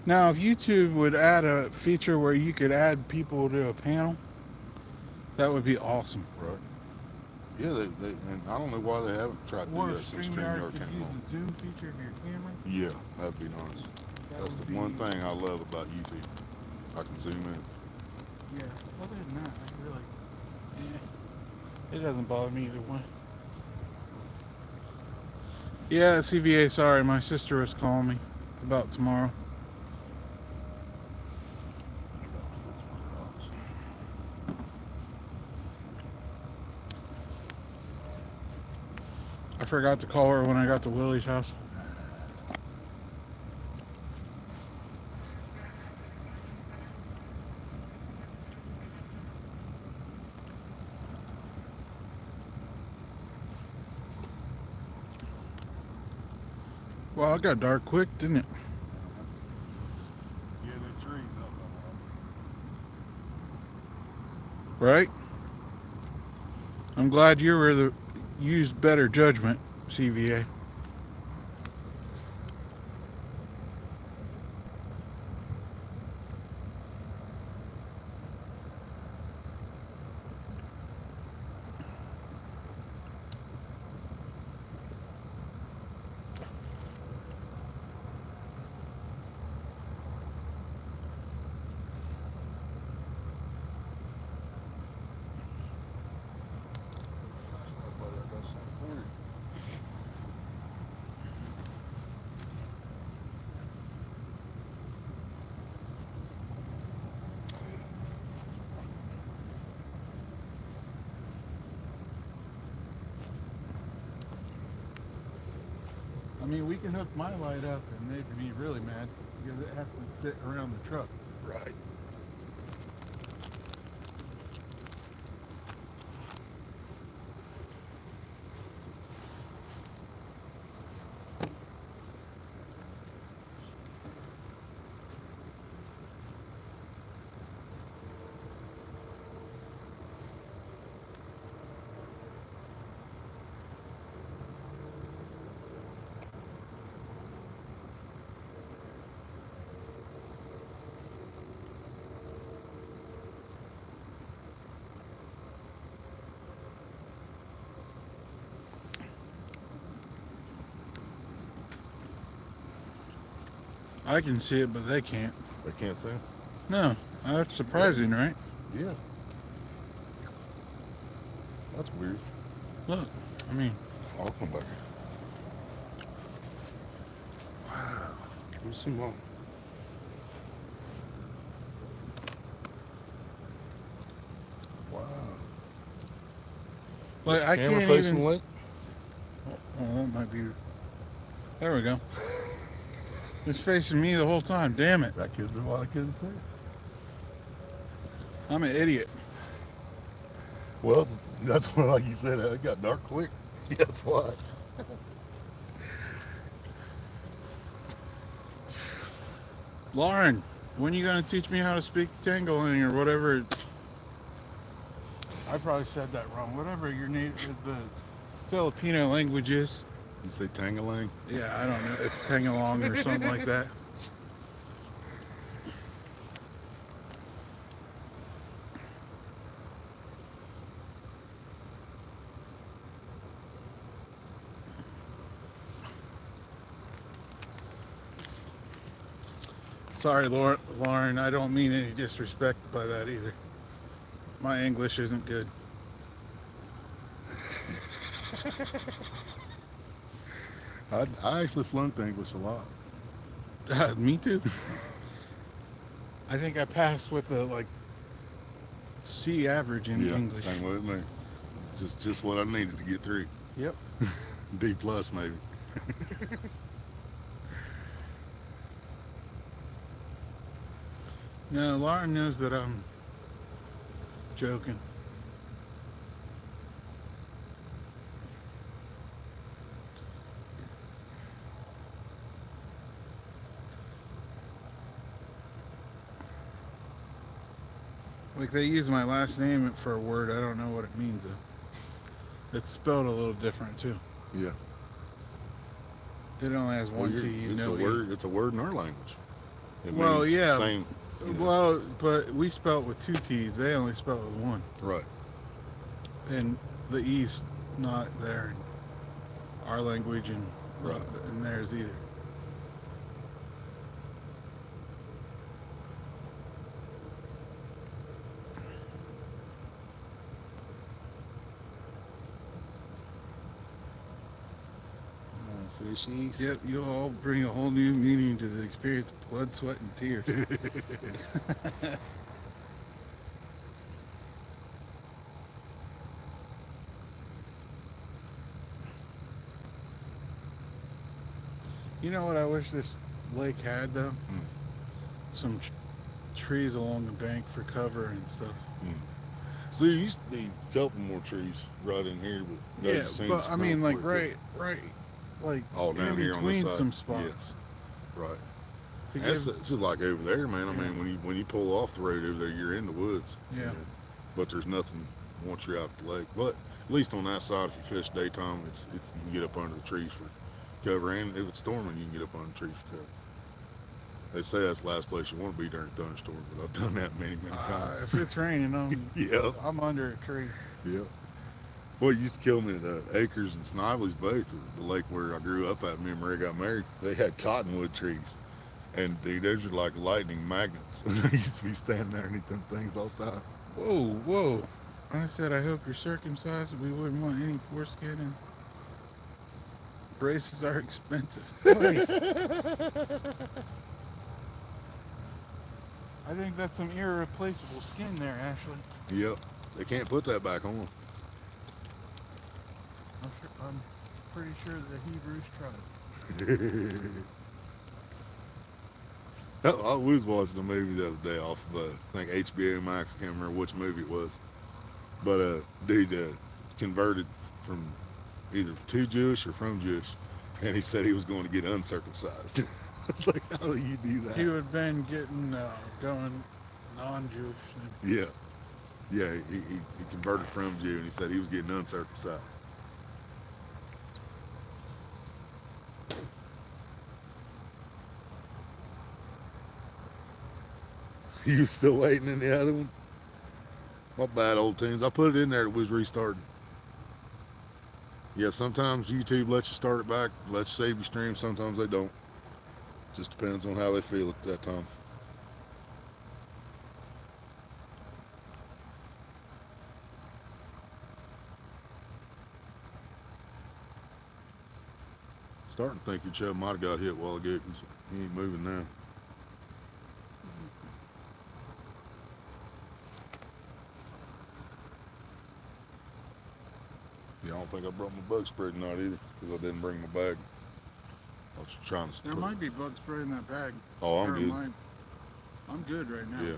Now, if YouTube would add a feature where you could add people to a panel, that would be awesome. Right. Yeah, and I don't know why they haven't tried to do Or if that since StreamYard StreamYard could came use along. the zoom feature of your camera, Yeah, that'd be nice. that That's would the be. one thing I love about YouTube. I can zoom in. Yeah. Other than that, I really. It doesn't bother me either way. Yeah, CVA, sorry, my sister was calling me about tomorrow. I gotta fix my locks. I forgot to call her when I got to Willy's house. Well, it got dark quick, didn't it? Yeah, the trees up Right? I'm glad you were the used better judgment, CVA. Buddy, I got something for you. I mean, we can hook my light up and they'd be really mad because it has to sit around the truck. Right. I can see it, but they can't. They can't see 'em? No, that's surprising, right? Yeah. That's weird. Look, I mean, I'll come back here. Wow. Let me see more. Wow. like I Camera can't facing even. the lake? Oh, that might be. There we go. It's facing me the whole time. Damn it! That could be why I couldn't see it. I'm an idiot. Well, that's what, like you said, it got dark quick. That's why. Lauren, when are you gonna teach me how to speak Tangling or whatever? I probably said that wrong. Whatever your name, the Filipino language is. You say Tangalang? Yeah, I don't know. It's Tangalong or something like that. Sorry, Lauren. I don't mean any disrespect by that either. My English isn't good. I actually flunked English a lot. Me too. I think I passed with the like C average in Yeah, English. same with me. Just what I needed to get through. Yep. D plus maybe. No, Lauren knows that I'm joking. Like they use my last name for a word. I don't know what it means though. It's spelled a little different too. Yeah. It only has Well, one T and it's a no E. word. It's a word in our language. It Well, means yeah. same. You know, Well, but we spell it with two T's. They only spell it with one. right. And the E's not there in our language and Right. in theirs either. Fishies. Yep, you'll all bring a whole new meaning to the experience of blood, sweat, and tears. You know what I wish this lake had, though? Some trees along the bank for cover and stuff. See, there used to be a couple more trees right in here, but they Yeah, just seem but to I mean, smoke like quick. right, like Oh, in down here on this between side. some spots. Right. To That's give, it's just like over there, man. I Yeah. mean, when you pull off the road over there, you're in the woods. Yeah. But there's nothing once you're out the lake. But at least on that side, if you fish daytime, it's you can get up under the trees for cover, and if it's storming, you can get up under the trees for cover. They say that's the last place you want to be during a thunderstorm, but I've done that many times. if it's raining, Yeah. I'm under a tree. Yeah. Well, it used to kill me at Acres and Snively's both, the lake where I grew up at. Me and Maria got married. They had cottonwood trees. And, dude, those are like lightning magnets. I used to be standing there underneath them things all the time. Whoa. I said, I hope you're circumcised. We wouldn't want any foreskin, and braces are expensive. Wait. I think that's some irreplaceable skin there, Ashley. Yep. They can't put that back on. I'm pretty sure the Hebrews tried. I was watching a movie the other day off of, I think, HBO Max. I can't remember which movie it was. But dude converted from either to Jewish or from Jewish. And he said he was going to get uncircumcised. It's like, how do you do that? He would have been getting going non-Jewish. Yeah. Yeah, he converted from Jew, and he said he was getting uncircumcised. You was still waiting in the other one? My bad, old tunes. I put it in there, it was restarting. Yeah, sometimes YouTube lets you start it back, lets you save your stream, sometimes they don't. Just depends on how they feel at that time. Starting to think your Chubb might have got hit a while ago because he ain't moving now. Yeah, I don't think I brought my bug spray tonight either because I didn't bring my bag. I was trying to. There might be bug spray in that bag. Oh, I'm good. I'm good right now. Yeah.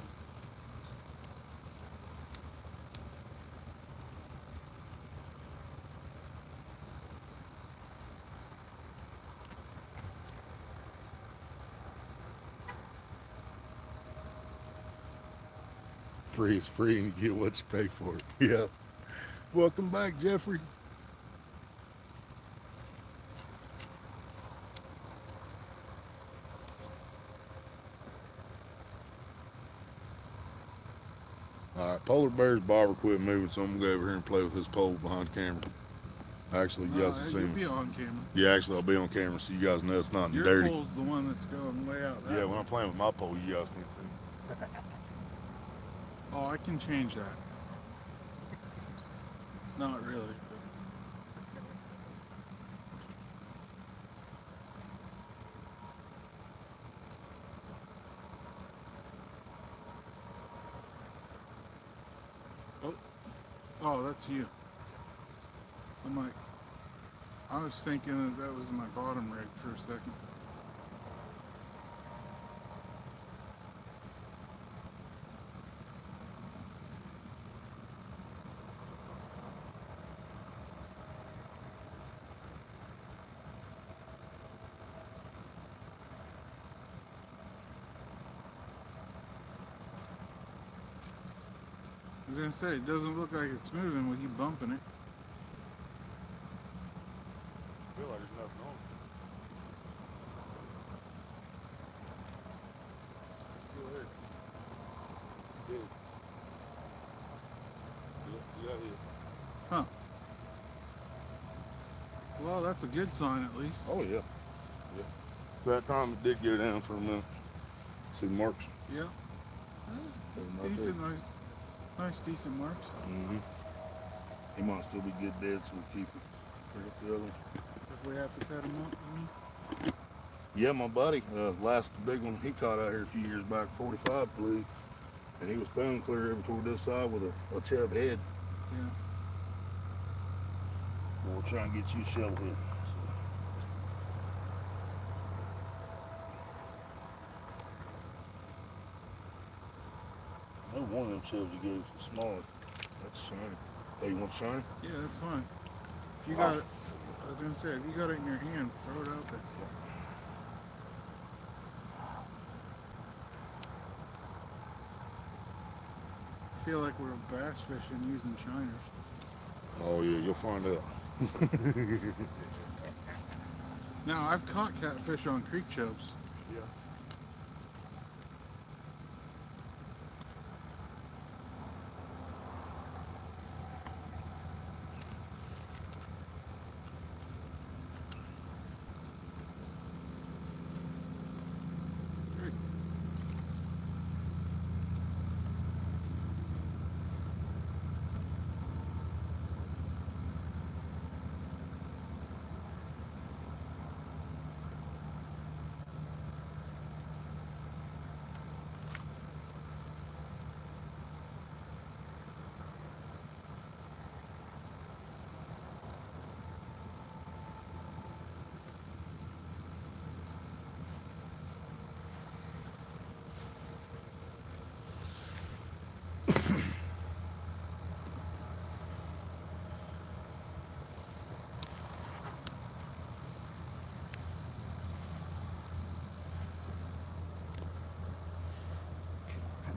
Free is free and you get what you pay for it. Yeah. Welcome back, Jeffrey. All right, Polar Bear's bobber quit moving, so I'm gonna go over here and play with his pole behind camera. Actually, you guys will see You'll me. be on camera. Yeah, actually, I'll be on camera so you guys know it's not Your dirty. pole's the one that's going way out. Yeah, when I'm playing with my pole, you guys can see. Oh, I can change that. Not really. Oh, that's you. I'm like, I was thinking that was my bottom rig for a second. I was gonna say, it doesn't look like it's moving with you bumping it. I feel like there's nothing on. that's a good sign at least. Oh yeah, yeah. So that time it did go down for a minute. See the marks? Yeah. Decent, nice, decent marks. Mm-hmm. He might still be good dead, so we keep it. Bring up the other one. If we have to cut them up, you mean? Yeah, my buddy, last big one he caught out here a few years back, 45 blue, and he was throwing clear over toward this side with a chub head. Yeah. We'll try and get you a shell head. I know one of them shells you gave was smaller. That's shiny. Oh, you want shiny? Yeah, that's fine. If you got it, I was gonna say, if you got it in your hand, throw it out there. I feel like we're bass fishing using shiners. Oh yeah, you'll find out. Now, I've caught catfish on creek chubs. Yeah.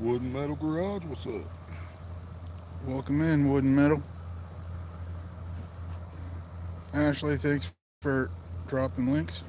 Wooden Metal Garage, what's up? Welcome in, Wood and Metal. Ashley, thanks for dropping links.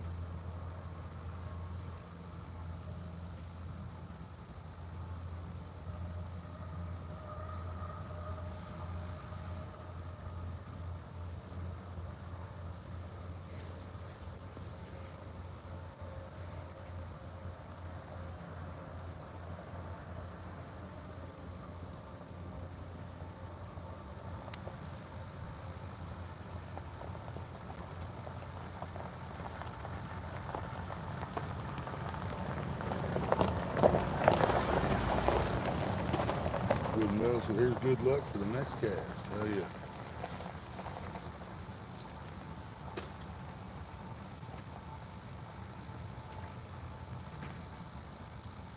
Wooden Metal said, here's good luck for the next cast. Hell yeah.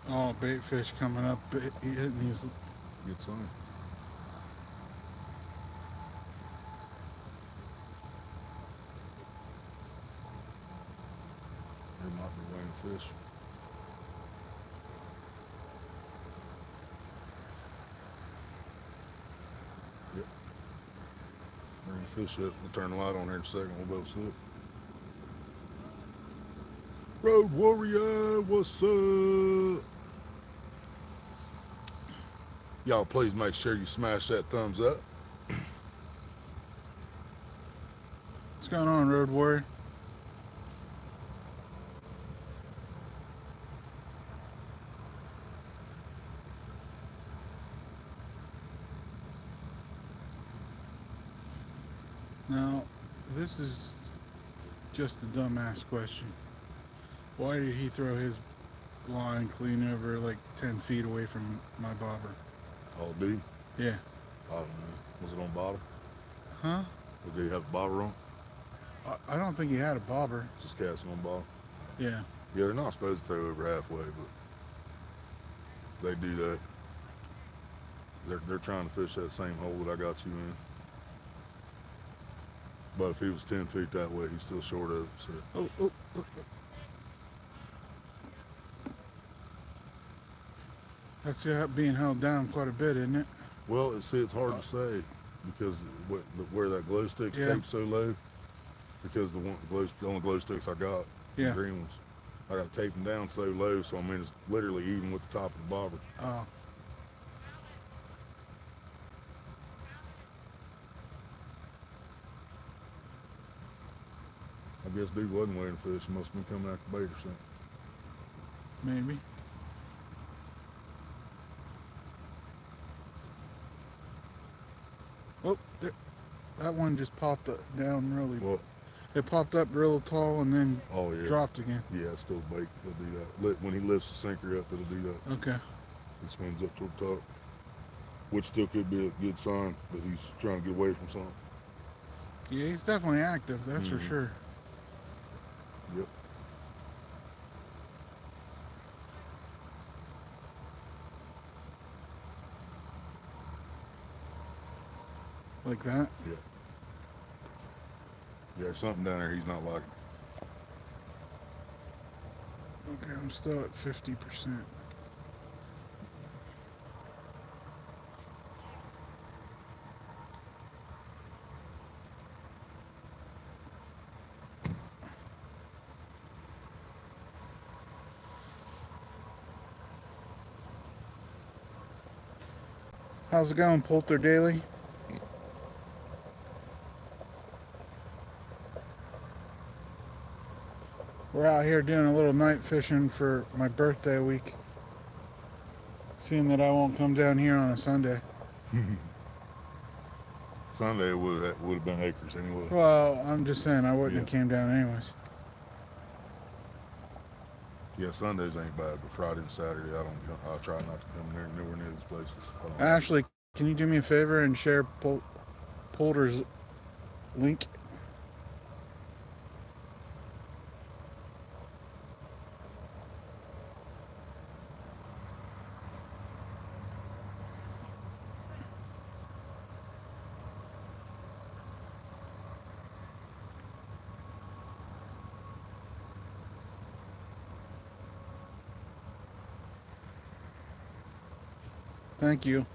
Oh, bait fish coming up, hitting these. Good sign. There might be weighing fish. Yep. Bring fish up. We'll turn the light on here in a second. We'll be able to see it. Road Warrior, what's up? Y'all please make sure you smash that thumbs up. What's going on, Road Warrior? Now, this is just a dumbass question. Why did he throw his line clean over like 10 feet away from my bobber? Oh, dude. Yeah. I don't know. Was it on bottom? Huh? Or did he have a bobber on? I don't think he had a bobber. Just casting on bottom. Yeah. Yeah, they're not supposed to throw over halfway, but they do that. They're trying to fish that same hole that I got you in. But if he was 10 feet that way, he's still short of it. So. Oh. That's being held down quite a bit, isn't it? Well, it's hard to say because where that glow stick's taped so low, because the only glow sticks I got, the green ones, I got to tape them down so low, so I mean it's literally even with the top of the bobber. Oh. I guess dude wasn't waiting for fish. He must have been coming after bait or something. Maybe. Oh, that one just popped up, down really. What? It popped up real tall and then Oh, yeah. dropped again. Yeah, it's still bait. He'll do that. When he lifts the sinker up, it'll do that. Okay. He swims up toward the top, which still could be a good sign that he's trying to get away from something. Yeah, he's definitely active, that's for sure. Yep. Like that? Yeah. Yeah, there's something down there he's not liking. Okay, I'm still at 50%. How's it going, Poulter Daily? We're out here doing a little night fishing for my birthday week. Seeing that I won't come down here on a Sunday. Sunday would have been acres anyway. Well, I'm just saying I wouldn't Yeah. have came down anyways. Yeah, Sundays ain't bad, but Friday and Saturday I'll try not to come nowhere near these places. Ashley, can you do me a favor and share Poulter's link? Thank you.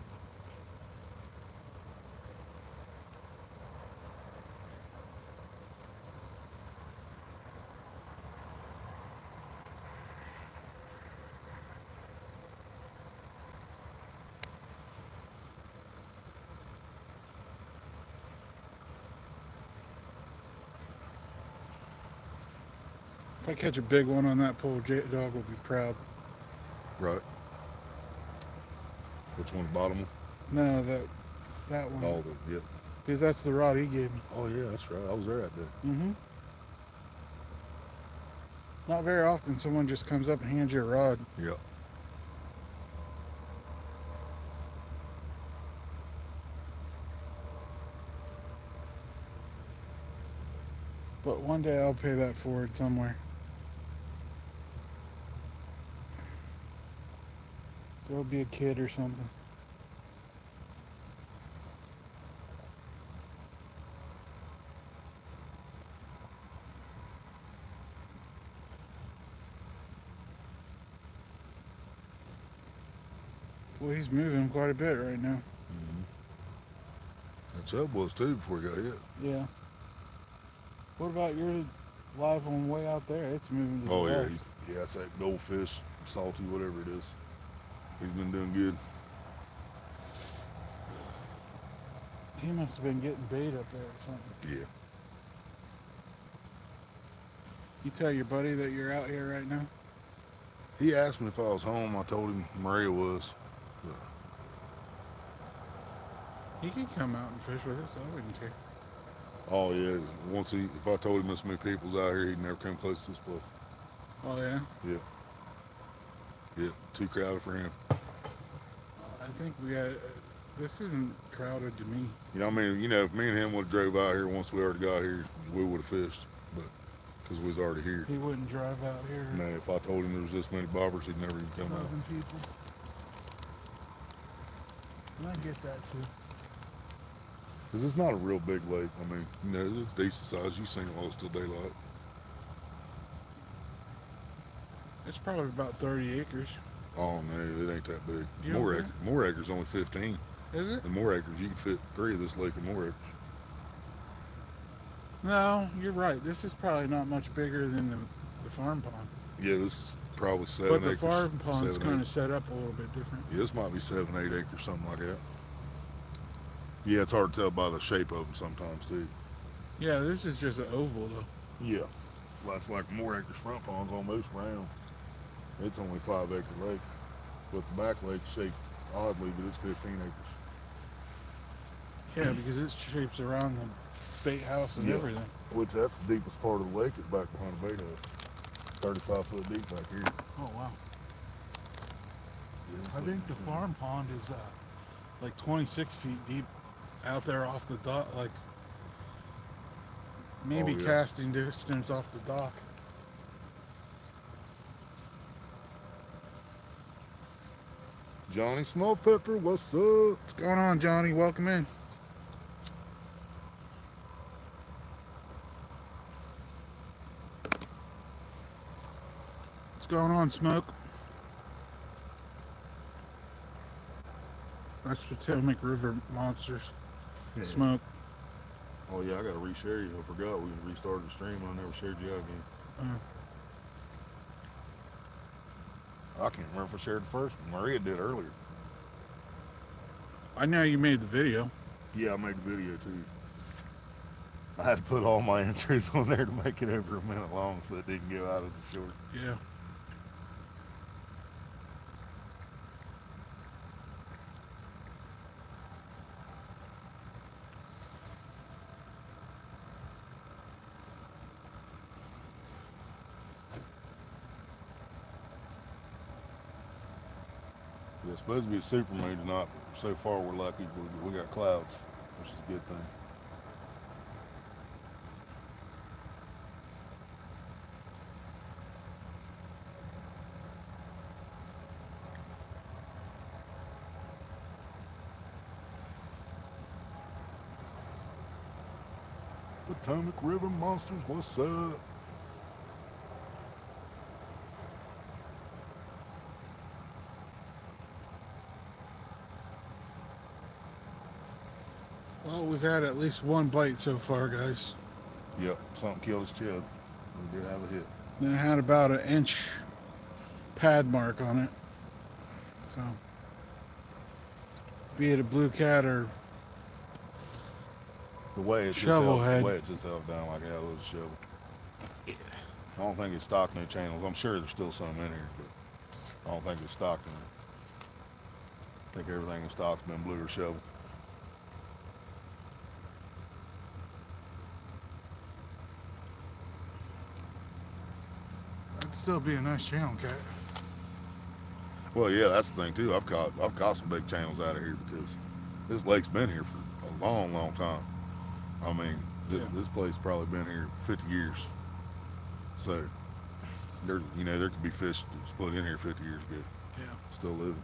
If I catch a big one on that pole, J-Dog will be proud. Right. Which one, the bottom one? No, that one. Oh, yeah. Because that's the rod he gave me. Oh, yeah, that's right. I was there at that. Mm-hmm. Not very often someone just comes up and hands you a rod. Yeah. But one day I'll pay that forward somewhere. There'll be a kid or something. Well, he's moving quite a bit right now. Mm-hmm. That chub was too before he got hit. Yeah. What about your live one way out there? It's moving to the Oh, yeah. left. Yeah, that's that goldfish, salty, whatever it is. He's been doing good. He must have been getting bait up there or something. Yeah. You tell your buddy that you're out here right now? He asked me if I was home. I told him Maria was. But He could come out and fish with us. I wouldn't care. oh, yeah. If I told him this many people's out here, he'd never come close to this place. Oh, yeah? Yeah. Yeah, too crowded for him. I think we got... This isn't crowded to me. You know, I mean, if me and him would have drove out here once we already got here, we would have fished. But because we was already here. He wouldn't drive out here. No, if I told him there was this many bobbers, he'd never even come out. People. And I get that too. Because it's not a real big lake. I mean, it's decent size. You've seen it while it's still daylight. It's probably about 30 acres. Oh, no, it ain't that big. You don't think? More acres only 15. Is it? And more acres, you can fit 3 of this lake in more acres. No, you're right. This is probably not much bigger than the farm pond. Yeah, this is probably 7 But acres. the farm pond's 7, kind 8. of set up a little bit different. Yeah, this might be 7, 8 acres, something like that. Yeah, it's hard to tell by the shape of them sometimes, too. Yeah, this is just an oval though. Yeah. That's like more acres front pond's almost round. It's only 5-acre lake, but the back lake's shaped oddly, but it's 15 acres. Yeah, because it shapes around the bait house and Yeah. everything. Which that's the deepest part of the lake is back behind the bait house. 35 foot deep back here. Oh wow! Yeah, I think the farm pond is like 26 feet deep out there off the dock, like maybe Oh, yeah. casting distance off the dock. Johnny Small Pepper, what's up? What's going on, Johnny? Welcome in. What's going on, Smoke? That's Potomac River Monsters. Smoke. Oh yeah, I gotta reshare you. I forgot we restarted the stream and I never shared you out again. I can't remember if I shared the first one. Maria did earlier. I know you made the video. Yeah, I made the video too. I had to put all my entries on there to make it over a minute long so it didn't go out as a short. Yeah. Yeah, it's supposed to be a super moon tonight, but so far we're lucky. We got clouds, which is a good thing. Potomac River Monsters, what's up? Well, we've had at least one bite so far, guys. Yep, something killed his chub. We did have a hit. Then it had about an inch pad mark on it. So, be it a blue cat or The way it Shovel head. the way it just held down like hell was a shovel. I don't think it's stocked new channels. I'm sure there's still some in here, but I don't think it's stocked in it. I think everything in stock's been blue or shovel. that'd still be a nice channel cat. Well, yeah, that's the thing too. I've caught some big channels out of here because this lake's been here for a long, long time. I mean, this place probably been here 50 years. So there could be fish that's put in here 50 years ago, Yeah. still living.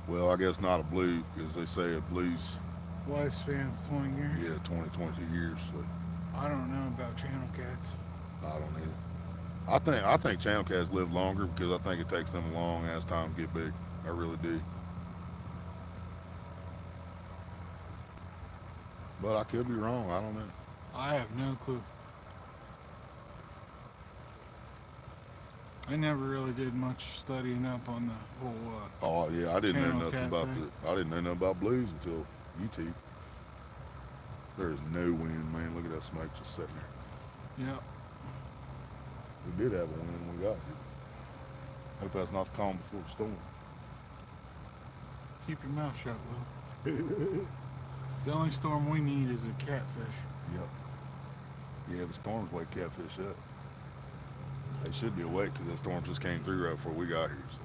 Well, I guess not a blue, because they say a blue's, Lifespan's 20 years. yeah, 20, 22 years. So I don't know about channel cats. I don't know. I think channel cats live longer because I think it takes them a long ass time to get big. I really do. But I could be wrong. I don't know. I have no clue. I never really did much studying up on the whole. Oh yeah, I didn't know Channel nothing cat about thing. I didn't know nothing about blues until YouTube. There is no wind, man. Look at that smoke just sitting there. Yeah. We did have a wind when we got here. Hope that's not the calm before the storm. Keep your mouth shut, Will. The only storm we need is a catfish. Yep. Yeah, the storms wake catfish up. They should be awake because that storm just came through right before we got here. So.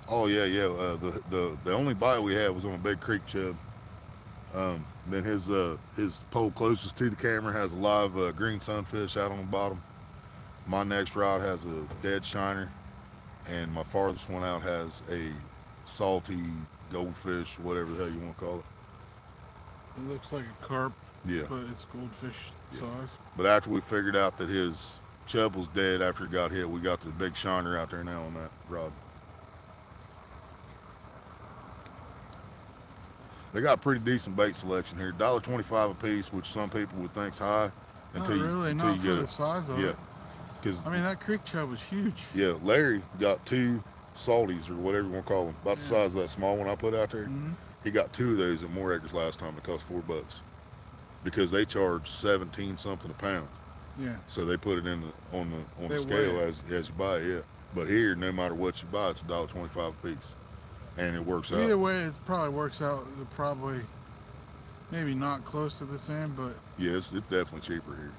Oh yeah, yeah. The only bite we had was on a big creek chub. Then his pole closest to the camera has a live green sunfish out on the bottom. My next rod has a dead shiner, and my farthest one out has a salty goldfish, whatever the hell you want to call it. It looks like a carp, Yeah. but it's goldfish size. But after we figured out that his chub was dead after it got hit, we got the big shiner out there now on that rod. They got pretty decent bait selection here. $1.25 a piece, which some people would think's high Not until really, you not for get the it. size of Yeah, it. because I mean, that creek chub was huge. yeah, Larry got 2 salties or whatever you want to call them, about the Yeah. size of that small one I put out there. Hmm. He got 2 of those at More Acres last time. It cost $4 because they charge 17 something a pound. Yeah. So they put it in on They the scale weigh as you buy it. Yeah. But here, no matter what you buy, it's $1.25 a piece, and it works Either out. way, it probably works out. Probably, maybe not close to the same, but Yeah, it's definitely cheaper here.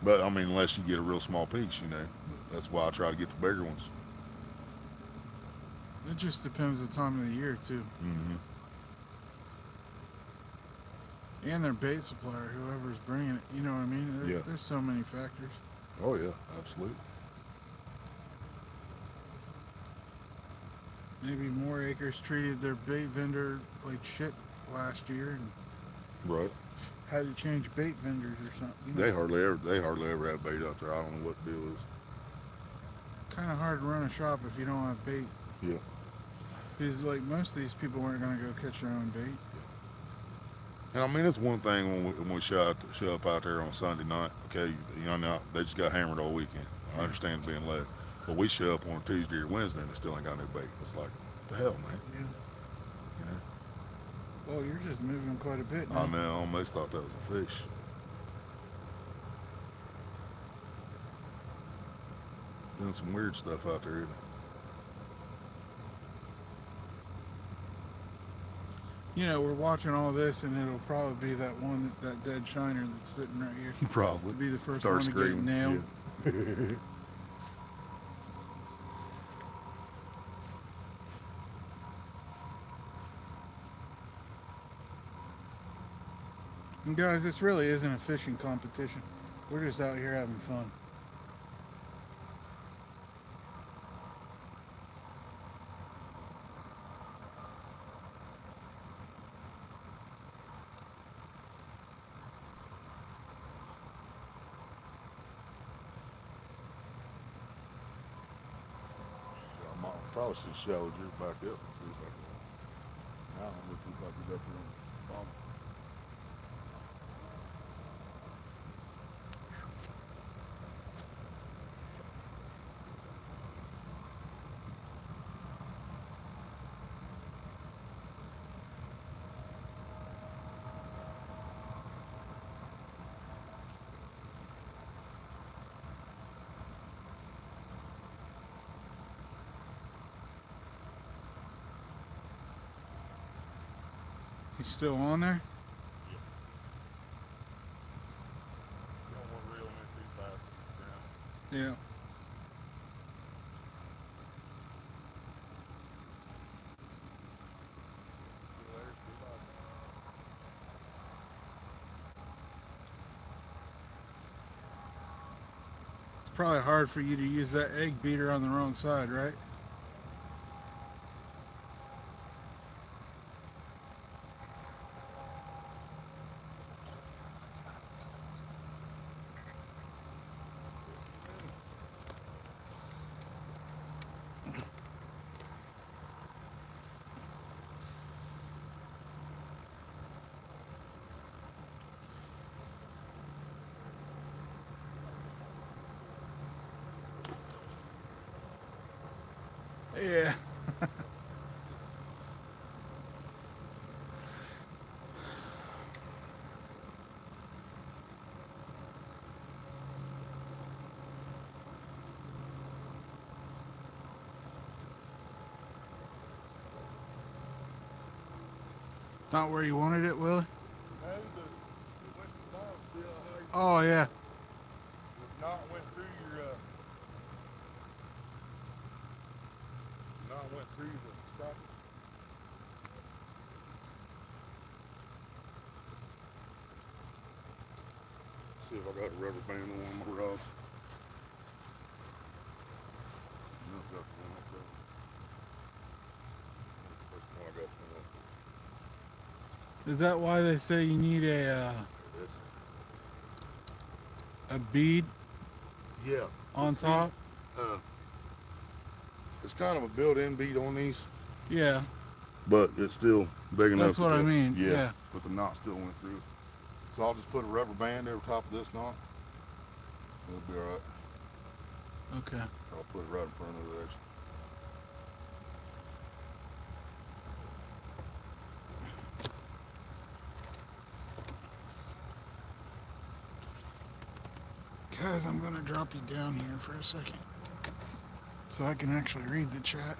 But I mean, unless you get a real small piece, you know. But that's why I try to get the bigger ones. it just depends the time of the year too, Hmm. and their bait supplier, whoever's bringing it. You know what I mean? Yeah. There's so many factors. Oh yeah, absolutely. Maybe More Acres treated their bait vendor like shit last year and Right. had to change bait vendors or something. They hardly ever have bait out there. I don't know what the deal is. Kind of hard to run a shop if you don't have bait. Yeah. Because like most of these people weren't gonna go catch their own bait. And I mean, it's one thing when we show up out there on Sunday night. Okay, you know, now they just got hammered all weekend. I understand being late, but we show up on a Tuesday or Wednesday and they still ain't got no bait. It's like, the hell, man. Yeah. You know? Well, you're just moving quite a bit now. I know. I almost thought that was a fish. Doing some weird stuff out there, isn't it? You know, we're watching all this, and it'll probably be that one, that dead shiner that's sitting right here. Probably. It'll be the first Start one to screaming. get nailed. Yeah. And guys, this really isn't a fishing competition. We're just out here having fun. I probably should shallow jig back up and see if I can. I don't know if I can get up here on the bottom. He's still on there? You don't want to reel them in too fast with the ground. Yeah. Still there, still alive. It's probably hard for you to use that egg beater on the wrong side, right? Yeah. Not where you wanted it, Willie? And the went to the bottom, see how high Oh, yeah. the knot went through your knot went through the stop. See if I got a rubber band on one of my rods. No, I've got one up there. That's the one I got from up Is that why they say you need there. a bead Yeah. on See, top? It's kind of a built-in bead on these. Yeah. but it's still big enough. That's what I mean. Yeah. But the knot still went through. So I'll just put a rubber band over top of this knot. It'll be all right. Okay. I'll put it right in front of the edge. Guys, I'm going to drop you down here for a second so I can actually read the chat.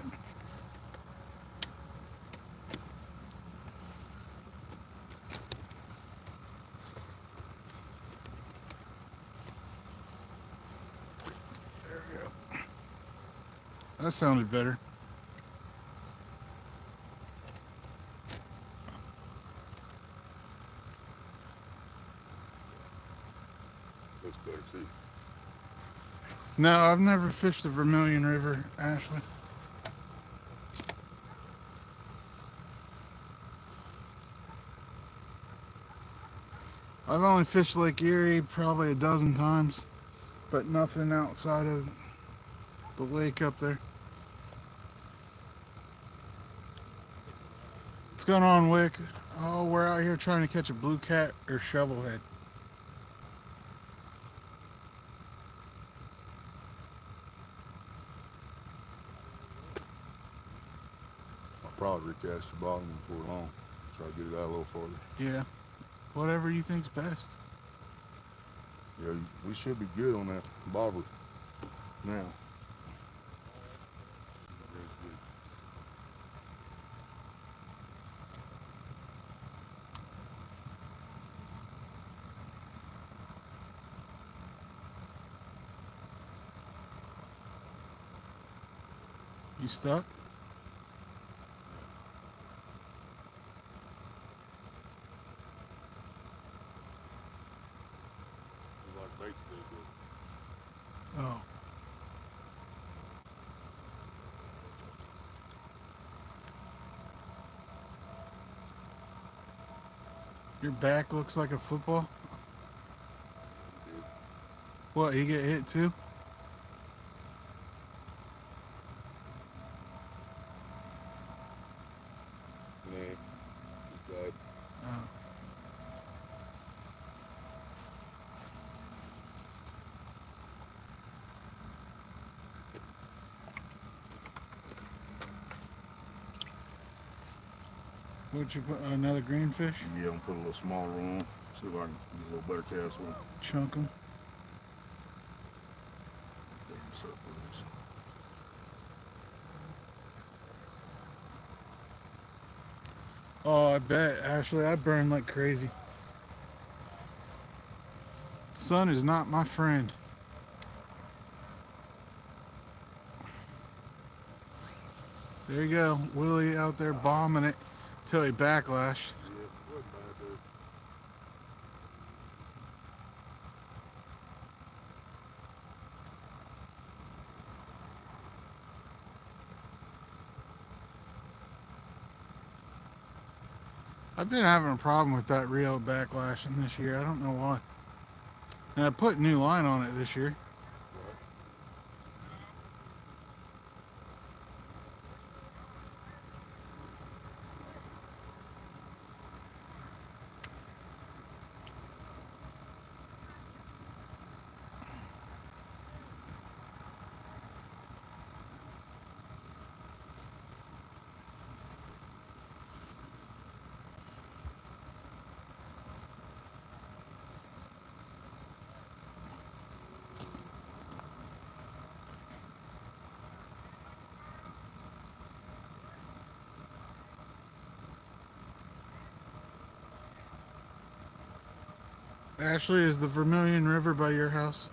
There we go. That sounded better. Looks better too. No, I've never fished the Vermilion River, Ashley. I've only fished Lake Erie probably a dozen times, but nothing outside of the lake up there. What's going on, Wick? Oh, we're out here trying to catch a blue cat or shovelhead. I'll probably recast the bottom before long. Try to get it out a little farther. Yeah, whatever you think's best. Yeah, we should be good on that bobber now. You stuck? Oh. Your back looks like a football? What, he get hit too? Nah, he's died. Oh. Would you put another greenfish? Yeah, I'm gonna put a little smaller on. See if I can get a little better cast one. Chunk them. Oh, I bet, Ashley, I burn like crazy. Sun is not my friend. There you go, Willy out there bombing it till he backlashed. I've been having a problem with that reel backlashing this year. I don't know why. And I put new line on it this year. Ashley, is the Vermilion River by your house?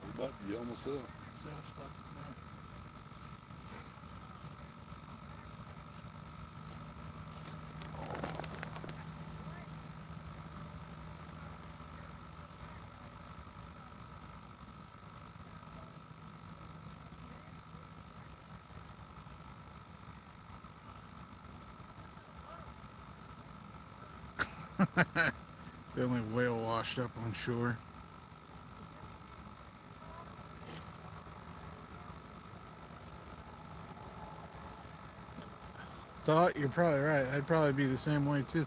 I'm about to yell myself. Is that a fucking The only whale washed up on shore. Thought you're probably right. I'd probably be the same way too.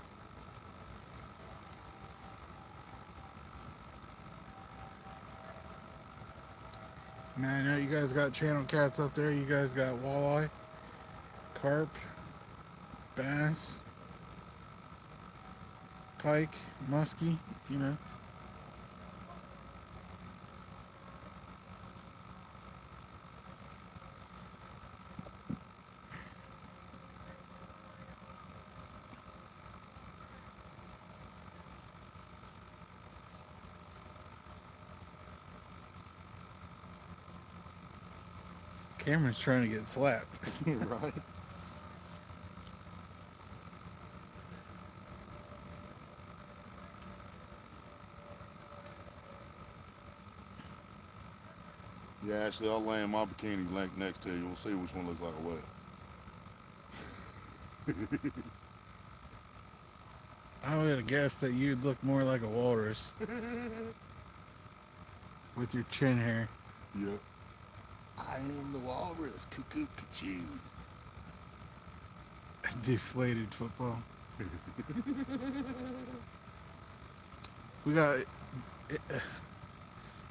Man, I know you guys got channel cats up there. You guys got walleye, carp, bass, pike, muskie. You know. Cameron's trying to get slapped. Right. Yeah, actually, I'll lay in my bikini link next to you. We'll see which one looks like a whale. I would have guessed that you'd look more like a walrus with your chin hair. Yep. I am the walrus. Cuckoo, cuckoo. Deflated football. We got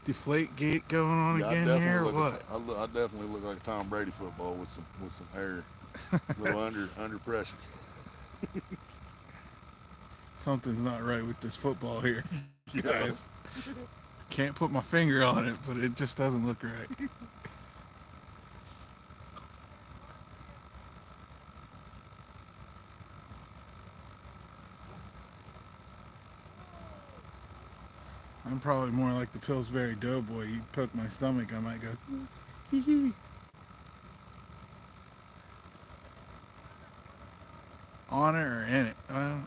deflate gate going on Yeah, again here, or what? I definitely look like a Tom Brady football with some hair, a little under pressure. Something's not right with this football here, Yeah. guys. Can't put my finger on it, but it just doesn't look right. I'm probably more like the Pillsbury Doughboy. You poke my stomach, I might go hee hee. On it or in it? Well,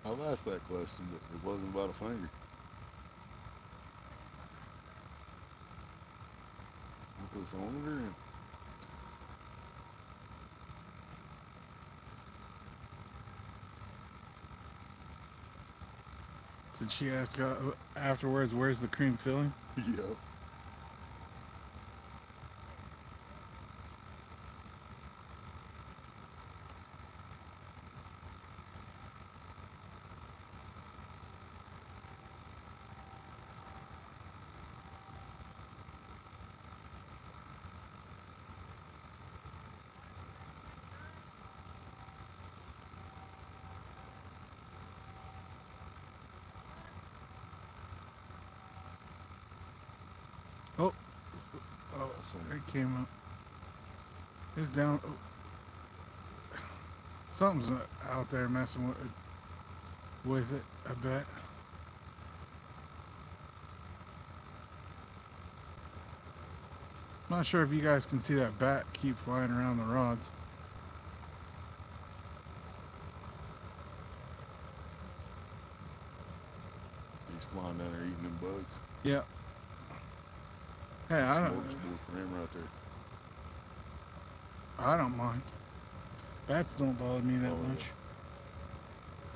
I've asked that question, but it wasn't about a finger. I put some on her and did she ask afterwards, where's the cream filling? yep. Oh, oh, That's on. it came up. It's down. Oh. Something's out there messing with it, I bet. Not sure if you guys can see that bat keep flying around the rods. He's flying down there eating them bugs. Yep. Hey, Smorgasbord for him right there. I don't mind. Bats don't bother me that Oh, yeah. much.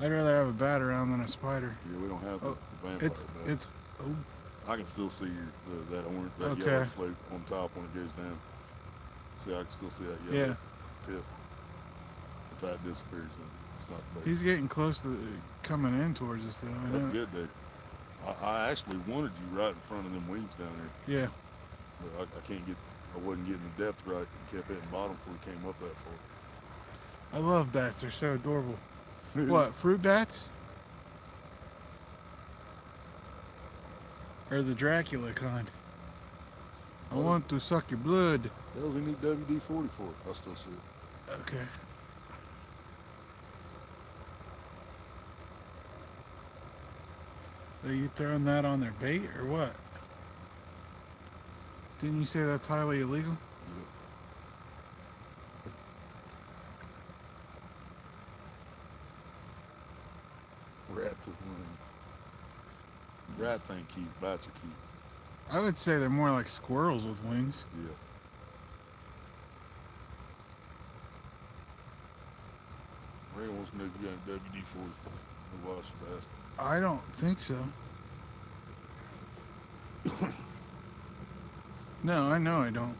I'd rather have a bat around than a spider. Yeah, we don't have the vampire It's bat. it's oh, I can still see that orange, that Okay. yellow float on top when it goes down. See, I can still see that yellow yeah. tip. If that disappears, then it's not big. He's getting close to coming in towards us though. I That's know. good, Dave. I actually wanted you right in front of them wings down there, Yeah. but I wasn't getting the depth right and kept hitting bottom before we came up that far. I love bats. They're so adorable. What, fruit bats? Or the Dracula kind? I want to suck your blood. The hell's he need WD-40 for? I still see it. Okay. Are you throwing that on their bait or what? Didn't you say that's highly illegal? Yeah. Rats with wings. Rats ain't cute. Bats are cute. I would say they're more like squirrels with wings. Yeah. Ray wants to know if you got WD-40. to wash your basket. I don't think so. No, I know I don't.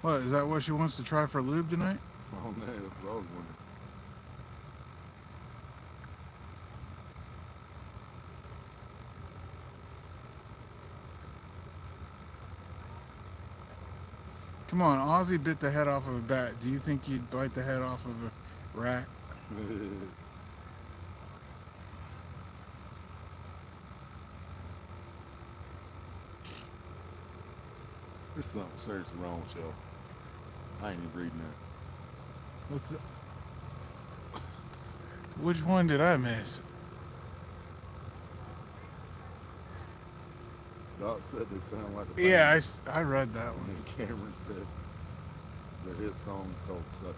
What, is that what she wants to try for lube tonight? Oh, man, that's what I was wondering. Come on, Ozzy bit the head off of a bat. Do you think you'd bite the head off of a rat? There's something seriously wrong with y'all. I ain't even reading that. What's it? Which one did I miss? Doc said they sound like a Yeah, band. I read that And one. then Cameron said their hit song's called Suck.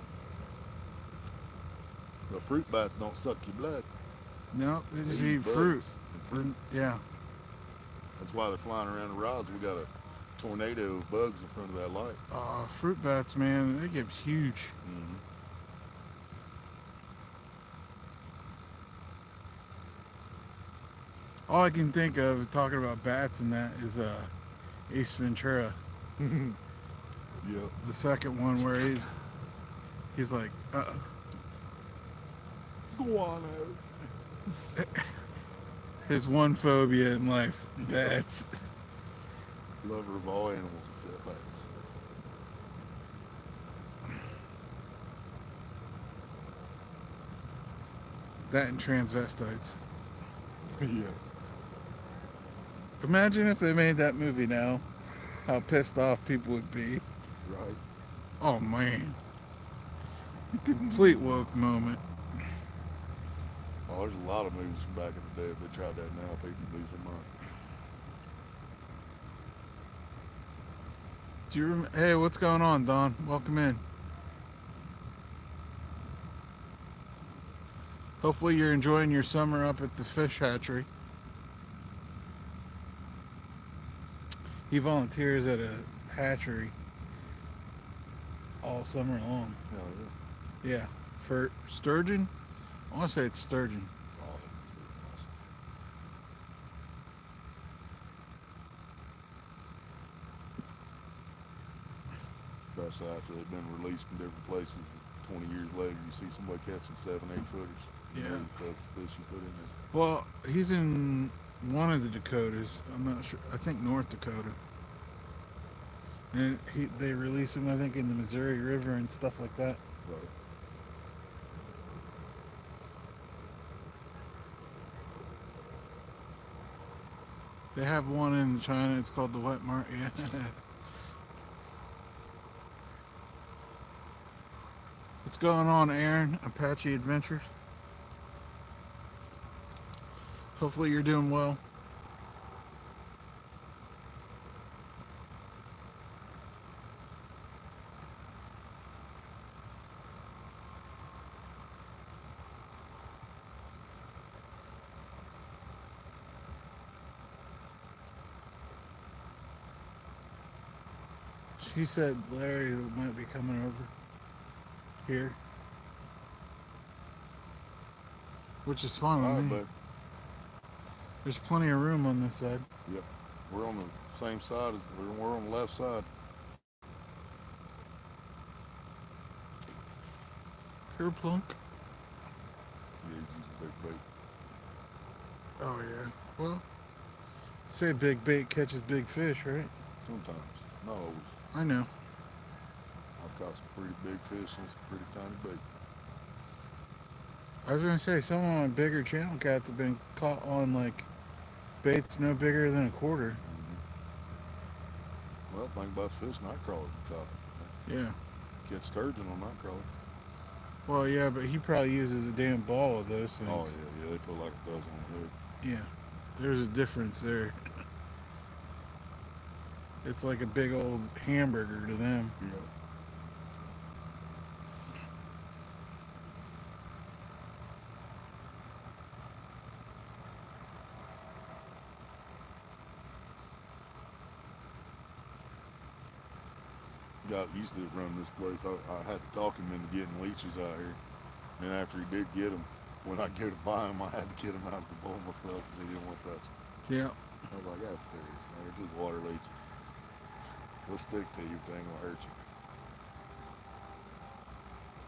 The fruit bats don't suck your blood. No, they just They eat fruit. bugs and fruit. Yeah. That's why they're flying around the rods. We got a tornado of bugs in front of that light. Fruit bats, man, they get huge. Mm-hmm. All I can think of talking about bats and that is Ace Ventura, Yep. the second one where he's like, Go on out. his one phobia in life, bats. Lover of all animals except bats. That and transvestites. Yeah. Imagine if they made that movie now, how pissed off people would be. Right. Oh man, complete woke moment. Oh, there's a lot of movies from back in the day. If they tried that now, people would lose their mind. Do you Hey, what's going on, Don? Welcome in. Hopefully you're enjoying your summer up at the fish hatchery. He volunteers at a hatchery all summer long. Hell yeah. Yeah, for sturgeon. I want to say it's sturgeon. Oh, that'd be freaking awesome. Especially after they've been released in different places. 20 years later, you see somebody catching 7, 8 footers. Yeah. That's the fish you put in there. Well, he's in one of the Dakotas. I'm not sure. I think North Dakota. And they release him, I think, in the Missouri River and stuff like that. Right. They have one in China. It's called the wet market. Yeah. What's going on, Aaron? Apache Adventures. Hopefully you're doing well. She said Larry might be coming over here, which is fine All with right, me. bud. There's plenty of room on this side. Yep. We're on the same side as we're on the left side. Kerplunk. Yeah, he's using big bait. Oh yeah. Well, say big bait catches big fish, right? Sometimes. Not always. I know. I've caught some pretty big fish and some pretty tiny bait. I was gonna say some of my bigger channel cats have been caught on like baits no bigger than a quarter. Mm-hmm. Well, think about fish night crawlers we caught. Yeah. Catch sturgeon on night crawler. Well, yeah, but he probably uses a damn ball of those things. Oh yeah, they put like a dozen on the hook. Yeah. There's a difference there. It's like a big old hamburger to them. Yeah. got used to run this place. I had to talk him into getting leeches out here. And after he did get them, when I go to buy them, I had to get them out of the bowl myself because he didn't want to touch them. Yeah. I was like, that's serious, man. They're just water leeches. They'll stick to you if they ain't gonna hurt you.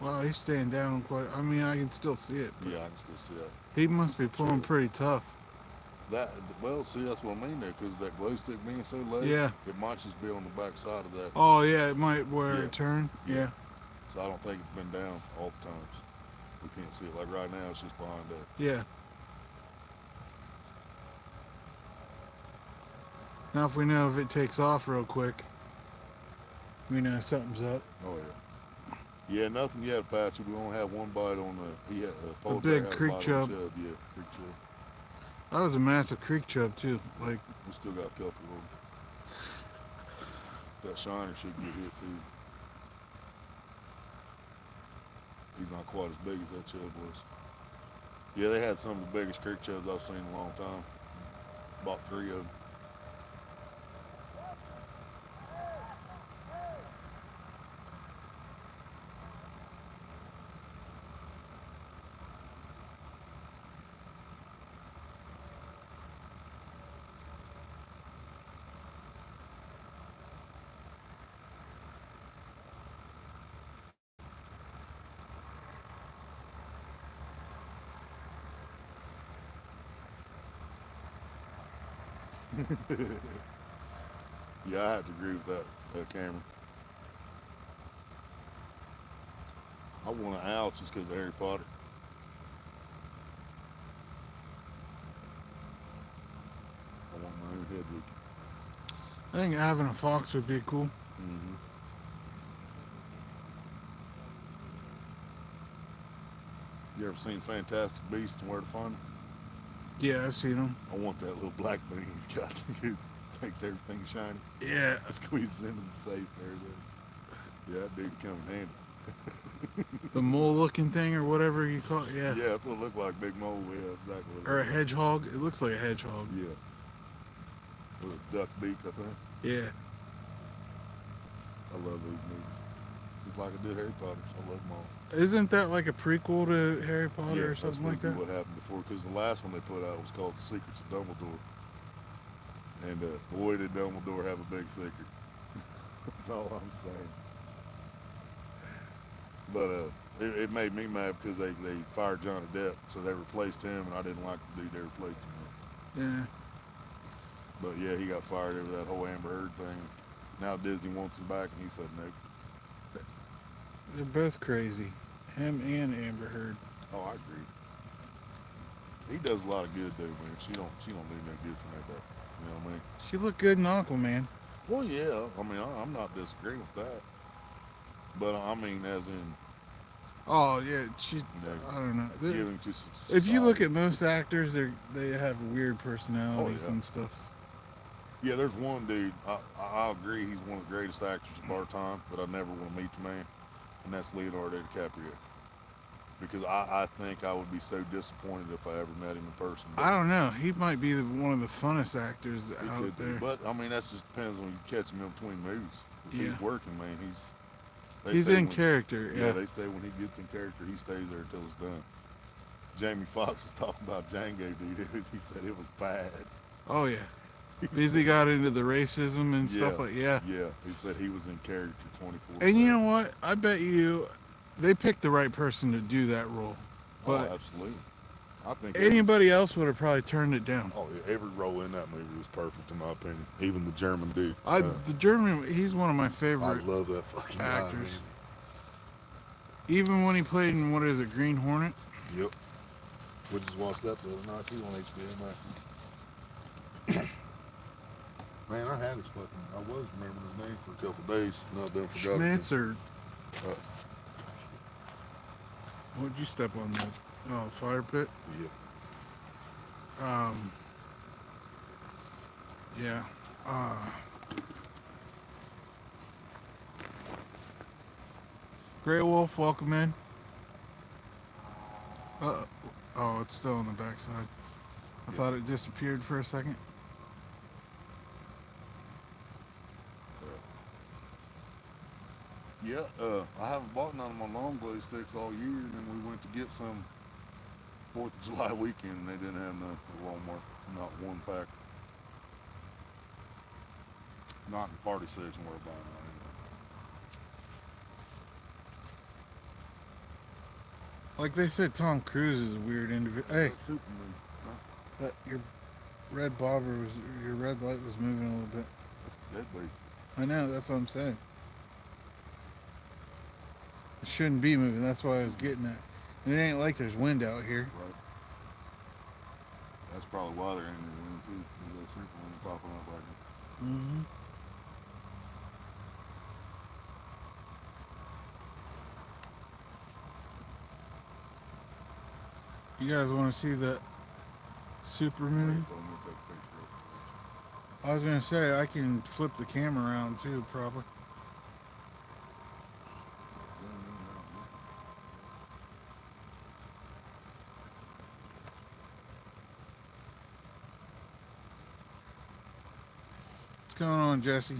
Well, he's staying down quite. I mean, I can still see it. Yeah, I can still see that. He must be pulling pretty tough. Well, see, that's what I mean there, because that glow stick being so low, Yeah. it might just be on the back side of that. Oh yeah, it might wear Yeah. a turn. Yeah. So I don't think it's been down all the times. We can't see it. Like right now, it's just behind that. Yeah. Now, if we know if it takes off real quick, we know something's up. Oh yeah. Yeah, nothing yet, Patrick. We only have one bite on the. He had A big creek chub. Yeah, creek chub. That was a massive creek chub too. Like, We still got a couple of them. That shiner should get hit too. He's not quite as big as that chub was. Yeah, they had some of the biggest creek chubs I've seen in a long time. About 3 of them. Yeah, I have to agree with that camera. I want an owl just because of Harry Potter. I want my own head look. I think having a fox would be cool. Mm-hmm. You ever seen Fantastic Beasts and Where to Find Them? Yeah, I've seen them. I want that little black thing he's got. He takes everything shiny. Yeah. Squeezes into the safe and everything. Yeah, that dude come in handy. The mole-looking thing or whatever you call it. Yeah. Yeah, that's what it looked like, big mole. Yeah, exactly. What it Or a looked like. hedgehog. It looks like a hedgehog. Yeah. With a duck beak, I think. Yeah. I love these movies. Just like I did Harry Potter. I love them all. Isn't that like a prequel to Harry Potter Yeah, or something like that's that? what happened before, because the last one they put out was called The Secrets of Dumbledore. And boy, did Dumbledore have a big secret. That's all I'm saying. But it made me mad because they fired Johnny Depp, so they replaced him, and I didn't like the dude they replaced him with. Yeah. But yeah, he got fired over that whole Amber Heard thing. Now Disney wants him back, and he said no. They're both crazy. Him and Amber Heard. Oh, I agree. He does a lot of good, though, man. She don't do no good for nobody. You know what I mean? She looked good in Aquaman. Well, yeah. I mean, I'm not disagreeing with that. But I mean, as in Oh yeah, she. know, I don't know. giving to society. If you look at most actors, they have weird personalities and stuff. Yeah, there's one dude. I agree. He's one of the greatest actors of our time, but I never want to meet the man, and that's Leonardo DiCaprio. Because I think I would be so disappointed if I ever met him in person. I don't know. He might be one of the funnest actors He out could be, there. but I mean, that just depends when you catch him in between movies. If he's working, man, He's in character. Yeah, Yeah. they say when he gets in character, he stays there until it's done. Jamie Foxx was talking about Django, dude. He said it was bad. Oh yeah. Because he got into the racism and stuff like Yeah, he said he was in character 24/7. And you know what? I bet you they picked the right person to do that role. But oh, absolutely. I think anybody else would have probably turned it down. every role in that movie was perfect, in my opinion. Even the German dude. The German, he's one of my I favorite love that fucking actors. guy, man. Even when he played in, what is it, Green Hornet? Yep. We just watched that the other night too on HBO Max. Man, I had his fucking. I was remembering his name for a couple of days. No, I done forgot. Schmitz or Uh, what'd you step on that? Oh, fire pit. yeah. Yeah. Grey Wolf, welcome in. Oh, it's still on the backside. I thought it disappeared for a second. Yeah, I haven't bought none of my long glow sticks all year, and then we went to get some 4th of July weekend, and they didn't have none at Walmart. Not one pack. Not in the party section where I'm buying mine anyway. Like they said, Tom Cruise is a weird individual. Hey, Superman. Huh? that your red bobber was, your red light was moving a little bit. That's deadly. I know, that's what I'm saying. It shouldn't be moving. That's why I was getting at. And it ain't like there's wind out here. Right. That's probably why they're in the room too. There's that Superman popping up right now. Mm-hmm. You guys want to see the super moon? So I'm gonna take a picture of it. I was gonna say I can flip the camera around too, probably. What's going on, Jesse?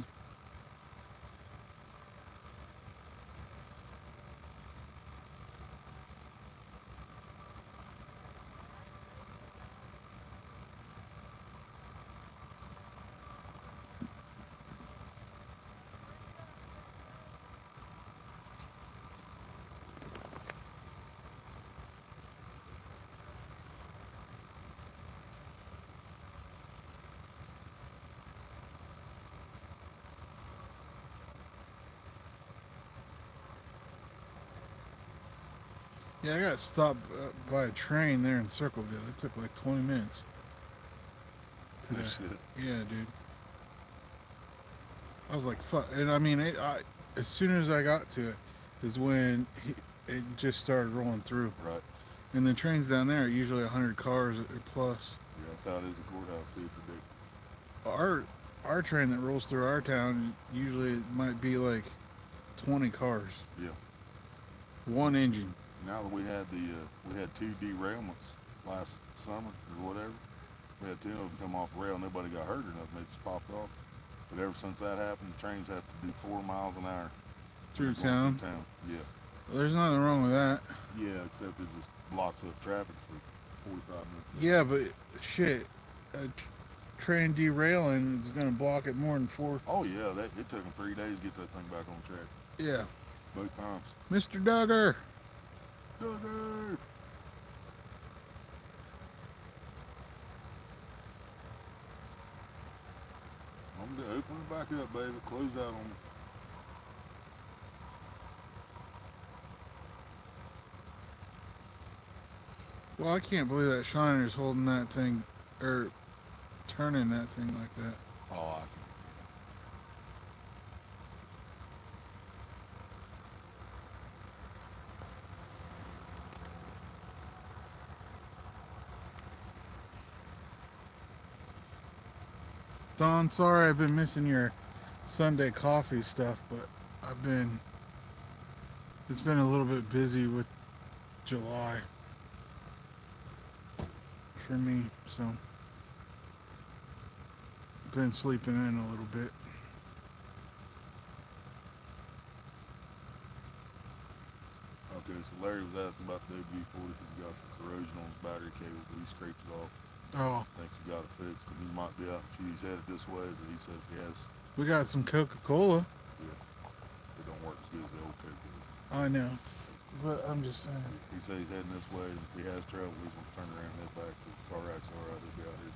Yeah, I got stopped by a train there in Circleville. It took like 20 minutes. Oh, shit. Yeah, dude. I was like, fuck. And I mean, as soon as I got to it, is when it just started rolling through. Right. And the trains down there are usually 100 cars or plus. Yeah, that's how it is at courthouse too. Predictable. Our train that rolls through our town usually it might be like 20 cars. Yeah. One engine. Now that we had we had 2 derailments last summer or whatever. We had 2 of them come off the rail. Nobody got hurt or nothing. They just popped off. But ever since that happened, the trains have to do 4 miles an hour Through going town? Through town. Yeah. Well, there's nothing wrong with that. Yeah, except it just blocks up traffic for 45 minutes. Yeah, but shit, a train derailing is going to block it more than 4. Oh yeah, it took them 3 days to get that thing back on track. Yeah. Both times. Mr. Duggar. Duggar! I'm gonna open it back up, baby. Closed out on me. Well, I can't believe that Shiner's holding that thing, or turning that thing like that. Oh, I can. Don, sorry I've been missing your Sunday coffee stuff, but it's been a little bit busy with July for me, so been sleeping in a little bit. Okay, so Larry was asking about the WD-40 because he got some corrosion on his battery cable, but he scraped it off. Oh, Thinks he got it fixed, and he might be out if he's headed this way, but he said if he has, we got some Coca-Cola. it don't work as good as the old Coke did. I know, but I'm just saying. He said he's heading this way, and if he has trouble, he's going to turn around and head back. If the car rack's all right, he'll be out here.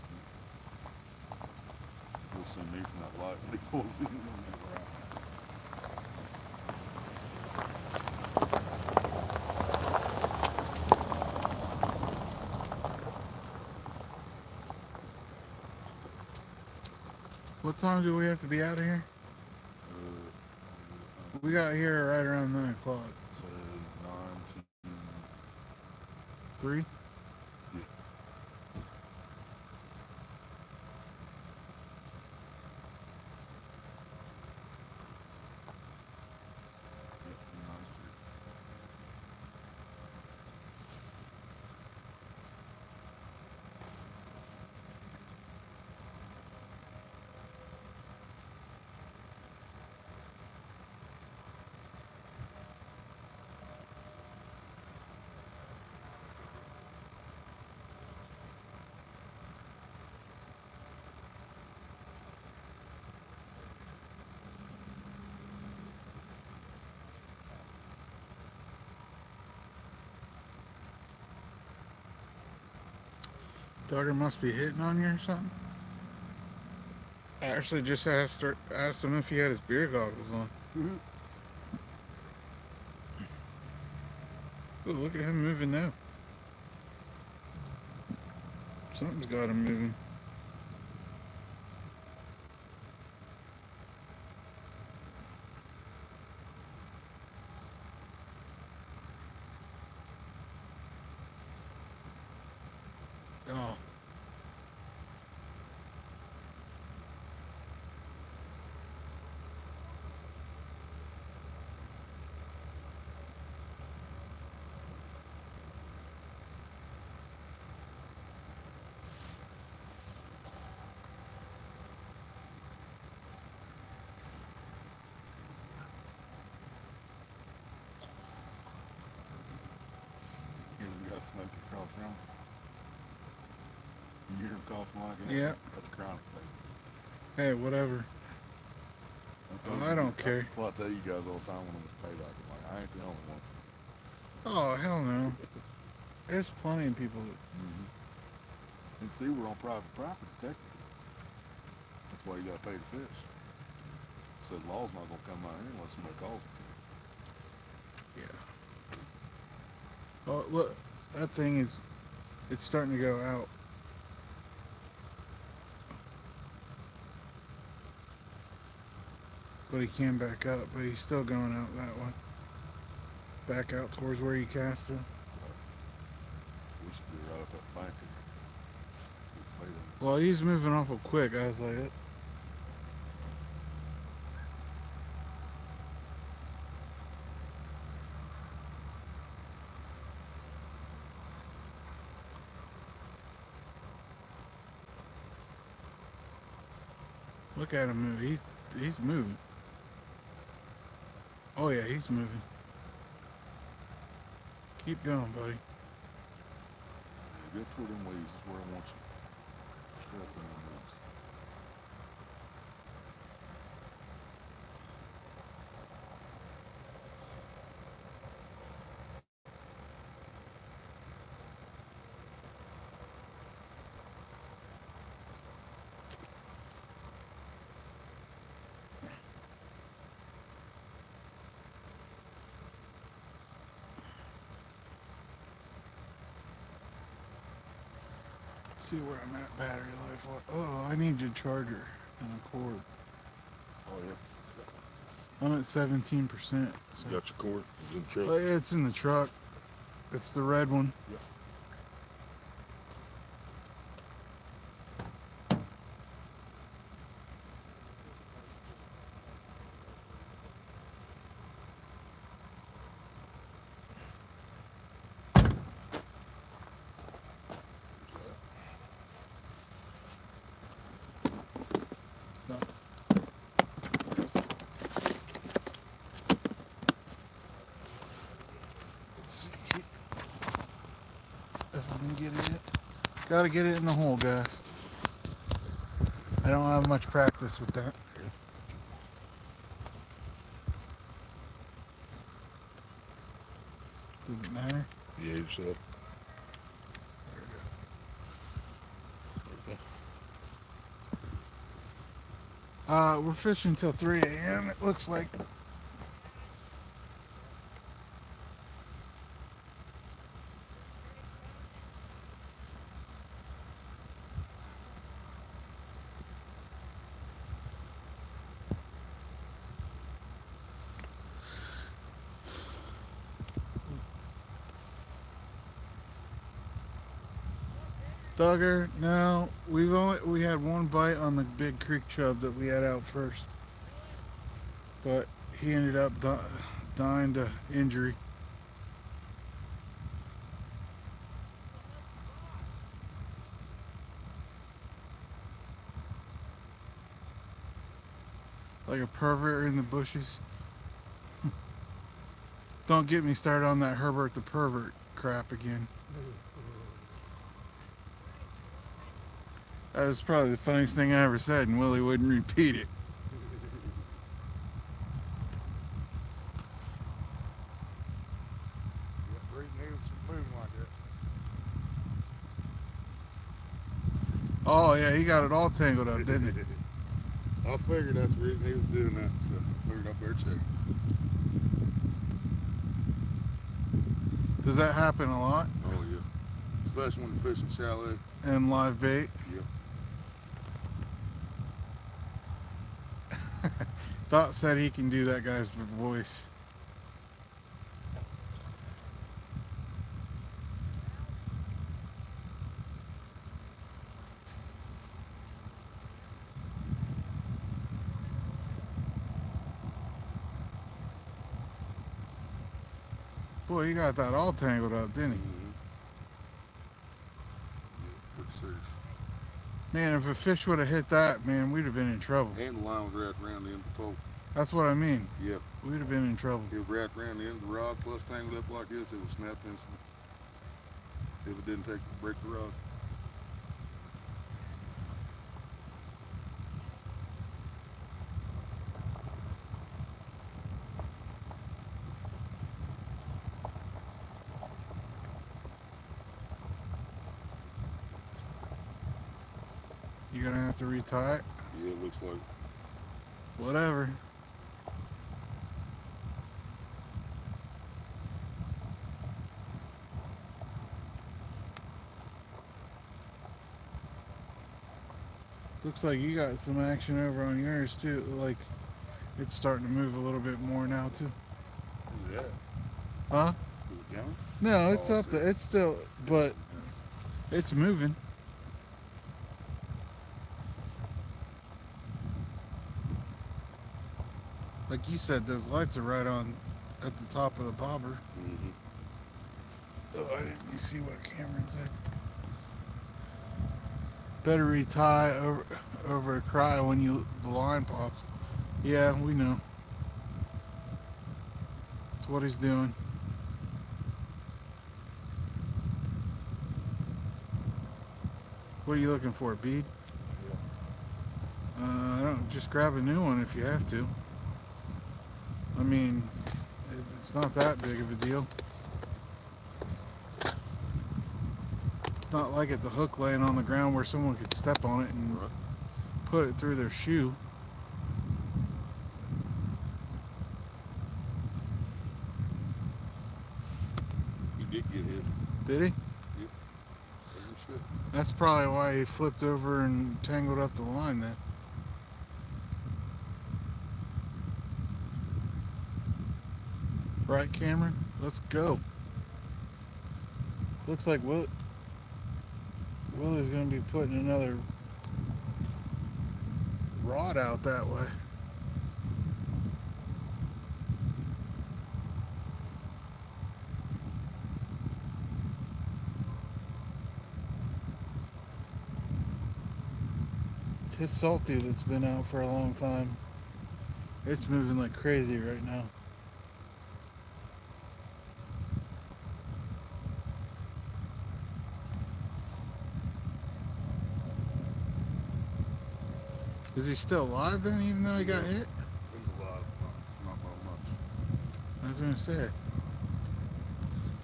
He'll see me from that light when he pulls in. Right. What time do we have to be out of here? We got here right around 9 o'clock. So 9 to 3? yeah. Duggar must be hitting on you or something. Ashley just asked him if he had his beer goggles on. Mhm. Ooh, look at him moving now. Something's got him moving. Oh. You got smoke across from him. You hear him coughing like that? Yeah. That's chronic, baby. Hey, whatever. I don't care. That's what I tell you guys all the time when I'm at payback. I'm like, I ain't the only one. Oh, hell no. There's plenty of people that. Mm-hmm. And see, we're on private property, technically. That's why you got to pay to fish. So the law's not going to come out here unless somebody calls it. Yeah. Oh, look. That thing is. It's starting to go out. But he can back up, but he's still going out that way. Back out towards where you cast him. We should be right up at the bank here. Well, he's moving awful quick. I was like, look at him move. He's moving. Oh yeah, he's moving. Keep going, buddy. Get toward them weeds is where I want you. Straight up in them weeds. Let's see where I'm at battery life. Oh, I need your charger and a cord. Oh, yeah. I'm at 17%. So. You got your cord? It's in the truck. Oh, yeah, it's in the truck. It's the red one. Yep. No. Let's see if I can get it. Gotta get it in the hole, guys. I don't have much practice with that. Does it matter? Yeah, either so. We're fishing till 3 a.m. It looks like. Duggar, no, we had one bite on the big creek chub that we had out first, but he ended up dying to injury. Like a pervert in the bushes. Don't get me started on that Herbert the pervert crap again. That was probably the funniest thing I ever said, and Willie wouldn't repeat it. Yep, great news for moving like that. Oh yeah, he got it all tangled up, didn't he? I figured that's the reason he was doing that, so I figured I better check. Does that happen a lot Oh yeah, especially when you're fishing shallow. in live bait? Yep. Dot said he can do that guy's voice. Boy, he got that all tangled up, didn't he? Mm-hmm. Yeah, pretty serious. Man, if a fish would have hit that, man, we'd have been in trouble. And the line was wrapped around the end of the pole. That's what I mean. Yep. We'd have been in trouble. It was wrapped around the end of the rod, plus tangled up like this, it would snap instantly. If it didn't break the rod. You're gonna have to retie it. Yeah, it looks like. Whatever. Looks like you got some action over on yours too. Like it's starting to move a little bit more now too. Who's that? Huh? Is it down? No, it's Oh, I up see. there. It's still, but it's moving. Like you said, those lights are right on at the top of the bobber. Mm-hmm. Oh, I didn't see what Cameron said. Better retie over a cry when the line pops. Yeah, we know. That's what he's doing. What are you looking for, a bead? I don't. Just grab a new one if you have to. I mean, it's not that big of a deal. It's not like it's a hook laying on the ground where someone could step on it and Right. put it through their shoe. You did get hit. Did he? Yep. As you should. That's probably why he flipped over and tangled up the line then. Right, Cameron? Let's go. Looks like Willy's going to be putting another rod out that way. His salty that's been out for a long time, it's moving like crazy right now. Is he still alive then, even though he got hit? He's alive, not by much. I was gonna say.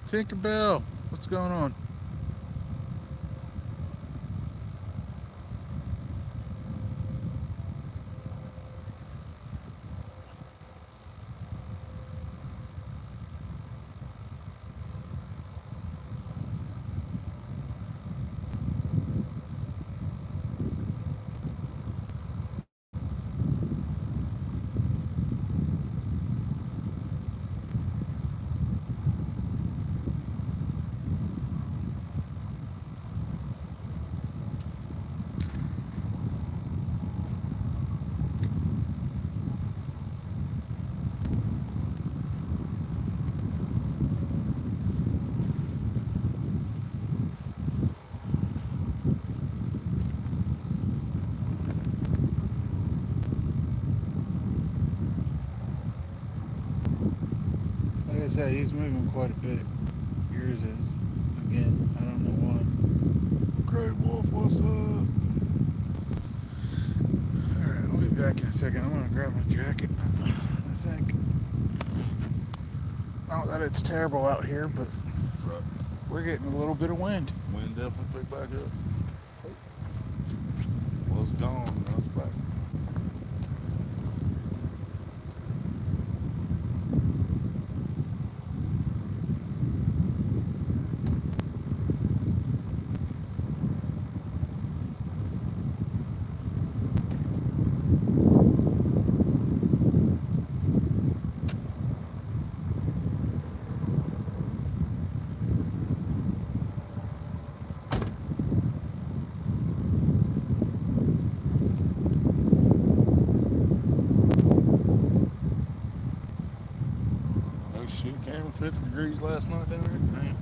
Tinkerbell, what's going on? Like I said, he's moving quite a bit. Yours is. Again, I don't know why. Great Wolf, what's up? Alright, I'll be back in a second. I'm gonna grab my jacket, I think. Not that it's terrible out here, but Right. we're getting a little bit of wind. Wind definitely picked back up. Was gone, now it's back. Oh shit, Cameron, 50 degrees last night down there? Damn.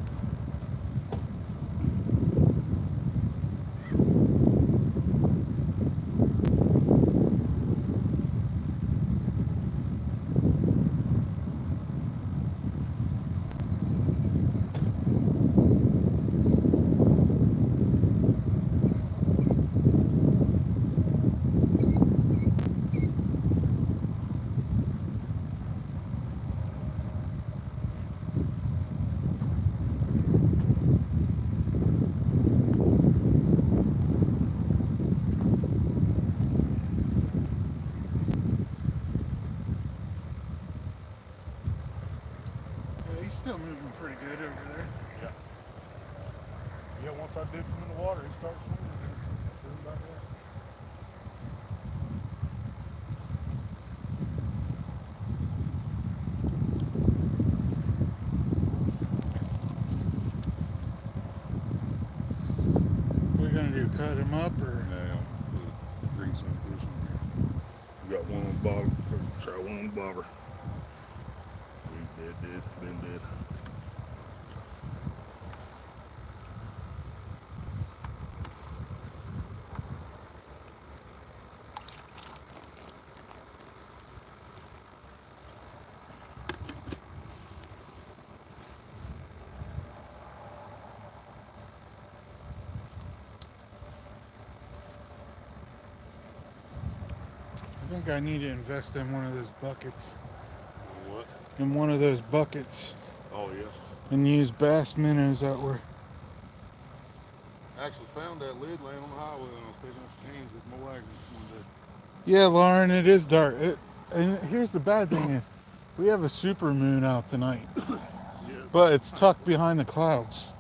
Yeah, he's still moving pretty good over there. Yeah, once I dip him in the water, he starts swimming. Doesn't back up. What are we gonna do? Cut him up or? Now, put green sunfish in here. We got one on the bottom. Try one on the bobber. He's dead. Been dead. I think I need to invest in one of those buckets. What? In one of those buckets. Oh, yeah. And use bass minnows that were. I actually found that lid laying on the highway when I was picking up some cans with my wagon one day. Yeah, Lauren, it is dark. And here's the bad thing is, we have a super moon out tonight, Yeah. but it's tucked behind the clouds.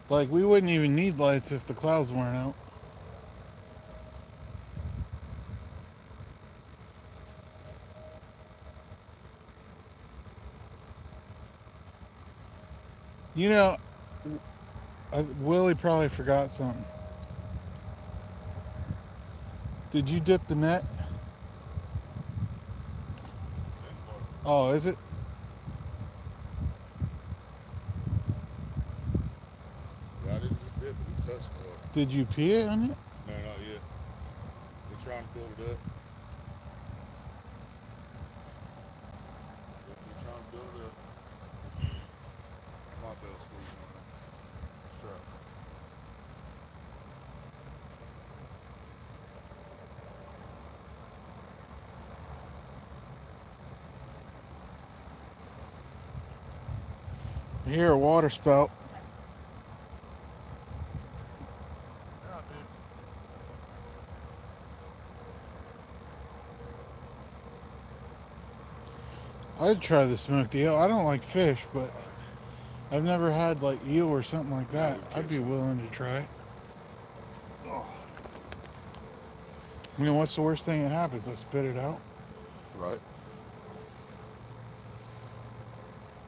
Like, we wouldn't even need lights if the clouds weren't out. You know, Willie probably forgot something. Did you dip the net? Oh, is it? Yeah, I didn't get bit, but he touched the water. Did you pee it on it? No, not yet. We're trying to fill it up. We're trying to build it up. Might be able to squeeze one out. Try. I hear a water spout. Yeah, I did. I'd try the smoked eel. I don't like fish, but I've never had like eel or something like that. I'd be willing to try. Oh. I mean, what's the worst thing that happens? I spit it out. Right.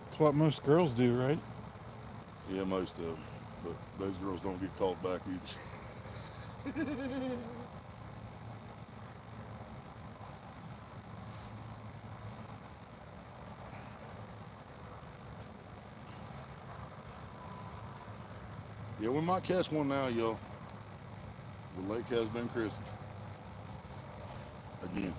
It's what most girls do, right? Yeah, most of them. But those girls don't get called back either. Yeah, we might catch one now, y'all. The lake has been christened. Again.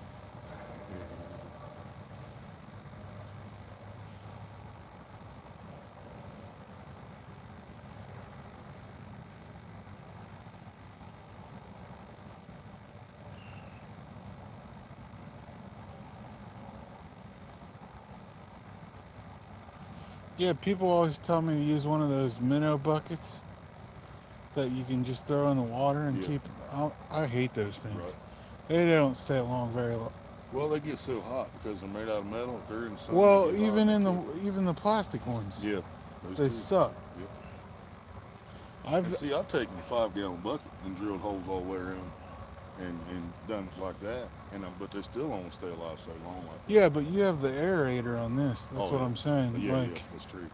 Yeah, people always tell me to use one of those minnow buckets that you can just throw in the water and Yeah. keep. I hate those Right. things. They don't stay long very long. Well, they get so hot because they're made out of metal. If they're in the sun, they Well, get hot and they cook. even the plastic ones, Yeah, those they too. suck. Yep. And I've see, I've taken a 5-gallon bucket and drilled holes all the way around and done it like that. And but they still don't stay alive so long like that. Yeah, but you have the aerator on this. That's Oh what yeah, I'm saying. yeah, yeah. Like That's true.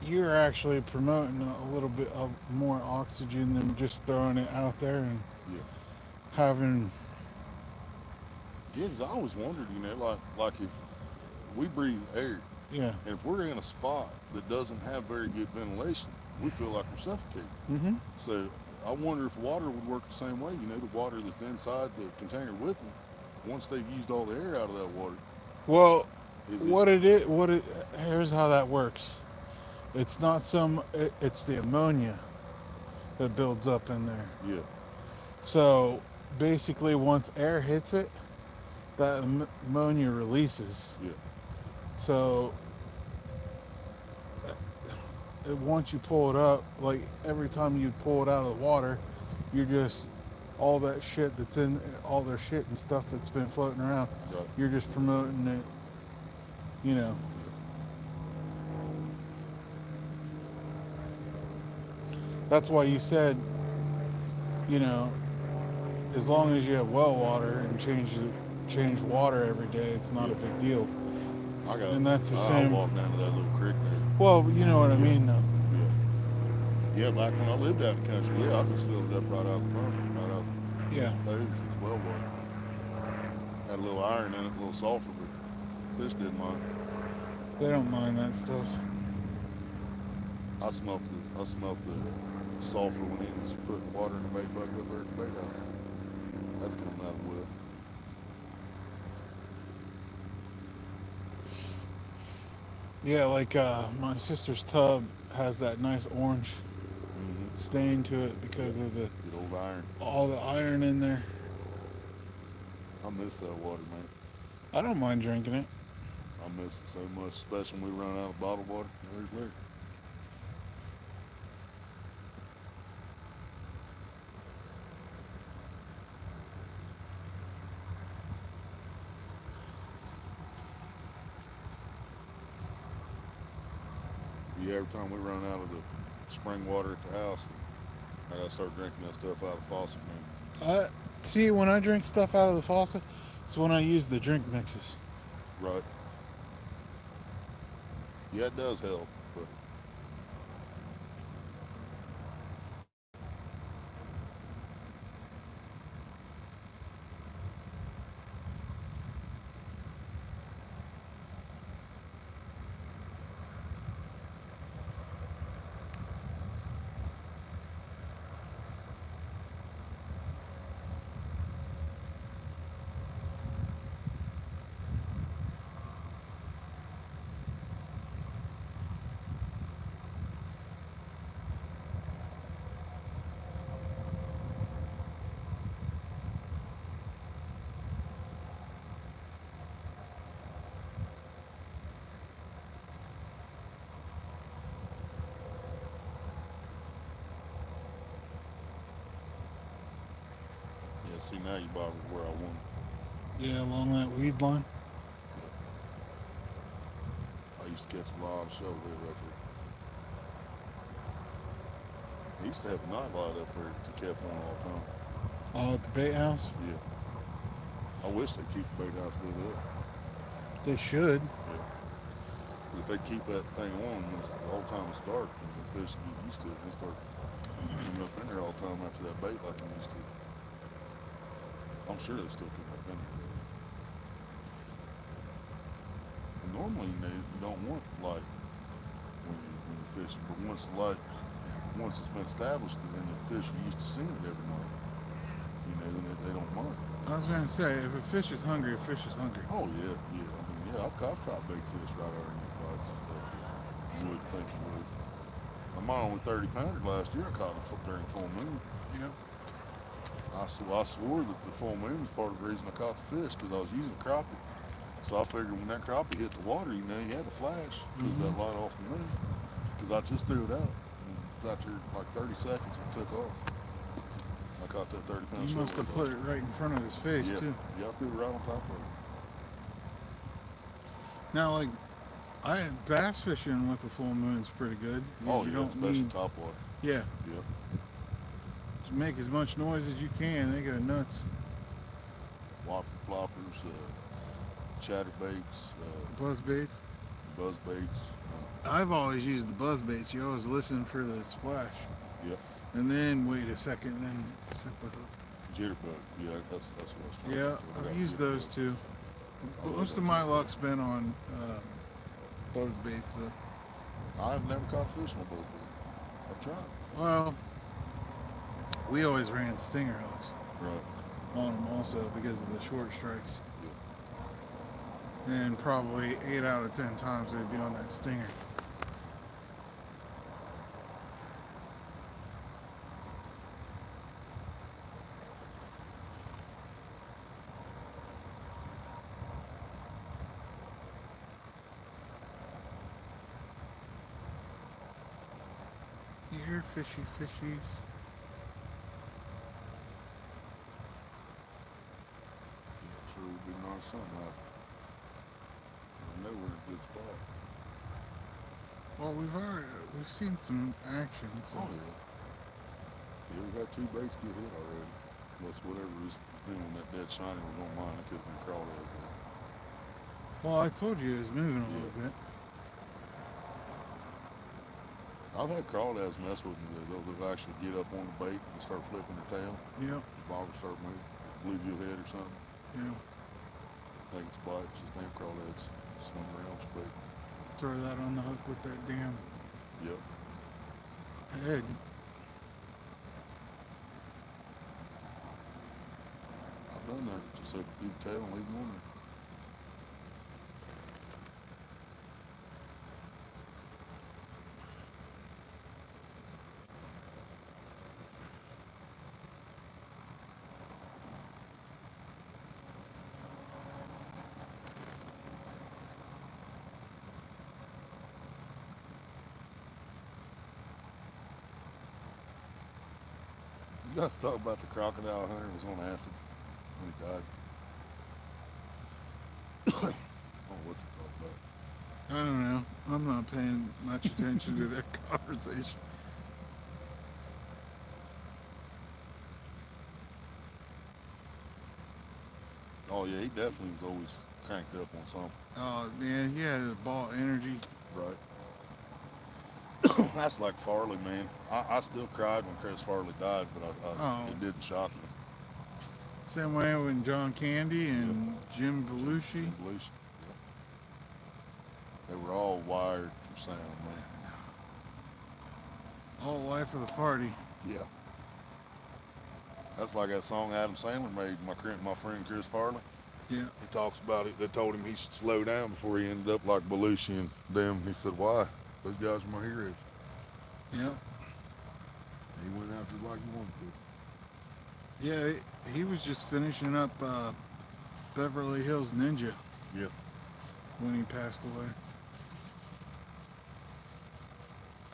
you're actually promoting a little bit of more oxygen than just throwing it out there and Yeah. having. Yeah, 'cause I always wondered, like if we breathe air, Yeah. and if we're in a spot that doesn't have very good ventilation, we feel like we're suffocating. Mm-hmm. So I wonder if water would work the same way. The water that's inside the container with them, once they've used all the air out of that water, Well, is it? what it is, here's how that works. It's not it's the ammonia that builds up in there. Yeah, So basically, once air hits it, that ammonia releases. yeah, So once you pull it up, like every time you pull it out of the water, you're just all that shit that's in all their shit and stuff that's been floating around. right, You're just promoting it, you know. yeah, That's why you said, you know, as long as you have well water and change water every day, it's not yeah. a big deal. I got. And that's the I same. walk down to that little creek there. Well, you know what I Yeah, mean, though. yeah, yeah. Back when I lived out in the country, yeah, I just filled it up right out the pump, right out Yeah. the hose. It's well water. Had a little iron in it, a little sulfur, but fish didn't mind. They don't mind that stuff. I smelt the sulfur when he was putting water in the bait bucket up there at the bait house. That's coming out of the well. Yeah, like my sister's tub has that nice orange Mm-hmm. stain to it because Yeah. of the Good old iron. all the iron in there. I miss that water, man. I don't mind drinking it. I miss it so much, especially when we run out of bottled water. There's Larry. Yeah, every time we run out of the spring water at the house, I gotta start drinking that stuff out of the faucet, man. See, when I drink stuff out of the faucet, it's when I use the drink mixes. Right. Yeah, it does help, but yeah, see, now you bothered where I want it. Yeah, along that weed line. I used to catch a lot of shovelhead right there. He used to have a night light up there that kept on all the time. Oh, at the bait house. Yeah. I wish they'd keep the bait house lit up. They should. Yeah. But if they keep that thing on the whole time it's dark, and the fish get used to it, and they start coming up in there all the time after that bait like they used to. I'm sure they still come up in there. And normally, you don't want light when you're fishing, but once it's been established, and then the fish are used to seeing it every night, then they don't mind. I was gonna say, if a fish is hungry, a fish is hungry. Oh yeah, yeah. I mean, yeah, I've caught big fish right out of these bites and stuff. You wouldn't think you would. I'm on with 30 pounder last year. I caught them during full moon. Yep. I swore that the full moon was part of the reason I caught the fish because I was using crappie. So I figured when that crappie hit the water, you know, he had to flash because Mhm. that light off the moon. Because I just threw it out. And after like 30 seconds, it took off. I caught that 30-pound You must have put it right in front of his face, Yeah, too. yeah, I threw it right on top of it. Now, like, bass fishing with the full moon's pretty good. Oh You yeah, don't especially need, top water. yeah, Yep. to make as much noise as you can. They go nuts. Whopper ploppers, chatterbaits, Buzz baits. buzz baits. I've always used the buzz baits. You always listen for the splash, Yep. and then wait a second, and then set the hook. Jitterbug. Yeah, that's what I was trying Yeah, to think of. I've used those too. But most of my luck's been on buzz baits. I've never caught a fish on a buzz bait. I've tried. Well, we always ran stinger hooks Right. on them also because of the short strikes. Yeah. And probably 8 out of 10 times they'd be on that stinger. You hear fishy fishies? Yeah, sure would be nice something out. I know we're in a good spot. Well, we've seen some action. So. Oh yeah. Yeah, we've had 2 baits get hit already. Unless whatever is doing that dead shiny was on mine, it could have been crawdad. Well, I told you it was moving a little bit. I've had crawdads mess with me though. They'll actually get up on the bait and start flipping their tail. Yep, The bobber start moving. Bluegill head or something. yeah. Think it's a bite. It's just damn crawdads swimming around with your bait. Throw that on the hook with that damn Yep. head. I've done that. Just have to beat the tail and leave them on there. You guys talk about the crocodile hunter who was on acid when he died. I don't know what to talk about. I don't know. I'm not paying much attention to their conversation. Oh yeah, he definitely was always cranked up on something. Oh man, he had a ball of energy. Right. That's like Farley, man. I still cried when Chris Farley died, but Oh. it didn't shock me. Same way with John Candy and Jim Belushi. Jim Belushi. Yep. They were all wired for sound, man. All life of the party. Yeah. That's like that song Adam Sandler made, my friend Chris Farley. Yeah. He talks about it. They told him he should slow down before he ended up like Belushi and them. He said, why? Those guys are my heroes. Yeah. He went after it like he wanted to. Yeah, he was just finishing up Beverly Hills Ninja Yep. when he passed away.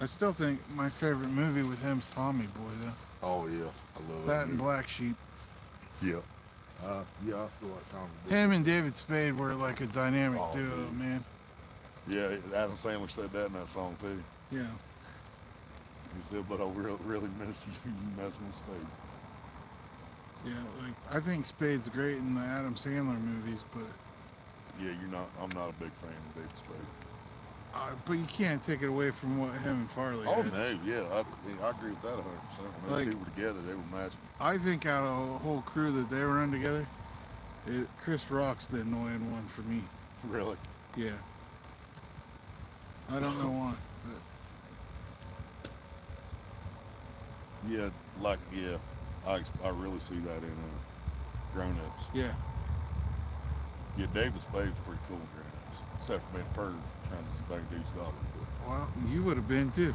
I still think my favorite movie with him's Tommy Boy, though. Oh, yeah. I love That and Black Sheep. Yeah. Yeah, I feel like Tommy Boy. Him and David Spade were like a dynamic Oh, duo, dude. man. Yeah, Adam Sandler said that in that song, too. Yeah. He said, but I really miss you messing with Spade. Yeah, like I think Spade's great in the Adam Sandler movies, but Yeah, I'm not a big fan of David Spade. but you can't take it away from what him and Farley Oh, had. no, yeah. I agree with that 100%. When Like- those two were together, they were magic. I think out of the whole crew that they were in together, Chris Rock's the annoying one for me. Really? Yeah. I don't know why, but Yeah, I really see that in Grown Ups. yeah. Yeah, David Spade's pretty cool in Grown Ups, except for being a perv trying to bang dude's daughter. Well, you would have been too.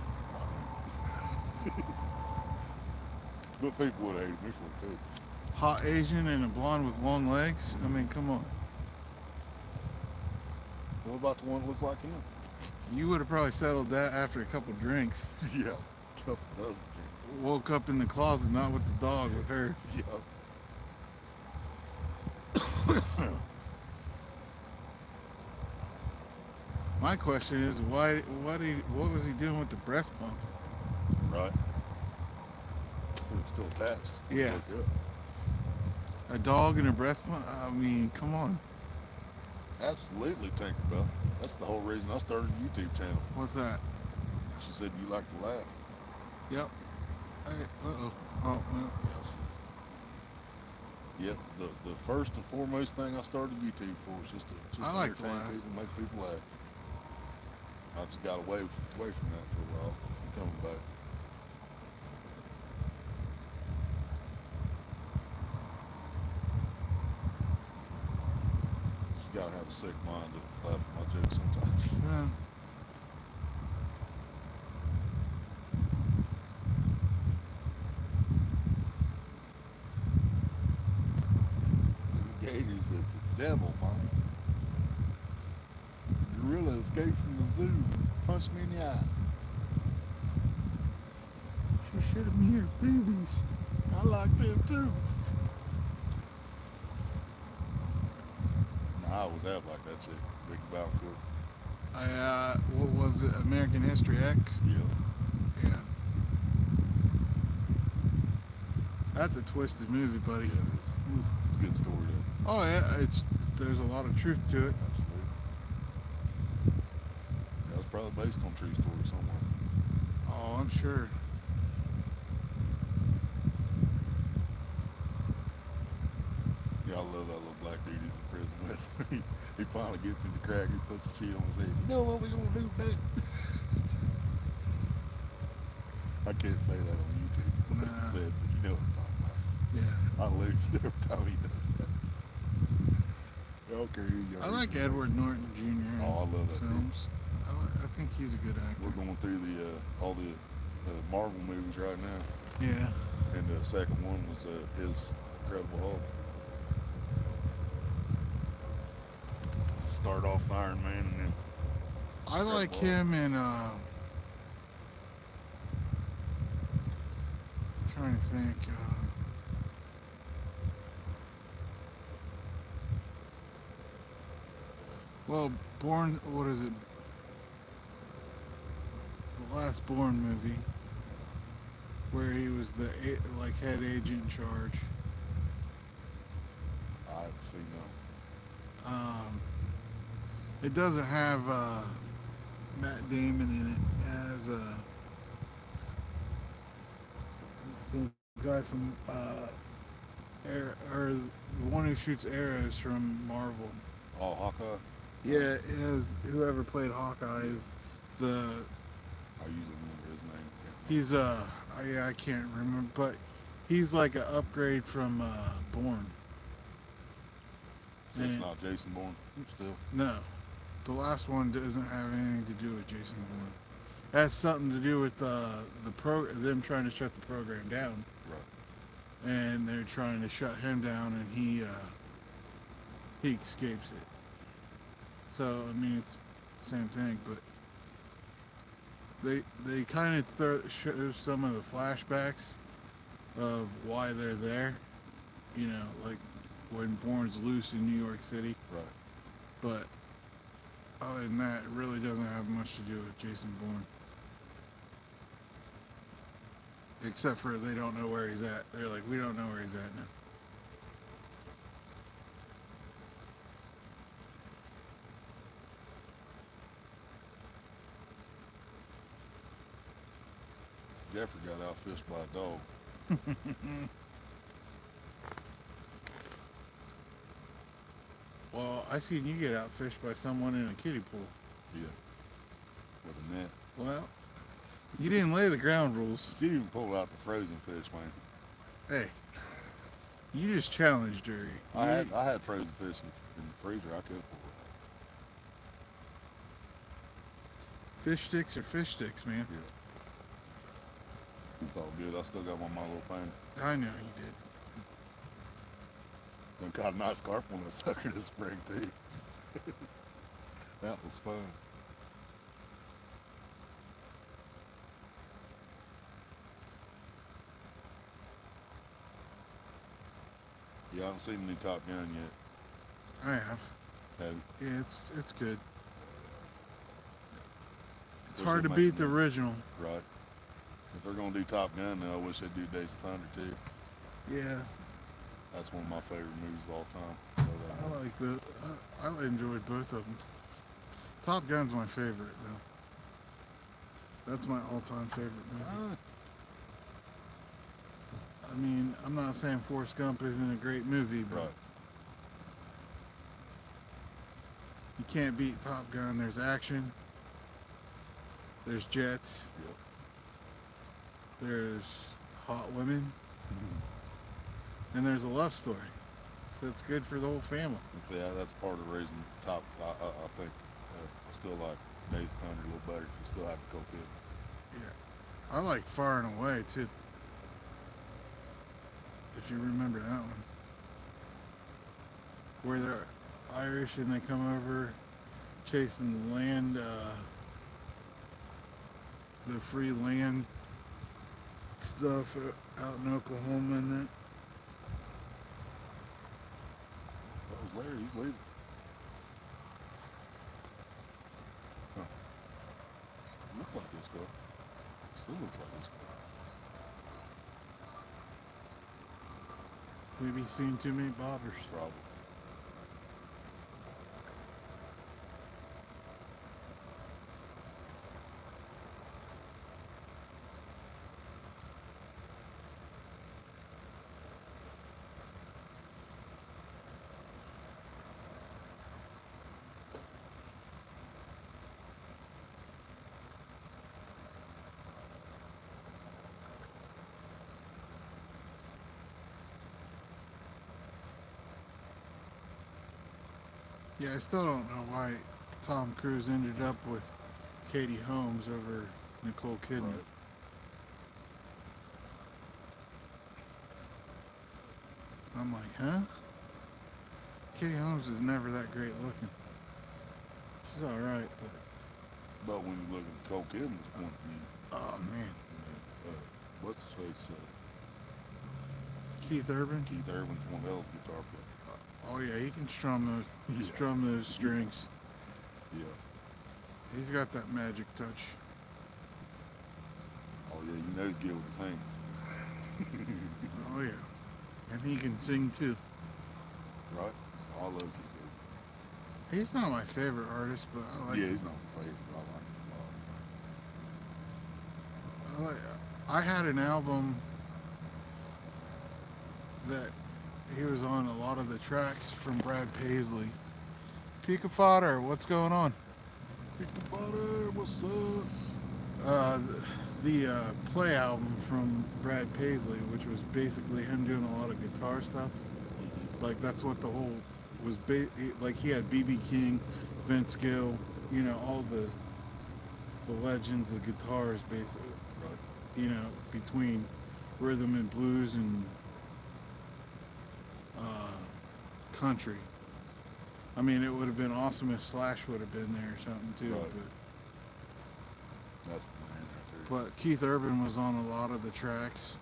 But people would have hated me for it too. Hot Asian and a blonde with long legs. I mean, come on. What about the one that looks like him? You would have probably settled that after a couple drinks. Yeah. Couple dozen Woke up in the closet, not with the dog, with her. drinks. Yeah. My question is, what was he doing with the breast pump? Right. It was still attached. Yeah. Look up. A dog and a breast pump? I mean, come on. Absolutely, Tinkerbell. That's the whole reason I started a YouTube channel. What's that? She said you like to laugh. Yep. Uh-oh. Oh, well. Yes. Yep. The first and foremost thing I started YouTube for was just to I like to entertain laugh. people, make people laugh. I just got away from that for a while. I'm coming back. Just gotta have a sick mind to laugh at my jokes sometimes. Yeah. Gators is the devil, man. Gorilla escaped from the zoo, punched me in the eye. She should have me her boobies. I like them too. Nah, I always have like that chick, Ricky Balcourt. What was it? American History X? Yeah. Yeah. That's a twisted movie, buddy. Yeah, it is. It's a good story though. Oh yeah, there's a lot of truth to it. Absolutely. That was probably based on true story somewhere. Oh, I'm sure. Yeah, I love that little black dude he's in prison with. He finally gets him to crack, he puts the shit on his head. You know what we gonna do next? I can't say that on YouTube. What Nah. he said, but you know what I'm talking about. Yeah. I lose it every time he does that. I don't care who you are. I like Edward Norton Jr. in Oh, I love that films. I think he's a good actor. We're going through all the Marvel movies right now, Yeah. and the second one was his Incredible Hulk. Start off with Iron Man, and then I like Hulk. him in trying to think. Well, what is it? The last Bourne movie, where he was the head agent in charge. I haven't seen no. It doesn't have Matt Damon in it as the guy from or the one who shoots arrows from Marvel. Oh, Hawkeye. Yeah, it has whoever played Hawkeye is the I usually remember his name. he's I can't remember, but he's like an upgrade from Bourne. So it's And- not Jason Bourne still. No, the last one doesn't have anything to do with Jason Bourne. It has something to do with them trying to shut the program down, Right. and they're trying to shut him down, and he escapes it. So I mean, it's the same thing, but they kind of show some of the flashbacks of why they're there. You know, like when Bourne's loose in New York City. Right. But other than that, it really doesn't have much to do with Jason Bourne. Except for they don't know where he's at. They're like, we don't know where he's at now. Jeffrey got outfished by a dog. Well, I seen you get outfished by someone in a kiddie pool. Yeah. With a net. Well, you didn't lay the ground rules. She even pulled out the frozen fish, man. Hey, you just challenged her. I had frozen fish in the freezer. I could pull it Fish sticks are fish sticks, man. out. Yeah. It's all good. I still got my little painter. I know you did. Done caught a nice carp on that sucker this spring too. That was fun. Yeah, I haven't seen the new Top Gun yet. I have. Have you? Yeah, it's good. It's Wish hard they'd to make beat some the more. original. Right. If they're gonna do Top Gun now, I wish they'd do Days of Thunder too. Yeah, That's one of my favorite movies of all time. I like the. I enjoyed both of them. Top Gun's my favorite though. That's my all-time favorite movie. I mean, I'm not saying Forrest Gump isn't a great movie, but Right. you can't beat Top Gun. There's action. There's jets. Yep. There's hot women. And there's a love story. So it's good for the whole family. And see, that's part of the reason Top. I think I still like Days of Thunder a little better. You still have to cope with it. Yeah. I like Far and Away too. If you remember that one. Where they're Irish and they come over chasing the land, the free land stuff out in Oklahoma and that. That was Larry. He's leaving. Huh. Look like this guy. Still looks like this guy. Maybe seen too many bobbers. Probably. Yeah, I still don't know why Tom Cruise ended up with Katie Holmes over Nicole Kidman. Right. I'm like, huh? Katie Holmes is never that great looking. She's alright, but But when you look at Nicole Kidman's point of view, oh man. what's his face? Keith Urban? Keith Urban's one hell of a guitar player. Oh yeah, he can strum those strings. Yeah. He's got that magic touch. Oh yeah, you know he's good with his hands. Oh yeah. And he can sing too. Right? I love Keith Urban. He's not my favorite artist, but I like Yeah, he's not my favorite, but I like him a lot. I had an album that he was on a lot of the tracks from Brad Paisley. Peak of Fodder, what's going on? Pick the butter, what's up? The Play album from Brad Paisley, which was basically him doing a lot of guitar stuff. Like that's what the whole was. Like he had B.B. King, Vince Gill, you know, all the legends of guitars, basically. Right. You know, between rhythm and blues and country. I mean, it would have been awesome if Slash would have been there or something too. Right. That's the man right there. But Keith Urban was on a lot of the tracks.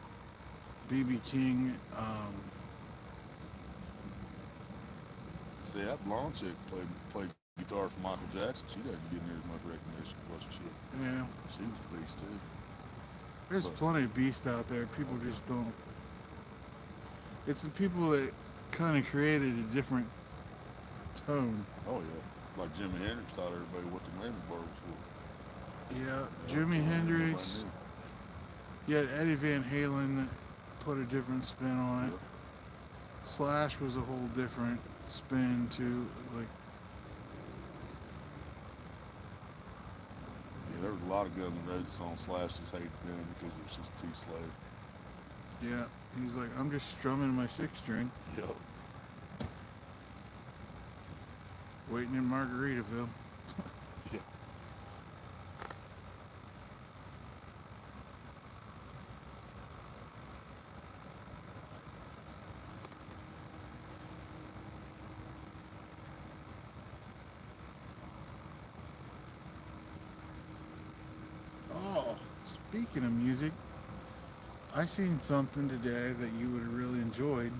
B.B. King. See, that blonde chick played guitar for Michael Jackson. She doesn't get near as much recognition as what she should. Yeah. She was a beast too. There's But- plenty of beasts out there. People just don't. It's the people that kind of created a different tone. Oh yeah. Like Jimi Hendrix taught everybody what the glamour bar was for. Yeah, Jimi Hendrix. You had Eddie Van Halen that put a different spin on it. Yep. Slash was a whole different spin too. Like, Yeah, there was a lot of Guns N' Roses songs Slash just hated them because it was just too slow. yeah, he's like, I'm just strumming my six string, Yep. waiting in Margaritaville. Yeah. Speaking of music, I seen something today that you would have really enjoyed.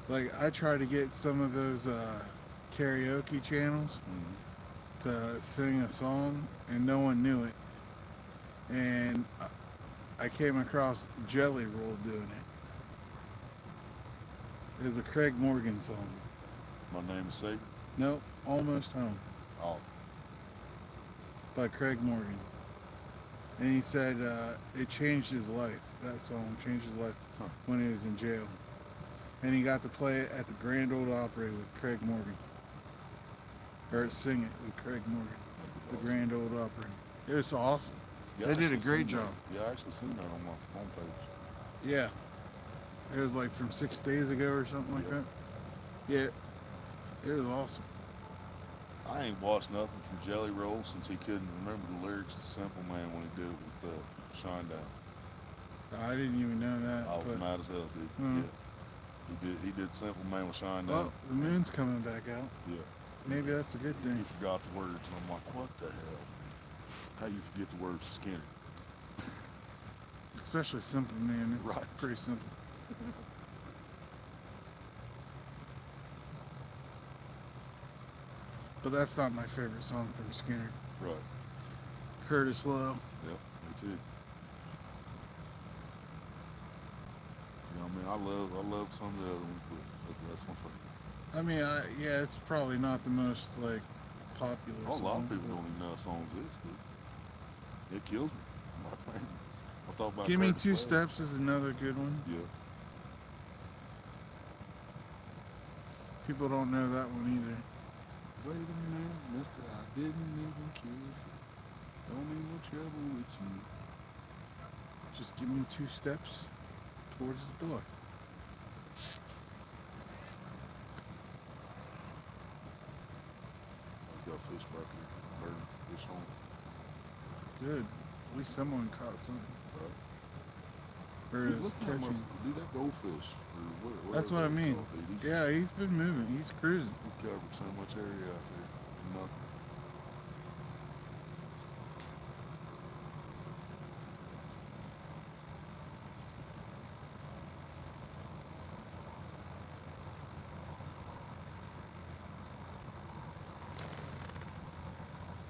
Like I tried to get some of those karaoke channels Mm-hmm. to sing a song, and no one knew it. And I came across Jelly Roll doing it. It was a Craig Morgan song. My name is Satan. Nope, Almost Home Oh, by Craig Morgan. And he said it changed his life. That song changed his life huh. when he was in jail. And he got to play it at the Grand Ole Opry with Craig Morgan. Or sing it with Craig Morgan. The Awesome. Grand Ole Opry. It was awesome. Yeah, They I did a actually great seen job. that. Yeah, I actually seen that on my homepage. Yeah. It was like from 6 days ago or something like Yeah. that. Yeah. It was awesome. I ain't watched nothing from Jelly Roll since he couldn't remember the lyrics to Simple Man when he did it with Shinedown. I didn't even know that. I was But, mad as hell, dude. Hmm. Yeah. He did Simple Man with Shinedown. well, the moon's coming back out. Yeah. Maybe that's a good He thing. forgot the words, and I'm like, what the hell? How you forget the words to Skinner? Especially Simple Man. It's Right. pretty simple. But that's not my favorite song from Skinner. Right. Curtis Lowe. Yep. Me too. You know, I love some of the other ones, but that's my favorite. I mean, yeah, it's probably not the most like popular Oh, a lot song, of people but don't even know that song exists, dude. It kills me. I'm like, man, I thought about Give Me Curtis Two Lowe. Steps is another good one. Yeah. People don't know that one either. Wait a minute, mister, I didn't even kiss it. Don't need no trouble with you. Just give me 2 steps towards the door. I've got fish back here. Bird, fish on. Good. At least someone caught something. Right. Or Dude, is look how much, catching. dude, that goldfish. Or That's whatever what I they mean. call it, dude, Yeah, he's been moving. He's cruising. he's covered so much area out there. Nothing.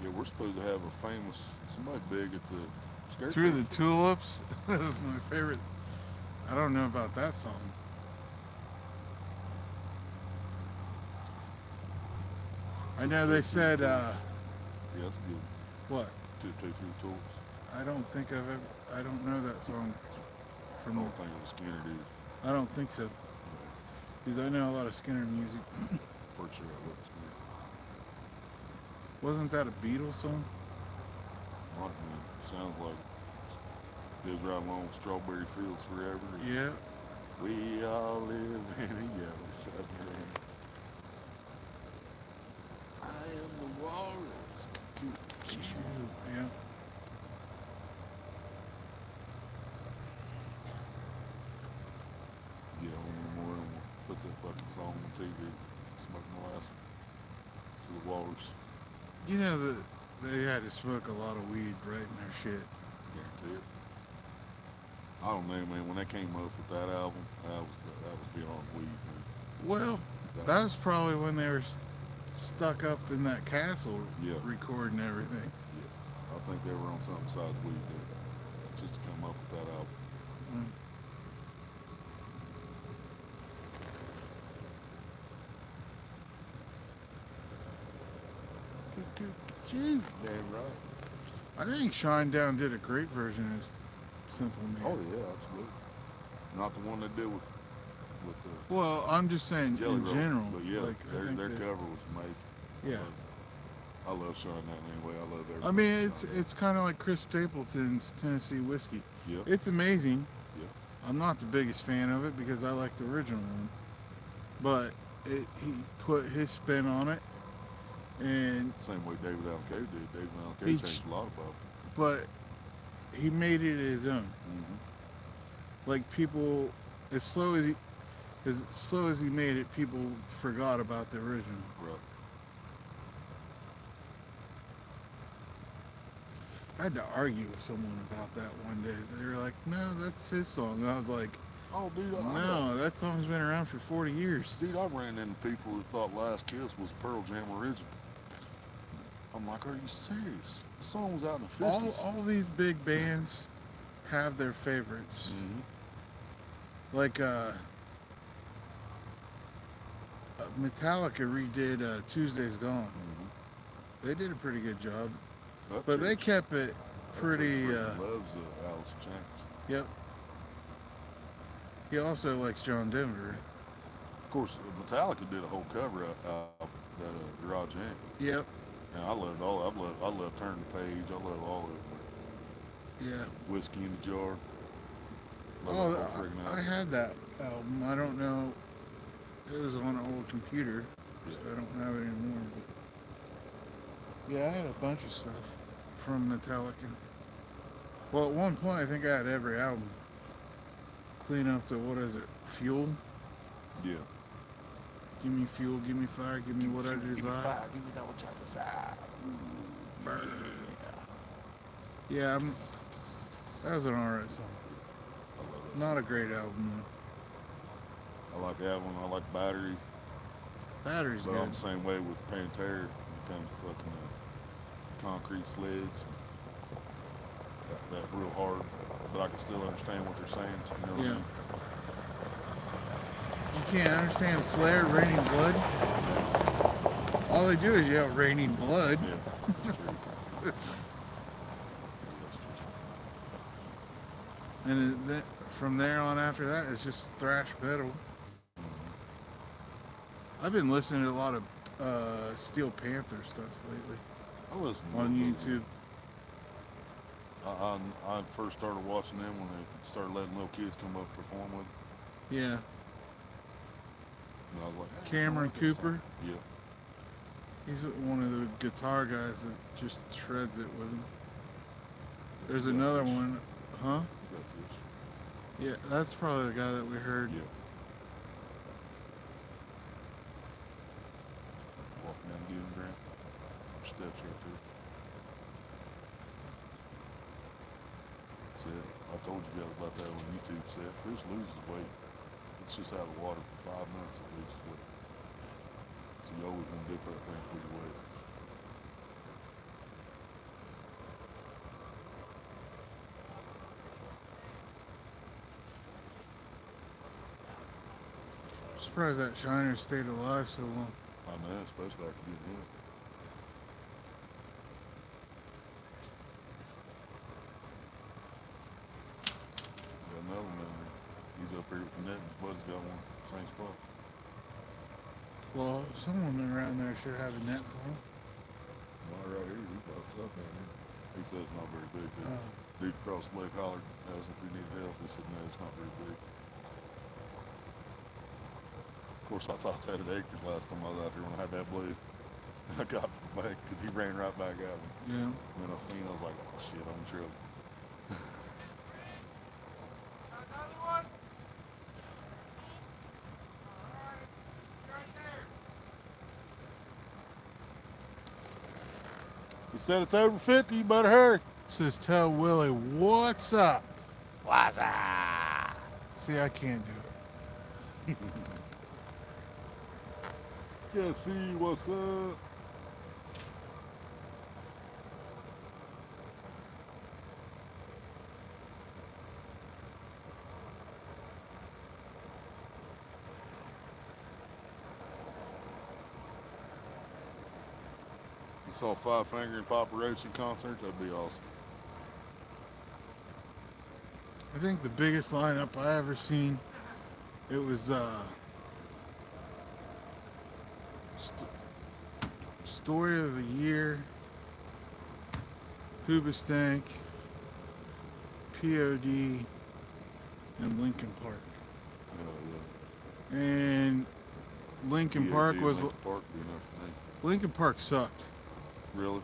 Yeah, we're supposed to have a famous somebody big at the skirt Through the festival. Tulips. That was my favorite. I don't know about that song. I know they said, Yeah, that's good. what? Two tools. I don't think I've ever, I don't know that song I from, don't think it was Skinner, dude. I don't think so. Because I know a lot of Skinner music. Pretty sure that was Skinner. Wasn't that a Beatles song? Might have been. Sounds like goes right along with Strawberry Fields Forever. Yeah. We all live in a yellow submarine. I am the walrus. Yeah. Get on in the morning, we'll put that fucking song on TV. Smoke my last one. To the walrus. You know that they had to smoke a lot of weed writing their shit. Guarantee it. I don't know, man. When they came up with that album, that was beyond weed, man. Well, that was probably when they were stuck up in that castle Yeah. recording everything. Yeah. I think they were on something besides weed, dude, just to come up with that album. Mm. Damn right. I think Shinedown did a great version of Simple Man. Oh yeah, absolutely. Not the one they did with the Well, I'm just saying Jelly in Roll, general. but yeah, like, I think their that- cover was amazing. Yeah. I love Shinedown anyway. I love everything. I mean, it's kind of like Chris Stapleton's Tennessee Whiskey. Yeah. It's amazing. Yeah. I'm not the biggest fan of it because I like the original one, but he put his spin on it, and Same way David Allen Coe did. David Allen Coe He changed a lot about it. but he made it his own. Mm-hmm. Like people, as slow as he made it, people forgot about the original. Right. had to argue with someone about that one day. They were like, "No, that's his song." And I was like, Oh, dude, "No, that song's been around for 40 years." dude, I ran into people who thought Last Kiss was a Pearl Jam original. I'm like, are you serious? The song was out in the 50s. All these big bands have their favorites. Like Metallica redid Tuesday's Gone. They did a pretty good job, but they kept it pretty. Loves Alice in Chains. Yep. He also likes John Denver. Of course, Metallica did a whole cover out that Garage Inc. Yep. And I loved all. I love Turn the Page. I love all of it. Yeah. Whiskey in the Jar. I had that album. I don't know. It was on an old computer, so I don't have it anymore. But yeah, I had a bunch of stuff from Metallica. Well, at one point, I think I had every album. Clean up to, what is it, Fuel? Yeah. Give me fuel, give me fire, give me what I desire. Give me fire, give me that which I desire. Burn. Yeah, that was an alright song. I love that Not a great album, though. I like that one. I like Battery. Battery's But good. I'm the same way with Pantera. When it comes to fucking Concrete Sledge. That real hard. But I can still understand what they're saying. You know what I Yeah. mean? You can't understand Slayer, Raining Blood? All they do is yell Raining Blood. Yeah. That's true. And from there on after that, it's just thrash metal. I've been listening to a lot of Steel Panther stuff lately I listen to on them. YouTube. I first started watching them when they started letting little kids come up and perform with them. Yeah. And I was like, hey, Cameron I like that Cooper. song. Yeah. He's one of the guitar guys that just shreds it with him. There's another one. Huh? You got Fish. Yeah, that's probably the guy that we heard. Yeah. Walking down Gideon Grant. Steps right there. Said, I told you guys about that on YouTube. Said fish loses weight. It's just out of the water for 5 minutes it loses weight. So you always want to dip that thing for your weight. I'm surprised that Shiner stayed alive so long. I know, especially after getting hit. Got another one in there. He's up here with the net and his buddy's got one, same spot. Well, someone around there should have a net for him. Mine right here, he got stuff in here. He says it's not very big. Dude, Oh. dude across the lake hollered, asked if he needed help. He said, no, it's not very big. Of course, I thought that at Acres last time I was out here when I had that blade. I got to the bank because he ran right back at me. Yeah. And then I seen, I was like, oh shit, I'm in trouble. Another one? Alright, right there. He said it's over 50, you better hurry. Says tell Willie what's up. What's up? See, I can't do it. Jesse, what's up? You saw Five Finger and Papa Roach in concert? That'd be awesome. I think the biggest lineup I ever seen, it was Story of the Year, Hoobastank, POD, and Linkin Park. Yeah. And Linkin Park was Linkin Park would be enough for me. Linkin Park sucked. Really?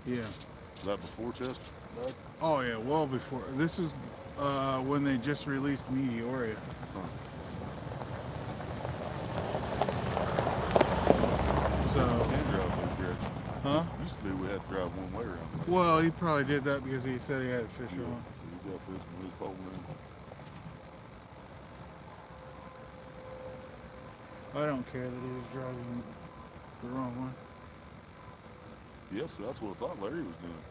Yeah. Was that before Chester died? Oh yeah, well before. This is when they just released Meteoria. So, Andrew, huh? used to be we had to drive one way around there. Well, he probably did that because he said he had a fish Yeah, on. he got fish from his pole in. I don't care that he was driving the wrong way. Yes, that's what I thought Larry was doing.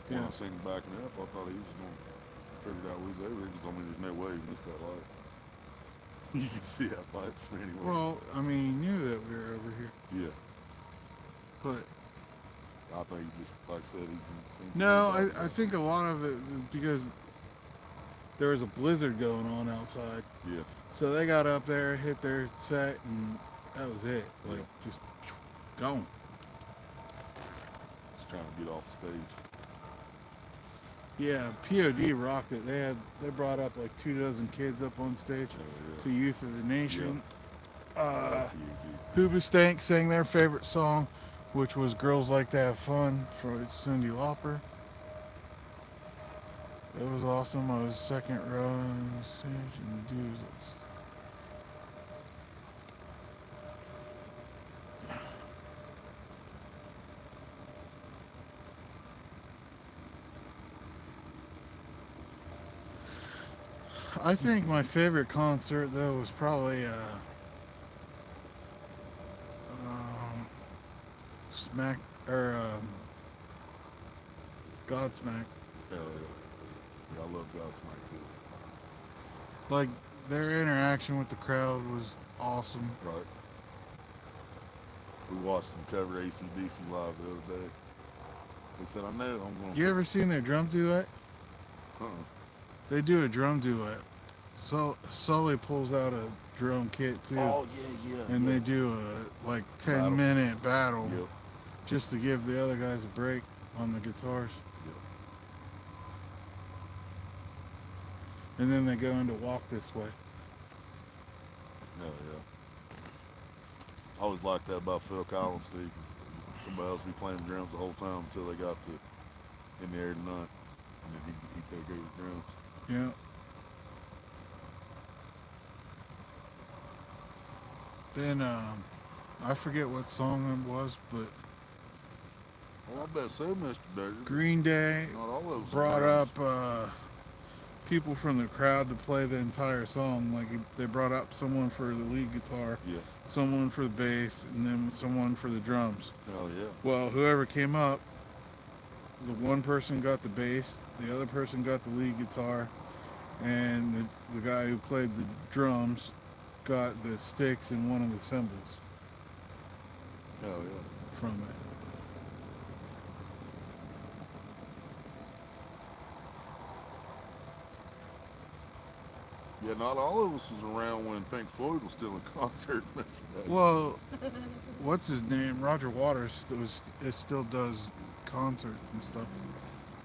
When Yeah. I seen him backing up, I thought he was going to figure out we was over. He just told me there's no way he missed that light. You can see that light from anywhere. Well, I mean, he knew that we were over here, Yeah, but I think he just, like I said, he's no, I think a lot of it was because there was a blizzard going on outside. Yeah, So they got up there, hit their set, and that was it. Like, just gone. just trying to get off the stage. Yeah, POD rocked it. They brought up like 24 kids up on stage Yeah. to Youth of the Nation. Yeah. Hoobastank sang their favorite song, which was "Girls Like to Have Fun" for Cyndi Lauper. It was awesome. I was second row on the stage, and the dude was. I think my favorite concert though was probably Smack or Godsmack. Yeah, I love Godsmack too. Like their interaction with the crowd was awesome. Right. We watched them cover AC/DC live the other day. They said, I know I'm going to... You ever seen their drum duet? Uh-uh. They do a drum duet. So Sully pulls out a drum kit too, Oh, yeah. and they do a like 10-minute battle Yep. just to give the other guys a break on the guitars. Yep. And then they go into Walk This Way. Yeah. I always liked that about Phil Collins, Steve. Somebody else be playing drums the whole time until they got to In the Air Tonight. And then he'd take over the drums. Yeah. Then I forget what song it was, but Well, I bet so, Mr. Duggar. Green Day Not all of us brought are up people from the crowd to play the entire song. Like they brought up someone for the lead guitar, Yeah. someone for the bass, and then someone for the drums. Hell yeah. Well, whoever came up, the one person got the bass, the other person got the lead guitar, and the guy who played the drums got the sticks and one of the cymbals Hell yeah. from it. Yeah, not all of us was around when Pink Floyd was still in concert, Mr. Duggar. Well, what's his name? Roger Waters it still does concerts and stuff,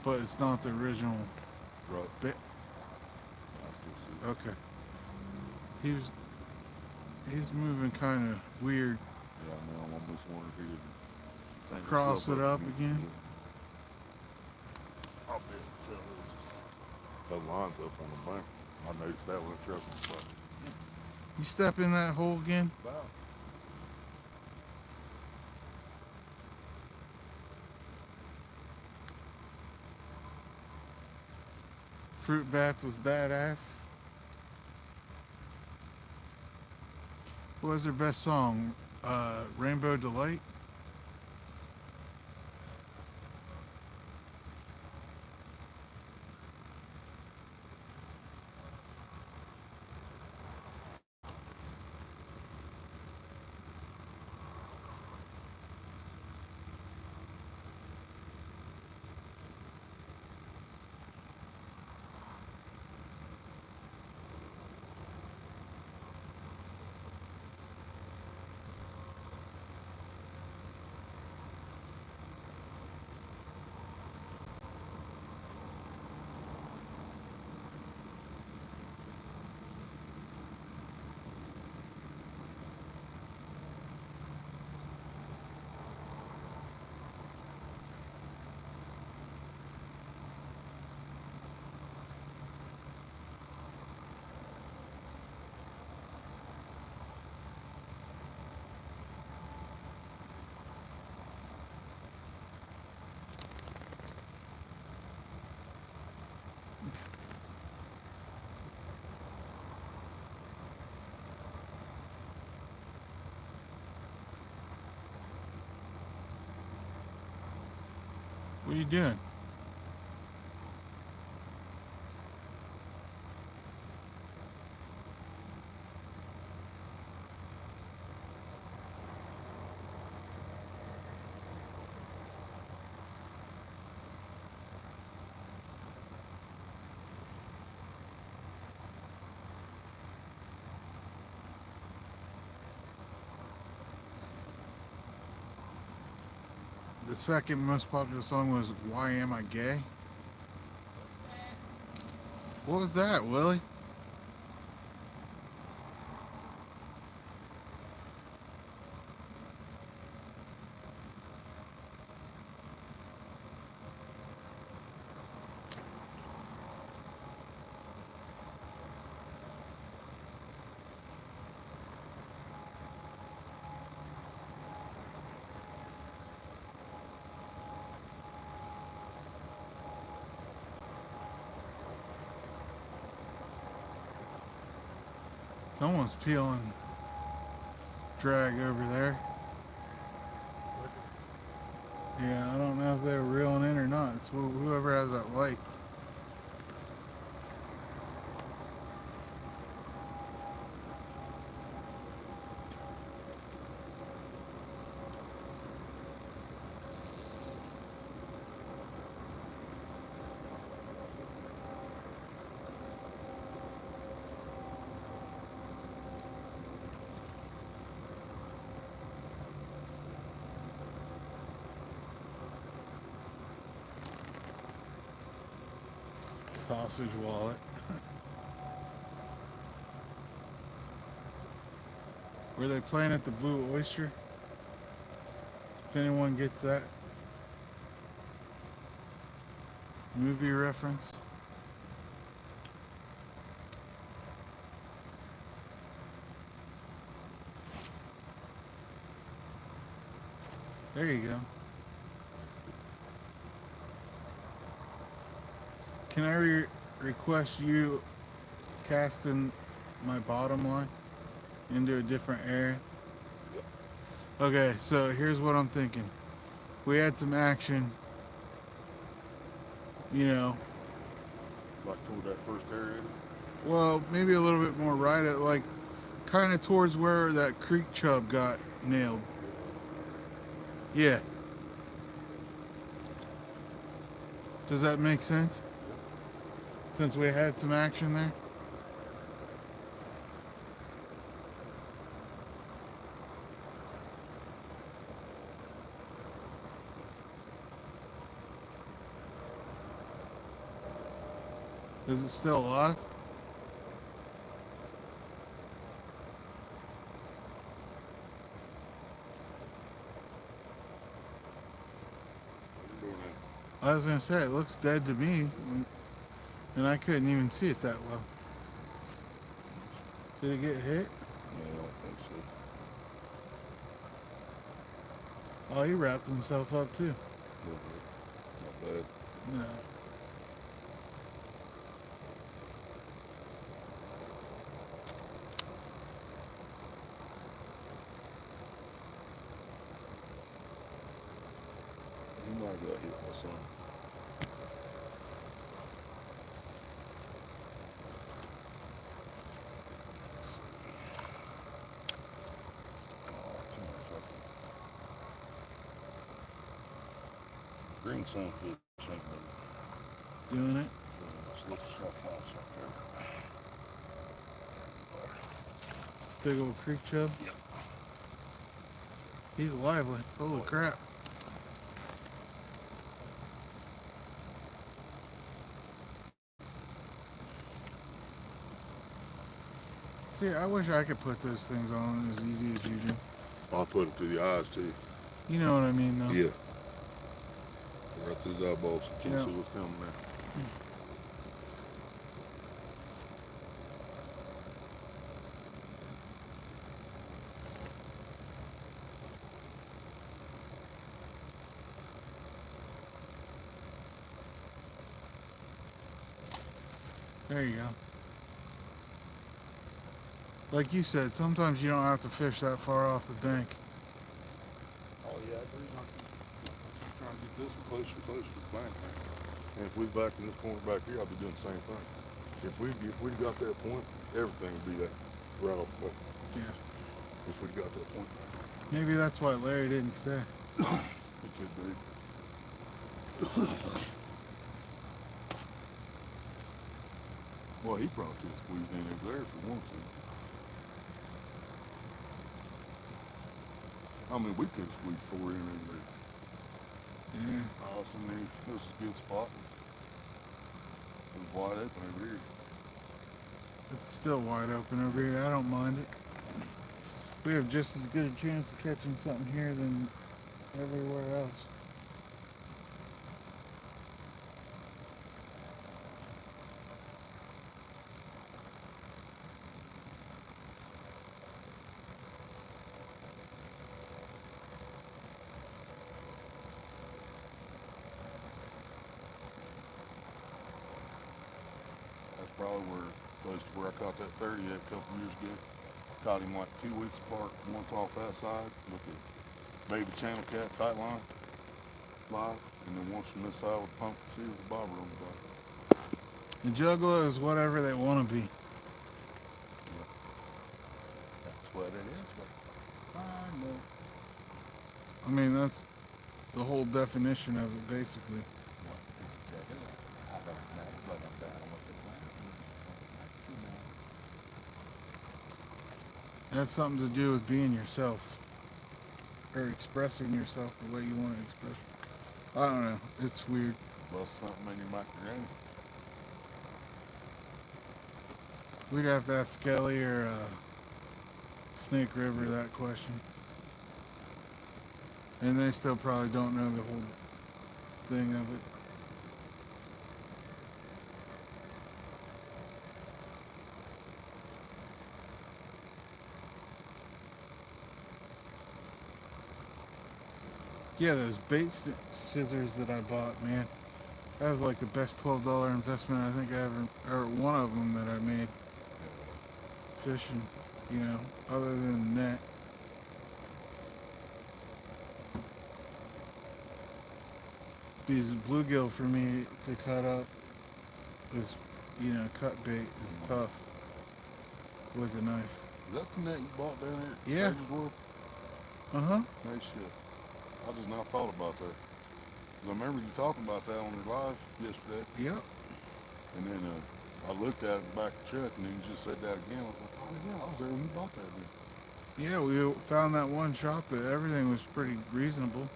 but it's not the original. Right. Bit. I still see it. Okay. He's moving kind of weird. Yeah, I know. I'm almost wondering if he would tangle Cross himself it up again? Yeah. I'll bet you tell us. That line's up on the bank. I noticed that when the truck was stopped. You step in that hole again? Wow. Fruit Bats was badass. What was their best song? Rainbow Delight? What are you doing? The second most popular song was Why Am I Gay? What was that, Willie? Someone's peeling drag over there. Yeah, I don't know if they're reeling in or not. It's whoever has that light. Sausage wallet. Were they playing at the Blue Oyster? If anyone gets that movie reference. There you go. Can I request you casting my bottom line into a different area? Okay, so here's what I'm thinking. We had some action, you know, Like toward that first area. well, maybe a little bit more right at like kind of towards where that creek chub got nailed. Yeah. Does that make sense? Since we had some action there? Is it still alive? I was gonna say it looks dead to me, and I couldn't even see it that well. Did it get hit? No, I don't think so. Oh, he wrapped himself up too. A little bit. Not bad. No. He might have got hit by something. Green sunfish ain't been Doing it? slip stuff off up Big old creek chub? Yep. He's lively. Holy crap. See, I wish I could put those things on as easy as you do. I'll put it through the eyes too. You know what I mean, though. Yeah. Right through the eyeballs. Can't Yeah. see what's coming there. There you go. Like you said, sometimes you don't have to fish that far off the bank. Oh yeah, I agree. I'm trying to get this one closer and closer to the bank. And if we back in this corner back here, I'll be doing the same thing. If we'd got that point, everything would be that right off the bank. Yeah. If we'd got that point. Maybe that's why Larry didn't stay. It could be. Well, he probably could have squeezed in over there if he wanted to. I mean, we could have squeezed 4 in over there. Yeah. Also, I mean, this is a good spot. It was wide open over here. It's still wide open over here. I don't mind it. We have just as good a chance of catching something here than everywhere else. That's probably where close to where I caught that 30 at a couple years ago. Caught him like 2 weeks apart, once off that side with the baby channel cat tight line live, and then once from this side with pump and see with the bobber on the back. The juggalo is whatever they want to be. That's what it is, but I know. I mean, that's the whole definition of it, basically. It's a juggalo. I don't know, but I'm down with the plan. That's something to do with being yourself. Or expressing yourself the way you want to express. I don't know. It's weird. Bust something in your macaroni. We'd have to ask Kelly or Snake River that question. And they still probably don't know the whole thing of it. Yeah, those bait scissors that I bought, man. That was like the best $12 investment I think I ever, or one of them that I made fishing, you know, other than the net. Because bluegill for me to cut up is, you know, cut bait is tough with a knife. Is that the net you bought down there? Yeah. Trader's World? Uh-huh. No shit. I just now thought about that. Cause I remember you talking about that on your live yesterday. Yep. And then I looked at it in the back of the truck, and then you just said that again. I was like, oh yeah, I was there when you bought that then. Yeah, we found that one shop that everything was pretty reasonable.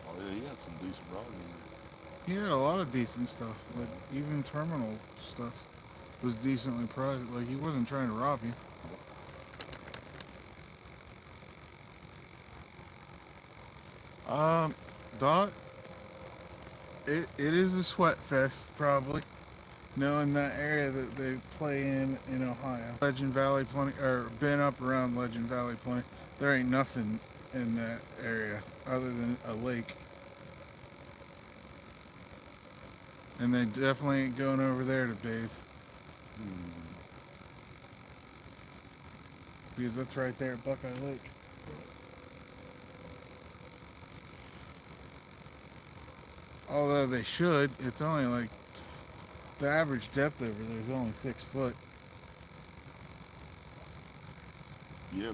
Oh yeah, he had some decent rods in there. He had a lot of decent stuff. Like, even terminal stuff was decently priced. Like, he wasn't trying to rob you. Dot, it is a sweat fest, probably, knowing that area that they play in Ohio. Legend Valley plenty, or been up around Legend Valley plenty. There ain't nothing in that area other than a lake. And they definitely ain't going over there to bathe. Because that's right there at Buckeye Lake. Although they should, it's only like, the average depth over there is only 6 foot. Yeah,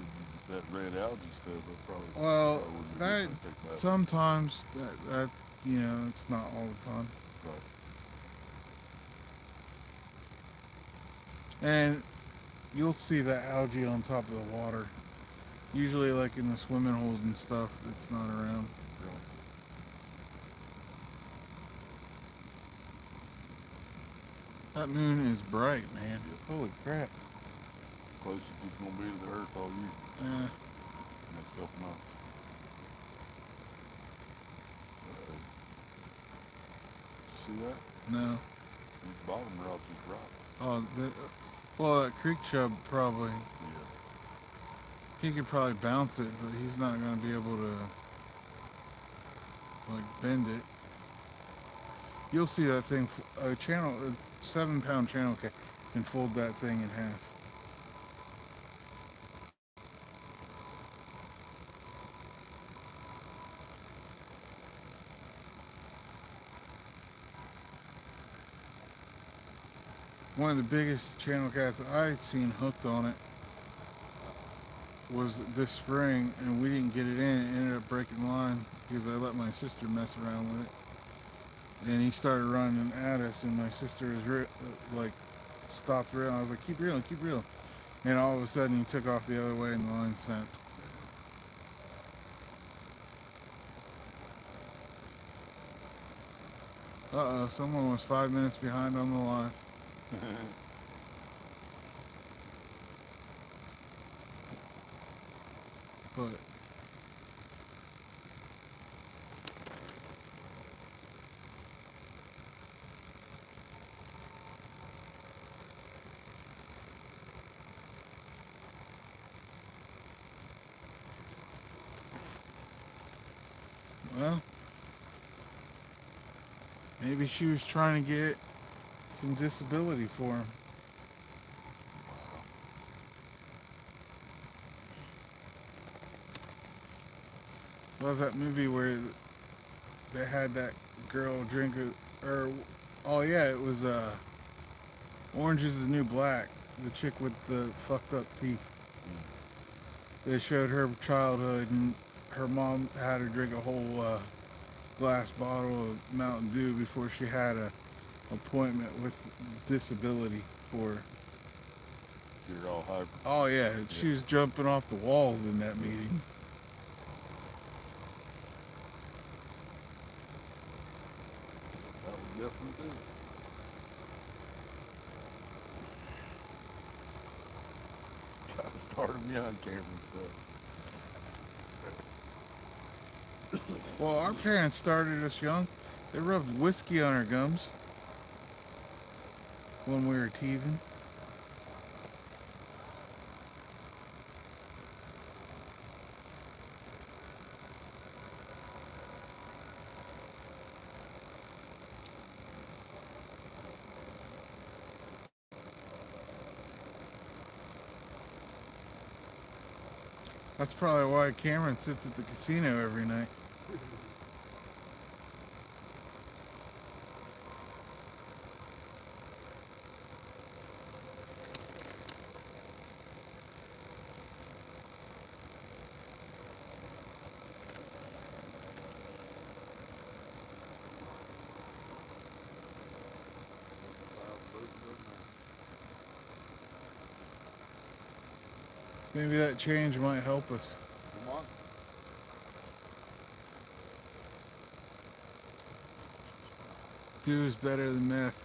that red algae stuff, that probably. Well, probably wouldn't be that good to take back. sometimes that you know, it's not all the time. Right. And you'll see that algae on top of the water. Usually like in the swimming holes and stuff that's not around. Really. That moon is bright, man. Holy crap. Closest it's gonna be to the earth all year. Next couple months. Did you see that? No. These bottom rods just dropped. Oh, well, that creek chub probably, Yeah. he could probably bounce it, but he's not going to be able to, like, bend it. You'll see that thing, a 7-pound channel can fold that thing in half. one of the biggest channel cats I'd seen hooked on it was this spring, and we didn't get it in. It ended up breaking the line because I let my sister mess around with it, and he started running at us, and my sister was like stopped reeling. I was like, keep reeling, keep reeling, and all of a sudden he took off the other way, and the line snapped. Someone was 5 minutes behind on the live. But well, maybe she was trying to get some disability for him. What was that movie where they had that girl drink or oh yeah, it was Orange is the New Black, the chick with the fucked up teeth. They showed her childhood, and her mom had her drink a whole glass bottle of Mountain Dew before she had a appointment with disability for her. You're all hyper. Oh yeah, she was jumping off the walls in that meeting. That would definitely do it. Gotta start them young, Cameron. So. Well, our parents started us young. They rubbed whiskey on our gums when we were teething. That's probably why Cameron sits at the casino every night. Maybe that change might help us. Come on. Do is better than meth.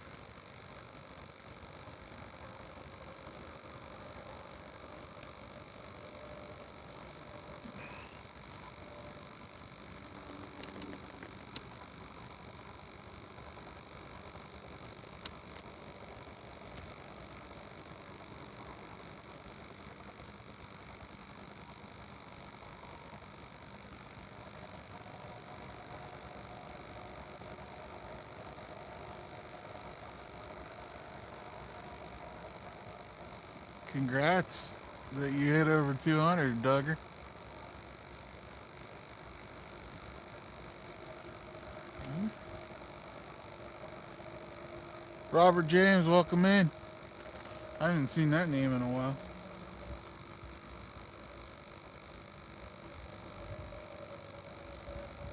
Congrats that you hit over 200, Duggar. Robert James, welcome in. I haven't seen that name in a while.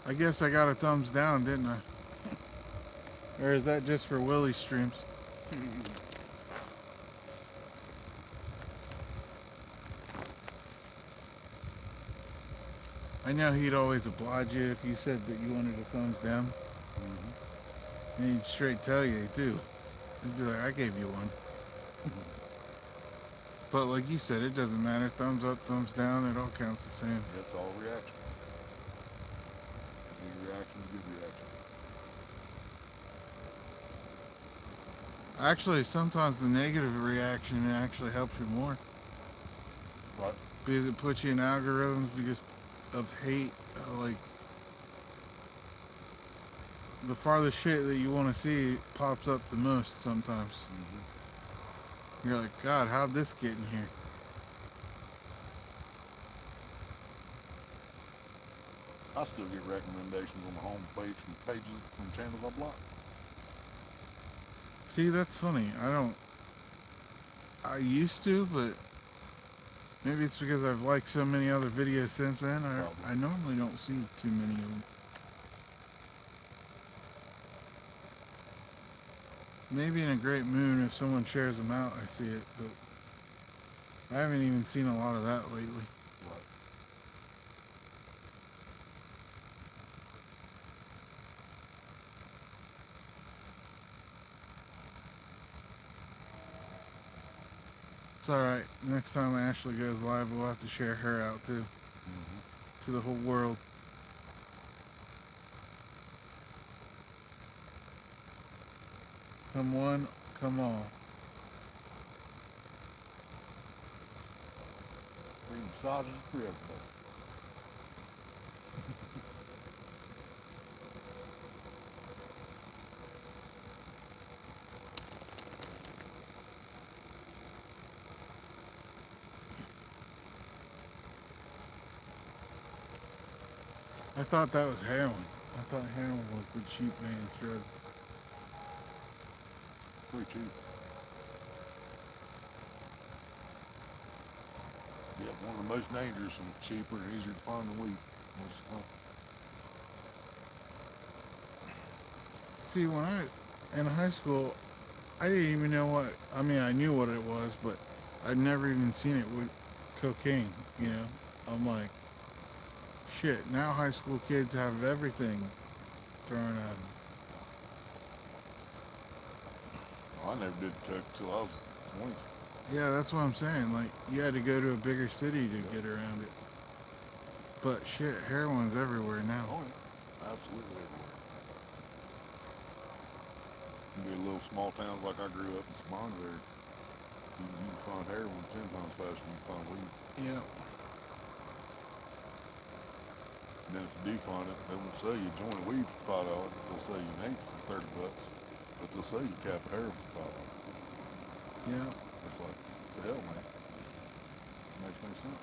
I guess I got a thumbs down, didn't I? Or is that just for Willy streams? I know he'd always oblige you if you said that you wanted a thumbs down. Mm-hmm. And he'd straight tell you, too. He'd be like, I gave you one. But like you said, it doesn't matter. Thumbs up, thumbs down, it all counts the same. It's all reaction. Good reaction, good reaction. Actually, sometimes the negative reaction actually helps you more. Right. Because it puts you in algorithms because of hate. Like, the farthest shit that you want to see pops up the most sometimes. Mm-hmm. You're like, God, how'd this get in here? I still get recommendations on the home page from channels I block. See, that's funny. I don't. I used to, but maybe it's because I've liked so many other videos since then. I normally don't see too many of them. Maybe in a great moon, if someone shares them out, I see it, but I haven't even seen a lot of that lately. Right. It's alright. Next time Ashley goes live, we'll have to share her out too, to the whole world. Come one, come all. Free massages for everybody. I thought that was heroin. I thought heroin was the cheap man's drug. Pretty cheap. Yeah, one of the most dangerous and cheaper and easier to find than weed. See, when I in high school, I didn't even know what. I mean, I knew what it was, but I'd never even seen it with cocaine. You know, I'm like, shit. Now high school kids have everything thrown at them. I never did coke till I was 20. Yeah, that's what I'm saying. Like, you had to go to a bigger city to get around it. But shit, heroin's everywhere now. Oh, yeah. Absolutely everywhere. You get little small towns like I grew up in Sponville, you can find heroin 10 times faster than you can find weed. Yeah. And then if you do find it, they won't sell you a joint of weed for $5. They'll sell you an eighth for $30. But they'll sell you a cap of heroin for $5. Yeah. It's like, what the hell, man? It makes no sense.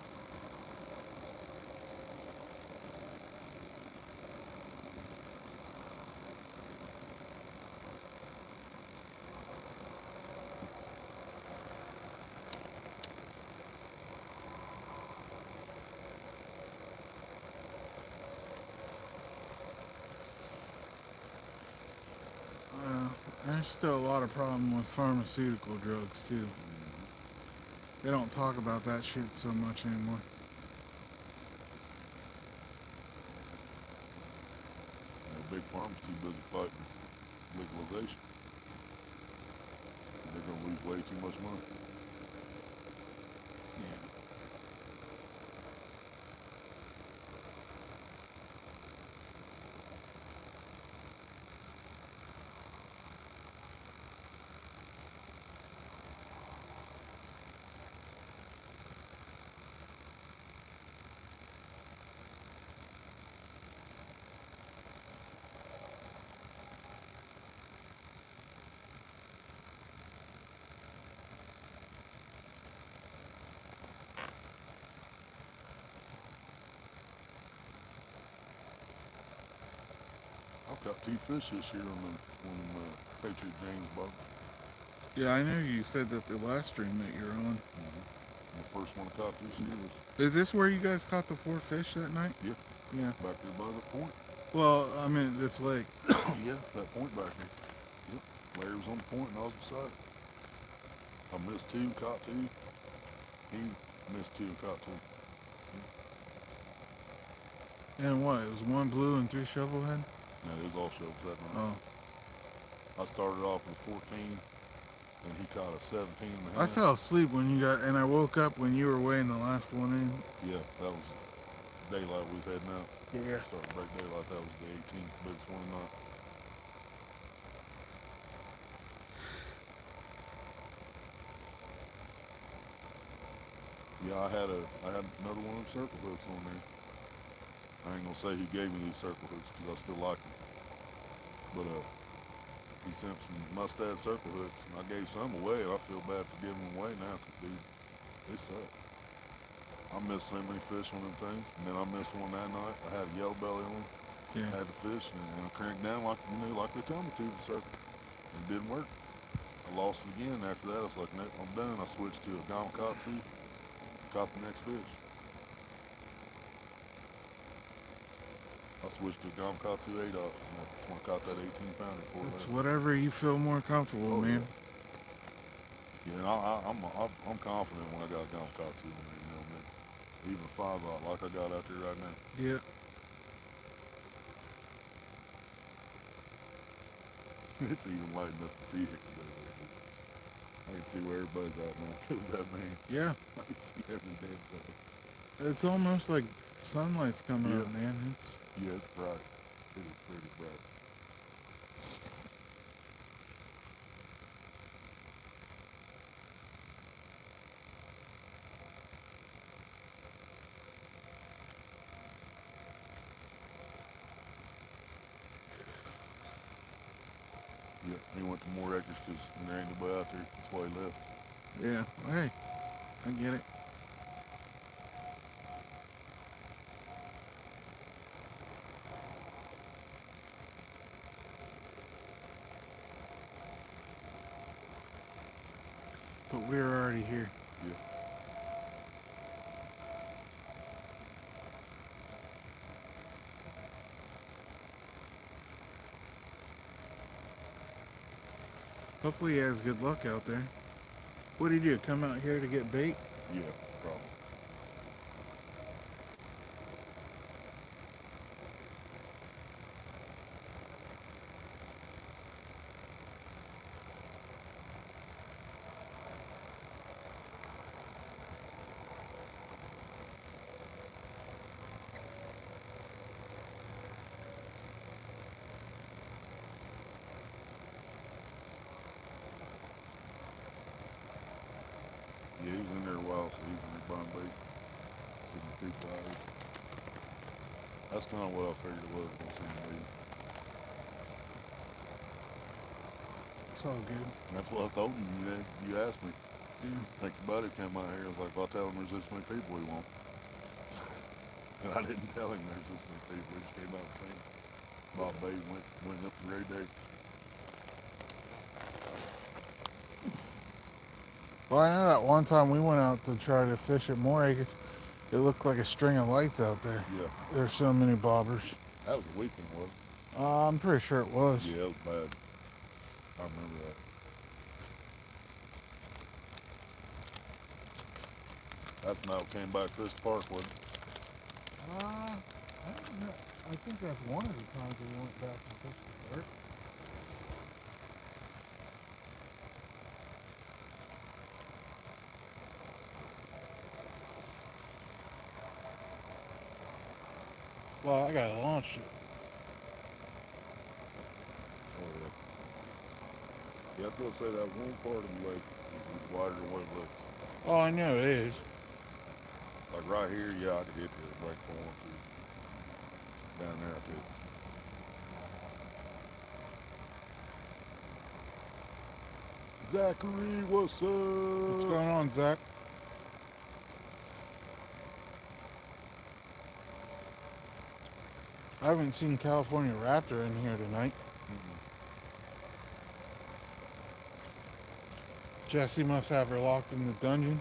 There's still a lot of problem with pharmaceutical drugs too. They don't talk about that shit so much anymore. Big pharma's too busy fighting legalization. They're going to lose way too much money. Yeah. I've got 2 fish this year on them Patriot James boat. Yeah, I know you said that the last stream that you're on. The first one I caught this year was, Is this where you guys caught the 4 fish that night? yeah, Yeah. back there by the point. Well, I mean this lake. Yeah, that point back there. Yep. Larry was on the point and I was beside it. I missed 2, caught 2. He missed 2 and caught 2. And what? It was 1 blue and 3 shovelhead? No, it was all shovels that night. Oh. I started off with 14 and he caught a 17 and a I half. fell asleep when you got, and I woke up when you were weighing the last one in. Yeah, that was daylight we was heading out. Yeah. Starting to break daylight, that was the 18th, biggest one of the night. Yeah, I had another one of them circle hooks on there. I ain't gonna say he gave me these circle hooks because I still like them. But he sent some mustad circle hooks and I gave some away and I feel bad for giving them away now because they suck. I missed so many fish on them things, and then I missed one that night. I had a yellow belly on, Yeah. had the fish, and I cranked down like they told me to the circle. It didn't work. I lost it again after that. I was like, nope, I'm done. I switched to a gamakatsu, caught the next fish. I switched to a gamakatsu 8 up, and that's when I caught that 18 pounder for It's that. whatever you feel more comfortable, Oh, man. Yeah, and I'm confident when I got a gamakatsu on there, you know, man. Even a 5 out like I got out there right now. Yeah. It's even lighting up the vehicle. I can see where everybody's at now because that man. Yeah. I can see every damn thing. It's almost like sunlight's coming Yeah. up, man. It's Yeah, it's bright. It is pretty bright. Yeah, he went to more acres because there ain't nobody out there. That's why he left. yeah. Hey, I get it. But we're already here. Yeah. Hopefully he has good luck out there. What do you do? Come out here to get bait? Yeah, probably. Yeah, he was in there a while, so he was in there buying bait. Taking the people out here. That's kind of what I figured it was going to send me. It's all good. And that's what I told him. You asked me. Yeah. Think your buddy came out here. I was like, well, I'll tell him there's this many people he won't. And I didn't tell him there's this many people. He just came out and seen. Bought bait, went up the Great Day. Well, I know that one time we went out to try to fish at more acres, it looked like a string of lights out there. Yeah, There's so many bobbers. that was a weekend, wasn't it? I'm pretty sure it was. Yeah, it was bad. I remember that. That's now came back to this park, wasn't it? I don't know. I think that's one of the times we went back and fished the park. Well, I gotta launch it. Oh, yeah. Yeah, I was going to say that one part of the lake is wider than what it looks. Oh, I know it is. Like right here, yeah, I could hit the lake for one, too. Down there, I could. Zachary, what's up? What's going on, Zach? I haven't seen California Raptor in here tonight. Jesse must have her locked in the dungeon.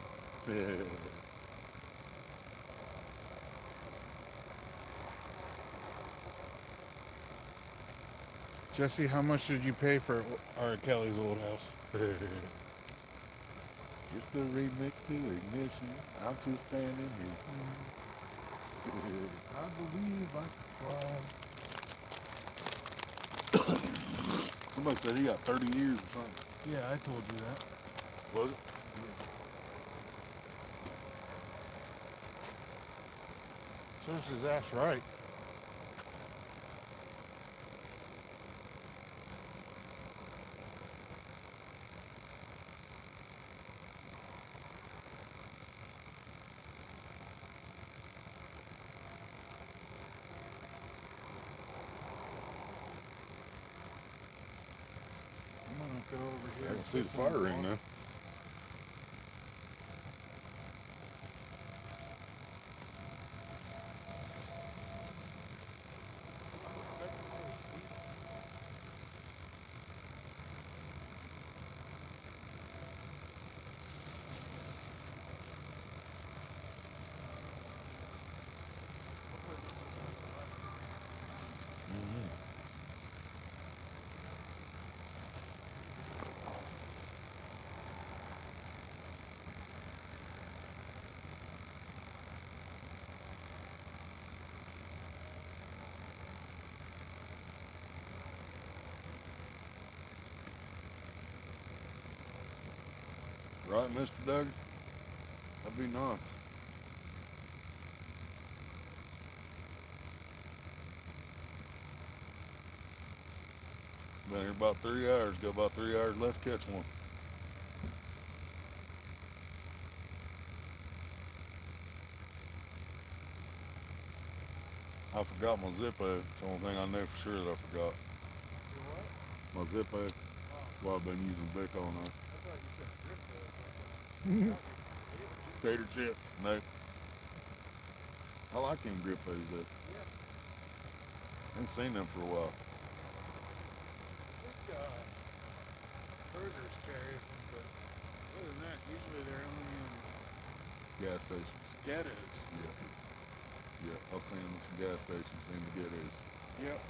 Jesse, how much did you pay for R. Kelly's old house? It's the remix to Ignition. I'm just standing here. I believe I could fly. Somebody said he got 30 years or something. Yeah, I told you that. Was it? Sources, that's right. I'm gonna go over here. I can see the fire ring now. Right, Mr. Duggar? That'd be nice. Been here about 3 hours. Got about 3 hours left to catch one. I forgot my Zippo. It's the only thing I know for sure that I forgot. Your what? My Zippo. Well, I've been using Vic all night. I thought you said grip Tater chips. No. I like them Grippos though. Yeah. Ain't seen them for a while. I think burgers carry them, but other than that, usually they're only in Gas stations. ghettos. Yeah. Yeah. I've seen them at some gas stations in the ghettos. Yep.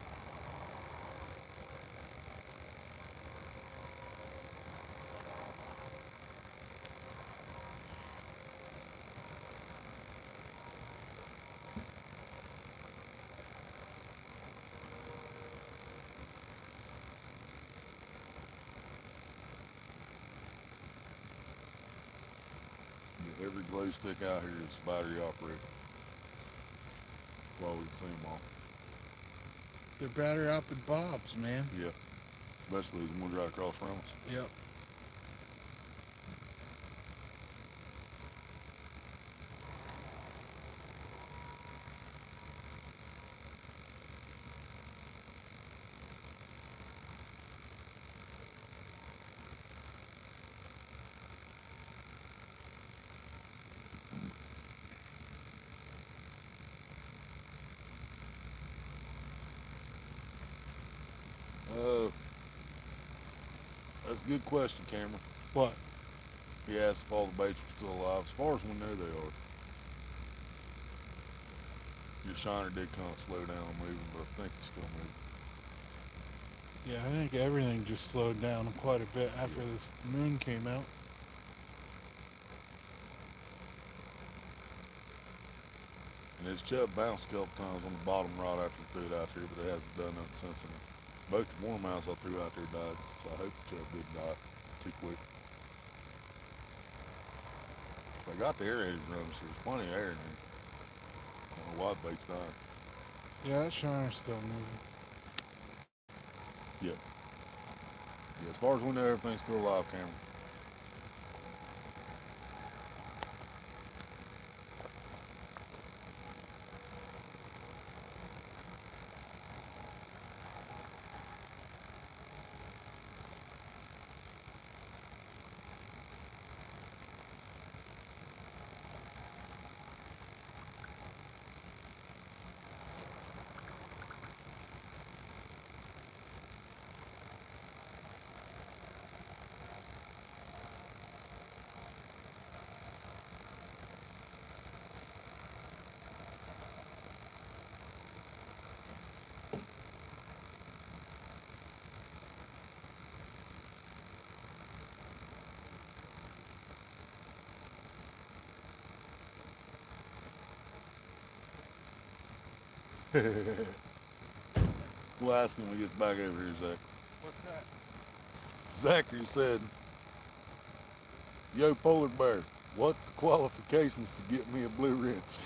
Yeah, every glow stick out here is battery operated. Well, we've seen them all. They're battery operated bobs, man. Yeah. Especially the ones right across from us. Yep. That's a good question, Cameron. What? He asked if all the baits were still alive. As far as we know, they are. Your shiner did kind of slow down on moving, but I think he's still moving. Yeah, I think everything just slowed down quite a bit after this moon came out. And his chub bounced a couple times on the bottom rod after he threw it out there, but it hasn't done nothing since then. Both the warmouths I threw out there died, so I hope the chub didn't die too quick. I got the aerators running, so there's plenty of air in there. I don't know why the bait's dying. Yeah, that shiner's still moving. Yeah. Yeah, as far as we know, everything's still alive, Cameron. We'll ask him when he gets back over here, Zach. What's that? Zachary said, "Yo, Polar Bear, what's the qualifications to get me a blue wrench?"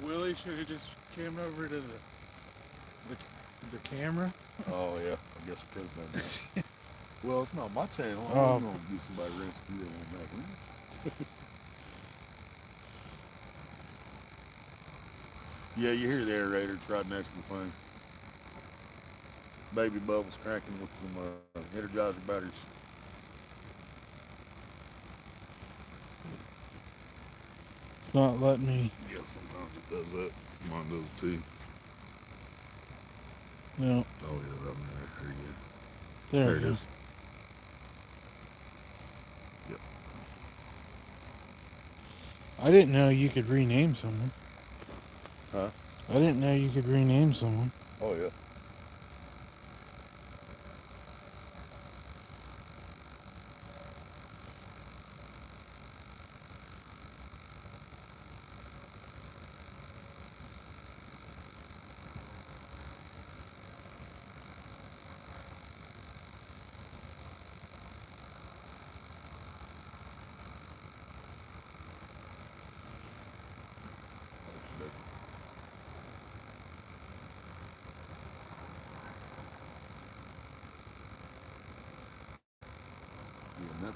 Willy should have just came over to the camera. Oh, yeah, I guess it could have been that. Well, it's not my channel. I'm Oh. going to get somebody a wrench to do that one back, huh? Yeah, you hear the aerator. It's right next to the phone. Baby bubbles cracking with some Energizer batteries. It's not letting me. Yeah, sometimes it does that. Mine does it too. No, Oh, yeah, that one there. There you go. there, There it it is. is. Yep. I didn't know you could rename someone. Huh? I didn't know you could rename someone. Oh, yeah.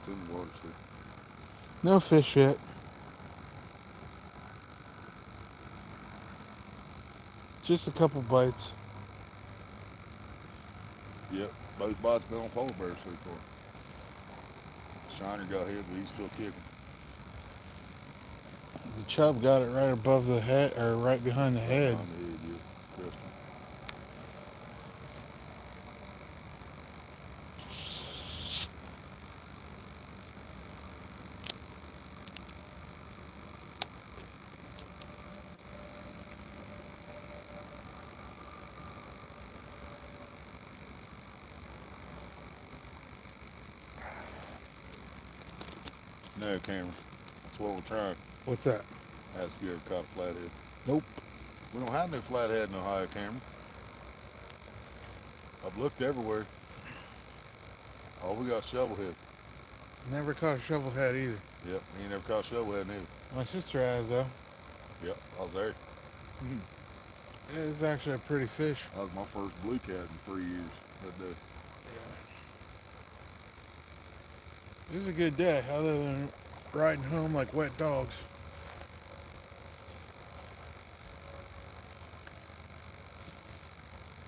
it's in the water too. No fish yet. Just a couple bites. Yep, both bites been on polar bears so far. Shiner got hit, but he's still kicking. The chub got it right above the head, or right behind the head. Behind the head, yeah. Crystal. No, Cameron. That's what we're trying. What's that? Ask if you ever caught a flathead. Nope. We don't have no flathead in Ohio, Cameron. I've looked everywhere. All we got shovelhead. Never caught a shovelhead either. Yep, he ain't never caught shovelhead neither. My sister has though. Yep, I was there. It's actually a pretty fish. That was my first blue cat in 3 years that day. It was a good day, other than riding home like wet dogs.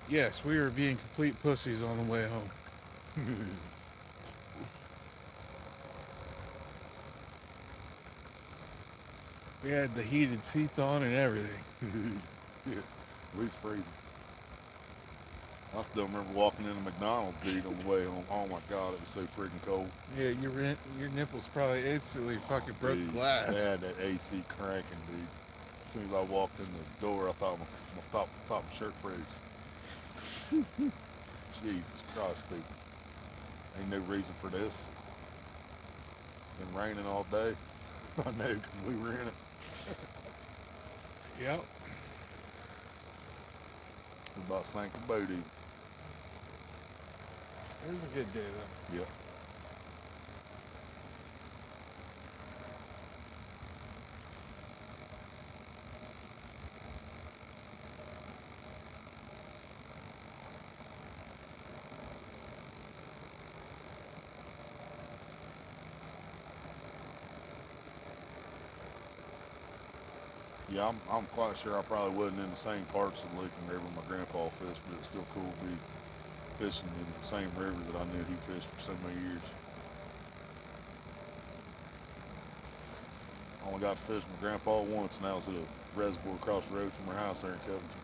Yes, we were being complete pussies on the way home. We had the heated seats on and everything. Yeah, at least freezing. I still remember walking into McDonald's, dude, on the way home. Oh my God, it was so freaking cold. Yeah, your nipples probably instantly fucking broke Dude, glass. They had that AC cranking, dude. As soon as I walked in the door, I thought my shirt froze. Jesus Christ, dude. Ain't no reason for this. Been raining all day. I know, because we were in it. Yep. We about sank the boat even. It was a good day though. Yep. Yeah, I'm quite sure I probably wasn't in the same parts of the Lincoln River my grandpa fished, but it's still cool to be fishing in the same river that I knew he fished for so many years. I only got to fish with my grandpa once, and that was at a reservoir across the road from our house there in Covington.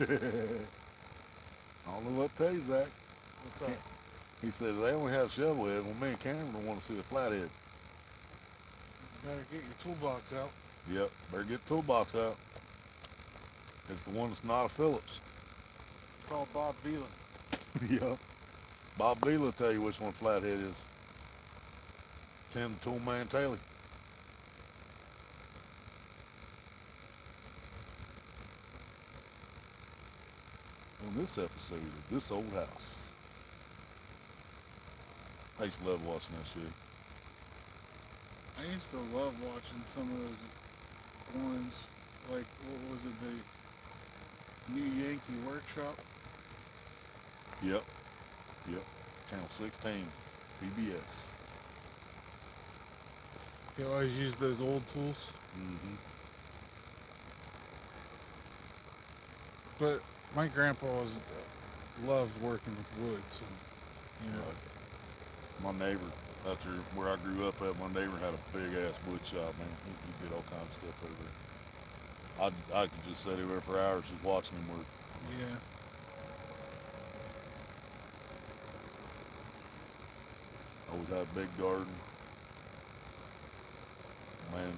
I don't know what to tell you, Zach. What's up? He said they only have shovelhead. Well, me and Cameron don't want to see the flathead. Better get your toolbox out. Yep, better get the toolbox out. It's the one that's not a Phillips. Call Bob Beelan. Yep. Bob Beeler will tell you which one flathead is. Tim the Toolman Taylor. On this episode of This Old House. I used to love watching that shit. I used to love watching some of those ones, like, what was it, the New Yankee Workshop? Yep. Channel 16, PBS. You always use those old tools. Mm-hmm. But my grandpa loved working with wood, so, you know. My neighbor out there where I grew up at, my neighbor had a big ass wood shop, man. He did all kinds of stuff over there. I could just sit over there for hours just watching him work. Yeah. Always had a big garden. Man,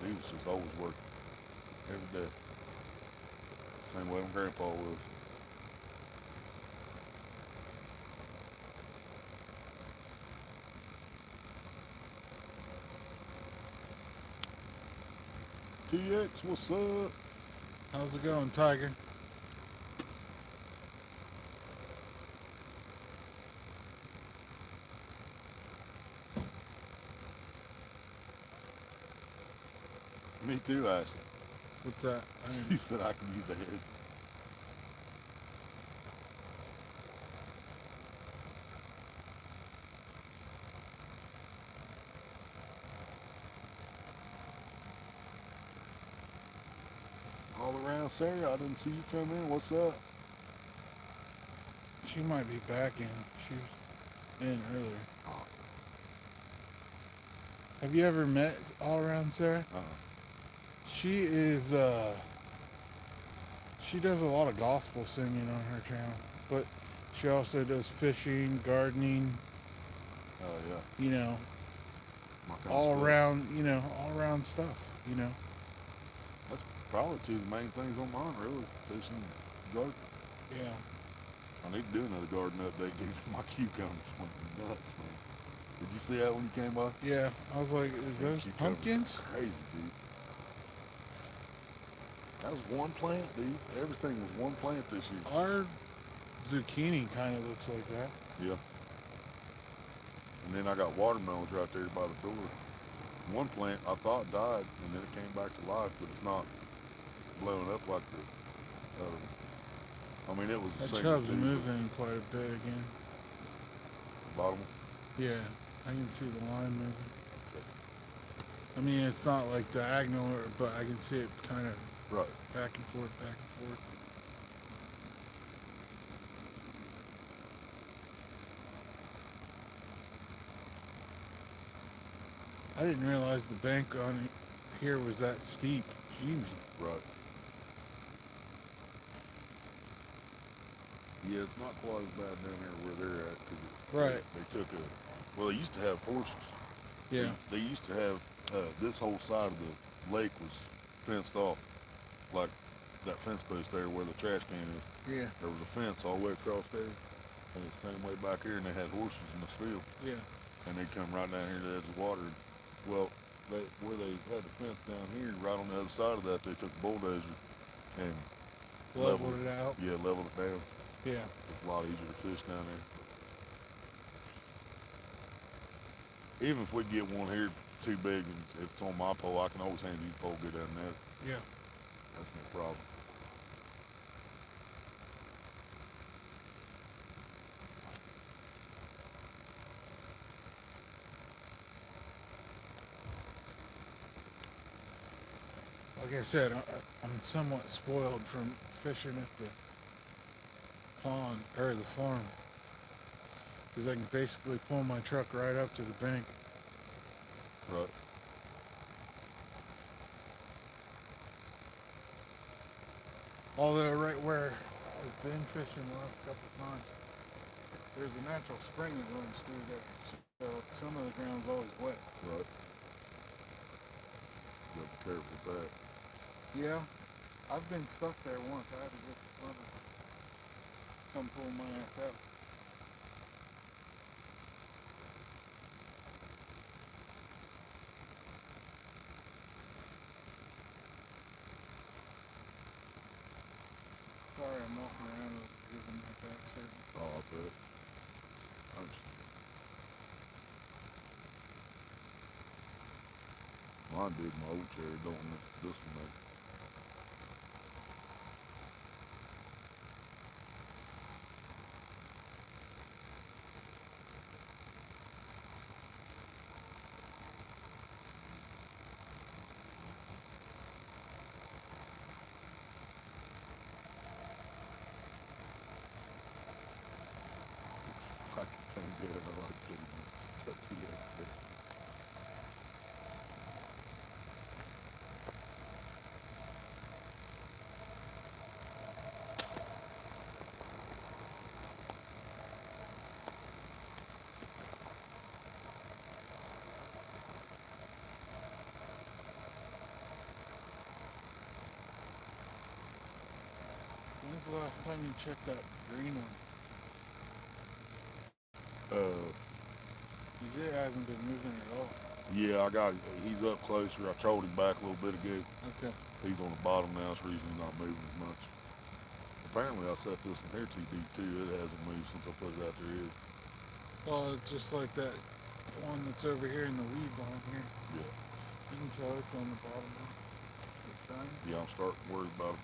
he was just always working every day. Same way my grandpa was. TX, what's up? How's it going, Tiger? Me too, Ashley. What's that? She said I can use a head. All around, Sarah. I didn't see you come in. What's up? She might be back in. She was in earlier. Have you ever met All Around Sarah? She is, she does a lot of gospel singing on her channel, but she also does fishing, gardening, Oh yeah. you know, My kind of all stuff. around, all around stuff, That's probably two of the main things on mine, really. Fishing, and garden. Yeah. I need to do another garden update, dude. My cucumbers went nuts, man. Did you see that when you came by? Yeah. I was like, is Them those cucumbers pumpkins? are crazy, dude. That was one plant, dude. Everything was one plant this year. Our zucchini kind of looks like that. Yeah. And then I got watermelons right there by the door. One plant I thought died, and then it came back to life, but it's not blowing up like the other one. I mean, it was the That same. chub's moving quite a bit again. Bottom. Yeah, I can see the line moving. I mean, it's not like diagonal, but I can see it kind of Right. back and forth, back and forth. I didn't realize the bank on here was that steep. Jeez. Right. Yeah, it's not quite as bad down there where they're at, because Right. they took a. Well, they used to have horses. Yeah. They used to have this whole side of the lake was fenced off, like that fence post there where the trash can is. Yeah. There was a fence all the way across there, and the same way back here, and they had horses in this field, Yeah. and they'd come right down here to the edge of the water. Well, where they had the fence down here, right on the other side of that, they took a bulldozer and Leveled it out. Yeah, leveled it down. Yeah. It's a lot easier to fish down there. Even if we get one here too big and if it's on my pole, I can always hand you the pole, get down there. Yeah. That's no problem. Like I said, I'm somewhat spoiled from fishing at the pond or the farm, because I can basically pull my truck right up to the bank. Right. Although right where I've been fishing the last couple of times, there's a natural spring that runs through there, so some of the ground's always wet. Right. You have to be careful with that. Yeah, I've been stuck there once. I had to get the brother to come pull my ass out. Sorry, I'm walking around with giving my back surgery. Oh, I bet. I understand. Mine did my old chair, don't this one make. I can tell you that I like to. It's up to you. That's it. When's the last time you checked that green one? Uh, Because it hasn't been moving at all. Yeah, he's up closer. I trolled him back a little bit ago. Okay. He's on the bottom now, that's the reason he's not moving as much. Apparently I set this one here too deep too. It hasn't moved since I put it out there either. Well, it's just like that one that's over here in the weed line here. Yeah. You can tell it's on the bottom there. It's done. Yeah, I'm starting to worry about it.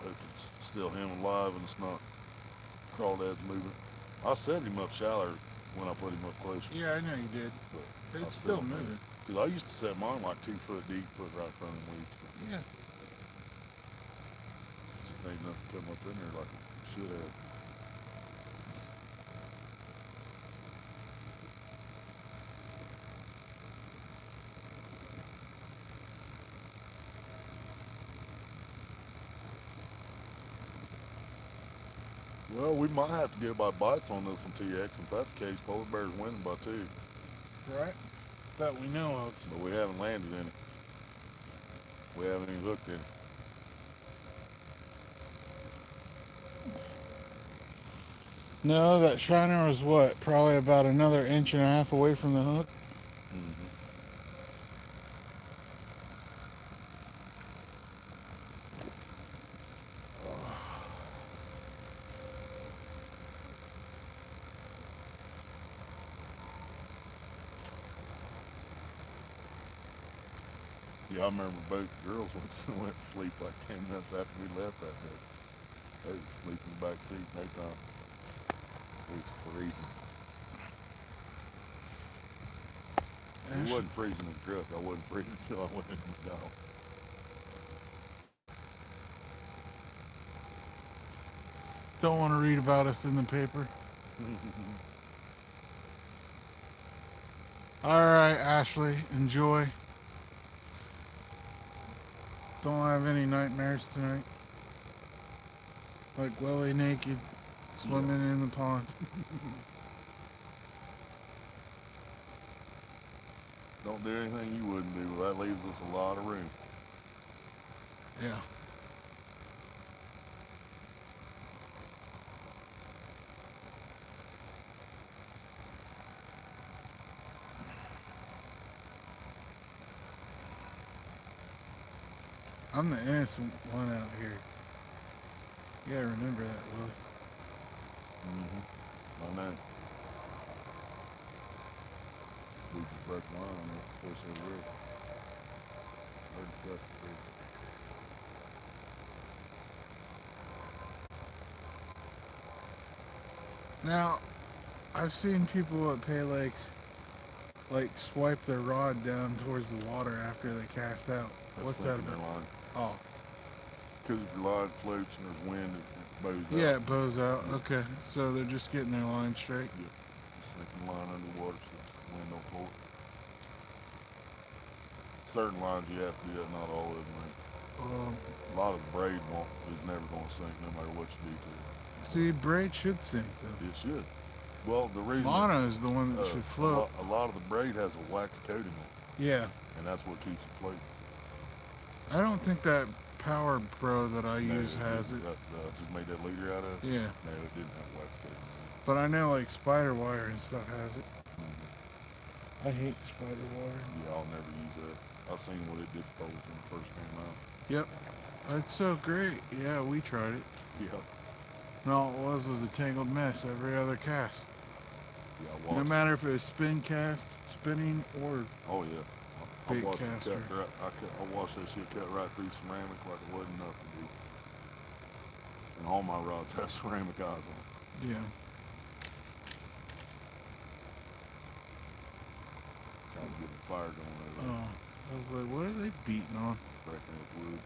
Hope it's still him alive and it's not crawdads moving. I set him up shallower when I put him up closer. Yeah, I know you did. But It's still moving. Because I used to set mine like 2 foot deep, put it right in front of the weeds. But Yeah. just ain't nothing come up in there like it should have. Well, we might have to go by bites on this one, TX. If that's the case, polar bear's winning by 2. Right? That we know of. But we haven't landed in it. We haven't even hooked in it. No, that shiner was what? Probably about another 1.5 inches away from the hook. Mm-hmm. Yeah, I remember both the girls went to sleep like 10 minutes after we left that day. They was asleep in the back seat no time. It was freezing. It wasn't freezing in the truck. I wasn't freezing until I went in McDonald's. Don't want to read about us in the paper. All right, Ashley, enjoy. Don't have any nightmares tonight. Like Willy naked, swimming in the pond. Don't do anything you wouldn't do. Well, that leaves us a lot of room. Yeah. I'm the innocent one out here. You gotta remember that, Willy. Mm-hmm. I know. We just broke the line on that fish over there. Heard the dust too. Now, I've seen people at Pay Lakes like swipe their rod down towards the water after they cast out. What's that sinking their about? line. Oh, Because if your line floats and there's wind, it bows out. yeah, it bows out. Okay, so they're just getting their line straight. Yeah. Just sinking the line underwater so the wind don't pull it. Certain lines you have to do that, not all of them. Right? A lot of the braid is never going to sink no matter what you do to it. See, braid should sink though. It should. Well, the reason Mono is the one that should float. a lot of the braid has a wax coating on it, Yeah, and that's what keeps it floating. I don't think that Power Pro that I No, use has it. That, just made that leader out of it. Yeah, No, it didn't have wax coating on it. but I know like spider wire and stuff has it. Mm-hmm. I hate spider wire. Yeah, I'll never use that. I seen what it did to poles when it first came out. Yep, that's so great. Yeah, we tried it. Yeah. And all it was a tangled mess every other cast. Yeah, I No watched. matter if it was spinning or Oh yeah. I big watched it caster. cut right. I watched that shit cut right through ceramic like it wasn't nothing, dude. And all my rods have ceramic eyes on them. yeah. Trying to get the fire going over there. Oh, I was like, what are they beating on? Breaking up wood.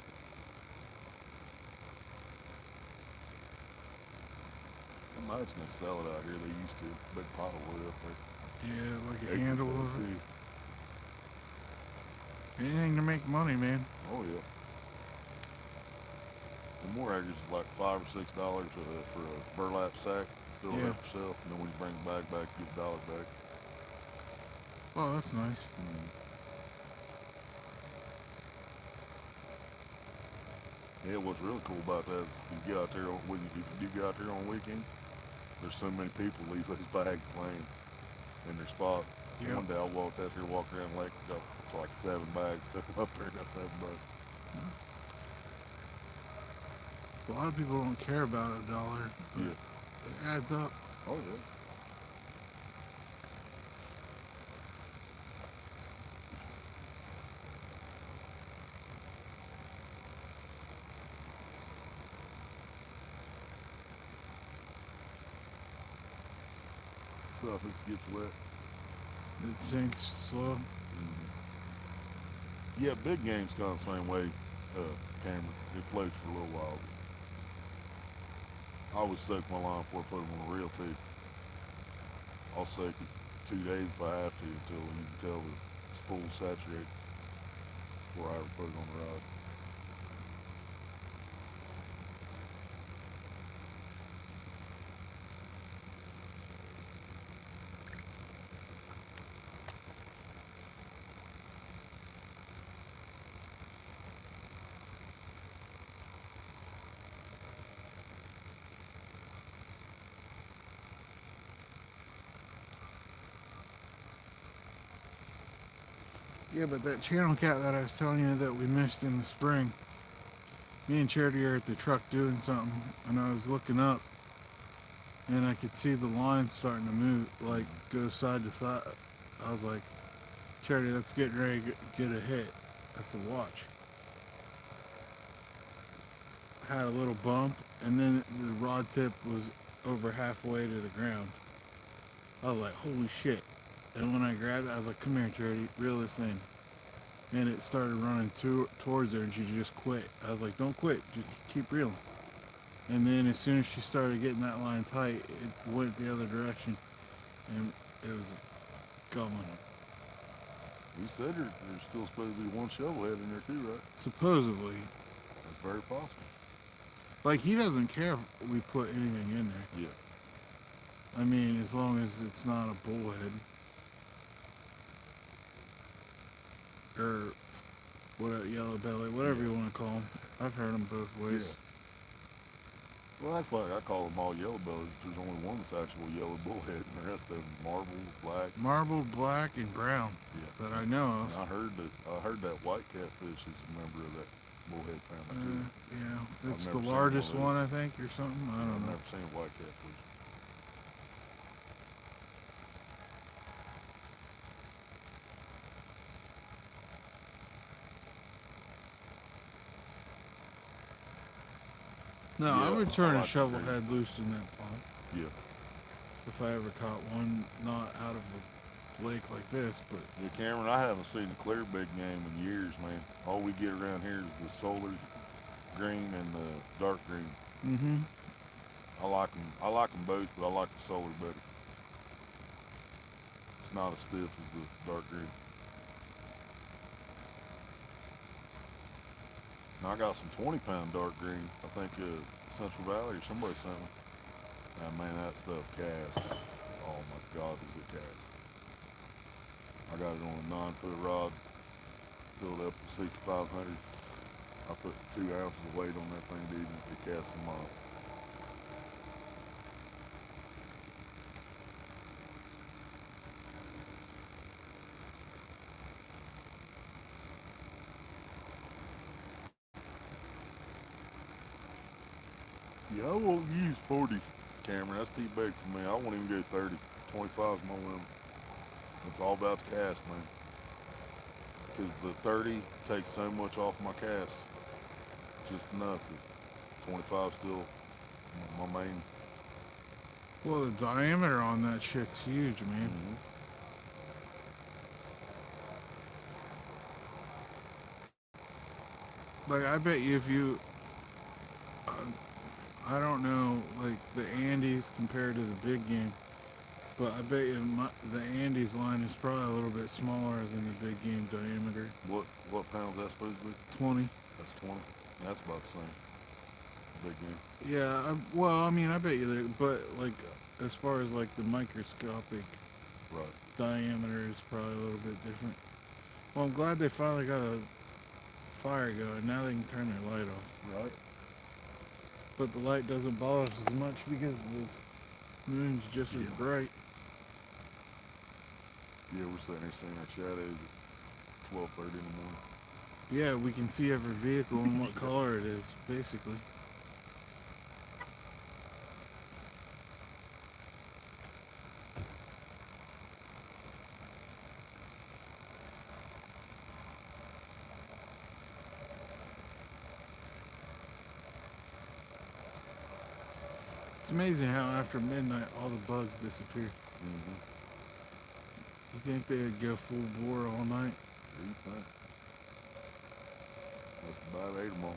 Imagine they sell it out here. They used to. Big pot of wood up there. Yeah, like a Acre handle days, of it. too. Anything to make money, man. Oh yeah. The more acres is like $5 or $6 for a burlap sack. Fill it Yeah. up yourself, and then when you bring the bag back, you get $1 back. Oh, that's nice. Yeah, what's really cool about that is you get out there if you do go out there on a weekend, there's so many people leave those bags laying in their spot. Yep. One day I walked out here, walked around the lake, got it's like 7 bags, took them up there, got $7. A lot of people don't care about $1, but Yeah. it adds up. Oh yeah. Suffix gets wet. It sinks slow. Yeah, big game's kind of the same way, Cameron. It floats for a little while. I always soak my line before I put them on the reel too. I'll soak it 2 days if I have to until you can tell the spool's saturated before I ever put it on the rod. Yeah, but that channel cat that I was telling you that we missed in the spring, me and Charity are at the truck doing something, and I was looking up, and I could see the line starting to move, like go side to side. I was like, Charity, that's getting ready to get a hit. I said, watch. Had a little bump, and then the rod tip was over halfway to the ground. I was like, holy shit. And when I grabbed it, I was like, come here, Charity, reel this in. And it started running towards her, and she just quit. I was like, don't quit, just keep reeling. And then as soon as she started getting that line tight, it went the other direction, and it was going. You said there's still supposed to be one shovel head in there too, right? Supposedly. That's very possible. Like, he doesn't care if we put anything in there. Yeah. I mean, as long as it's not a bullhead. Or what, yellow belly, whatever you want to call them. I've heard them both ways. Well, that's like I call them all yellow bellies. There's only one that's actual yellow bullhead, and the rest of them marble, black. Marble, black, and brown that I know And of. I heard that white catfish is a member of that bullhead family too. Yeah, it's never the seen largest one one, I think, or something. I don't I've know. never seen a white catfish. No, Yeah, I would I turn a like the shovel green. head loose in that pond Yeah. if I ever caught one, not out of a lake like this, but Yeah, Cameron, I haven't seen a clear big game in years, man. All we get around here is the solar green and the dark green. I like them both, but I like the solar better. It's not as stiff as the dark green. Now I got some 20-pound dark green. I think Central Valley or somebody sent me. And man, that stuff casts. Oh my God, does it cast? I got it on a 9-foot rod, filled up with 6,500. I put 2 ounces of weight on that thing, dude, and it cast them off. Yeah, I won't use 40, Cameron. That's too big for me. I won't even go 30. 25 is my limit. It's all about the cast, man. Because the 30 takes so much off my cast. Just enough. The 25 still my main. well, the diameter on that shit's huge, man. Like, I bet you if you, I don't know, like the Andes compared to the big game, but I bet you the Andes line is probably a little bit smaller than the big game diameter. What pound is that supposed to be? 20. That's 20. That's about the same. Big game. Yeah, well, I mean, I bet you there, but like, as far as like the microscopic Right. diameter is probably a little bit different. Well, I'm glad they finally got a fire going. Now they can turn their light off. Right. But the light doesn't bother us as much because the moon's just as bright. Yeah, we're sitting here seeing our shadows at 12:30 in the morning. Yeah, we can see every vehicle and what color it is, basically. It's amazing how after midnight all the bugs disappear. Mm-hmm. You think they'd go full bore all night? What do you think? That's about 8 of them all.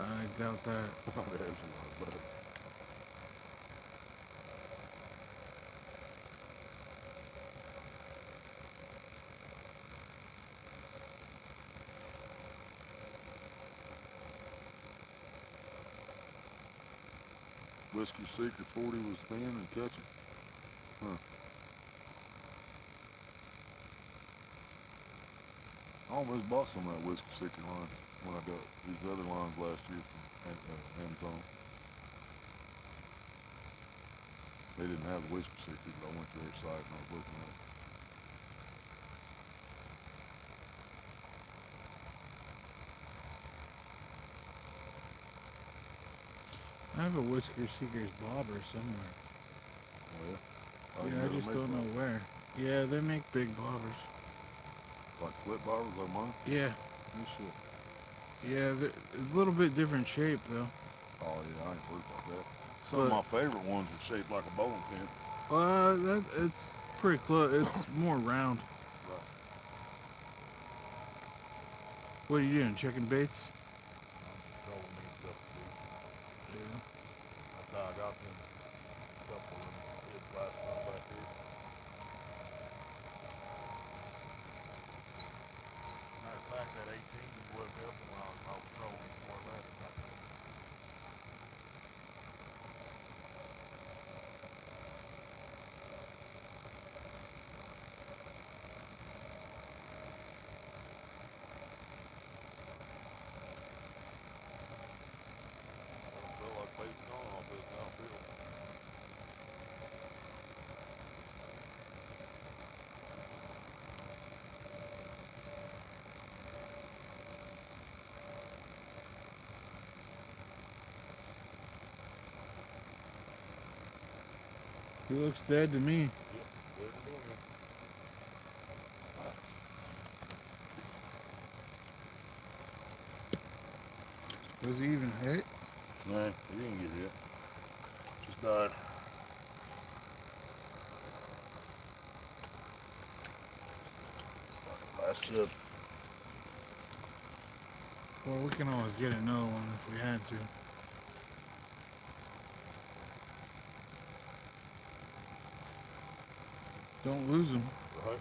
I doubt that. That's a lot of bugs. Whiskey Secret 40 was thin and catchy. Huh. I almost bought some of that Whiskey Secret line when I got these other lines last year from Amazon. They didn't have Whiskey Secret, but I went to their site and I was looking at it. I have a Whisker Seekers bobber somewhere. Oh, yeah? Yeah, I just don't know where. Yeah, they make big bobbers. Like slip bobbers like mine? Yeah, No shit. yeah, they're a little bit different shape though. Oh, yeah, I ain't worried about that. Some of my favorite ones are shaped like a bowling pin. It's pretty close. It's more round. Right. What are you doing? Checking baits? Trolling me a couple feet. Yeah. That's how I got them couple of them kids last time back here. Matter of fact, that 18 was helping when I was trolling before that. I don't feel like baiting on off this downfield. He looks dead to me. Yep, there's the doing it. Was he even hit? Nah, he didn't get hit. Just died. Last chub. Well, we can always get another one if we had to. Don't lose them. Right.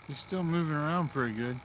He's still moving around pretty good.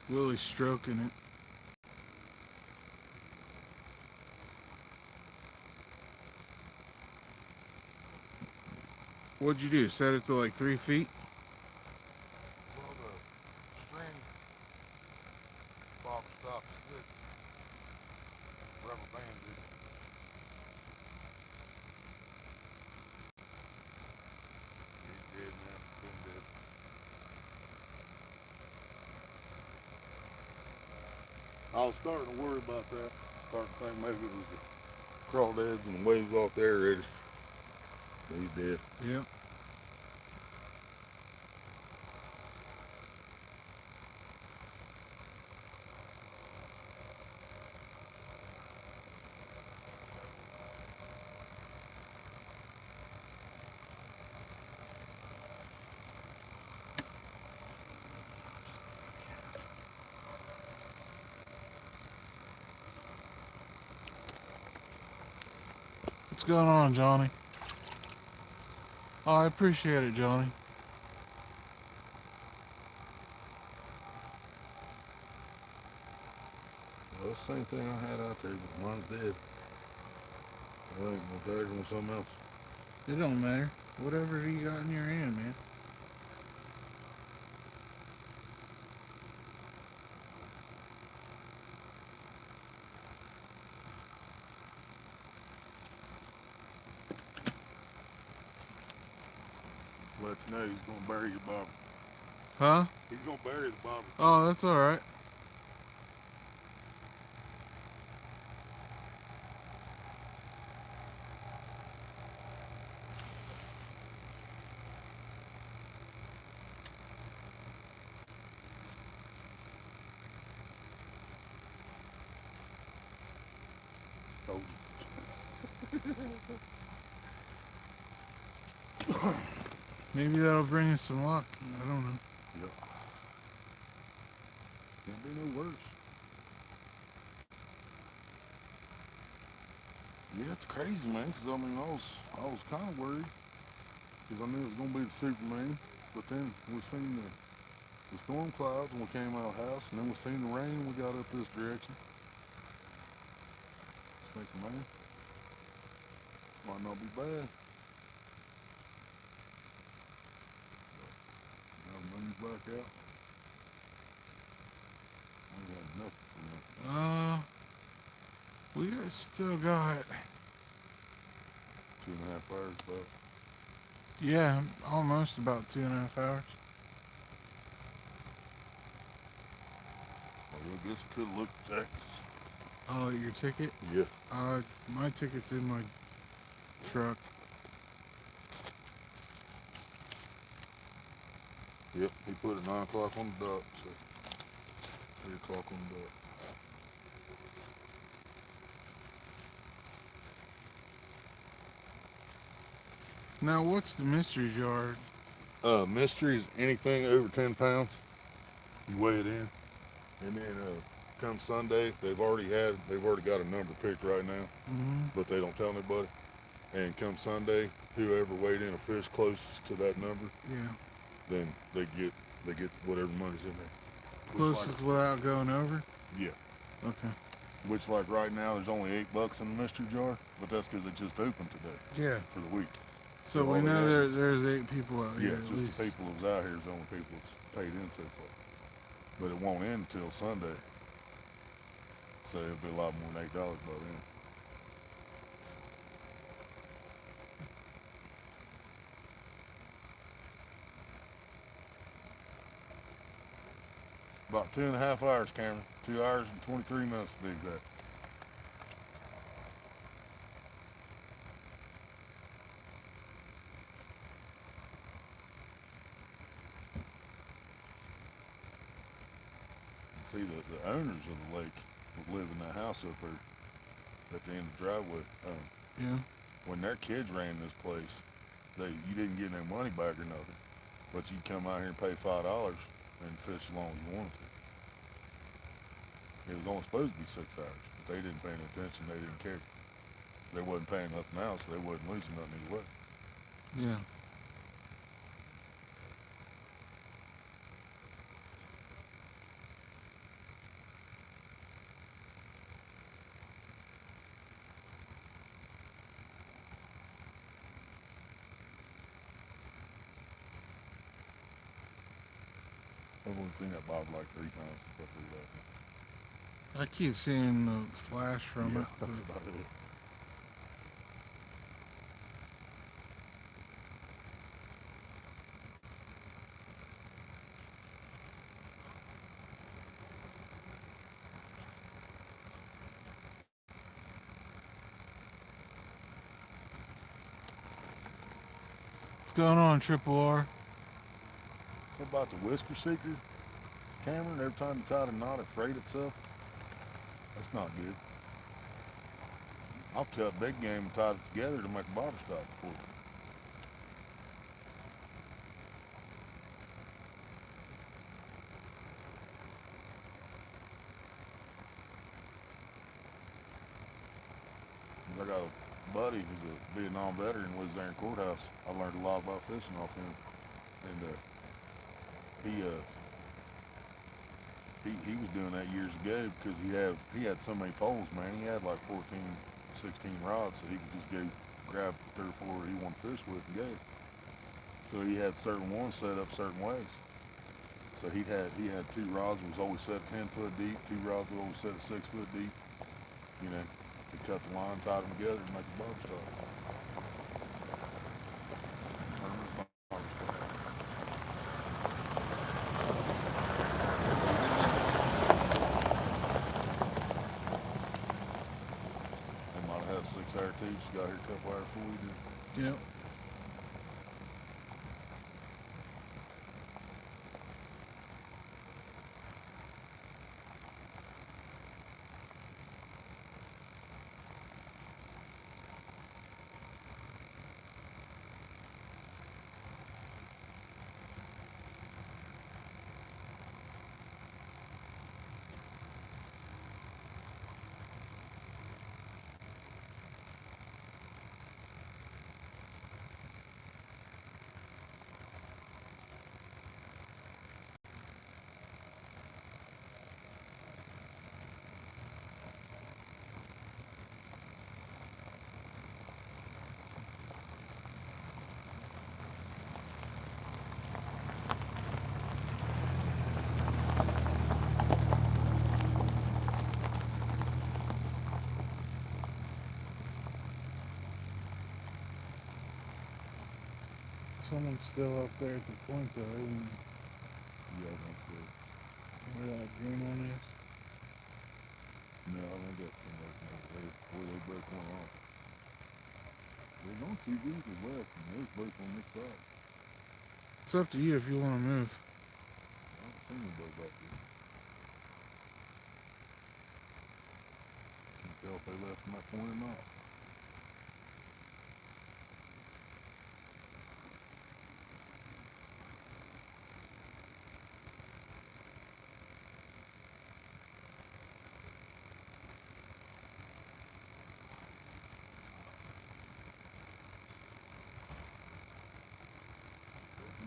Willy's stroking it. What'd you do? Set it to like 3 feet? Well, the string bob stop slip rubber banded. He's dead now. Been dead. I was starting to worry about that. Starting to think maybe it was the crawdads and the waves off there already. But he's dead. Yep. What's going on, Johnny? Oh, I appreciate it, Johnny. Well, the same thing I had out there, but mine's dead. I ain't gonna tag him with something else. It don't matter. Whatever you got in your hand, man. Let you know he's gonna bury your bobber. Huh? He's gonna bury the bobber. Oh, that's all right. Told Maybe that'll bring us some luck. I don't know. you. Yep. Can't be no worse. Yeah, it's crazy, man. Cause I mean, I was kind of worried, cause I knew it was gonna be the Superman. But then we seen the storm clouds when we came out of the house, and then we seen the rain when we got up this direction. I was thinking, man, might not be bad. Now the money's back out. I ain't got nothing from that. We still got, 2.5 hours, but yeah, almost about 2.5 hours. I guess I could have looked at jackets. Oh, your ticket? Yeah. My ticket's in my truck. Yep, he put it 9 o'clock on the dot, so 3 o'clock on the dot. Now, what's the mystery jar? Mysteries, anything over 10 pounds, you weigh it in. And then come Sunday, they've already got a number picked right now, Mm-hmm. but they don't tell anybody. And come Sunday, whoever weighed in a fish closest to that number, Yeah. then they get whatever money's in there. Closest without going over? Yeah. Okay. Which, like right now, there's only $8 in the mystery jar, but that's because it just opened today Yeah. for the week. So all we the know others- there's 8 people out Yeah, here it's at just least. the people that was out here is the only people that's paid in so far. But it won't end until Sunday. So it'll be a lot more than $8 by then. About 2.5 hours, Cameron. 2 hours and 23 minutes to be exact. See, the owners of the lake that live in that house up there at the end of the driveway, Yeah. when their kids ran this place, you didn't get no money back or nothing, but you'd come out here and pay $5 and fish as long as you wanted to. It was only supposed to be 6 hours, but they didn't pay any attention. They didn't care. They wasn't paying nothing else. They wasn't losing nothing either way. Yeah. I've only seen that bob like 3 times since I threw that. I keep seeing the flash from Yeah, it. that's about it. What's going on, Triple R? What about the whisker seeker, Cameron? Every time you tie the knot, it frayed itself. That's not good. I've cut big game and tied it together to make a bobber stop before. I got a buddy who's a Vietnam veteran, lives there in Courthouse. I learned a lot about fishing off him, and he he was doing that years ago because he had so many poles, man. He had like 14, 16 rods, so he could just go grab 3 or 4 he wanted to fish with and go. So he had certain ones set up certain ways. So he had 2 rods that was always set 10 foot deep, 2 rods that was always set at 6 foot deep. You know, he cut the line, tied them together, and make a bobber stop. They might have had 6 hour too. She got here a couple hours before we did. Yep. Someone's still up there at the point though, isn't he? Yeah, I think so. Where that green one is? No, I think that's somewhere where they broke one off. They're going too deep as west, and there's both on this side. It's up to you if you want to move. I haven't seen them both back there. Can't tell if they left from that point or not.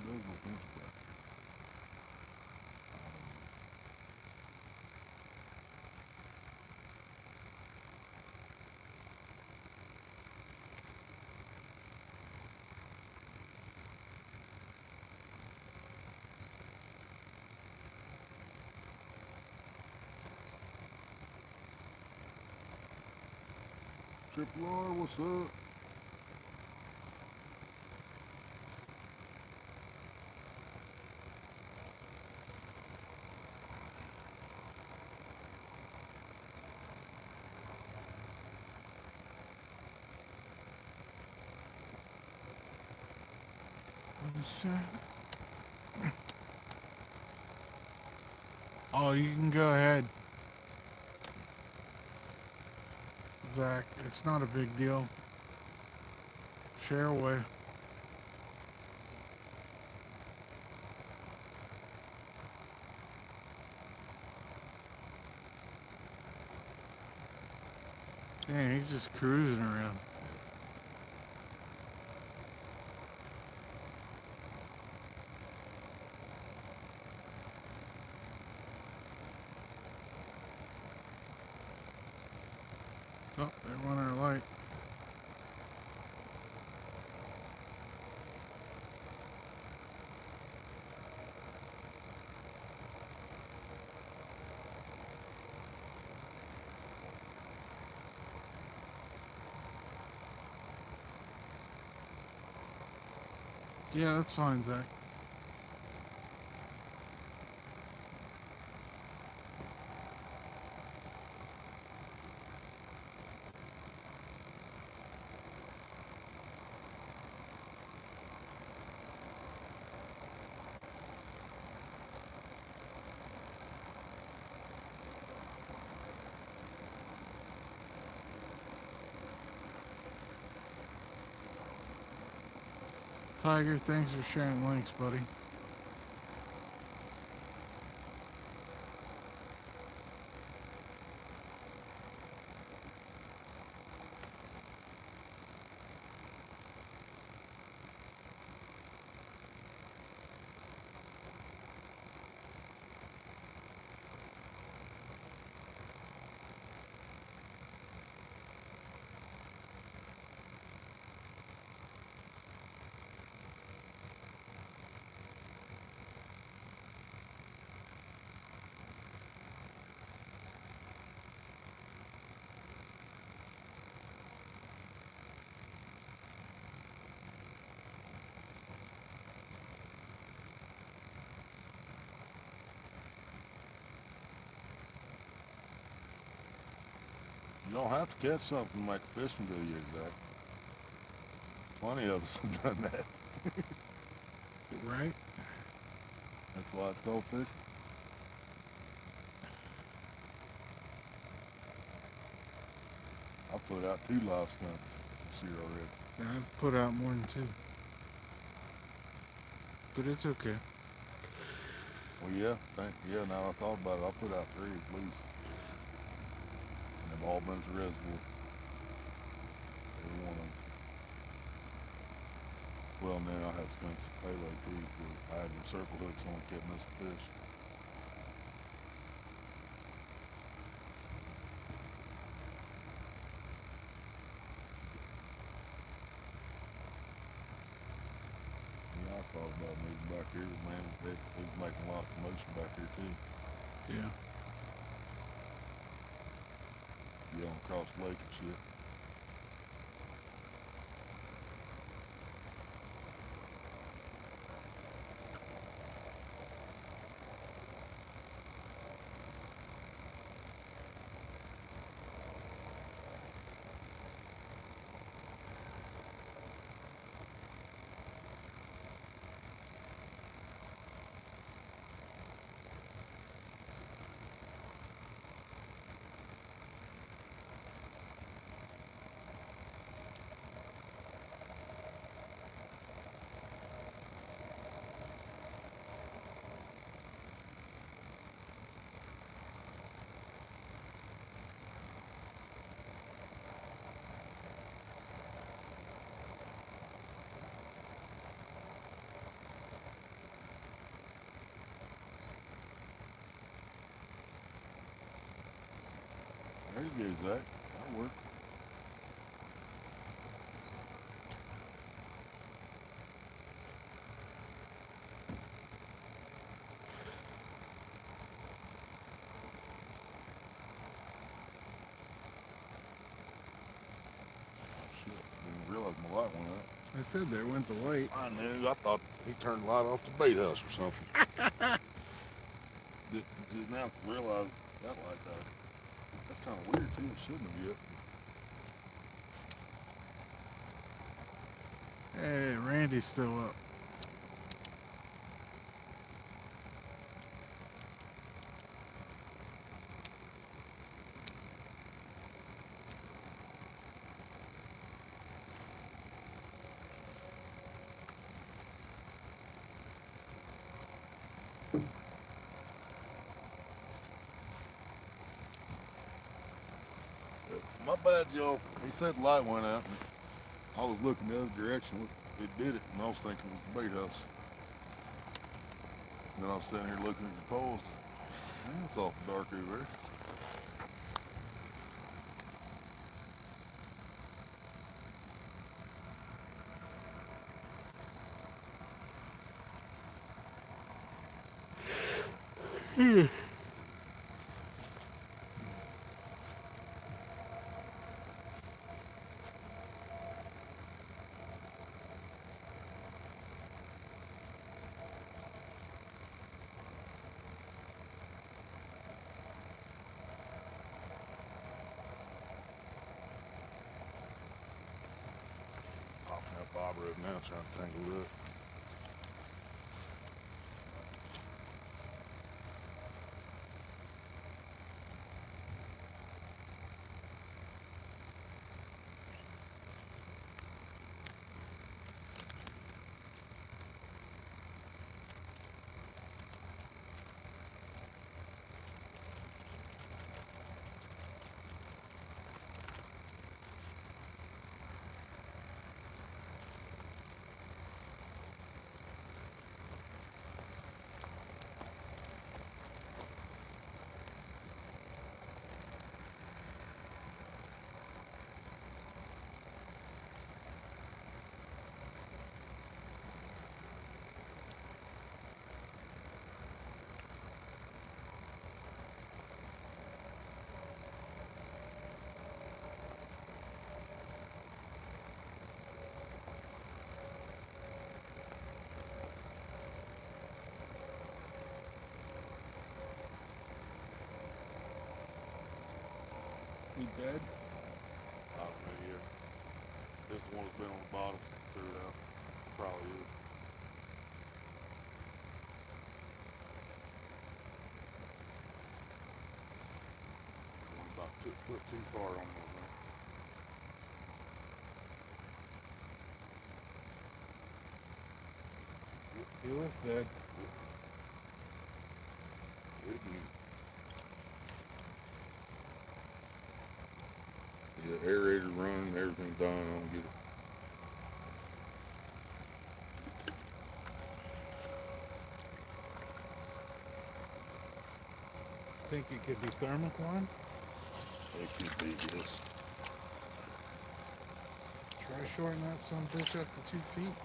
Those were pinch back. Triple R, what's up? Oh, you can go ahead, Zach. It's not a big deal. Share away. Dang, he's just cruising around. Oh, they run our light. Yeah, that's fine, Zach. Tiger, thanks for sharing links, buddy. You don't have to catch something to make a fishing video, Zach. Plenty of us have done that. Right? That's why it's called fishing. I put out 2 live stunts this year already. Yeah, I've put out more than 2. But it's okay. Well, yeah, now I thought about it, I put out 3 at least. And they've all been at the reservoir. Every one of them. Well, and then I had spent some payload too, because I had them circle hooks on, kept missing fish. Yeah, I thought about moving back here, but man, it's making a lot of commotion back here too. Yeah. Yeah, on across the lake and shit. There you go, Zach. That'll work. Shit, didn't realize my light went out. I said there went the light. I knew. I thought he turned the light off the bait house or something. Just now realized that light died. That's kind of weird too. It shouldn't have yet. Hey, Randy's still up. My bad, y'all. He said the light went out. And I was looking the other direction. It did it, and I was thinking it was the bait house. And then I was sitting here looking at the poles. Man, it's awful dark over there. rope now, trying to tangle it up. He dead? I don't know yet. This one has been on the bottom, threw it out. Probably is. One about 2 foot too far on me. He looks dead. Yeah, aerator running, everything done. I don't get it. Think it could be thermocline? It could be, yes. Try shorting that some bitch up to 2 feet.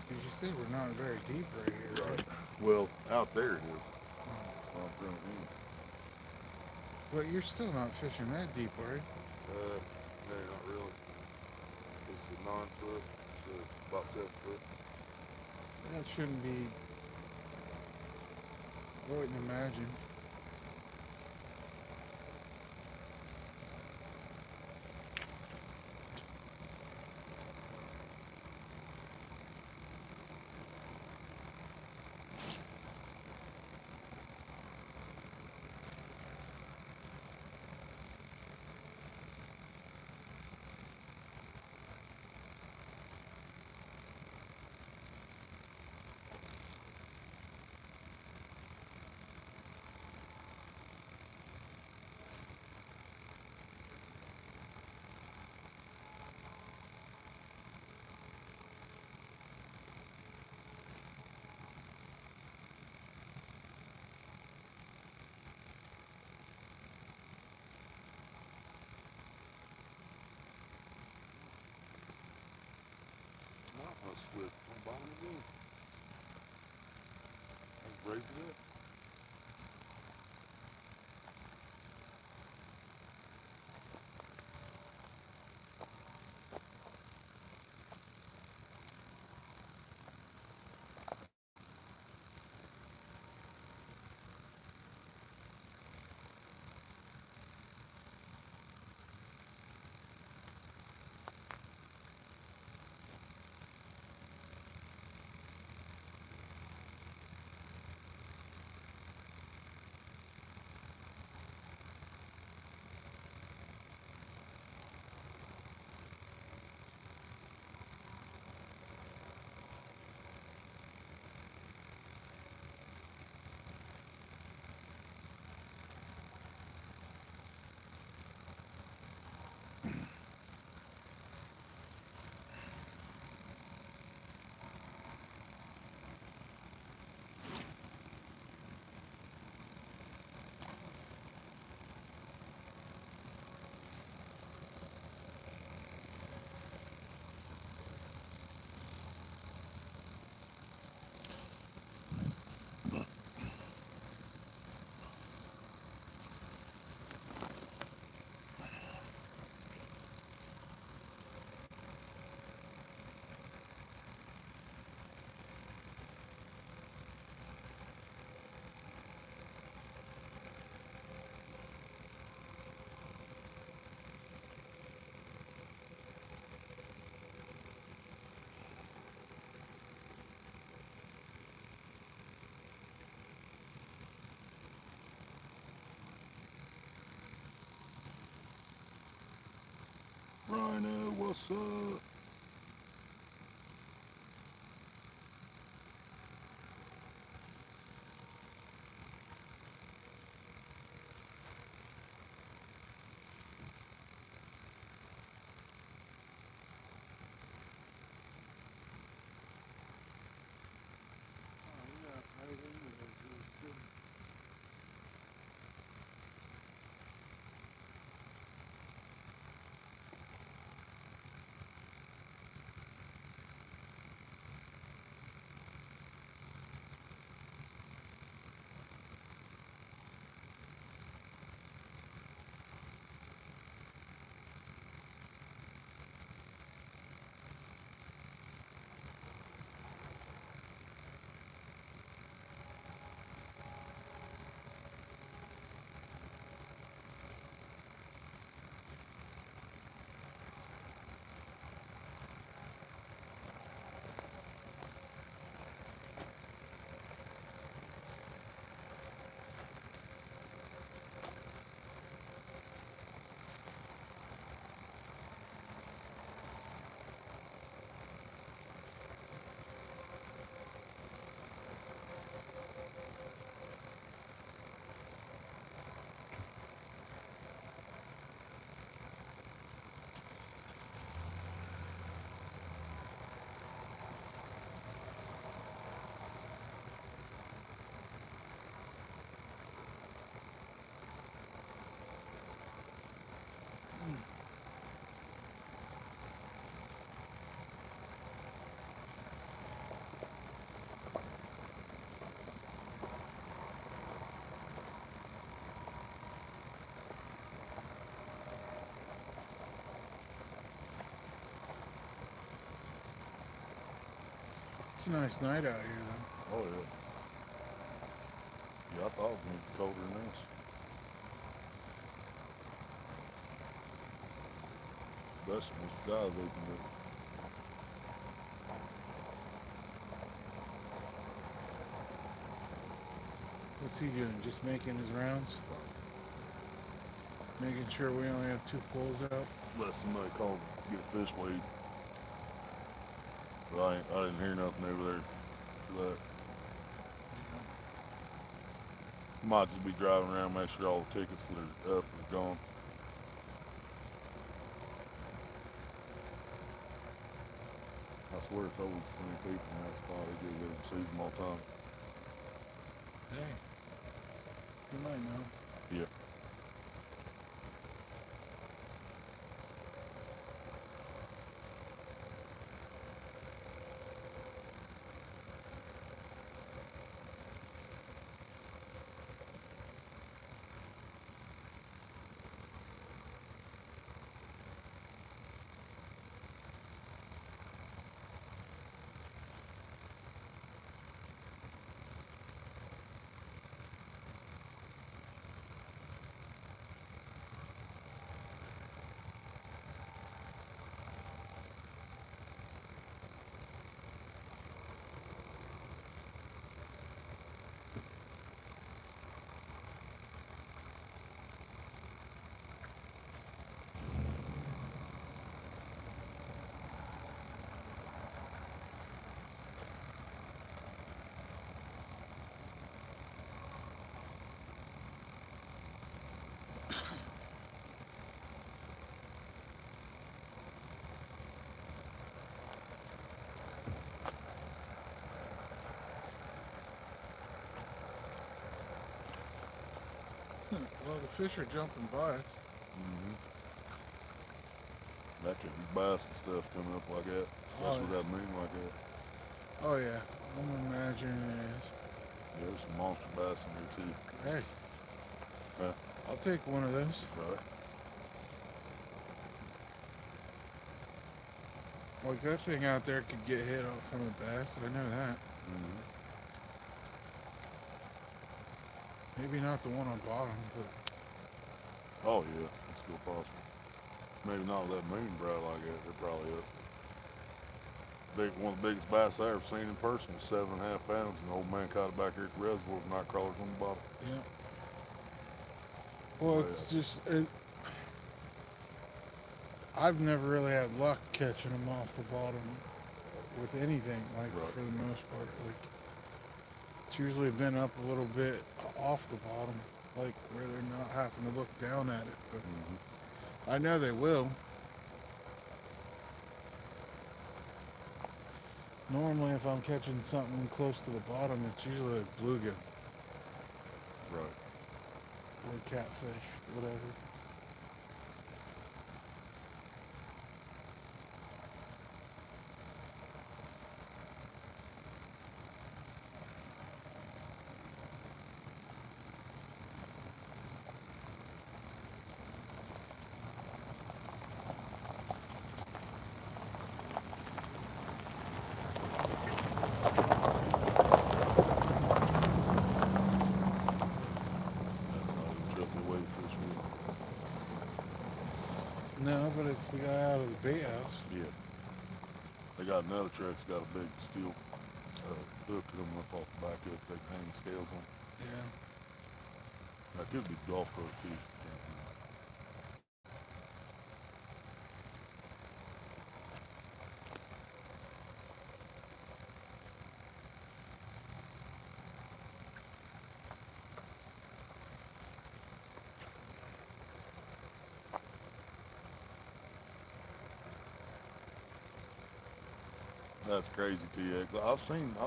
Because you said we're not very deep right here, right? Well, out there it is. Well, bring it in. But you're still not fishing that deep, right? No, not really. It's a 9 foot, so about 7 foot. That shouldn't be. I wouldn't imagine. Not much slip on the bottom again. Let's raise it up. Rhino, what's up? It's a nice night out here, though. Oh yeah. Yeah, I thought it was colder than this. Especially when the sky's opened up. What's he doing? Just making his rounds? Making sure we only have 2 poles out? Let somebody call get a fish weed. But I didn't hear nothing over there for that. Might just be driving around, make sure all the tickets that are up are gone. I swear it's always the same people in that spot. They go there and sees them all the time. Hey. You might know. Yeah. Well, the fish are jumping by us. Mm-hmm. That could be bass and stuff coming up like that, especially with that moon like that. Oh, yeah. I'm imagining it is. Yeah, there's some monster bass in here too. Hey. Yeah. I'll take one of those. Right. Well, good thing out there could get hit off from a bass. I know that. Mm-hmm. Maybe not the one on bottom, but Oh yeah, it's still possible. Maybe not with that moon bright like that. They're probably up. One of the biggest bass I ever seen in person was 7.5 pounds, and the old man caught it back here at the reservoir with night crawlers on the bottom. yeah. Well, Yeah. it's just I've never really had luck catching them off the bottom with anything, like Right. for the most part. Like it's usually been up a little bit off the bottom, like where they're not having to look down at it. But Mm-hmm. I know they will. Normally, if I'm catching something close to the bottom, it's usually a bluegill Right. or catfish, whatever. That's not even triple weight fish with. No, but it's the guy out of the bait house. Yeah. They got another truck that's got a big steel hook coming up off the back of it. They hang scales on. Yeah. That could be the golf cart too. That's crazy, TX. I've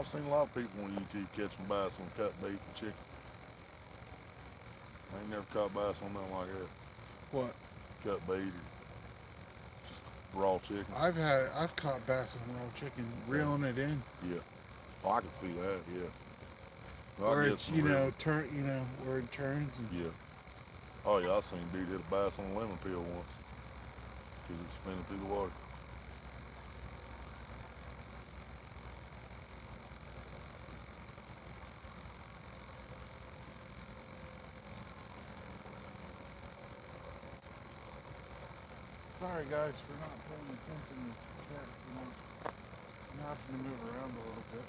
seen a lot of people on YouTube catching bass on cut bait and chicken. I ain't never caught bass on nothing like that. What? Cut bait or just raw chicken. I've caught bass on raw chicken, reeling it in, Yeah. Oh, I can see that. Yeah. Well, or I get it's some real. where it turns. And, Yeah. Oh yeah, I seen a dude hit a bass on a lemon peel once because it was spinning through the water. Sorry guys for not paying attention to cats. I'm having to move around a little bit.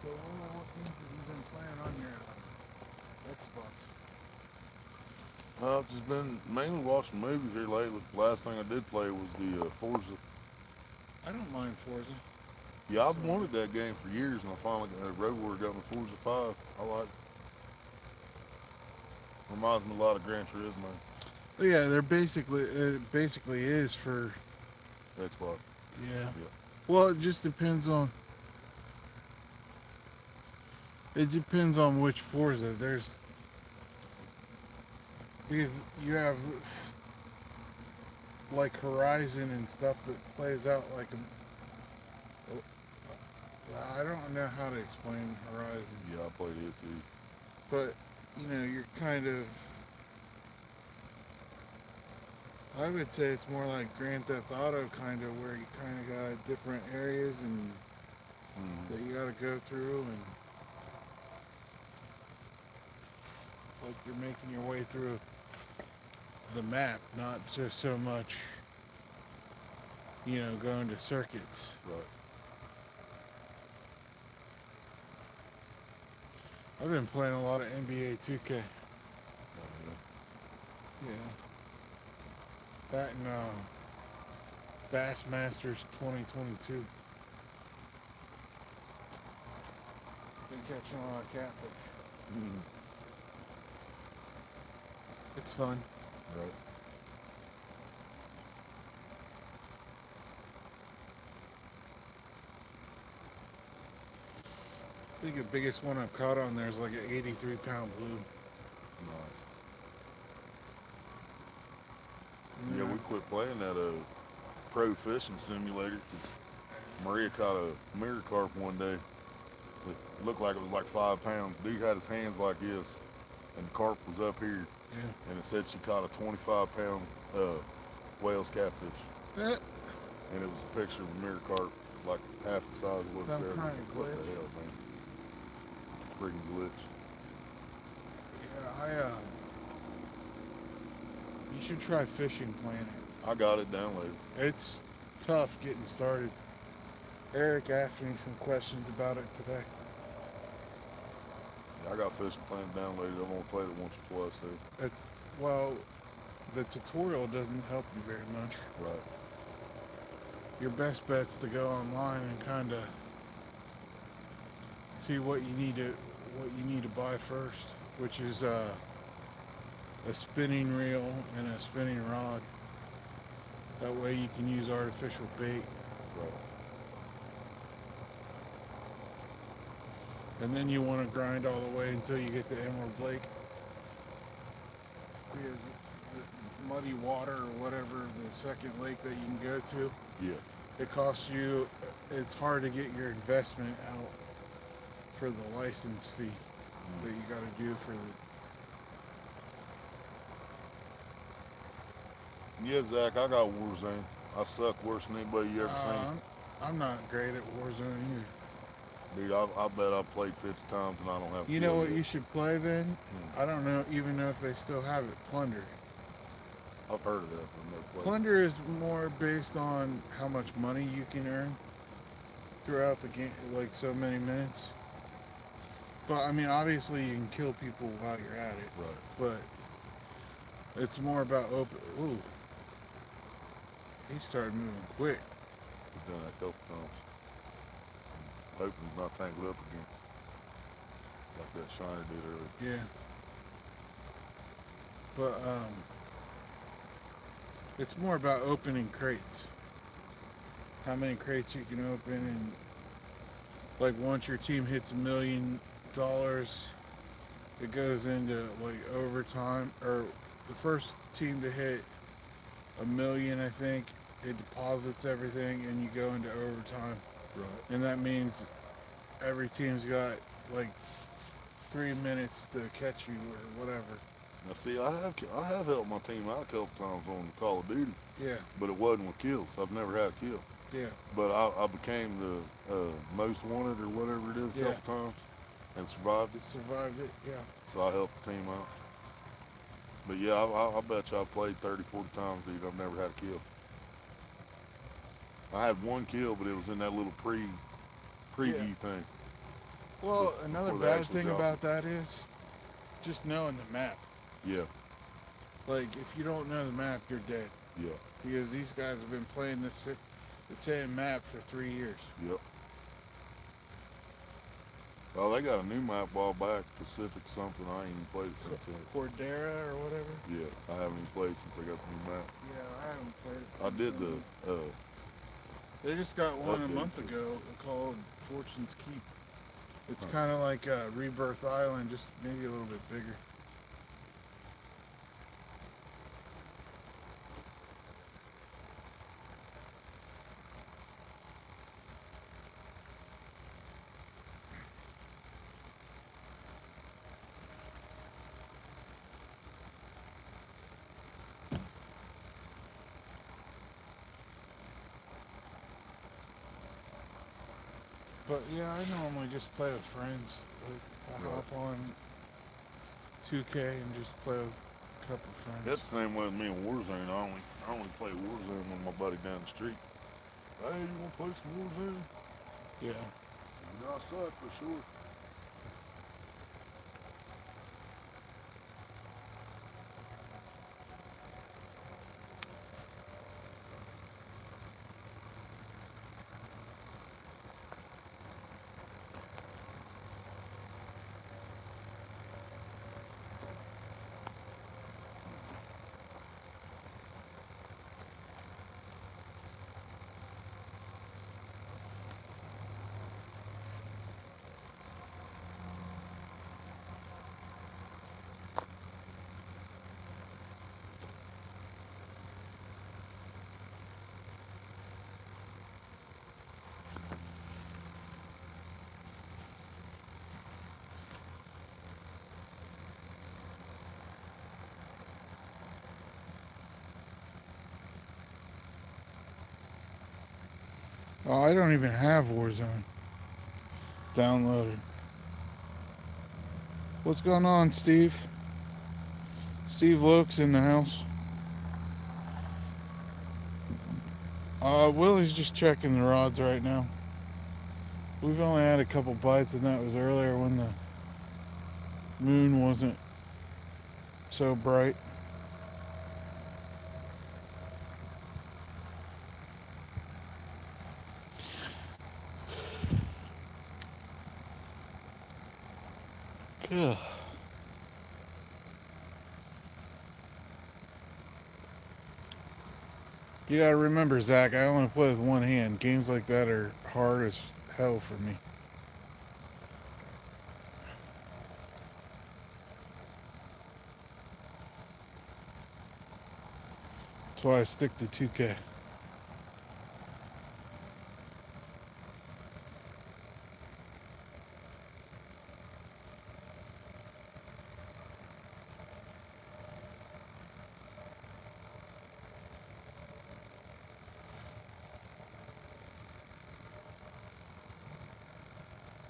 So what games have you been playing on your Xbox? I've just been mainly watching movies here lately. Last thing I did play was the Forza. I don't mind Forza. Yeah, I've wanted that game for years, and I finally Road Warrior got me Forza 5. I like it. Reminds me a lot of Gran Turismo. But yeah, it basically is for Xbox. yeah. Yeah. Well, it depends on which Forza. There's because you have like Horizon and stuff that plays out like I don't know how to explain Horizon, Yeah, I played it too. but you're kind of I would say it's more like Grand Theft Auto kind of where you kind of got different areas and Mm-hmm. that you got to go through and like you're making your way through the map, not just so much going to circuits. Right. I've been playing a lot of NBA 2K. Oh, Yeah. That and Bassmasters 2022. Been catching a lot of catfish. yeah. Mhm. It's fun. Right. I think the biggest one I've caught on there is like an 83-pound blue. Nice. And Yeah, then we quit playing that pro fishing simulator because Maria caught a mirror carp one day. It looked like it was like 5 pounds. Dude had his hands like this, and the carp was up here, Yeah. and it said she caught a 25-pound whale's catfish, Eh, and it was a picture of a mirror carp, like half the size of what it Some said. kind of What the glitch. hell, man? Freaking glitch. yeah, you should try Fishing Planet. I got it downloaded. It's tough getting started. Eric asked me some questions about it today. Yeah, I got Fishing Planet downloaded. I've only played it once or twice, though. It's, well, the tutorial doesn't help you very much. Right. Your best bet's to go online and kind of see what you need to buy first, which is a spinning reel and a spinning rod. That way you can use artificial bait. Right. And then you want to grind all the way until you get to Emerald Lake. Because the muddy water or whatever, the second lake that you can go to, Yeah. it costs you, it's hard to get your investment out for the license fee that you got to do for the. Yeah, Zach, I got Warzone. I suck worse than anybody you ever seen. I'm not great at Warzone either. Dude, I bet I've played 50 times and I don't have a You know kill what yet. you should play then? I don't know, even know if they still have it. Plunder. I've heard of that, but I've never played it. Plunder is more based on how much money you can earn throughout the game, like so many minutes. But I mean, obviously you can kill people while you're at it. Right. But it's more about open. Ooh, he started moving quick. We've done that a couple times. I'm hoping he's not tangled up again. Like that Shiner did earlier. Yeah. But it's more about opening crates. How many crates you can open, and like once your team hits $1 million, it goes into like overtime, or the first team to hit $1 million, I think, it deposits everything and you go into overtime. Right. And that means every team's got like 3 minutes to catch you or whatever. Now, see, I have helped my team out a couple times on Call of Duty, Yeah, but it wasn't with kills. I've never had a kill. yeah. But I became the most wanted or whatever it is a Yeah. couple times and survived it. Survived it, yeah. So I helped the team out. But yeah, I bet you I played 30, 40 times, dude. I've never had a kill. I had one kill, but it was in that little preview Yeah. thing. Well, Before another they bad actually thing drop about that is just knowing the map. Yeah, Like, if you don't know the map, you're dead. yeah, Because these guys have been playing the same map for 3 years. yep. Well, they got a new map a while back, Pacific something. I ain't even played it since then. Cordera or whatever. Yeah, I haven't even played since I got the new map. Yeah, I haven't played it. I did the, They just got one a update month to it. ago called Fortune's Keep. It's kind of like Rebirth Island, just maybe a little bit bigger. But yeah, I normally just play with friends. Like, I Right. hop on 2K and just play with a couple friends. that's the same way with me in Warzone. I only play Warzone with my buddy down the street. Hey, you want to play some Warzone? Yeah. You know, I suck for sure. Oh, I don't even have Warzone downloaded. What's going on, Steve? Steve Looks in the house. Willy's just checking the rods right now. We've only had a couple bites, and that was earlier when the moon wasn't so bright. Ugh. You gotta remember, Zach, I only play with one hand. Games like that are hard as hell for me. That's why I stick to 2K.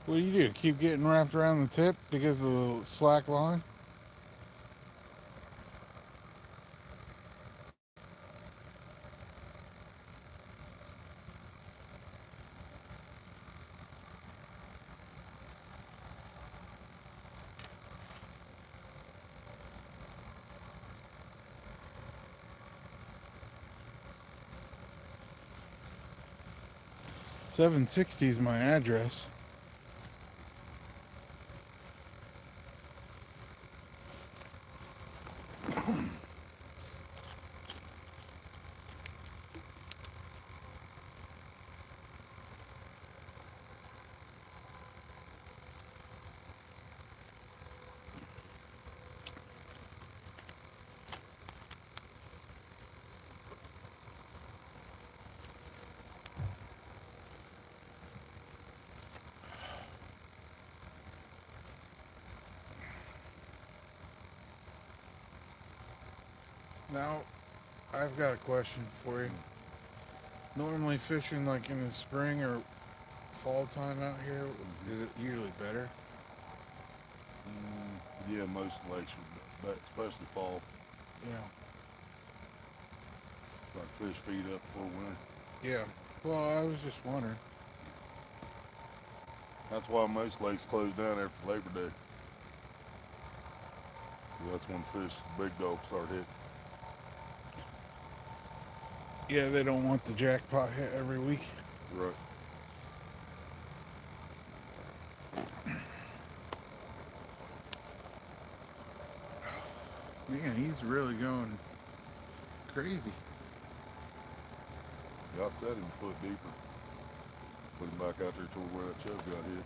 What do you do? Keep getting wrapped around the tip because of the slack line? $760 is my address. Now, I've got a question for you. Normally fishing like in the spring or fall time out here, is it usually better? Yeah, most lakes, but especially fall, Yeah. like fish feed up before winter. Yeah. Well, I was just wondering. That's why most lakes close down after Labor Day. 'Cause that's when fish, big dogs start hitting. Yeah, they don't want the jackpot hit every week. Right. Man, he's really going crazy. Yeah, I set him a foot deeper. Put him back out there toward where that chub got hit.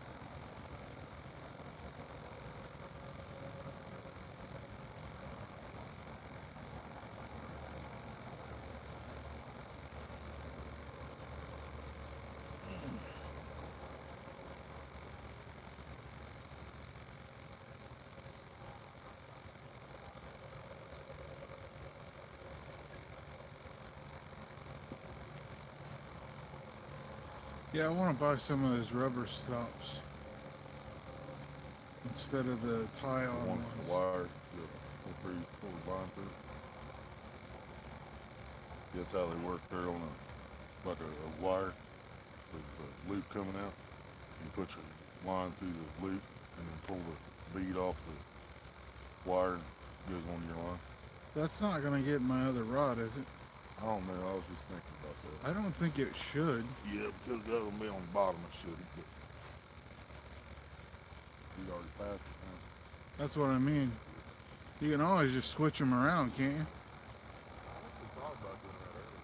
Yeah, I want to buy some of those rubber stops instead of the tie-on The ones. wire, pull the line through. That's how they work. They're on a wire with the loop coming out. You put your line through the loop and then pull the bead off the wire and it goes on your line. That's not going to get my other rod, is it? I don't know. I was just thinking about that. I don't think it should. Yeah, because that'll be on the bottom. It should. But you already passed it. Huh? That's what I mean. You can always just switch them around, can't you? We thought about doing that earlier.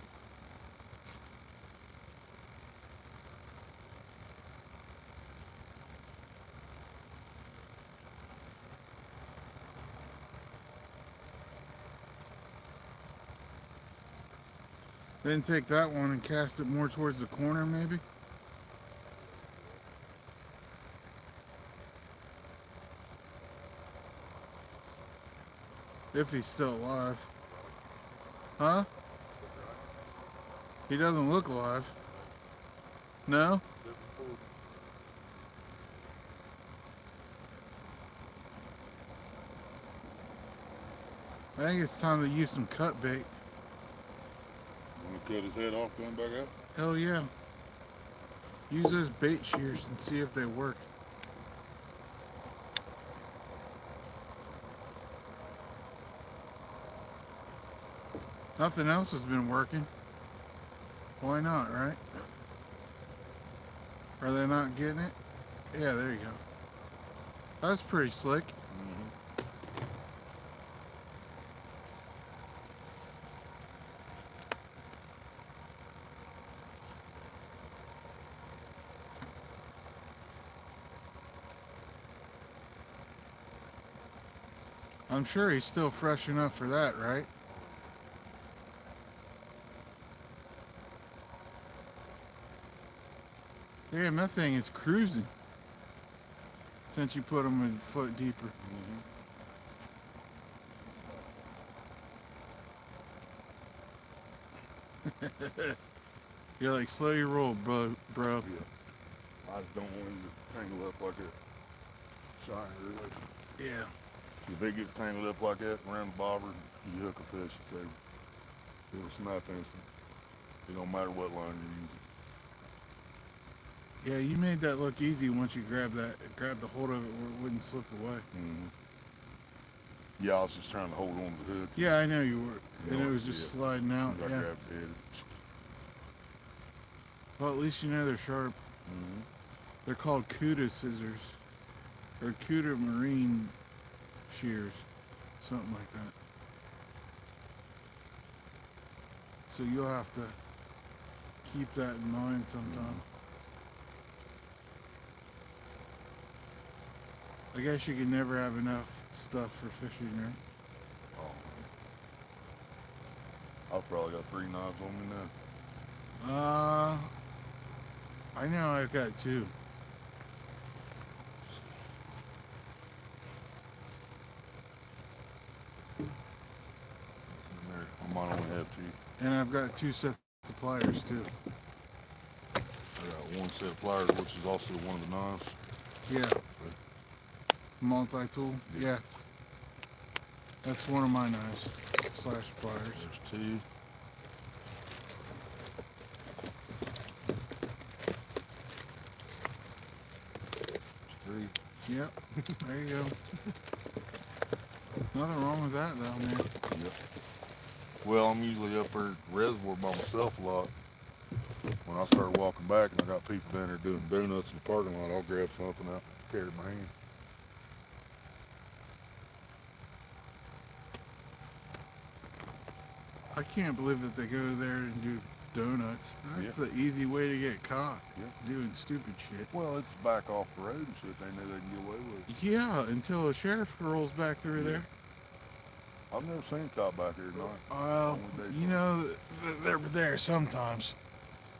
Then take that one and cast it more towards the corner, maybe? If he's still alive. Huh? He doesn't look alive. No? I think it's time to use some cut bait. Want to cut his head off, going back out? Hell yeah. Use those bait shears and see if they work. Nothing else has been working. Why not, right? Are they not getting it? Yeah, there you go. That's pretty slick. I'm sure he's still fresh enough for that, right? Damn, that thing is cruising since you put him a foot deeper. You're like, slow your roll, bro. Yeah. I just don't want him to tangle up like that. Shine, really. Yeah. If it gets tangled up like that around the bobber, you hook a fish, it'll snap instant. It don't matter what line you're using. Yeah, you made that look easy once you grabbed the hold of it where it wouldn't slip away. Yeah, I was just trying to hold on to the hook. Yeah, I know you were. And it was just sliding out. As soon as I Yeah. grabbed the head. Well, at least you know they're sharp. They're called CUDA scissors. Or CUDA marine shears. Something like that. So you'll have to keep that in mind sometime. I guess you can never have enough stuff for fishing, right? Oh, I've probably got 3 knives on me now. I know I've got 2. I might only have 2. And I've got 2 sets of pliers too. I got 1 set of pliers, which is also one of the knives. Yeah. Multi-tool? Yeah. That's one of my knives. / pliers. There's 2. There's 3. Yep. There you go. Nothing wrong with that though, man. Yep. Well, I'm usually up there at the reservoir by myself a lot. When I start walking back and I got people down there doing donuts in the parking lot, I'll grab something out, carry it in my hand. I can't believe that they go there and do donuts. That's an easy way to get caught doing stupid shit. Well, it's back off the road and shit. They know they can get away with it. Yeah, until a sheriff rolls back through there. I've never seen a cop back here at night. Well, you know, they're there sometimes.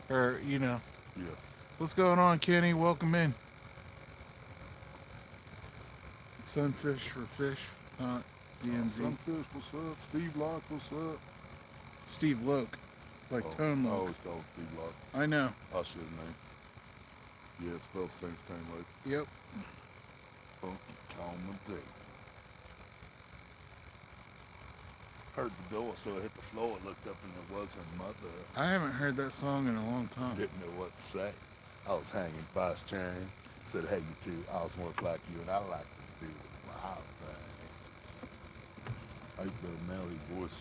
Or, you know. Yeah. What's going on, Kenny? Welcome in. Sunfish for fish, not DMZ. Sunfish, what's up? Steve Locke, what's up? Steve Loke, like Tone I Loke. always call Steve Locke. I know. I should have named. Yeah, it's spelled the same thing like Yep. Funky Comedy. Heard the door, so I hit the floor, looked up, and it wasn't mother. I haven't heard that song in a long time. Didn't know what to say. I was hanging by a string. Said, hey, you two, I was once like you, and I like to do wild things. I used to be a melody voice.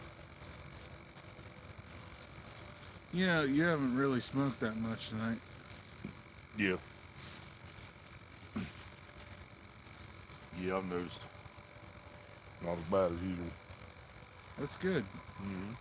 You know, you haven't really smoked that much tonight. Yeah. Yeah, I've noticed. Not as bad as usual. That's good. Mm-hmm.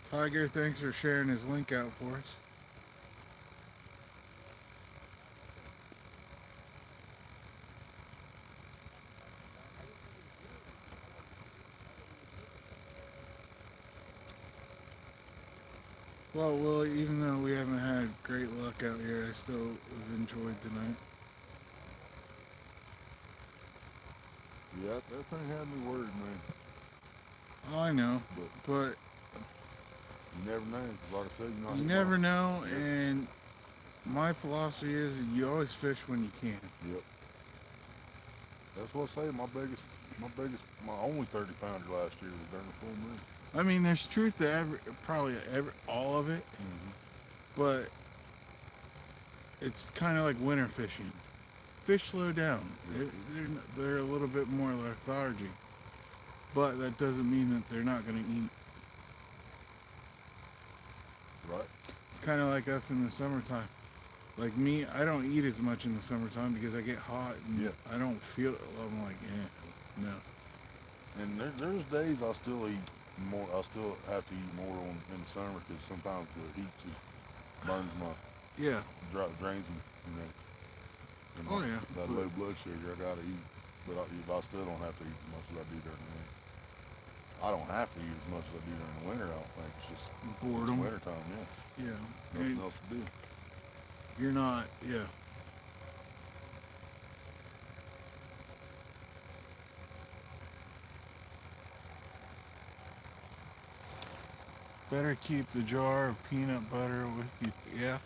Tiger, thanks for sharing his link out for us. Well, even though we haven't had great luck out here, I still have enjoyed tonight. Yeah, that thing had me worried, man. Oh, I know, but You never know. Like I said, you never know, Yep. and my philosophy is you always fish when you can. Yep. That's what I say. My only 30-pounder last year was during the full moon. I mean, there's truth to probably all of it, Mm-hmm. but it's kind of like winter fishing. Fish slow down. They're a little bit more lethargic, but that doesn't mean that they're not going to eat. Right. It's kind of like us in the summertime. Like me, I don't eat as much in the summertime because I get hot and Yeah. I don't feel it. I'm like, no. And there's days I still eat more. I still have to eat more in the summer because sometimes the heat just burns Yeah. drains me. You know. And Oh, yeah. That But- low blood sugar, I gotta eat. But I still don't have to eat as much as I do during the winter. I don't have to eat as much as I do during the winter. I don't think it's just Boredom. It's winter time. Yeah. Yeah. Nothing And else to do. you're not. Yeah. Better keep the jar of peanut butter with you. Yeah.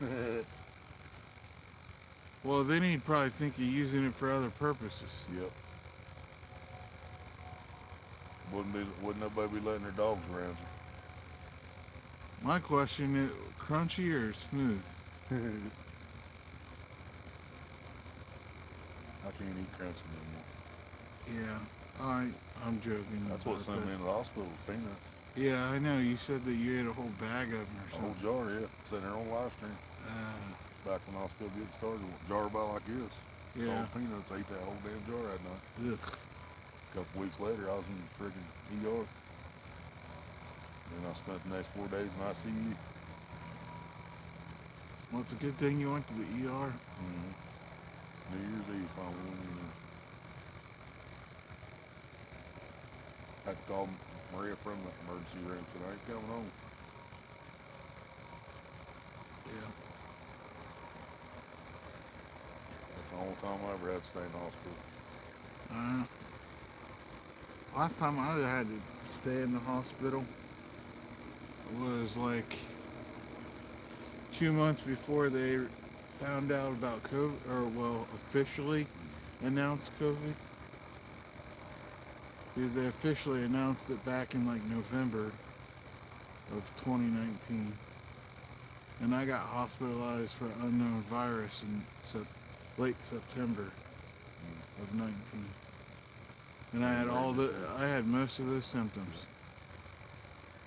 Well, then he'd probably think you're using it for other purposes. Yep. Wouldn't nobody be letting their dogs around you? My question is, crunchy or smooth? I can't eat crunchy anymore. Yeah. I'm joking. That's what about sent me that. into the hospital with peanuts. Yeah, I know. You said that you ate a whole bag of them or A whole something. jar, yeah. Sitting there on live stream. Back when I was still getting started. A jar about like this. Yeah. Sold peanuts, ate that whole damn jar that night. Ugh. A couple weeks later, I was in the friggin' ER. And I spent the next 4 days in ICU. Well, it's a good thing you went to the ER. Mm-hmm. New Year's Eve, finally went in there. Had to call Maria from the emergency room. Said, I ain't coming home. Yeah. That's the only time I ever had to stay in the hospital. Last time I had to stay in the hospital was like 2 months before they found out about COVID, or well, officially announced COVID. Because they officially announced it back in like November of 2019. And I got hospitalized for unknown virus in late September of 19. And I had most of those symptoms.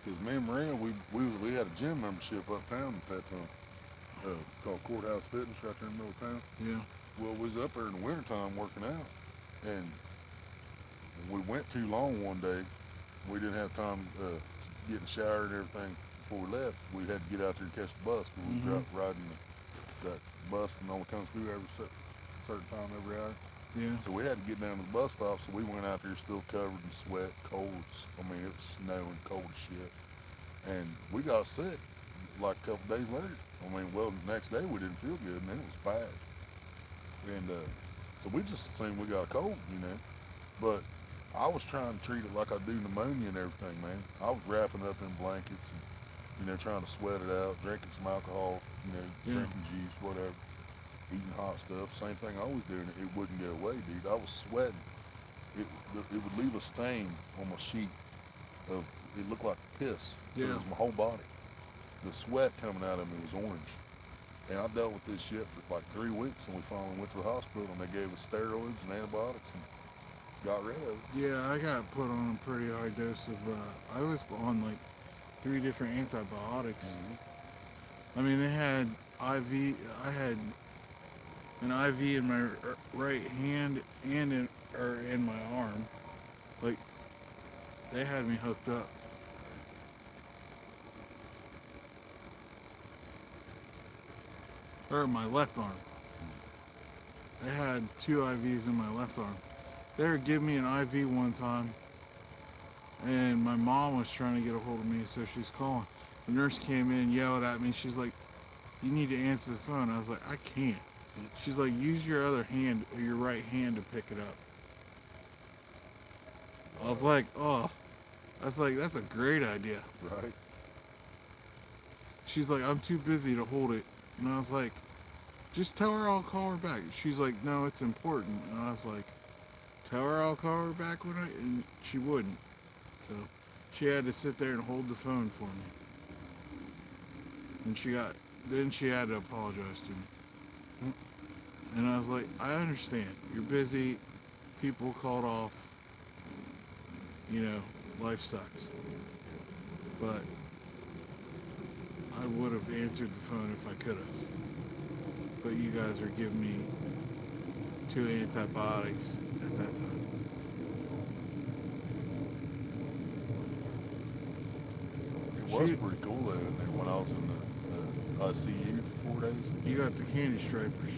Because me and Maria, we had a gym membership uptown at that time. Called Courthouse Fitness right there in the middle of town. Yeah. Well, we was up there in the wintertime working out. And we went too long one day. We didn't have time to get in the shower and everything before we left. We had to get out there and catch the bus. We was riding that bus and only comes through every certain time every hour. Yeah. So we had to get down to the bus stop, so we went out there still covered in sweat, cold. I mean, it was snowing, cold as shit. And we got sick like a couple days later. I mean, well, the next day we didn't feel good, and then it was bad. And so we just assumed we got a cold, you know. But I was trying to treat it like I do pneumonia and everything, man. I was wrapping up in blankets and, you know, trying to sweat it out, drinking some alcohol, you know, drinking juice, whatever. Eating hot stuff, same thing I was doing. It wouldn't go away, dude. I was sweating. It would leave a stain on my sheet of, it looked like piss. Yeah. It was my whole body. The sweat coming out of me was orange. And I dealt with this shit for like 3 weeks, and we finally went to the hospital, and they gave us steroids and antibiotics and got rid of it. Yeah, I got put on a pretty high dose of, I was on like 3 different antibiotics. I mean, they had I had an IV in my right hand and in my arm. Like, they had me hooked up. Or my left arm. They had 2 IVs in my left arm. They were giving me an IV one time, and my mom was trying to get a hold of me, so she's calling. The nurse came in, yelled at me. She's like, "You need to answer the phone." I was like, "I can't." She's like, "Use your other hand, or your right hand, to pick it up." I was like, "Oh." I was like, "That's a great idea." Right? She's like, "I'm too busy to hold it." And I was like, "Just tell her I'll call her back." She's like, "No, it's important." And I was like, "Tell her I'll call her back when I," and she wouldn't. So she had to sit there and hold the phone for me. And then she had to apologize to me. And I was like, "I understand. You're busy. People called off. You know, life sucks. But I would have answered the phone if I could have. But you guys are giving me 2 antibiotics at that time." It was She, pretty cool though in there when I was in the ICU for 4 days. you got the candy stripers.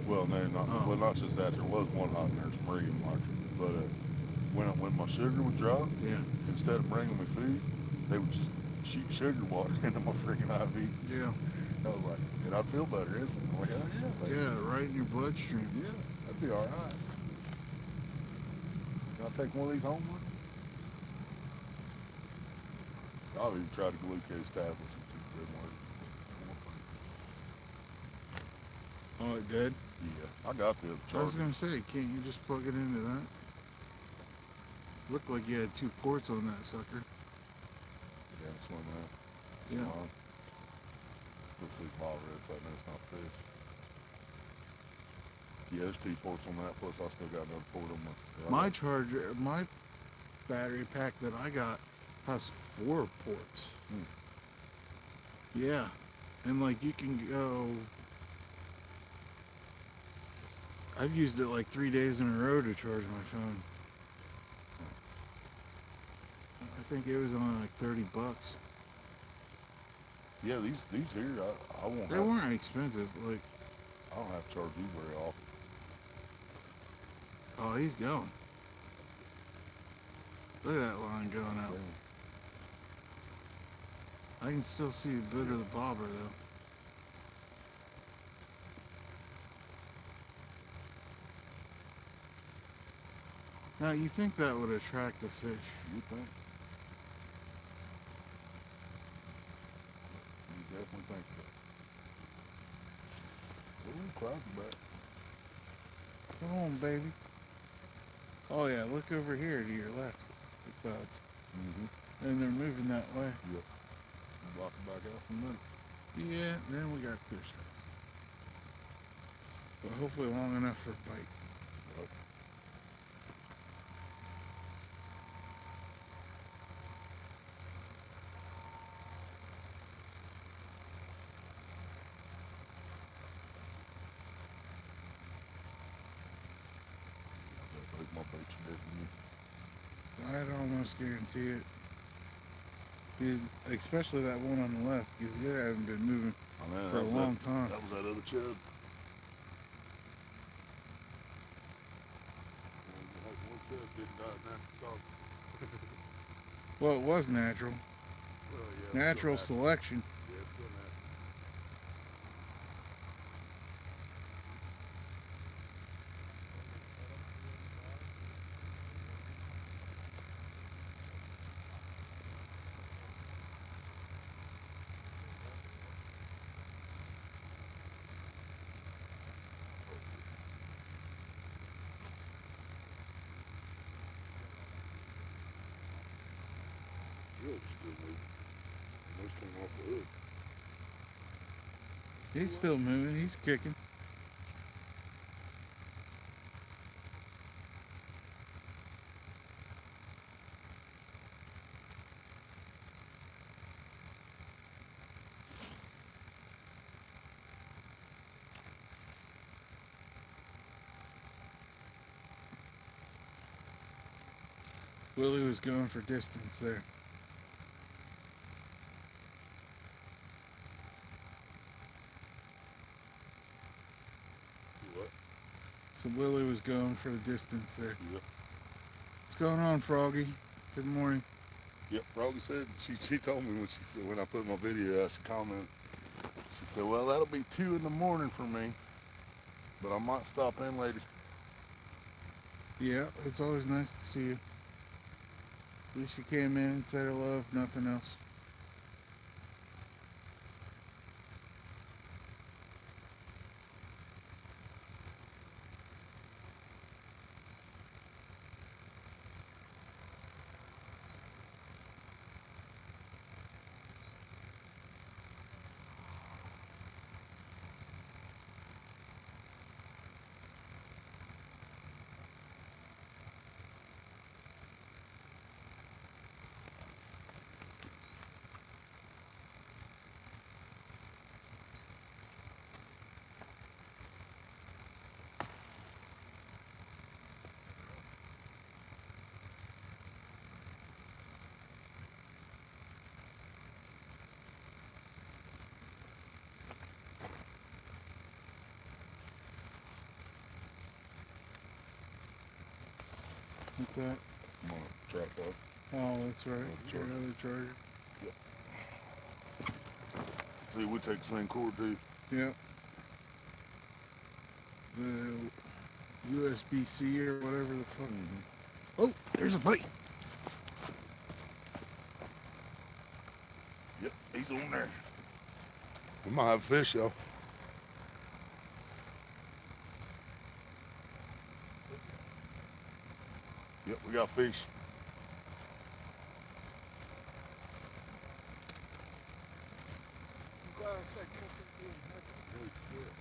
Well, no, not Oh. well, not just that. There was one hot nurse, Maria, like, but when my sugar would drop, Yeah. instead of bringing me food, they would just shoot sugar water into my freaking IV. Yeah. I was like, and I'd feel better instantly. I'm like, oh yeah, baby. Yeah, right in your bloodstream. Yeah, that'd be all right. Can I take one of these home with me? I've even tried the glucose tablets. It just didn't work. Oh, it did? Yeah, I got the other I was charger. going to say, can't you just plug it into that? Looked like you had 2 ports on that sucker. Yeah, it's one that. Yeah. Still see walrus. I know it's not fish. Yeah, there's 2 ports on that. Plus, I still got another port on My charger, my battery pack that I got has 4 ports. Yeah. And like you can go, I've used it like 3 days in a row to charge my phone. I think it was only like $30. Yeah, these here, I won't. They Have, weren't expensive. Like, I don't have to charge these very often. oh, he's going. Look at that line going out. I can still see a bit of the bobber though. Now you think that would attract the fish? You think? You definitely think so. Ooh, clouds are back. Come on, baby. Oh yeah, look over here to your left. The clouds. Mm-hmm. And they're moving that way. Yep. Block it back out from there. Yeah, then we got clear skies. But hopefully long enough for a bite. Yep. I think my bait's dead again. I'd almost guarantee it. Because, especially that one on the left, because it hasn't been moving I know, for a that was long that, time. That was that other chub. One chub didn't die of natural causes. Well, it was natural. Well, yeah, Natural selection. Yeah, it's still natural. Yeah, it's still moving. Most came off the hook. He's still moving. He's kicking. Willie was going for distance there. What? So Willie was going for the distance there. Yep. What's going on, Froggy? Good morning. Yep, Froggy said, she told me when she said, when I put my video out, she commented, she said, well, that'll be 2 in the morning for me, but I might stop in later. Yeah, it's always nice to see you. At least you came in and said hello, if nothing else. What's that? I'm on a track dog. Oh, that's right. Your Charger. other charger. Yep. See, we take the same cord too. Yep. The USB-C or whatever the fuck. Oh, there's a bite. Yep, he's on there. We might have fish, y'all. Yep, we got fish. I'm glad I said cut that damn head. Holy shit.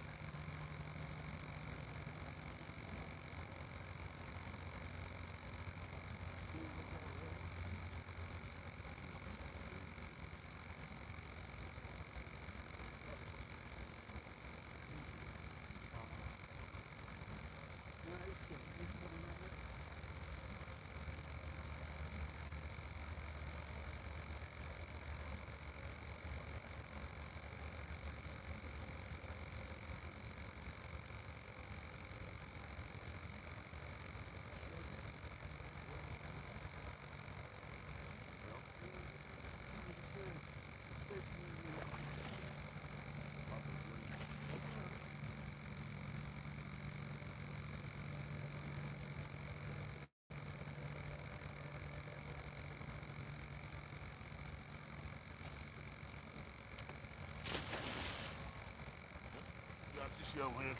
Got your shovel in.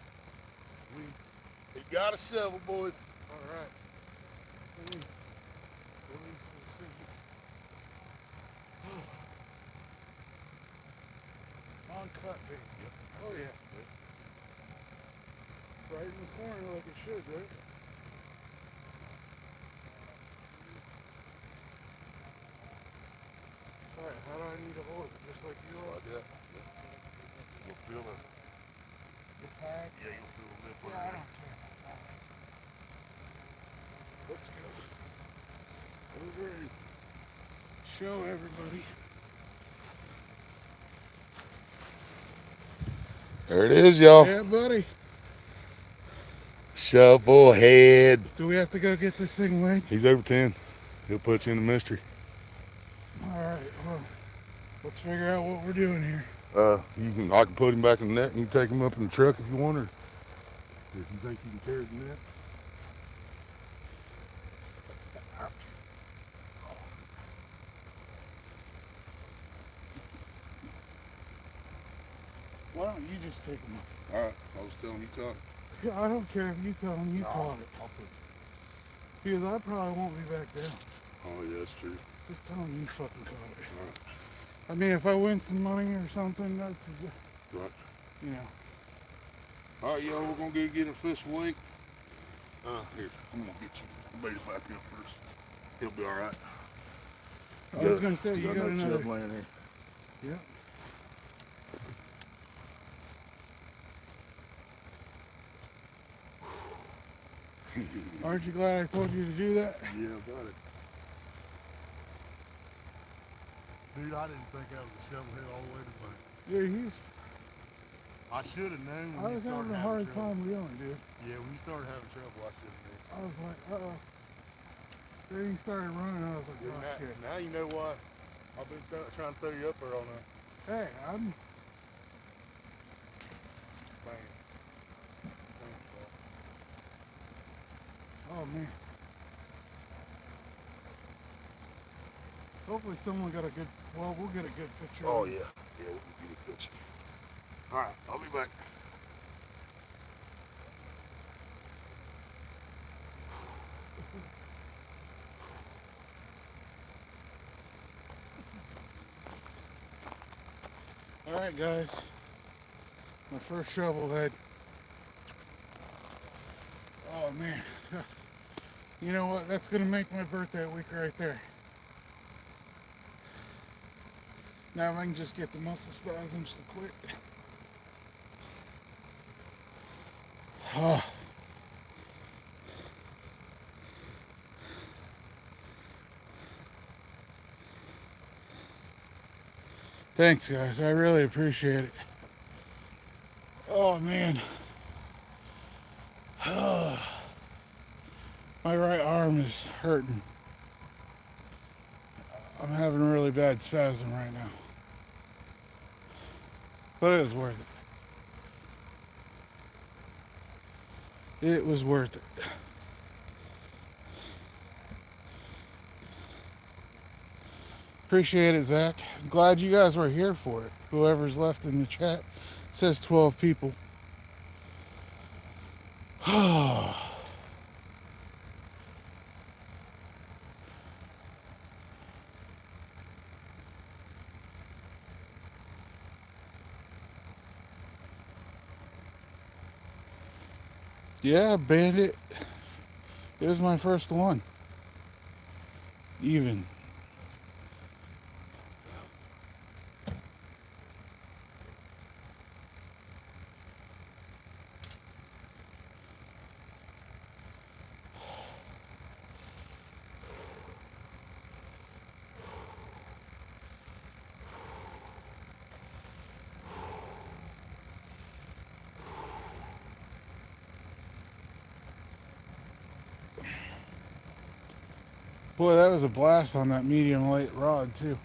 Sweet. He got a shovel, boys. All right. Let me release the signal. On cut, baby. Yep. Oh yeah. Right in the corner like it should, right? All right. How do I need to hold it? Just like you Just are. like that. Yep. You'll feel it. The tag. Yeah, you'll feel the lip Yeah, I under don't care about that. Let's go over and show everybody. there. There it is, y'all. Yeah, buddy. Shovel head. Do we have to go get this thing weighed? He's over 10. He'll put you in the mystery. All right. Well, let's figure out what we're doing here. I can put him back in the net and you can take him up in the truck if you want, or if you think you can carry the net. Ouch. Why don't you just take them up? All right, I was telling you caught it. Yeah, I don't care if you tell them you No, caught it. I'll put Because I probably won't be back down. Oh yeah, that's true. Just tell them you fucking caught it. All right. I mean, if I win some money or something, that's, Right. you know. All right, y'all, we're gonna go get a fish weight. Here, I'm gonna get you. Bait it back up first. He'll be all right. I was gonna say you got another. chub laying here. Yeah. Aren't you glad I told you to do that? Yeah, got it. Dude, I didn't think I was a shovel head all the way to the bank. Dude, he's. I should have known I when you was started having a having hard trouble. time reeling, dude. Yeah, when you started having trouble, I should have known. I was like, uh oh. Then he started running. I was like, oh Now, shit. now Now you know why I've been trying to throw you up there all night. Hey, I'm. Man. Thanks, bro. Oh man. Hopefully someone got a good. Well, we'll get a good picture. Oh of it. yeah. Yeah, we can get a picture. All right, I'll be back. All right, guys. My first shovel head. Oh man. You know what? That's gonna make my birthday week right there. Now if I can just get the muscle spasms to quit. Oh. Thanks, guys. I really appreciate it. Oh man. My right arm is hurting. I'm having a really bad spasm right now. But it was worth it. It was worth it. Appreciate it, Zach. I'm glad you guys were here for it. Whoever's left in the chat says 12 people. Yeah, Bandit. It was my first one. Even. Boy, that was a blast on that medium light rod too.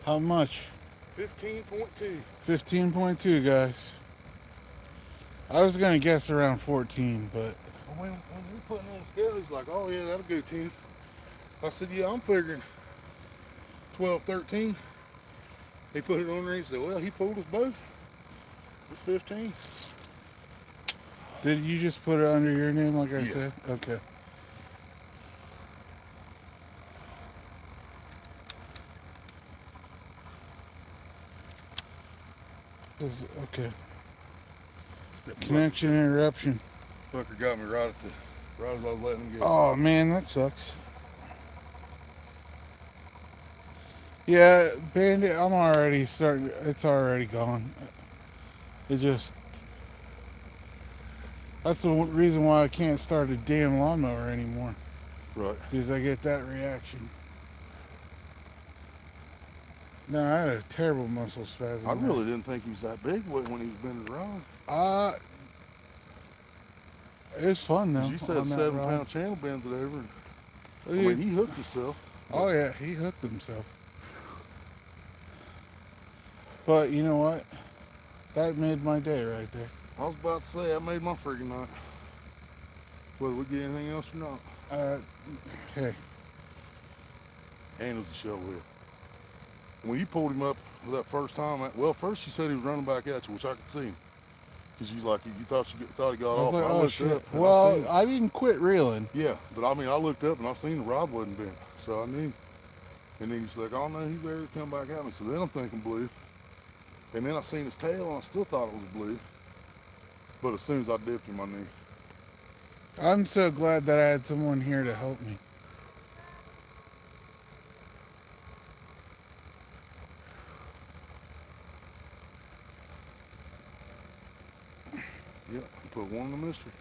How much? 15.2. 15.2, guys. I was gonna guess around 14, but When we put it on the scale, he's like, oh yeah, that'll go 10. I said, yeah, I'm figuring 12, 13. He put it on there, he said, well, he fooled us both. It's 15. did you just put it under your name like I Yeah. said? Okay. Okay. Connection interruption. Fucker got me right as I was letting him go. Oh man, that sucks. Yeah, Bandit, I'm already starting. It's already gone. It just. That's the reason why I can't start a damn lawnmower anymore. Right. Because I get that reaction. No, I had a terrible muscle spasm. I really didn't think he was that big when he was bending around. It was fun though. You said on that 7-pound rod. channel bends it over. Oh, I mean, he hooked himself. Oh yeah, he hooked himself. But you know what? That made my day right there. I was about to say, I made my freaking night. Whether we get anything else or not. Hey, and it was a shovelhead. When you pulled him up that first time, well, first you said he was running back at you, which I could see him. Because you thought he got I was off. like, and I oh looked shit. up and I Well, seen, I didn't quit reeling. yeah, but I mean, I looked up and I seen the rod wasn't bent, so I knew. And then he's like, oh no, he's there to come back at me. So then I'm thinking blue. And then I seen his tail and I still thought it was blue. But as soon as I dipped him, I knew. I'm so glad that I had someone here to help me. Yeah, he put one in the mystery.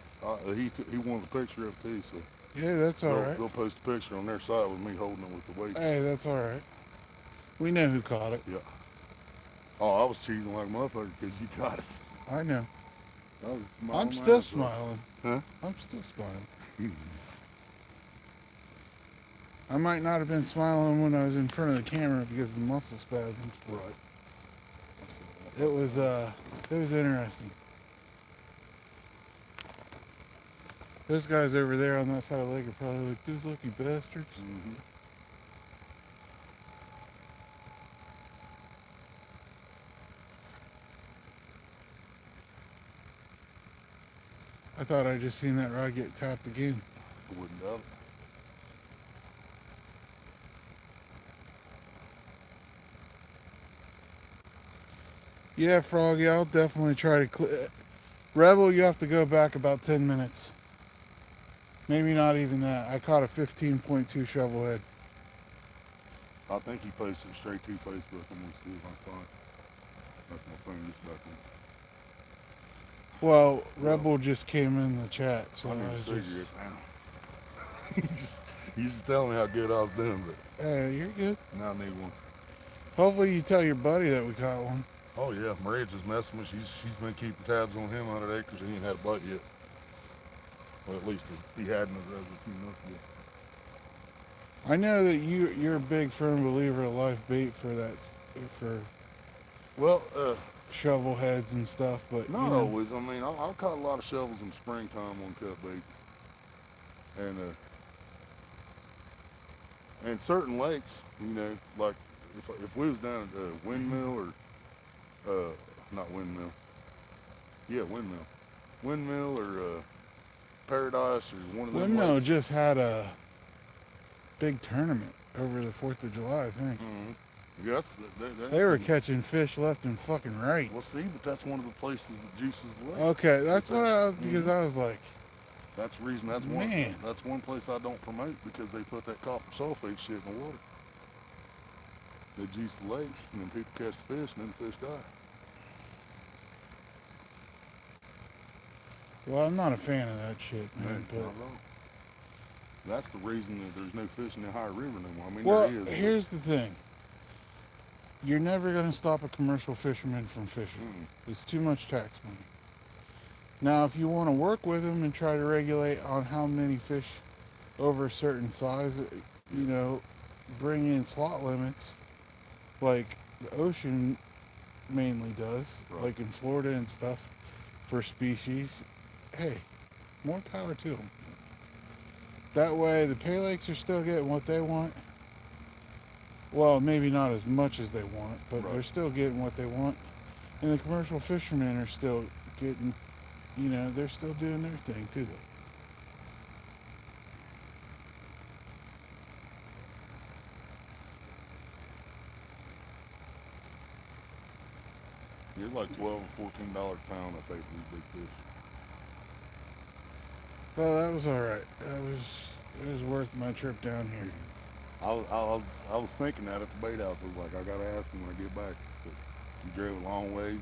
He wanted a picture of it too, so Yeah, that's all right. they'll post a picture on their side with me holding it with the weight. Hey, that's all right. We know who caught it. Yeah. Oh, I was cheesing like a motherfucker because you got it. I know. I was smiling I'm my still ass off. smiling. Huh? I'm still smiling. I might not have been smiling when I was in front of the camera because of the muscle spasms. But Right. it was interesting. Those guys over there on that side of the lake are probably like, those lucky bastards. Mm-hmm. I thought I just seen that rod get tapped again. I wouldn't doubt it. Yeah, Froggy, I'll definitely try to clear. Rebel, you have to go back about 10 minutes. Maybe not even that. I caught a 15.2 shovel head. I think he posted it straight to Facebook. I'm gonna see if I can find it. That's my fingers back in. Well, Rebel just came in the chat, so I I need a was cigarette just. now. you just telling me how good I was doing, but Hey, you're good. now I need one. Hopefully you tell your buddy that we caught one. Oh yeah, Maria just messing with me. She's been keeping tabs on him 100 acres. He ain't had a bite yet. Well, at least he hadn't as of a few months ago. I know that you're a big firm believer of live bait for Well, shovel heads and stuff, but not you know, always. I mean, I caught a lot of shovels in springtime on cut bait, and certain lakes, you know, like if we was down at Windmill or not Windmill, yeah, Windmill or Paradise or one of them Windmill lakes. just had a big tournament over the 4th of July, I think. Mm-hmm. Yeah, They were catching fish left and fucking right. Well, see, but that's one of the places that juices the lake. Okay, that's what because I was like, That's the reason. Man. That's one place I don't promote because they put that copper sulfate shit in the water. They juice the lakes, and then people catch the fish, and then the fish die. well, I'm not a fan of that shit, man. Not But at all. That's the reason that there's no fish in the High River no more. I mean, well, there is. here's the thing. You're never going to stop a commercial fisherman from fishing. Mm-mm. It's too much tax money. Now, if you want to work with them and try to regulate on how many fish over a certain size, you know, bring in slot limits, like the ocean mainly does, Right. like in Florida and stuff, for species, hey, more power to them. That way, the pay lakes are still getting what they want. Well, maybe not as much as they want, but Right. they're still getting what they want. And the commercial fishermen are still getting, you know, they're still doing their thing too. It's like $12 or $14 a pound I pay for these big fish. Well, that was all right. It was worth my trip down here. I was thinking that at the bait house. I was like, I gotta ask him when I get back. So he drove a long ways,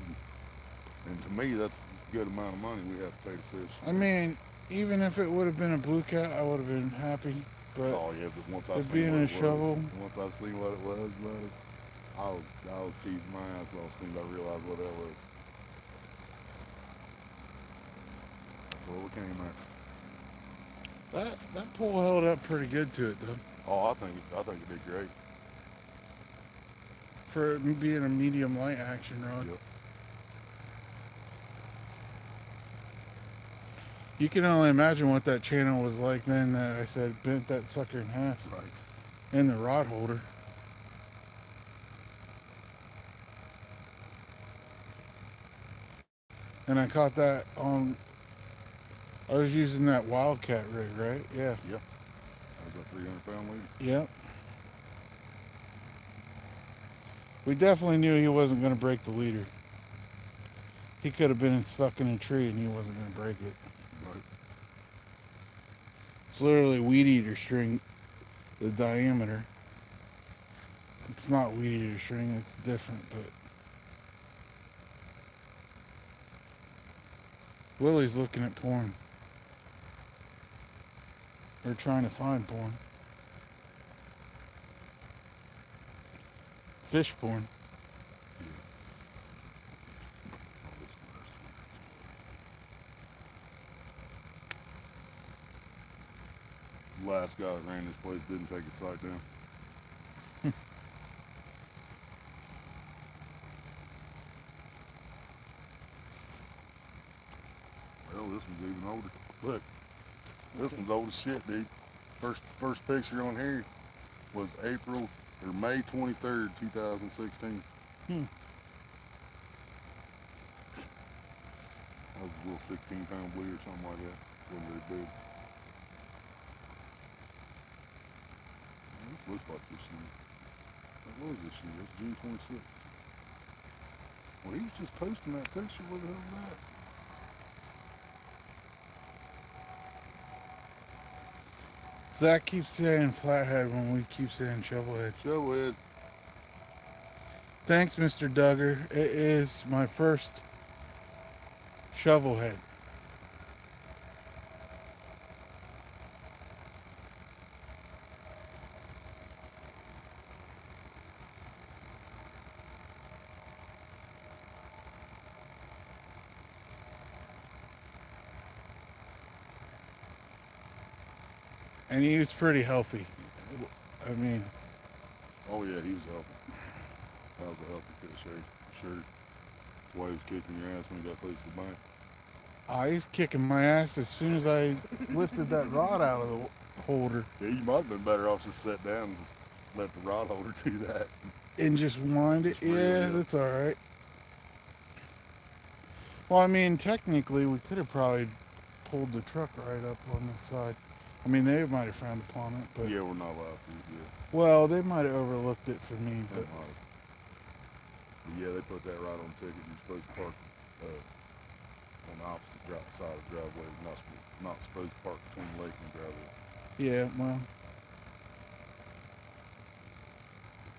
and to me, that's a good amount of money we have to pay to fish. I mean, even if it would have been a blue cat, I would have been happy. But Oh yeah, but once I it seen being what a it shovel- was, once I seen what it was, buddy, I was cheesing my ass off as soon as I realized what that was. That's what we came at. that pole held up pretty good to it though, Oh, I think it did great. for it being a medium light action rod. Yep. You can only imagine what that channel was like then that I said bent that sucker in half. Right. and the rod holder. And I caught that on. I was using that Wildcat rig, right? Yeah. Yep. That was a 300-pound leader. Yep. We definitely knew he wasn't going to break the leader. He could have been stuck in a tree and he wasn't going to break it. Right. It's literally weed eater string, the diameter. It's not weed eater string, it's different, but Willy's looking at porn. Or trying to find porn. Fish porn. The last guy that ran this place didn't take his sight down. Well, this one's even older. Look, this one's old as shit, dude. First picture on here was May 23rd, 2016. That was a little 16-pound bleed or something like that. Wasn't very big. This looks like this year. What was this year? That's June 26th. Well, he was just posting that picture. What the hell is that? Zach keeps saying flathead when we keep saying shovelhead. Shovelhead. Thanks, Mr. Duggar. It is my first shovelhead. And he was pretty healthy. I mean, Oh yeah, he was healthy. That was a healthy fish, eh? Sure. That's why he was kicking your ass when you got places to bank. he's kicking my ass as soon as I lifted that rod out of the holder Yeah, you might have been better off just sit down and just let the rod holder do that. and just wind it. Just reel Yeah, it up. that's all right. Well, I mean, technically, we could have probably pulled the truck right up on this side. I mean, they might have frowned upon it, but Yeah, we're not allowed to. Yeah, well, they might have overlooked it for me. they But might. But yeah, they put that right on the ticket. You're supposed to park on the opposite side of the driveway. You're not supposed to park between the lake and the driveway. yeah, well,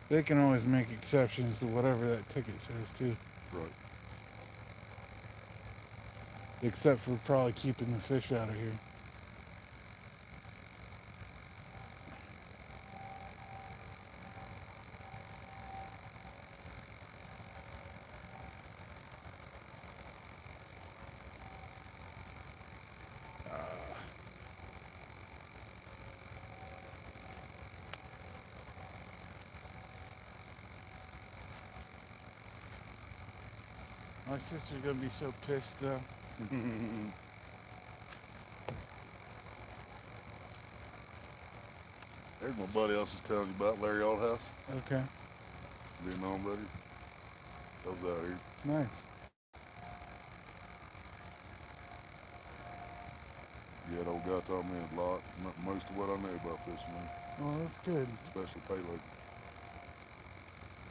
they can always make exceptions to whatever that ticket says too. Right. Except for probably keeping the fish out of here. My sister's gonna be so pissed though. There's my buddy I was just telling you about, Larry Aldhouse. Okay, Being on, buddy. That was out here. nice. Yeah, that old guy taught me a lot. Most of what I know about fishing, man. Well, that's good. Especially payload.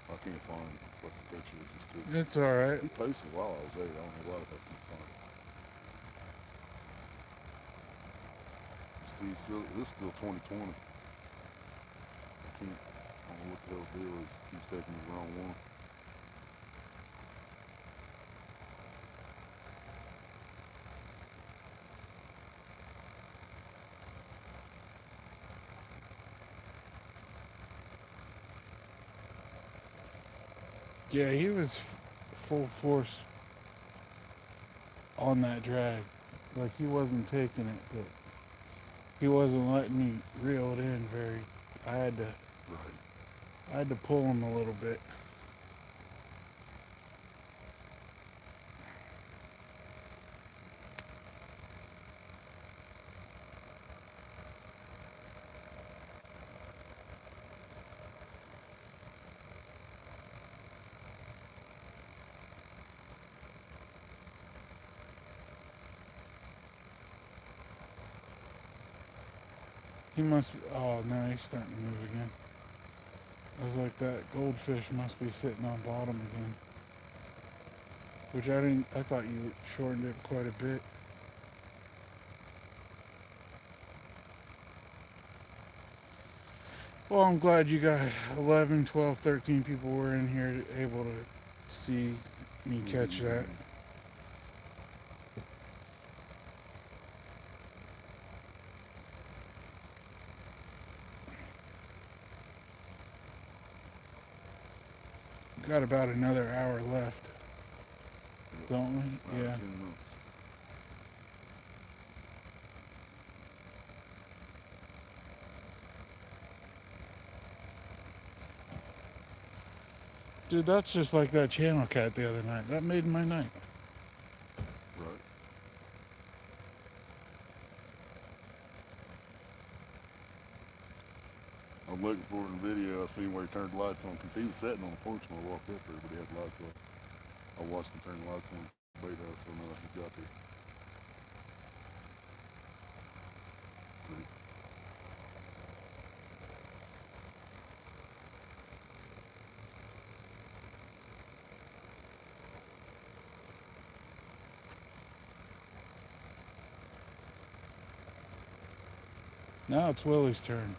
I can't find the fucking picture. It just took. It's all right. He posted while I was there. I don't know why I can't find it. This is still 2020. I can't. I don't know what the hell the deal is. It keeps taking me the wrong one. Yeah, he was full force on that drag. Like he wasn't taking it, but he wasn't letting me reel it in very. I had to. Right. I had to pull him a little bit. He must be, oh no, he's starting to move again. I was like, that goldfish must be sitting on bottom again. Which I didn't, I thought you shortened it quite a bit. Well, I'm glad you got 11, 12, 13 people were in here able to see me catch that. Got about another hour left, don't we? About Yeah. 10 minutes. Dude, that's just like that channel cat the other night. That made my night. Right. I'm looking for it in the video. I seen where he turned the lights on because he was sitting on the porch when I walked up there, but he had the lights on. I watched him turn the lights on. Bait house, so now he got there. See? Now it's Willy's turn.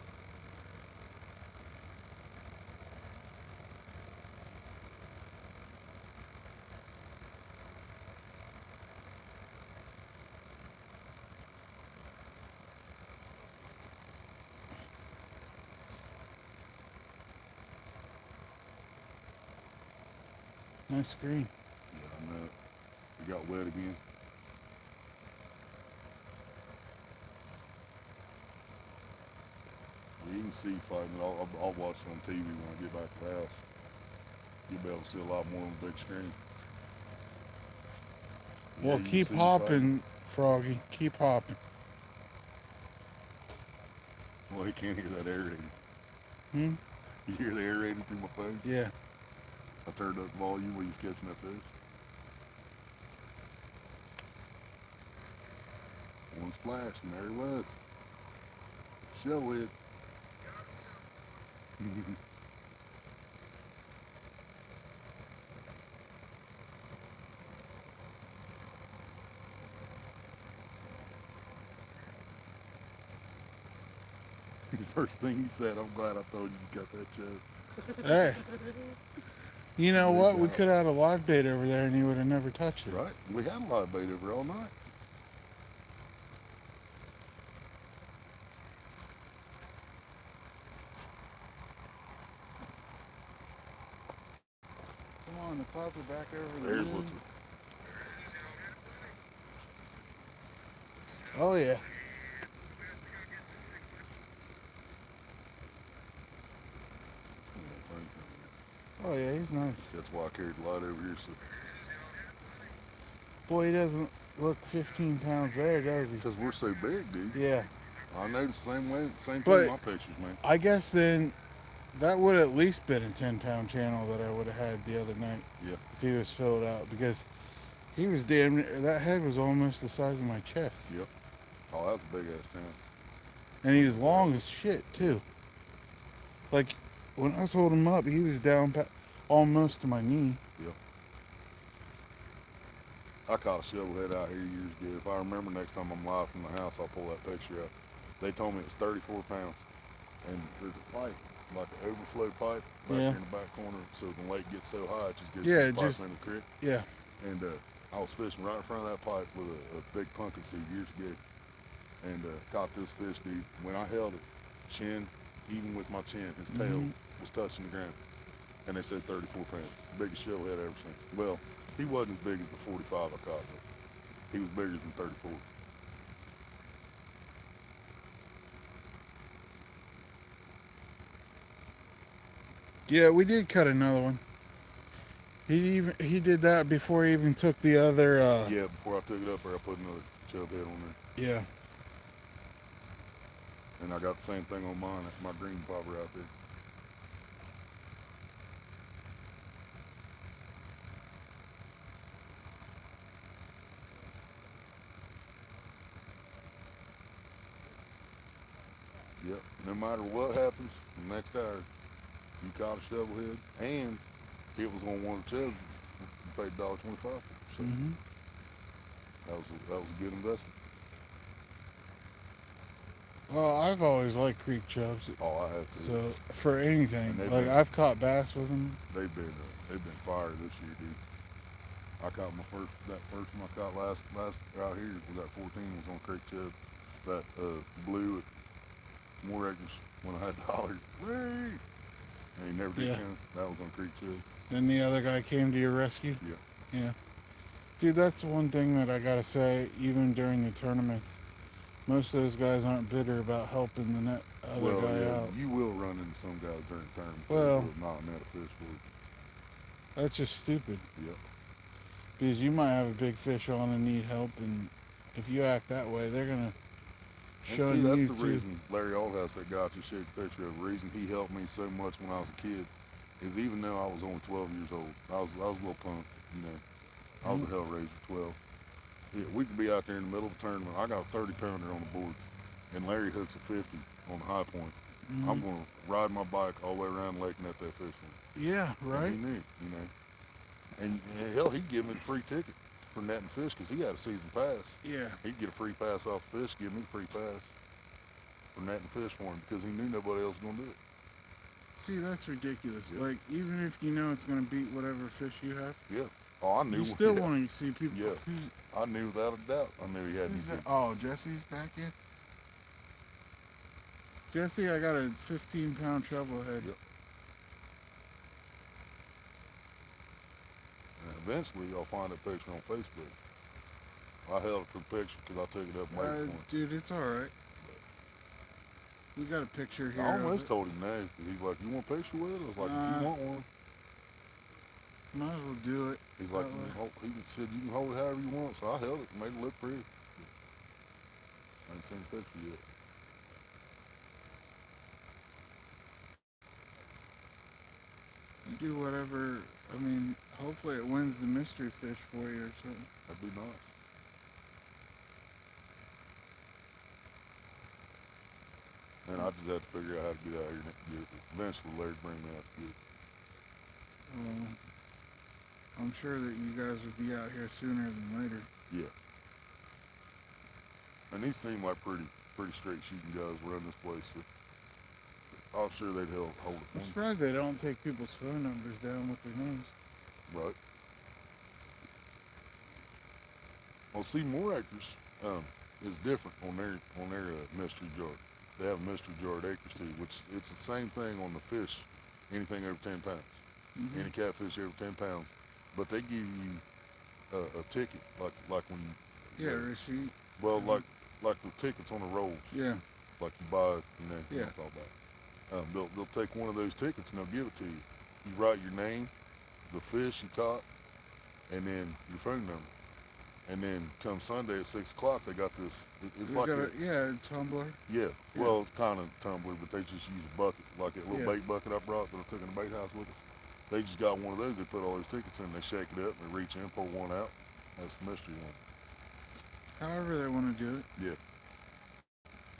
Nice screen. Yeah, I know. He got wet again. You can see fighting. I'll watch it on TV when I get back to the house. You'll be able to see a lot more on the big screen. Yeah, Well, you can keep see him fighting. hopping, Froggy. Keep hopping. Well, he can't hear that aerator. Hmm? You hear the aerator through my phone? Yeah. I turned up the volume when he's catching that fish. One splash, and there he was. Show it. First thing he said, I'm glad I told you to cut that choke. Hey. You know Good what? We job. could have had a live bait over there and he would have never touched it. Right? We had a live bait over all night. Come on, the clouds are back over the There's moon. what's Oh, yeah. Oh, yeah, he's nice. That's why I carried the light over here. So, Boy, he doesn't look 15 pounds there, does he? because we're so big, dude. Yeah. I noticed the same way, same thing But- in my pictures, man. I guess then that would have at least been a 10-pound channel that I would have had the other night. Yeah. If he was filled out, because he was damn near, that head was almost the size of my chest. Yep. Oh, that's a big ass channel. And he was long as shit, too. Like, when I was holding him up, he was down almost to my knee. Yep. I caught a shovelhead out here years ago. If I remember next time I'm live from the house, I'll pull that picture up. They told me it was 34 pounds. And there's a pipe, like an overflow pipe, back Yeah. there in the back corner. So when the lake gets so high, it just gets Yeah, pipe just- in the creek. Yeah. And I was fishing right in front of that pipe with a big pumpkin seed years ago. And caught this fish, dude. When I held it, chin, even with my chin, his tail was touching the ground. And they said 34 pounds. Biggest shovelhead I ever seen. Well, he wasn't as big as the 45 I caught, but he was bigger than 34. Yeah, we did cut another one. He did that before he even took the other, Yeah, before I took it up there, I put another chub head on there. yeah. And I got the same thing on mine, my green popper out there. Yep. no matter what happens, the next hour you caught a shovelhead, and it was on one of the chubs. You paid $1.25 for it. So Mm-hmm. that was a good investment. Well, I've always liked creek chubs. Oh, I have to. So for anything, And they've like been- I've caught bass with them. They've been fire this year, dude. I caught that first one I caught last out here was that 14 was on creek chub. That blue at more acres when I had to holler, Ray! And he never did Yeah. come. That was on creek chub. Then the other guy came to your rescue. Yeah. Yeah. Dude, that's one thing that I gotta say. Even during the tournaments, most of those guys aren't bitter about helping the other Well, guy yeah, out. you will run into some guys during tournament Well- that will not net a fish for you. That's just stupid. Yep. Because you might have a big fish on and need help, and if you act that way, they're gonna And shun see, that's you the too. reason Larry Oldhouse, that guy you showed the picture of, the reason he helped me so much when I was a kid is even though I was only 12 years old, I was a little punk, you know. I was a hellraiser, 12. Yeah, we could be out there in the middle of a tournament. I got a 30-pounder on the board, and Larry hooks a 50 on the high point. Mhm. I'm going to ride my bike all the way around the lake and net that fish for him. Yeah, right. And he knew, you know. And hell, he'd give me the free ticket for netting fish because he had a season pass. Yeah. He'd get a free pass off the fish, give me a free pass for netting fish for him because he knew nobody else was going to do it. See, that's ridiculous. Yeah. Like, even if you know it's gonna beat whatever fish you have, Yeah. Oh, I knew. you still yeah. want to see people. Yeah. I knew without a doubt. I knew he had Who's me. that? Oh, Jesse's back in. Jesse, I got a 15-pound treble head. Yep. And eventually, I'll find that picture on Facebook. I held it for the picture because I took it up and waited for him. Dude, it's all right. We got a picture here. I of almost it. told him no. He's like, "You want a picture with it?" I was like, "If you want one." Might as well do it. He's like, that way. he said, "You can hold it however you want." So I held it and made it look pretty. I ain't seen the picture yet. You do whatever. I mean, hopefully it wins the mystery fish for you or something. That'd be nice. And I just had to figure out how to get out here and get it. Eventually, Larry bring me out to get it. I'm sure that you guys would be out here sooner than later. Yeah. And these seem like pretty straight shooting guys running this place. So I'm sure they'd hold it I'm for me. surprised they don't take people's phone numbers down with their names. Right. Well, see, more acres is different on their mystery jar. They have a mystery jar at acres too, which it's the same thing on the fish, anything over 10 pounds, any catfish over 10 pounds, but they give you a ticket like when you Yeah, receipt. well like the tickets on the rolls, Yeah. like you buy, you know Yeah. what I'm talking about. They'll take one of those tickets and they'll give it to you. You write your name, the fish you caught, and then your phone number. And then come Sunday at 6 o'clock, they got this. It's We like got tumbler. yeah. Well, it's kind of tumbler, but they just use a bucket, like that little Yeah. bait bucket I brought that I took in the bait house with us. They just got one of those. They put all those tickets in. They shake it up. They reach in, pull one out. That's the mystery one. However they want to do it. Yeah.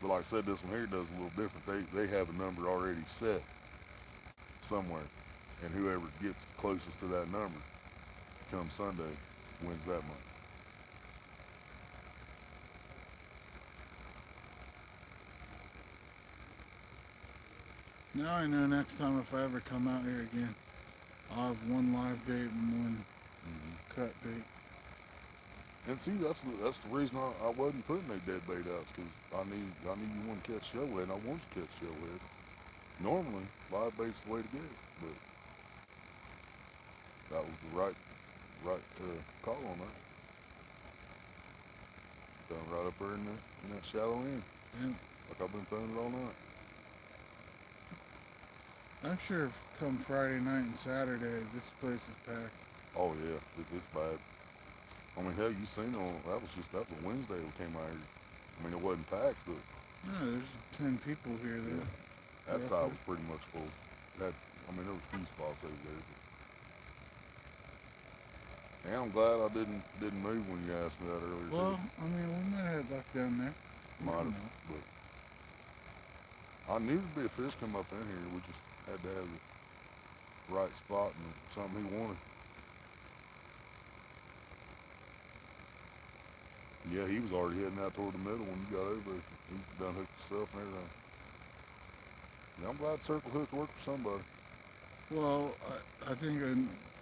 But like I said, this one here does a little different. They have a number already set somewhere, and whoever gets closest to that number come Sunday wins that money. Now I know next time if I ever come out here again, I'll have one live bait and one cut bait. And see, that's the reason I wasn't putting no dead bait out, because I knew you want to catch shellhead, and I want you to catch shellhead. Normally, live bait's the way to go, but that was the right call on that. Done right up there in that shallow end, Yeah. like I've been throwing it all night. I'm sure if come Friday night and Saturday, this place is packed. Oh yeah, it's bad. I mean, hell, you seen it on, that was Wednesday we came out here. I mean, it wasn't packed, but No, there's 10 people here there. that Yeah, side was pretty much full. There was a few spots over there. But, and I'm glad I didn't move when you asked me that earlier. Well, I mean, we might have luck down there. Might You have, know. but I knew there'd be a fish come up in here. We just had to have the right spot and something he wanted. Yeah, he was already heading out toward the middle when you got over there. He done hooked himself and everything. Yeah, I'm glad circle hooks work for somebody. Well, I think a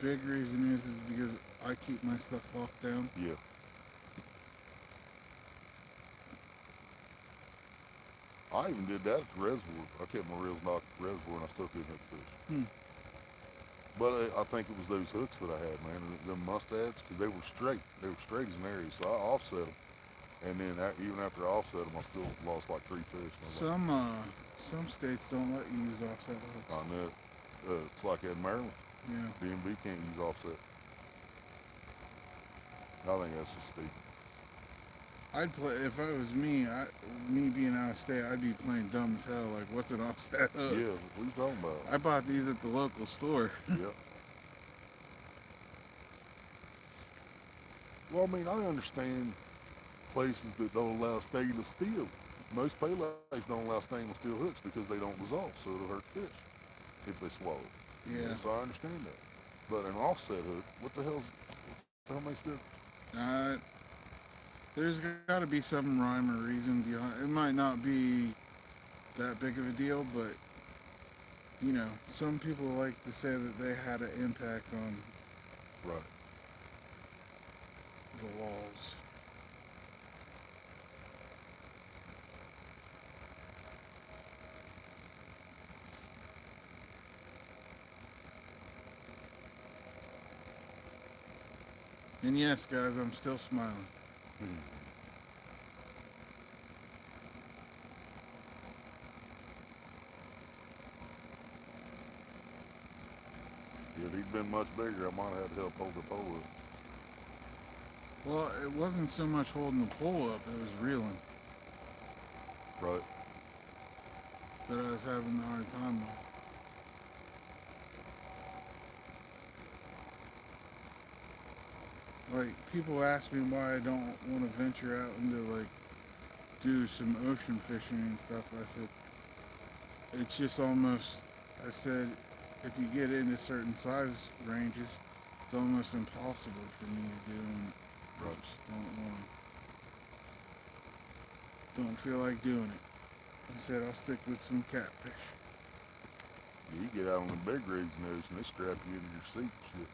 big reason is because I keep my stuff locked down. Yeah. I even did that at the reservoir. I kept my reels locked at the reservoir and I still couldn't hook fish. Hmm. But I think it was those hooks that I had, man, them mustads, because they were straight. They were straight as an area, so I offset them. And then even after I offset them, I still lost like 3 fish. Some states don't let you use offset hooks. I know. It's like in Maryland. Yeah. DMV can't use offset. I think that's just stupid. I'd play if I was me being out of state. I'd be playing dumb as hell. Like, what's an offset hook? Yeah, what are you talking about? I bought these at the local store. Yeah. Well, I mean, I understand places that don't allow stainless steel. Most paylays don't allow stainless steel hooks because they don't dissolve, so it'll hurt fish if they swallow. Yeah. So I understand that. But an offset hook, what the hell makes difference? There's got to be some rhyme or reason behind. It might not be that big of a deal, but you know, some people like to say that they had an impact on Right. the laws. And yes, guys, I'm still smiling. If he'd been much bigger, I might have had to help hold the pole up. Well, it wasn't so much holding the pole up; it was reeling Right. that I was having a hard time with. Like, people ask me why I don't want to venture out into, like, do some ocean fishing and stuff. I said, it's just almost, I said, if you get into certain size ranges, it's almost impossible for me to do, and I Right. just don't feel like doing it. I said, I'll stick with some catfish. You get out on the big rigs in the ocean, they strap you into your seat and shit.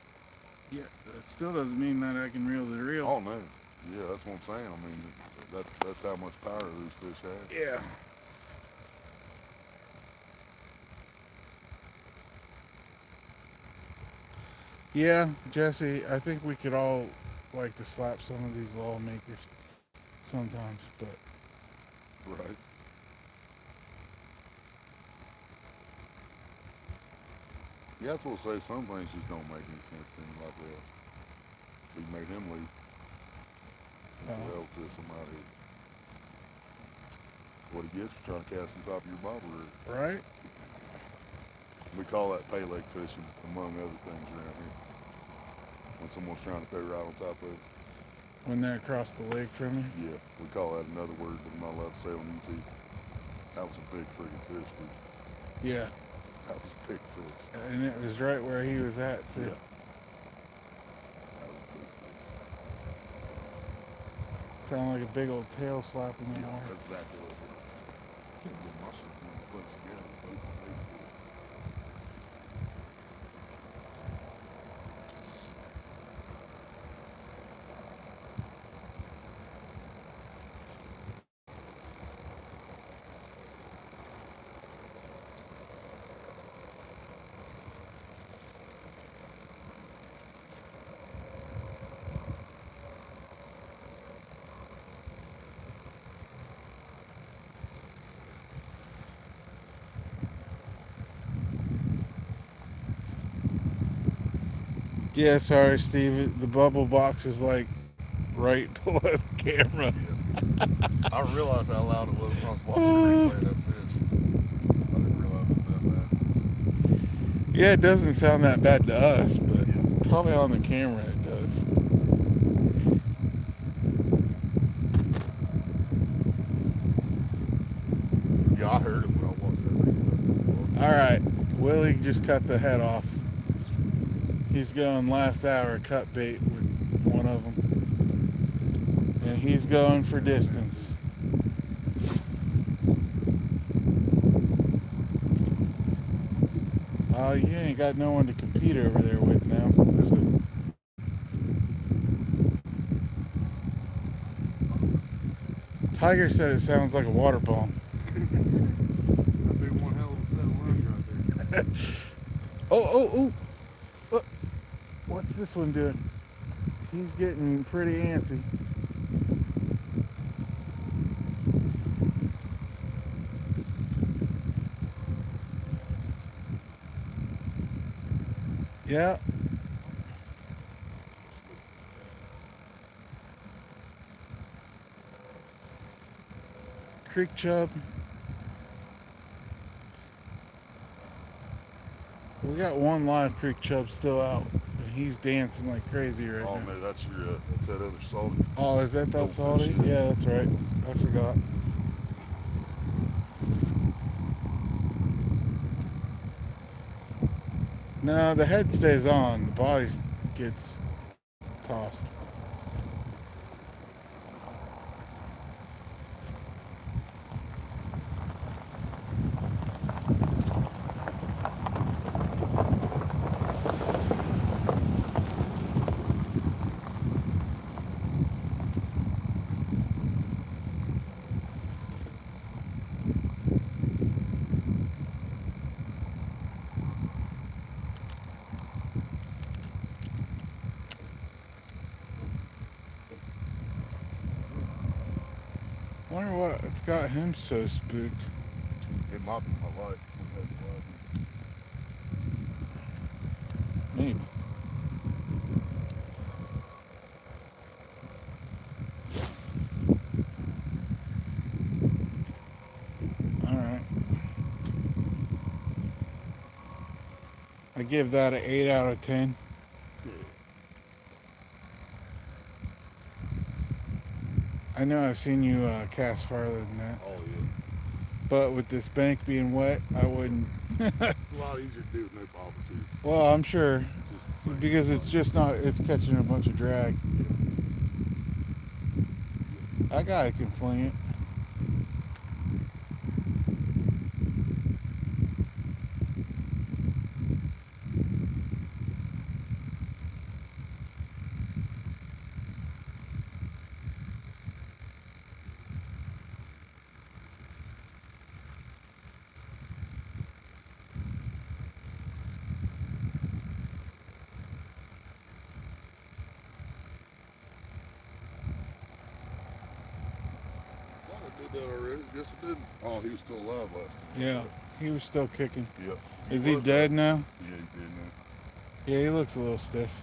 Yeah, that still doesn't mean that I can reel the reel. Oh no. Yeah, that's what I'm saying. I mean, that's how much power those fish have. Yeah. Yeah, Jesse, I think we could all like to slap some of these lawmakers sometimes, but Right. Yeah, that's what I say. Some things just don't make any sense to me like that. So you made him leave. That's the hell to somebody. That's what he gets for trying to cast on top of your bobber rig. right? We call that pay lake fishing, among other things around here. When someone's trying to throw right on top of it. When they're across the lake from you. Yeah, we call that another word that I'm not allowed to say on YouTube. That was a big friggin' fish, dude. Yeah, That was a big fish. and it was right where he was at too. Yeah. That was a big fish. Sound like a big old tail slap in the Yeah, water. that's exactly what it is. Can't get my shit when it flips together. Both fish. Yeah, sorry, Steve. The bubble box is like right below the camera. Yeah. I realized how loud it was when I was watching the replay of that fish. I didn't realize it was that bad. Yeah, it doesn't sound that bad to us, but Yeah. probably on the camera it does. Yeah, I heard it when I watched that. Willie just cut the head off. He's going last hour cut bait with one of them. And he's going for distance. Oh, you ain't got no one to compete over there with now. Tiger said it sounds like a water bomb. That'd be one hell of a set of runs right there. Oh. What's this one doing? He's getting pretty antsy. Yeah. Creek chub. We got one live creek chub still out. And he's dancing like crazy right Oh now. man, that's that other salty. Oh, is that Goldfish, salty? yeah. Yeah, that's right. I forgot. No, the head stays on. The body gets tossed. Wonder what it's got him so spooked. It might be my life. Maybe. Alright. I give that an 8 out of 10. I know I've seen you cast farther than that. Oh yeah. But with this bank being wet, I wouldn't. It's a lot easier to do with no bobber too. Well, I'm sure. Just the same. Because it's just not, it's catching a bunch of drag. That guy can fling it. Thought I did that already. Guess I didn't. Oh, he was still alive last time. Yeah, he was still kicking. Yep. Is he was dead now? Yeah, he did now. Yeah, he looks a little stiff.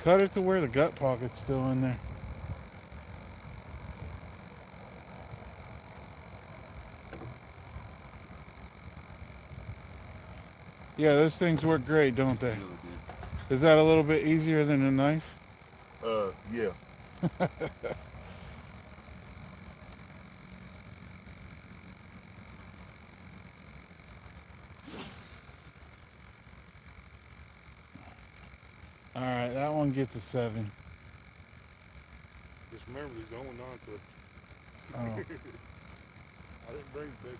Cut it to where the gut pocket's still in there. Yeah, those things work great, don't they? Yeah, they did. Is that a little bit easier than a knife? Yeah. Alright, that one gets a 7. Just remember, these are only 9 foot. Oh. I didn't bring the big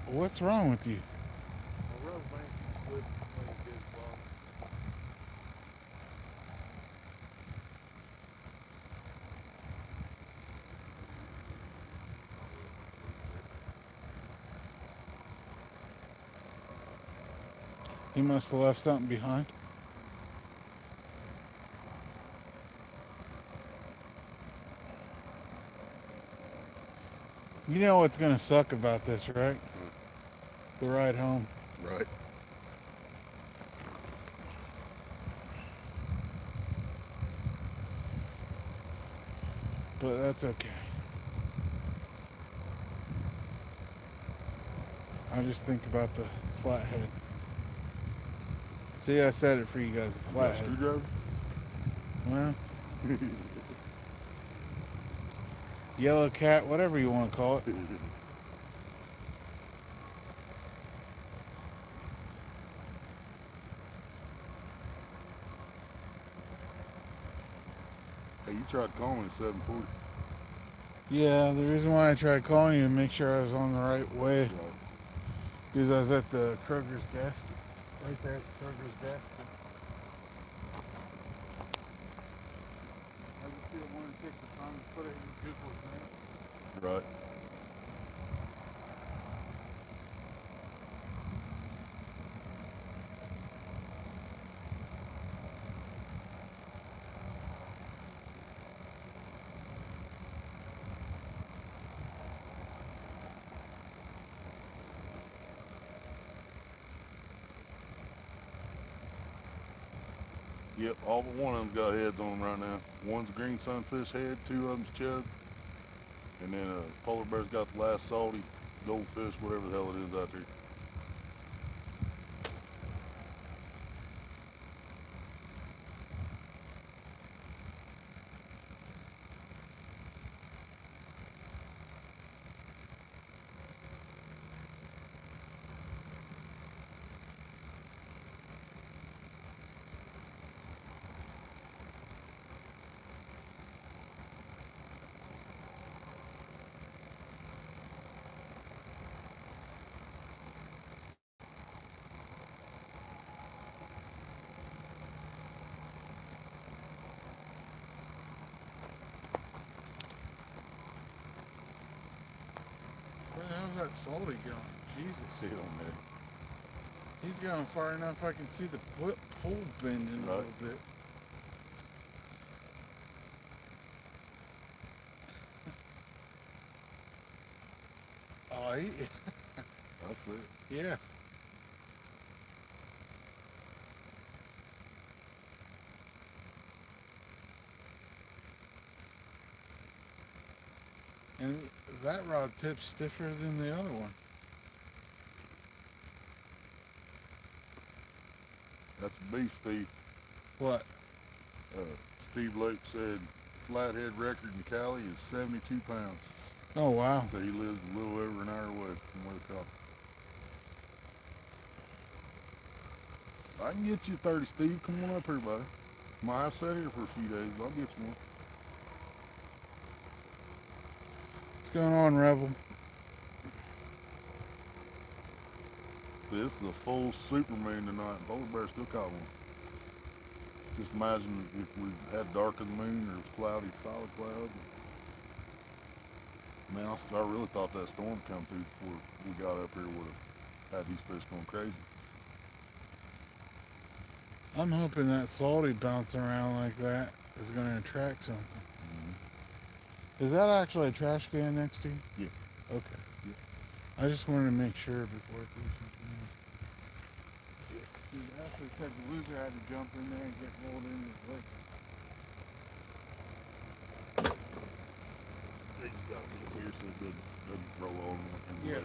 one. What's wrong with you? My rubber band keeps slipping when it gets bottom. He must have left something behind. You know what's gonna suck about this, right? The ride home. Right. But that's okay. I just think about the flathead. See, I said it for you guys, a Got a flathead. screwdriver? Well, yellow cat, whatever you want to call it. Hey, you tried calling me at 7:40. Yeah, the reason why I tried calling you to make sure I was on the right way, Right. because I was at the Kroger's desk, right there at the Kroger's desk. I just didn't want to take the time to put it in people's minutes. Right. Yep, all but one of them got heads on them right now. One's a green sunfish head, two of them's chub, and then polar bear's got the last salty goldfish, whatever the hell it is out there. Where the hell's that salty going? Jesus. Hell, man. He's going far enough I can see the pole bending a Right. little bit. Oh, That's it. yeah. And that rod tip's stiffer than the other one. That's a beast, Steve. What? Steve Lake said flathead record in Cali is 72 pounds. Oh, wow. So he lives a little over an hour away from where they caught him. I can get you 30, Steve. Come on up here, buddy. I've sat here for a few days, but I'll get you one. What's going on, Rebel? See, this is a full supermoon tonight, and polar bear still caught one. Just imagine if we had darker the moon or it was cloudy, solid clouds. Man, I really thought that storm come through before we got up here would have had these fish going crazy. I'm hoping that salty bouncing around like that is going to attract something. Mm-hmm. Is that actually a trash can next to you? Yeah. Okay. Yeah. I just wanted to make sure before I threw something in. Yeah. Ashley said the loser had to jump in there and get rolled into the lake. Seriously, doesn't roll on in the Yeah. lake.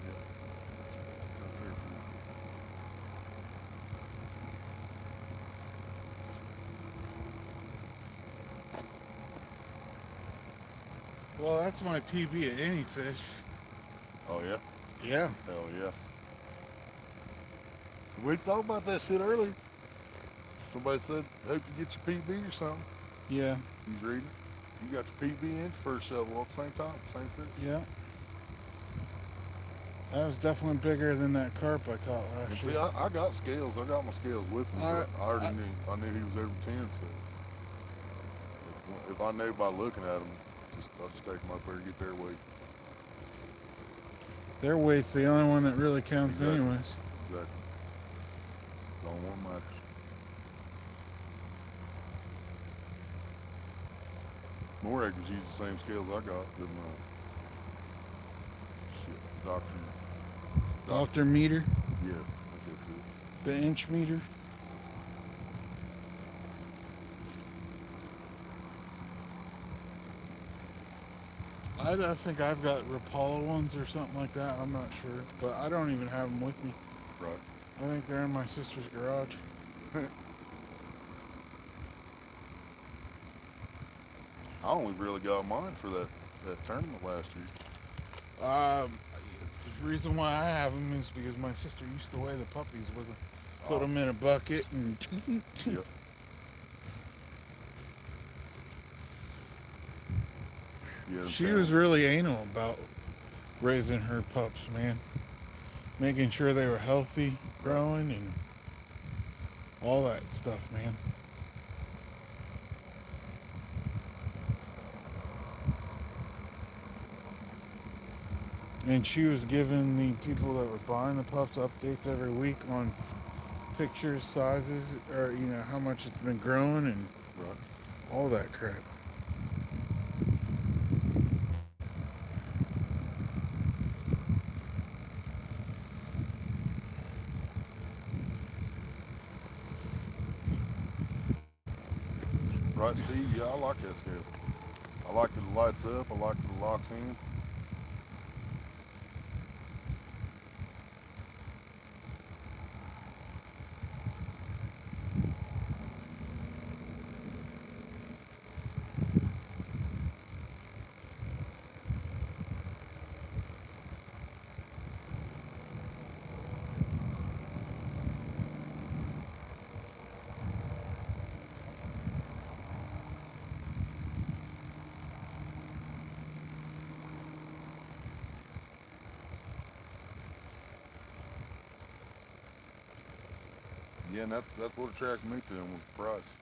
Yeah. Not fair for him. Well, that's my PB at any fish. Oh yeah? Yeah. Hell yeah. We was talking about that shit earlier. Somebody said, hope you get your PB or something. Yeah. He's reading. You got your PB and your first shovel all at the same time, same fish. Yeah. That was definitely bigger than that carp I caught And last see, year. I got scales. I got my scales with me. But I already knew. I knew he was over 10. So if I knew by looking at him, I'll just take him up there and get their weight. Their weight's the only one that really counts Exactly. anyways. Exactly. It's all one matters. More acres use the same scales I got than Doctor. Dr. Meter, Yeah, I think that's it. the inch meter. I think I've got Rapala ones or something like that. I'm not sure. But I don't even have them with me. Right. I think they're in my sister's garage. I only really got mine for that that tournament last year. The reason why I have them is because my sister used to weigh the puppies with them. Put Oh, them in a bucket and yep. Yeah, the she was channels. really anal about raising her pups, man. Making sure they were healthy, Right. growing, and all that stuff, man. And she was giving the people that were buying the pups updates every week on pictures, sizes, or how much it's been growing and Right. all that crap. Right, Steve. Yeah, I like that scale. I like that it lights up. I like that it locks in. Yeah, and that's what attracted me to him was the price.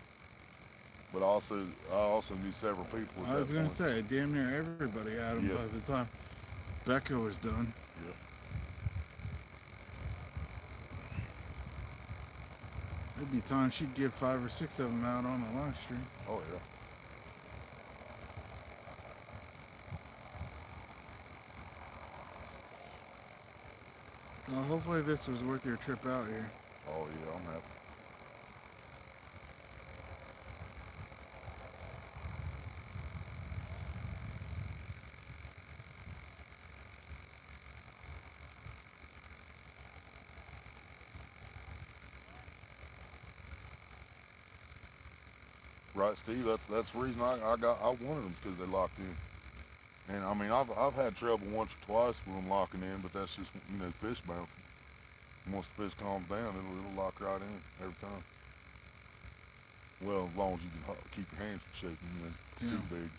But I also knew several people at I that was gonna point. say, damn near everybody had them Yep. by the time Becca was done. Yep. There'd be times she'd give 5 or 6 of them out on a live stream. Oh yeah. Well, hopefully this was worth your trip out here. Oh yeah. I'm happy. Right, Steve. That's the reason I wanted them because they locked in. And I mean I've had trouble once or twice with them locking in, but that's just fish bouncing. Once the fish calms down, it'll lock right in every time. Well, as long as you can keep your hands from shaking, it's Yeah. too big.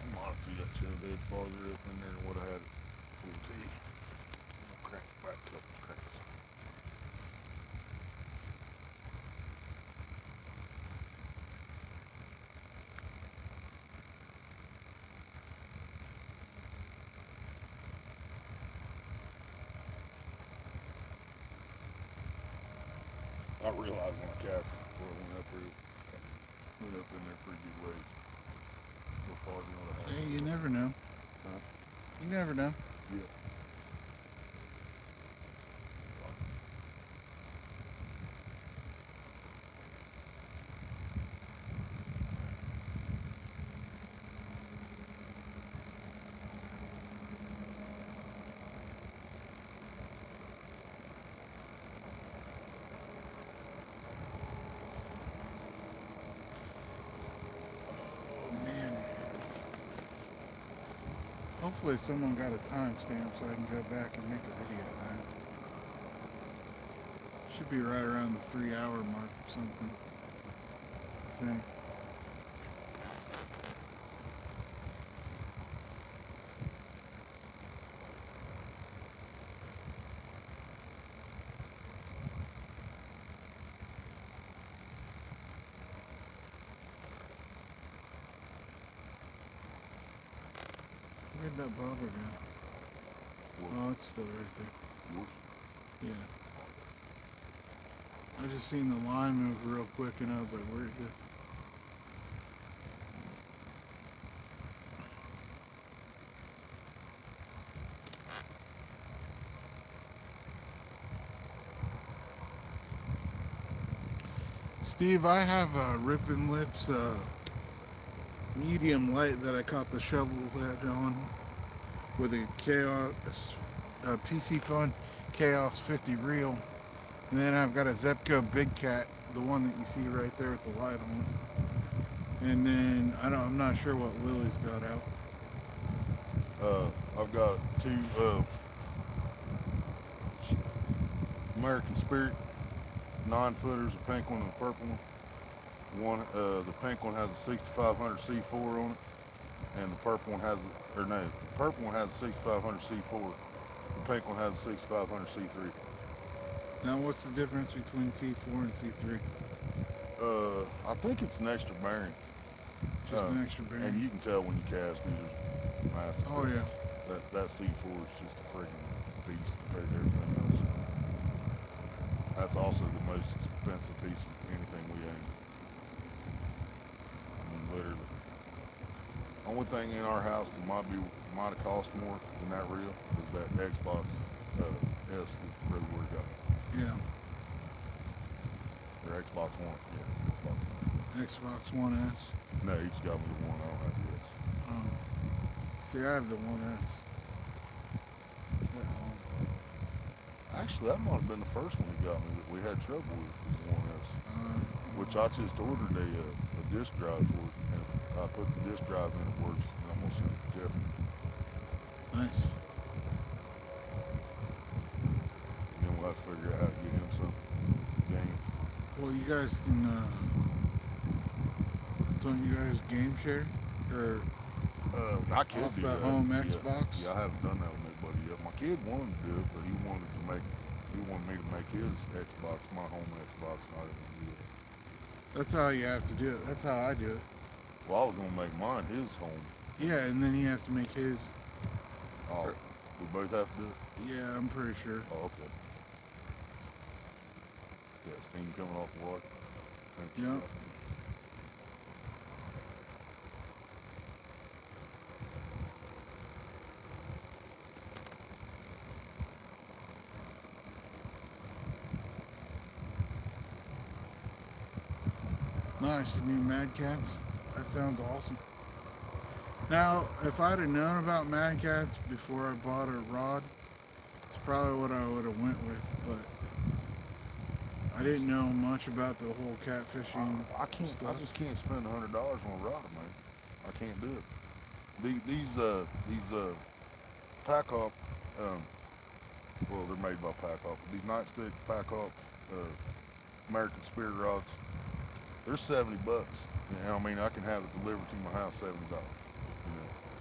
I might have threw that shell bed farther up in there than what I had it full T. Crank it back a couple cranks. I realized when I cast it before I went up in there pretty good ways. A little farther than what I had Hey, it you for. never know. Huh? You never know. Yeah. Oh man. Hopefully someone got a timestamp so I can go back and make a video of that. Should be right around the 3 hour mark or something. I think. Where'd that bobber go? Oh, it's still right there. Yours? Yeah. I just seen the line move real quick and I was like, where'd it go? Steve, I have a Rippin Lips medium light that I caught the shovel head on with a Chaos piscfun Chaos 50 reel. And then I've got a Zepco Big Cat, the one that you see right there with the light on it. And then I'm not sure what Willy's got out. I've got two American Spirit 9-footers, a pink one and a purple one. The pink one has a 6500 C4 on it, and the purple one has, the purple one has a 6500 C4. The pink one has a 6500 C3. Now, what's the difference between C4 and C3? I think it's an extra bearing. Just an extra bearing. And you can tell when you cast it, it's massive. Oh yeah. That C4 is just a freaking beast compared to everything else. That's also the most expensive piece of anything we aim. I mean, literally. Only thing in our house that might have cost more than that reel is that Xbox S that Brother Wood got. Yeah. Or Xbox One. Yeah, Xbox One. Xbox One S. No, he just got me the one. I don't have the S. See, I have the One S. Actually, that might have been the first one he got me that we had trouble with, was the One S. Which I just ordered a disk drive for it, and if I put the disk drive in, it works, and I'm gonna send it to Jeffrey. Nice. And then we'll have to figure out how to get him some games. Well, you guys can. Don't you guys game share? Or I could off do the that. home Yeah. Xbox? Yeah, I haven't done that with anybody yet. My kid wanted to do it, but he wanted me to make his Xbox my home Xbox, and I didn't do it. That's how you have to do it. That's how I do it. Well, I was gonna make mine his home. Yeah, and then he has to make his. Oh, we both have to do it? Yeah, I'm pretty sure. Oh, okay. Yeah, steam coming off the water. Thank you. Yeah. Nice, the new Mad Cats. That sounds awesome. Now, if I'd have known about Mad Cats before I bought a rod, it's probably what I would have went with, but I didn't know much about the whole catfishing I can't. stuff. I just can't spend $100 on a rod, man. I can't do it. These Pack Hawk, well, they're made by Pack Hawk. These nightstick Pack Hawks, American Spirit rods, they're $70. And I mean, I can have it delivered to my house $70.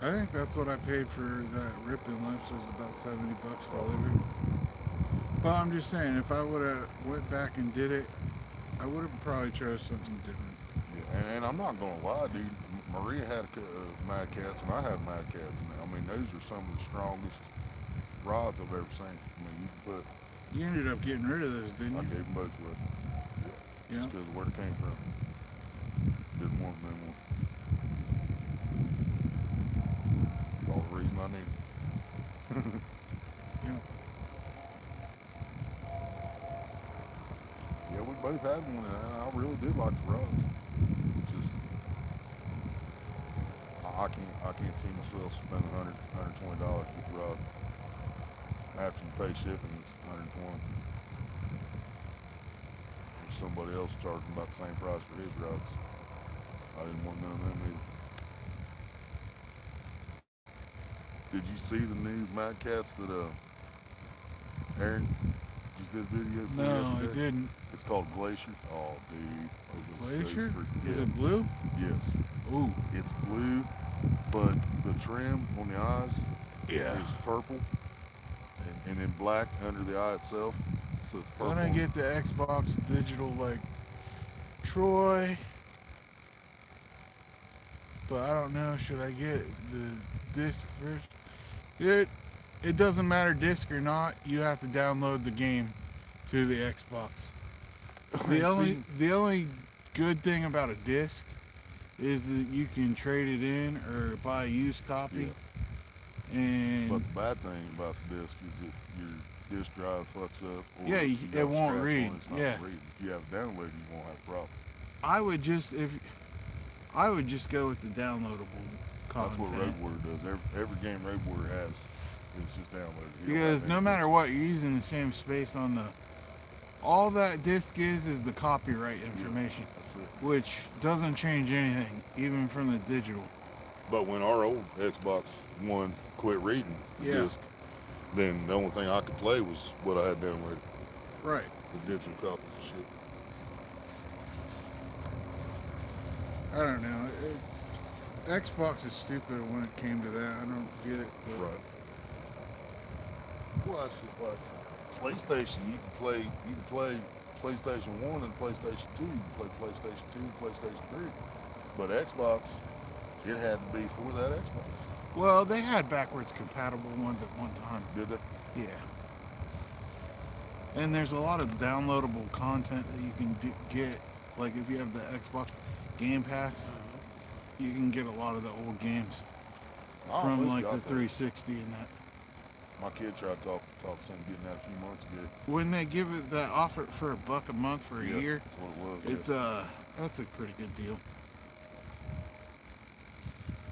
I think that's what I paid for that Rippin Lips, was about $70 delivered. But I'm just saying, if I would have went back and did it, I would have probably chose something different. Yeah, and I'm not gonna lie, dude. Maria had Mad Cats, and I had Mad Cats, and I mean, those are some of the strongest rods I've ever seen. I mean, you can put. You ended up getting rid of those, didn't I you? gave them both away. Yeah. Just because of where they came from. Didn't want them anymore. That's all the reason I needed. Yeah. Yeah, we both had one, and I really do like the rods. Just, I can't see myself spending $120 to get the rod. After you pay shipping, it's $120. There's somebody else charging about the same price for his rods. I didn't want none of them either. Did you see the new Mad Cats that Aaron just did a video for No, yesterday? I didn't. It's called Glacier. Oh, dude. It was so Glacier? freaking- Is yeah. it blue? Yes. Ooh. It's blue, but the trim on the eyes is purple, and then black under the eye itself. So it's purple. I'm gonna get the Xbox digital like Troy, but I don't know. Should I get the disc version. It doesn't matter disc or not. You have to download the game to the Xbox. The only good thing about a disc is that you can trade it in or buy a used copy. And But the bad thing about the disc is if your disk drive fucks up or Yeah, if you got it a won't scratch read. on it, it's not Yeah. reading. If you have it downloaded, you won't have a problem. I would just go with the downloadable That's what content. Road Warrior does. Every game Road Warrior has is just downloaded. You don't Because have no any matter disc. what, you're using the same space on the. All that disc is the copyright information, That's it. which doesn't change anything, even from the digital. But when our old Xbox One quit reading the Yeah. disc, then the only thing I could play was what I had downloaded, Right. the digital copies of shit. I don't know. Xbox is stupid when it came to that. I don't get it. But Right. Well, that's just like PlayStation. You can play PlayStation 1 and PlayStation 2. You can play PlayStation 2 and PlayStation 3. But Xbox, it had to be for that Xbox. Well, they had backwards compatible ones at one time. Did they? Yeah. And there's a lot of downloadable content that you can get. Like if you have the Xbox Game Pass, you can get a lot of the old games I from almost like got the that. 360 and that. My kid tried to talk something getting that a few months ago. When they give it that offer it for $1 a month for a Yeah, year, that's what it was. it's that's a pretty good deal.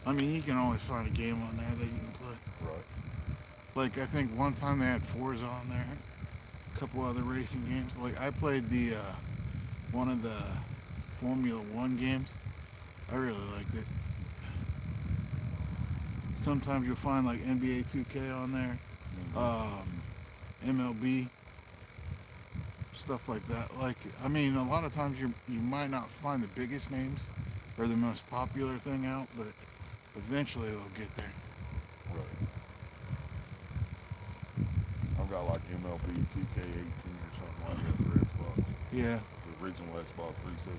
I mean, you can always find a game on there that you can play. Right. Like I think one time they had Forza on there, a couple other racing games. Like I played the one of the Formula One games. I really liked it. Sometimes you'll find like NBA 2K on there, MLB, stuff like that. Like I mean, a lot of times you might not find the biggest names or the most popular thing out, but eventually they'll get there. Right. I've got like MLB 2K18 or something like that for Xbox. Yeah. The original Xbox 360.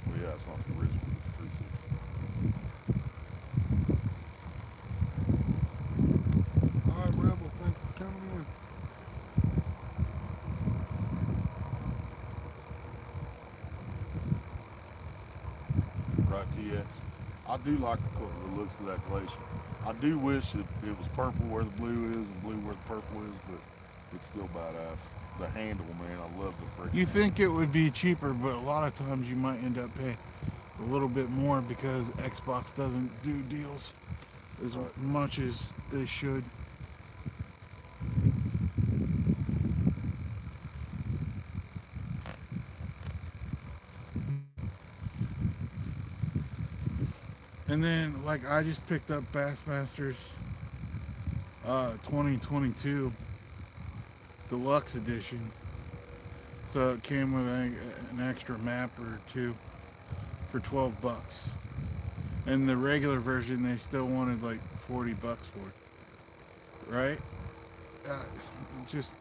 Well, yeah, it's not the original, but the 360. All right, Rebel. Thanks for coming in. Right, TX. I do like the looks of that glacier. I do wish that it was purple where the blue is and blue where the purple is, but it's still badass. The handle, man, I love the freaking. You think it would be cheaper, but a lot of times you might end up paying a little bit more because Xbox doesn't do deals as Right. much as they should. And then, like, I just picked up Bassmasters 2022 Deluxe Edition. So it came with an extra map or two for $12. And the regular version, they still wanted like $40 for it. Right? Just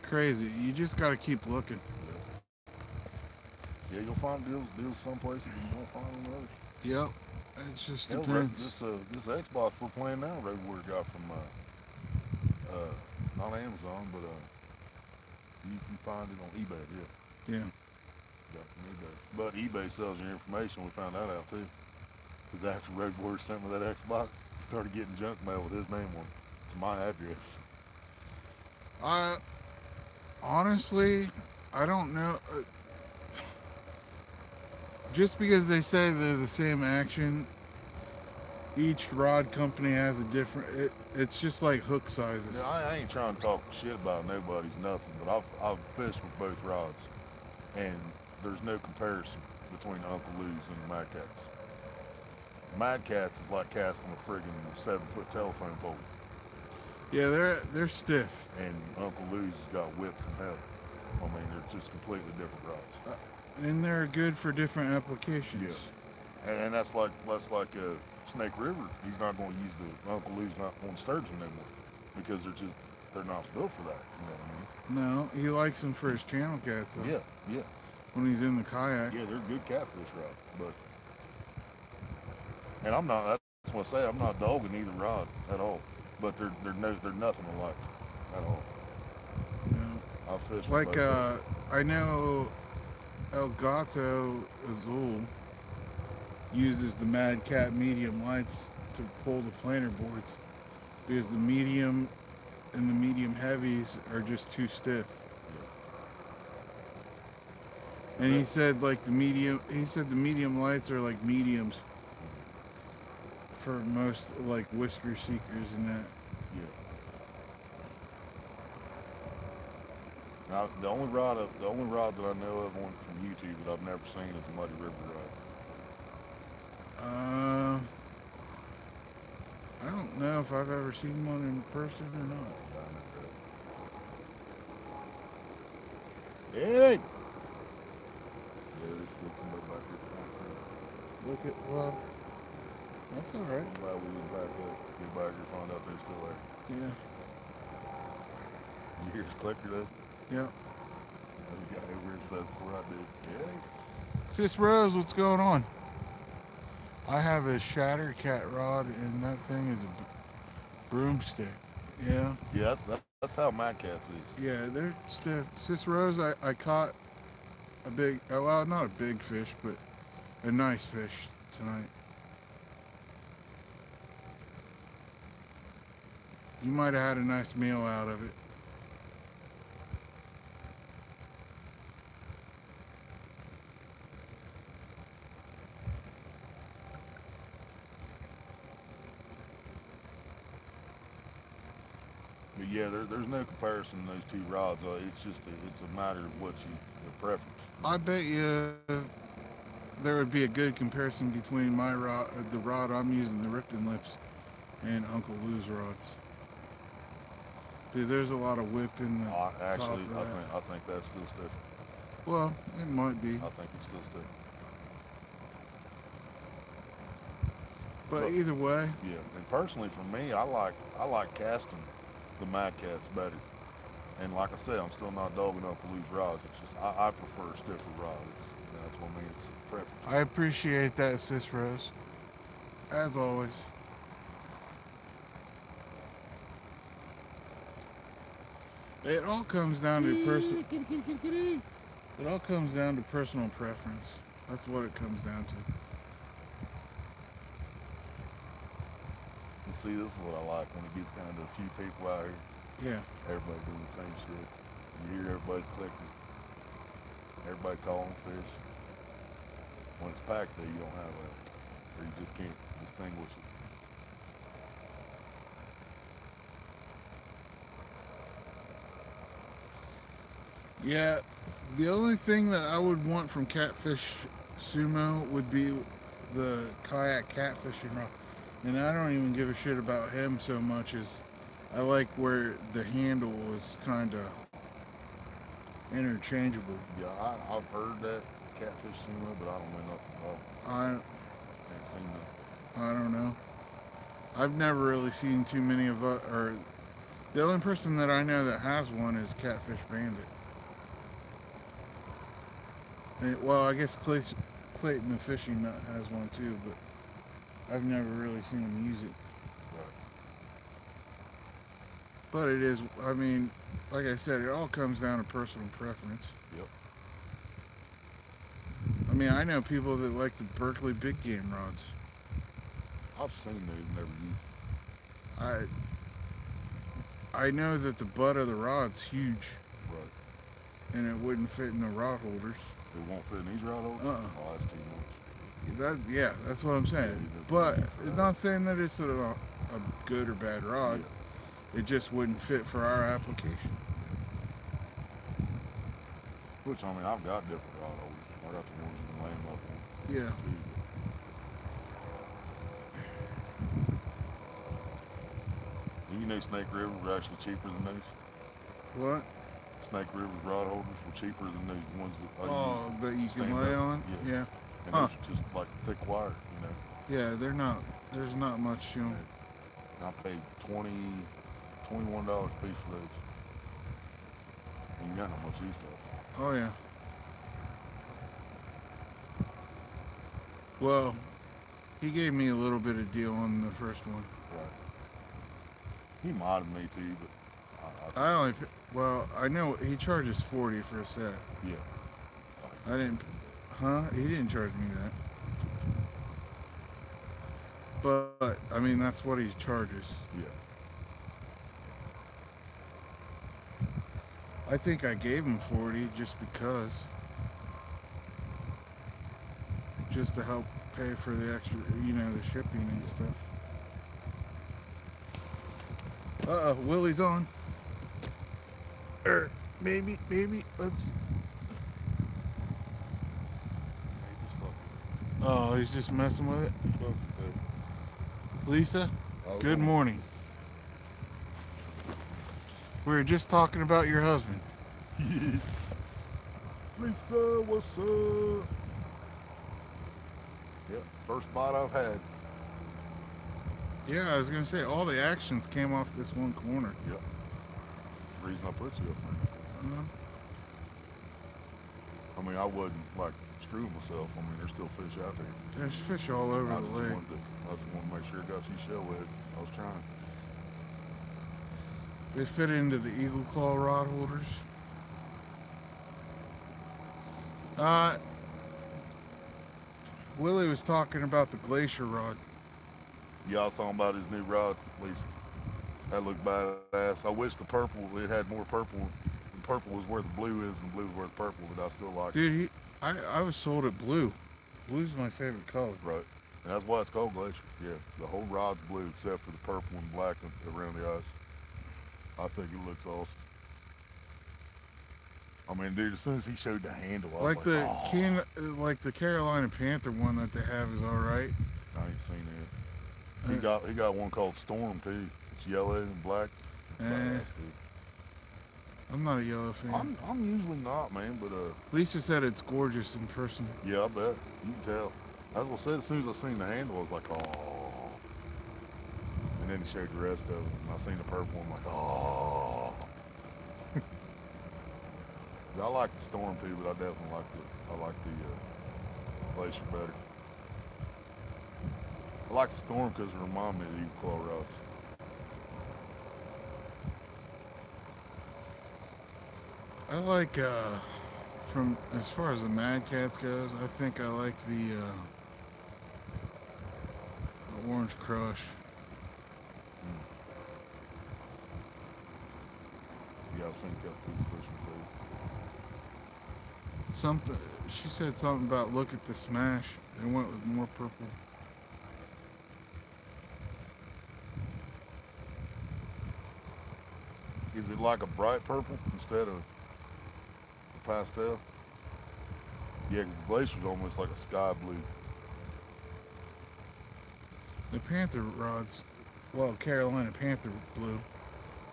crazy. You just got to keep looking. Yeah, you'll find deals some places and you won't find them others. Yep. It just Hell, depends. this Xbox we're playing now, Road Warrior got from not Amazon, but you can find it on eBay. Yeah, Yeah. got it from eBay. But eBay sells your information. We found that out too. Because after Road Warrior sent me that Xbox, he started getting junk mail with his name on it to my address. Honestly, I don't know. Just because they say they're the same action, each rod company has a different. It's just like hook sizes. Now, I ain't trying to talk shit about nobody's nothing, but I've fished with both rods, and there's no comparison between Uncle Lou's and the Mad Cats. Mad Cats is like casting a friggin' 7-foot telephone pole, Yeah, they're stiff. and Uncle Lou's has got whip from hell. I mean, they're just completely different rods. And they're good for different applications. And that's like Snake River. He's not going to use the Uncle Lou's not on sturgeon anymore because they're not built for that. You know what I mean? No, he likes them for his channel cats. Though, Yeah. when he's in the kayak. Yeah, they're good catfish rod, but and I'm not. That's what I say. I'm not dogging either rod at all, but they're nothing alike at all. You know, I fish with like both of them. I know El Gato Azul uses the Mad Cat medium lights to pull the planer boards because the medium and the medium heavies are just too stiff. And he Yeah. said like he said the medium lights are like mediums for most like whisker seekers and that. Yeah. Now the only rods that I know of on from YouTube that I've never seen is a Muddy River rod. Uh, I don't know if I've ever seen one in person or not. Yeah, I never have. Hey! Yeah, this shit come up back here. Look at well, that's all right. I'm glad we didn't back up. Get back here, find out they're still there. Yeah, You hear his clicker though? yeah. He got over here said before I did. Yeah. Sis Rose, what's going on? I have a shatter cat rod, and that thing is a broomstick. Yeah, Yeah, that's how my cats is. yeah, they're stiff. Sis Rose, I caught a big, well, not a big fish, but a nice fish tonight. You might have had a nice meal out of it. But yeah, there's no comparison in those two rods. It's a matter of what your preference. I bet you there would be a good comparison between my rod, the rod I'm using, the Rippin lips, and Uncle Lou's rods. Because there's a lot of whip in the top Actually, of that. I think that's still stiff. Well, it might be. I think it's still stiff. But either way, Yeah, and personally for me, I like casting the Mad Cats better. And like I said, I'm still not dogging up Lou's rods. It's just I prefer a stiffer rod. That's what I mean. It's a preference. I appreciate that, Sis Rose. As always. It all comes down to It all comes down to personal preference. That's what it comes down to. And see, this is what I like when it gets down to a few people out here. Yeah. Everybody doing the same shit. You hear everybody's clicking. Everybody calling fish. When it's packed though, you don't have that. Or you just can't distinguish it. Yeah. The only thing that I would want from Catfish Sumo would be the kayak catfishing rod. And I don't even give a shit about him so much as I like where the handle is kind of interchangeable. Yeah, I've heard that catfish sumo, but I don't know nothing about it. I Ain't seen that. I don't know. I've never really seen too many of or the only person that I know that has one is Catfish Bandit. Well, I guess Clayton the Fishing Nut has one too, but I've never really seen him use it. Right. But it is, I mean, like I said, it all comes down to personal preference. Yep. I mean, I know people that like the Berkeley big game rods. I've seen those, never used. I know that the butt of the rod's huge, Right. and it wouldn't fit in the rod holders. It won't fit in these rod holders? Oh, that's too much. Yeah, that's what I'm saying. But it's not saying that it's a good or bad rod. Yeah. It just wouldn't fit for our application. Which, I mean, I've got different rod holders. I got the ones you can lay them up on. Yeah. You know Snake River were actually cheaper than those. What? Snake River's rod holders were cheaper than those ones that I Oh, use. that you can stand lay up. on? Yeah. Yeah. And those are just like thick wire, you know. Yeah, they're not. There's not much to them. And I paid $21 a piece for those. And you know how much these cost. Oh, yeah. Well, He gave me a little bit of deal on the first one. Right. He modded me too, but I only, well, I know he charges 40 for a set. yeah. I didn't, He didn't charge me that. But I mean, that's what he charges. Yeah. I think I gave him 40 just because, just to help pay for the extra, the shipping and stuff. Willy's on. Maybe, let's. Oh, he's just messing with it. Lisa, good morning. We were just talking about your husband. Lisa, what's up? Yep, first bite I've had. Yeah, I was gonna say all the actions came off this one corner. Yep. Reason I put you up there. Uh, I mean, I wouldn't like screw myself. I mean, there's still fish out there. There's fish all over I the just lake. wanted to make sure it got you shell head. I was trying. They fit into the eagle claw rod holders. Willie was talking about the glacier rod. Yeah, I was talking about his new rod, at least. That looked badass. I wish the purple, it had more purple. The purple was where the blue is and the blue is where the purple, but I still like it. Dude, I was sold at blue. Blue's my favorite color. Right. And that's why it's called glacier. Yeah, the whole rod's blue except for the purple and black around the eyes. I think it looks awesome. I mean, dude, as soon as he showed the handle, I was Like like, oh. like the Carolina Panther one that they have is all right. I ain't seen it. He got one called Storm too. It's yellow and black. It's badass, dude. I'm not a yellow fan. I'm usually not, man, but Lisa said it's gorgeous in person. yeah, I bet you can tell. As I said, as soon as I seen the handle, I was like, oh. And then he showed the rest of it, and I seen the purple. I'm like, oh. I like the Storm too, but I definitely like the glacier better. I like the Storm because it reminds me of the Eagle Claw rods. I like, from as far as the Mad Cats goes, I think I like the Orange Crush. Yeah, I've seen a couple people fishing too. Something she said something about look at the smash. They went with more purple. Is it like a bright purple instead of a pastel? Yeah, because the glacier's almost like a sky blue. The Panther rods, well, Carolina Panther blue.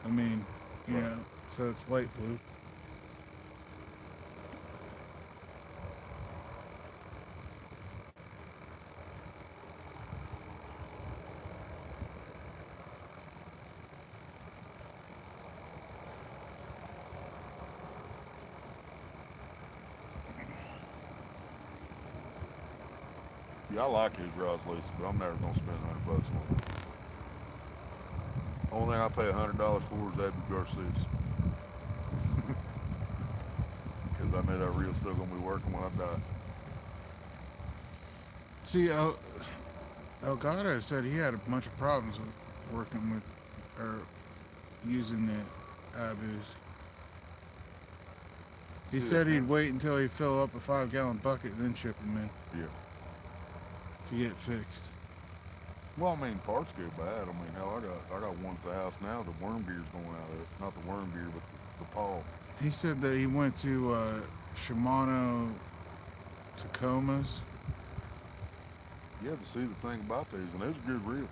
I mean, you Right. know, so it's light blue. Yeah, I like his rods, Lisa, but I'm never gonna spend $100 on it. Only thing I pay $100 for is Abby Garcia's. Because I know that reel's still gonna be working when I die. See, Elgato said he had a bunch of problems with working with or using the Abus. He See, said he'd wait until he fill up a 5-gallon bucket and then ship them in Yeah. to get fixed. Well, I mean, parts go bad. I mean, hell, I got one at the house now. The worm gear's going out of it. Not the worm gear, but the pawl. He said that he went to Shimano Tacomas. Yeah, but see, the thing about these, and those are good reels,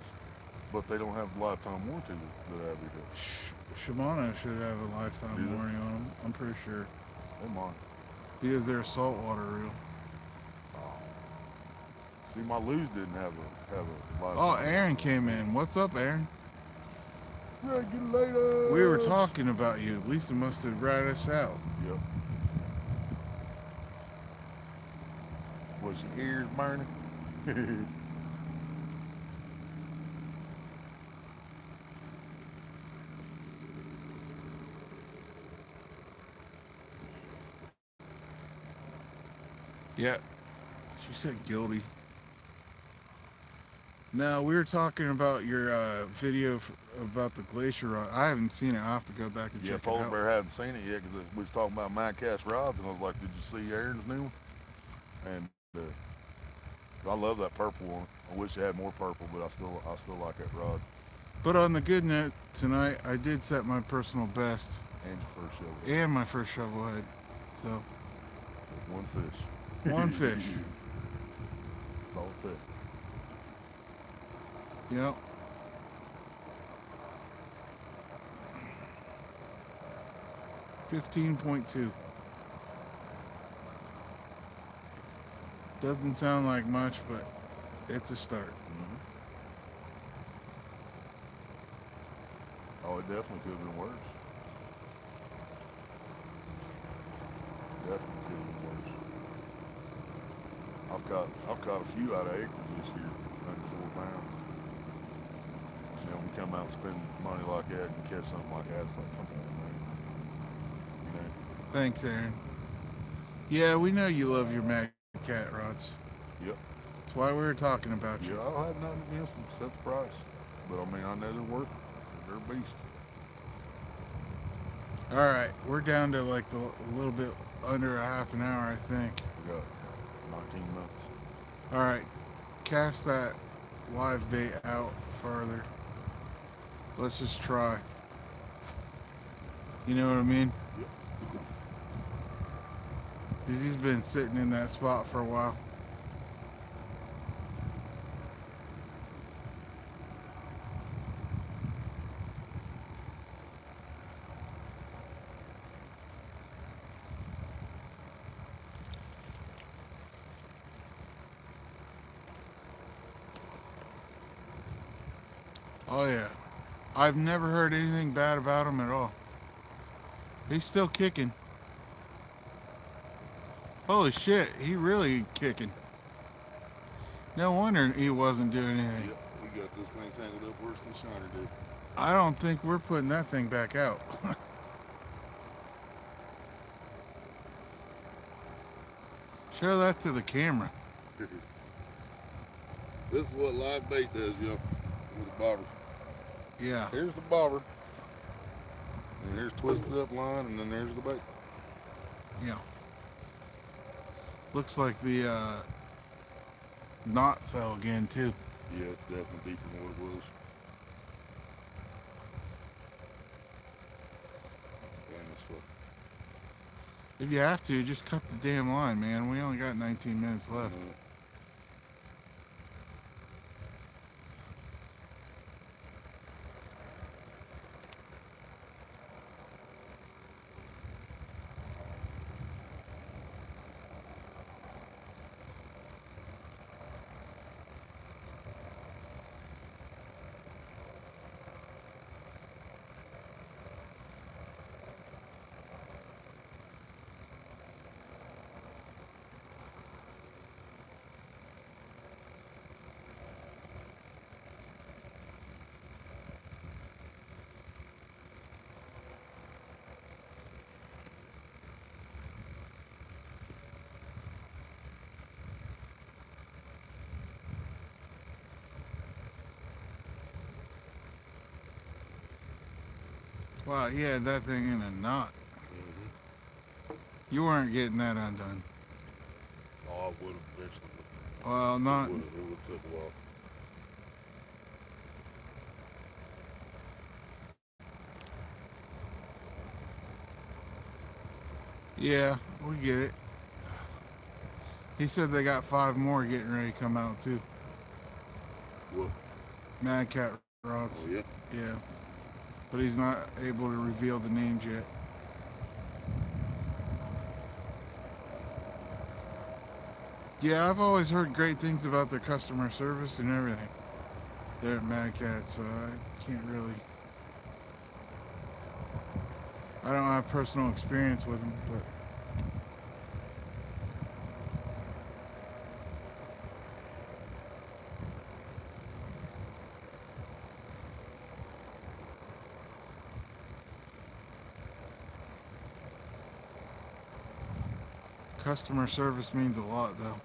but they don't have the lifetime warranty that Abby does. Shimano should have a lifetime Do they? warranty on them. I'm pretty sure They might. because they're a saltwater reel. See, my Luz didn't have a lifetime. Oh, Aaron came in. What's up, Aaron? Regulators. We were talking about you. Lisa must have ratted us out. Yep. Was your ears burning? Yeah, she said guilty. Now we were talking about your video about the glacier rod. I haven't seen it. I'll have to go back and Yeah, check it Polar out. Bear hadn't seen it yet because we was talking about mine cast rods, and I was like, "Did you see Aaron's new one?" And I love that purple one. I wish it had more purple, but I still like that rod. But on the good note tonight, I did set my personal best And your first show and my first shovel head. So with one fish. one fish. That's all it took. Yep. $15.2. Doesn't sound like much, but it's a start. Mm-hmm. Oh, it definitely could have been worse. Definitely could have been worse. I've caught a few out of acres this year under 4 pounds. You know, when you come out and spend money like that and catch something like that, it's like, come on, man. You know. Thanks, Aaron. Yeah, we know you love your Mad Cat rods. Yep. That's why we were talking about Yeah, you. I don't have nothing against them except the price. But I mean, I know they're worth it. They're a beast. All right, we're down to like a little bit under a half an hour, I think. We got 19 minutes. All right, cast that live bait out farther. Let's just try. You know what I mean? Yep. Because he's been sitting in that spot for a while. Oh yeah. I've never heard anything bad about him at all. He's still kicking. Holy shit, he really kicking. No wonder he wasn't doing anything. Yep, we got this thing tangled up worse than Shiner did. I don't think we're putting that thing back out. Show that to the camera. This is what live bait does, yo, with a bobber. Yeah. Here's the bobber, and here's twisted up line, and then there's the bait. Yeah. Looks like the knot fell again too. Yeah, it's definitely deeper than what it was. Damn, it's fuck. If you have to, just cut the damn line, man. We only got 19 minutes left. Wow, he had that thing in a knot. You weren't getting that undone. Oh, I would have eventually. Well, not. It would have took a while. Yeah, we get it. He said they got 5 more getting ready to come out too. What? Mad Cat rods. Oh, yeah. Yeah. But he's not able to reveal the names yet. Yeah, I've always heard great things about their customer service and everything. They're at Mad Cat, so I can't really. I don't have personal experience with them, but. Customer service means a lot, though.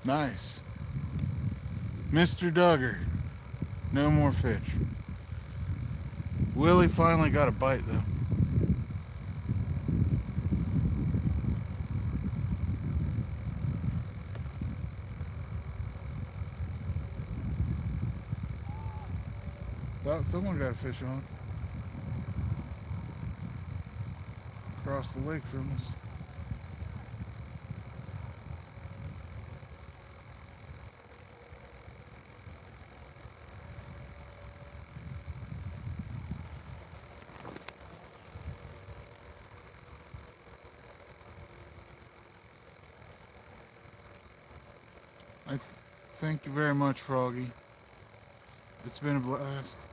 Nice. Mr. Duggar. No more fish. Willie finally got a bite, though. Thought someone got a fish on. Across the lake from us. Thank you very much, Froggy. It's been a blast.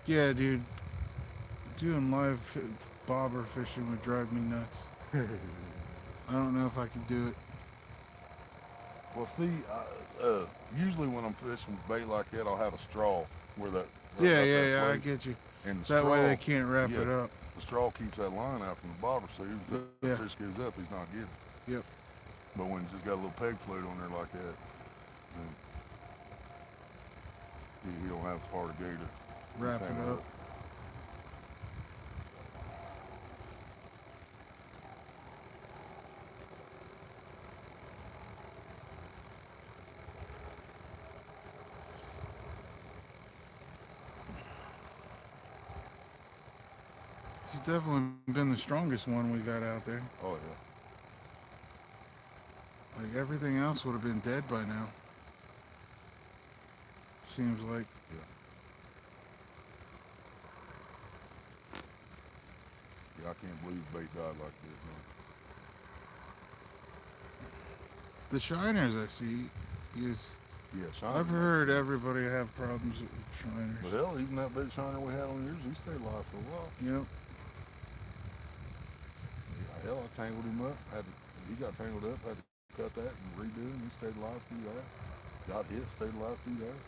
Yeah, dude. Doing live bobber fishing would drive me nuts. I don't know if I could do it. Well, see, usually when I'm fishing bait like that, I'll have a straw where that. Yeah, I get you. And the That straw, way they can't wrap yeah, it up. the straw keeps that line out from the bobber, so even if the Yeah. fish goes up, he's not getting it. Yep. But when you just got a little peg float on there like that, then he don't have far to go to Wrap hang it up. He's definitely been the strongest one we got out there. Oh yeah. Like everything else would have been dead by now. Seems like. Yeah, I can't believe bait died like this, man. The shiners I see is. Yeah, shiner. I've heard everybody have problems with shiners. But hell, even that big shiner we had on yours, he stayed alive for a while. Yep. Yeah, hell, I tangled him up. He got tangled up. Had to cut that and redo him. He stayed alive through that. Got hit, stayed alive through that.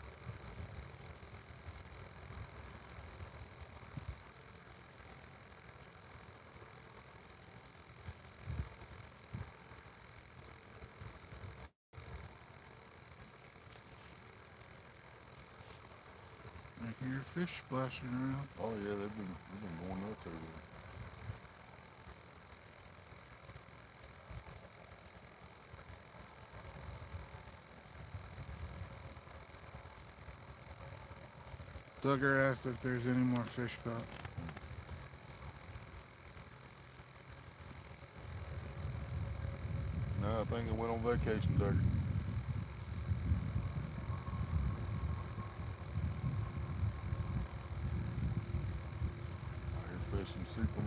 I can hear fish splashing around. Oh yeah, they've been going nuts over there. Duggar asked if there's any more fish caught. No, I think I went on vacation, Doug.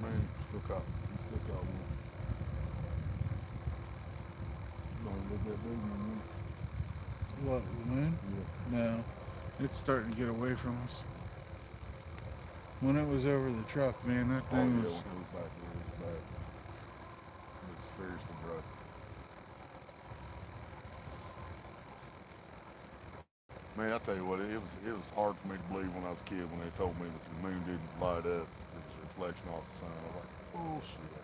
man. Still caught one. Don't look that big man. What, the moon? Yeah. No. It's starting to get away from us. When it was over the truck, man, that Oh thing yeah, was. when it was back there, it was bad. It's seriously bright. Man, I tell you what, it was hard for me to believe when I was a kid when they told me that the moon didn't light up. It was a reflection off the sun. I was like, bullshit.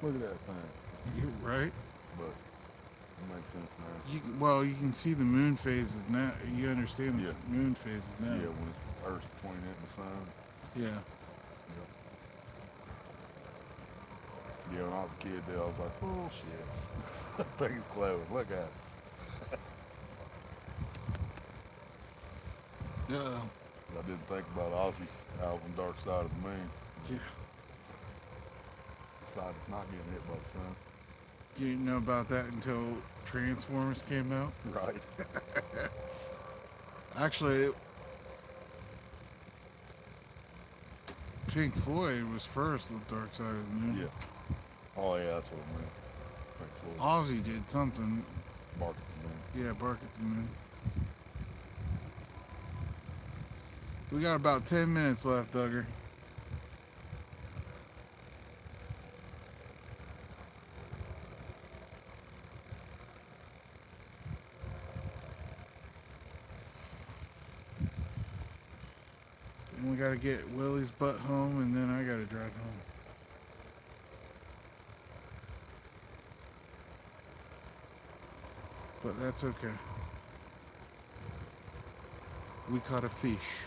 Look at that thing. You're right. But it makes sense now. Well, you can see the moon phases now. You understand the Yeah. moon phases now. Yeah, when the Earth's between it and the sun. Yeah. Yep. Yeah, when I was a kid, I was like, bullshit. That thing's clever. Look at it. I didn't think about Ozzy's album Dark Side of the Moon. Yeah. The side that's not getting hit by the sun. You didn't know about that until Transformers came out. Right. Actually, Pink Floyd was first with Dark Side of the Moon. Yeah. Oh yeah, that's what I meant. Pink Floyd. Ozzy did something. Bark at the Moon. Yeah, Bark at the Moon. We got about 10 minutes left, Duggar. And we gotta get Willy's butt home, and then I gotta drive home. But that's okay. We caught a fish.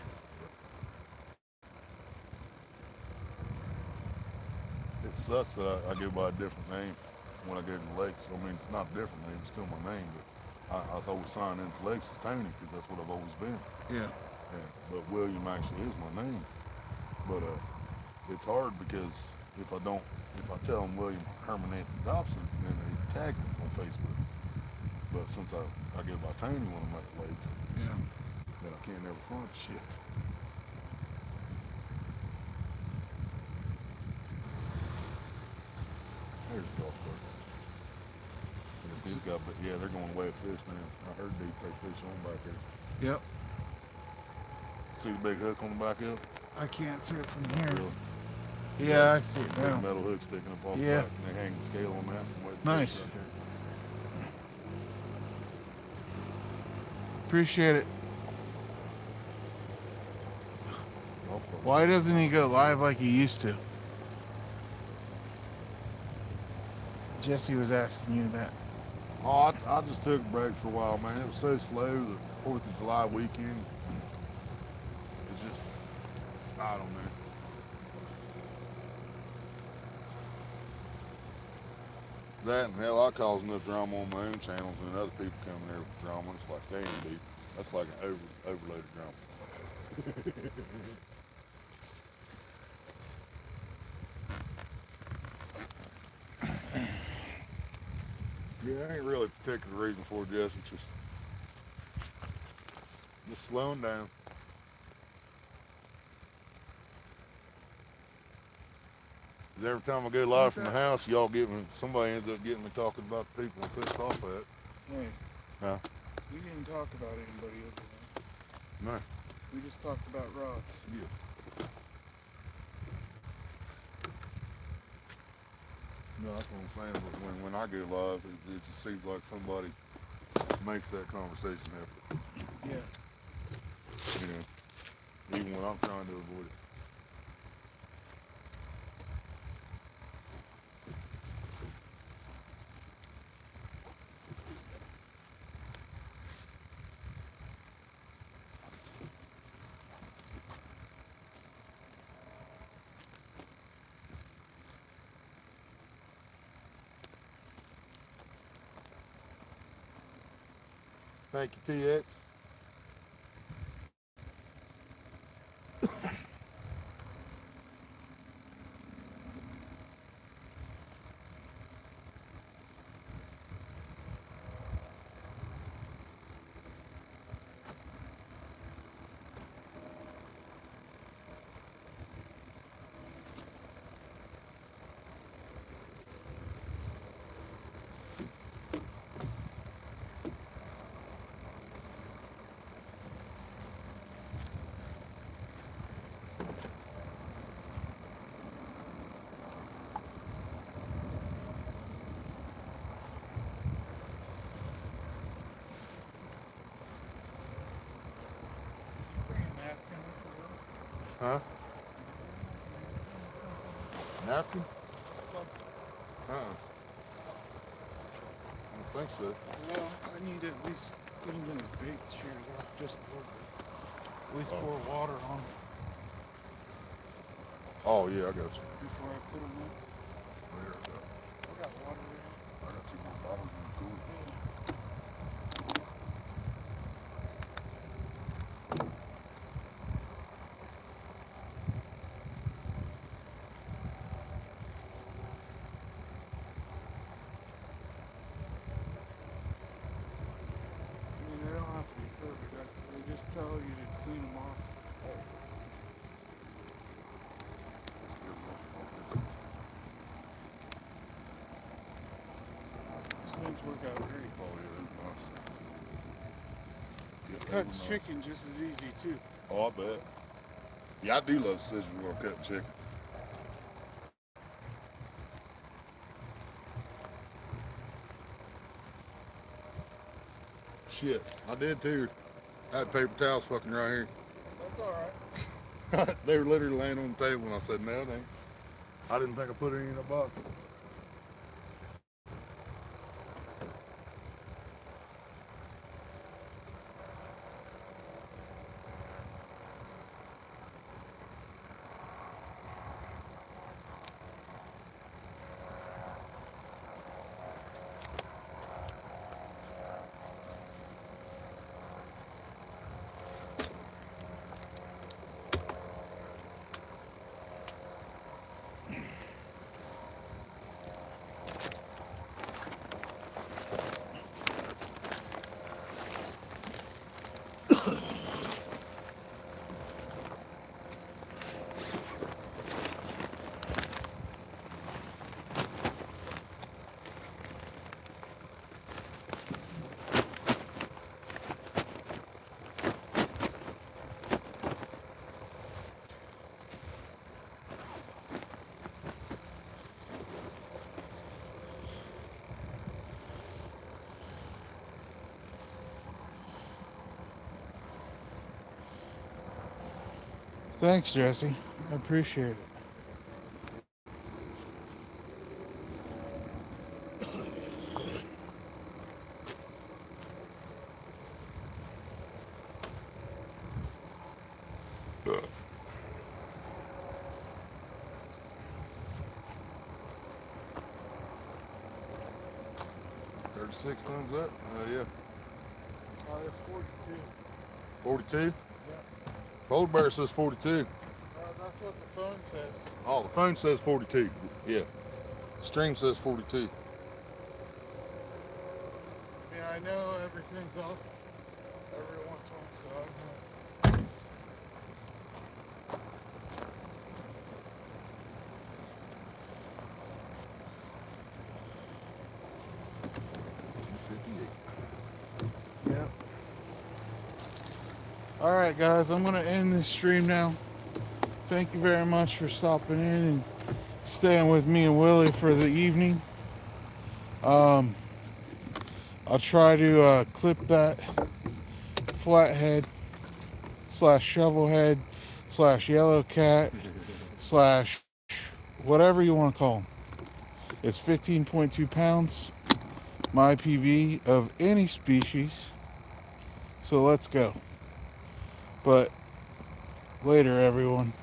It sucks that I go by a different name when I go to the lakes. I mean, it's not a different name, it's still my name, but I was always signed into lakes as Tony because that's what I've always been. Yeah. Yeah. But William actually is my name. But it's hard because if I tell them William Herman Nancy Dobson, then they tag me on Facebook. But since I go by Tony when I'm at the lakes, Yeah. then I can't never front shit. There's the golf cart. Yes, he's got, but yeah, they're going away at fish now. I heard they take fish on back there. Yep. See the big hook on the back of it? I can't see it from here. Really? Yeah, I see it Big now. metal hook sticking up off Yeah. the back, and they hang the scale on that. And weigh the Nice. fish right there. Appreciate it. Golf cart. Why doesn't he go live like he used to? Jesse was asking you that. Oh, I just took a break for a while, man. It was so slow. The 4th of July weekend. It's just, I don't know. That and hell, I cause enough drama on my own channels and other people coming there with drama. It's like, damn, dude, that's like an overloaded drama. Yeah, ain't really a particular reason for it, Jesse. Just slowing down. Every time I go live from the house, y'all somebody ends up getting me talking about the people I'm pissed off at. Hey. Huh? We didn't talk about anybody other than. No. We just talked about rods. Yeah. No, that's what I'm saying. But when I go live, it just seems like somebody makes that conversation happen. Yeah. You know, even when I'm trying to avoid it. Thank you, TX. Huh? Napkin? I don't think so. Well, I need to at least clean those bait shears off just a little bit. At least pour water on them Oh yeah, I got you. before I put them in. There we go. I got water in. I got 2 more bottles in the cooler. I mean, they don't have to be perfect. They just tell you to clean them off. Let's get enough smoke. These things work out great. Oh yeah, they're nice. Yeah, they were Cuts nice. chicken just as easy too. Oh, I bet. Yeah, I do love scissors when I'm cutting chicken. Shit, I did too. I had paper towels fucking right here. That's all right. They were literally laying on the table, and I said, "No, they ain't." I didn't think I put any in a box. Thanks, Jesse. I appreciate it. Ugh. 36 thumbs up. Yeah. Oh, it's 42. 42. Yeah. Polar bear says 42. That's what the phone says. Oh, the phone says 42. Yeah. The stream says 42. Yeah, I know everything's off every once in a while, so I know. Yep. All right, guys, I'm going to end this stream now. Thank you very much for stopping in and staying with me and Willie for the evening. I'll try to clip that flathead slash shovelhead slash yellow cat slash whatever you want to call them. It's 15.2 pounds, my PB of any species. So let's go. But later, everyone.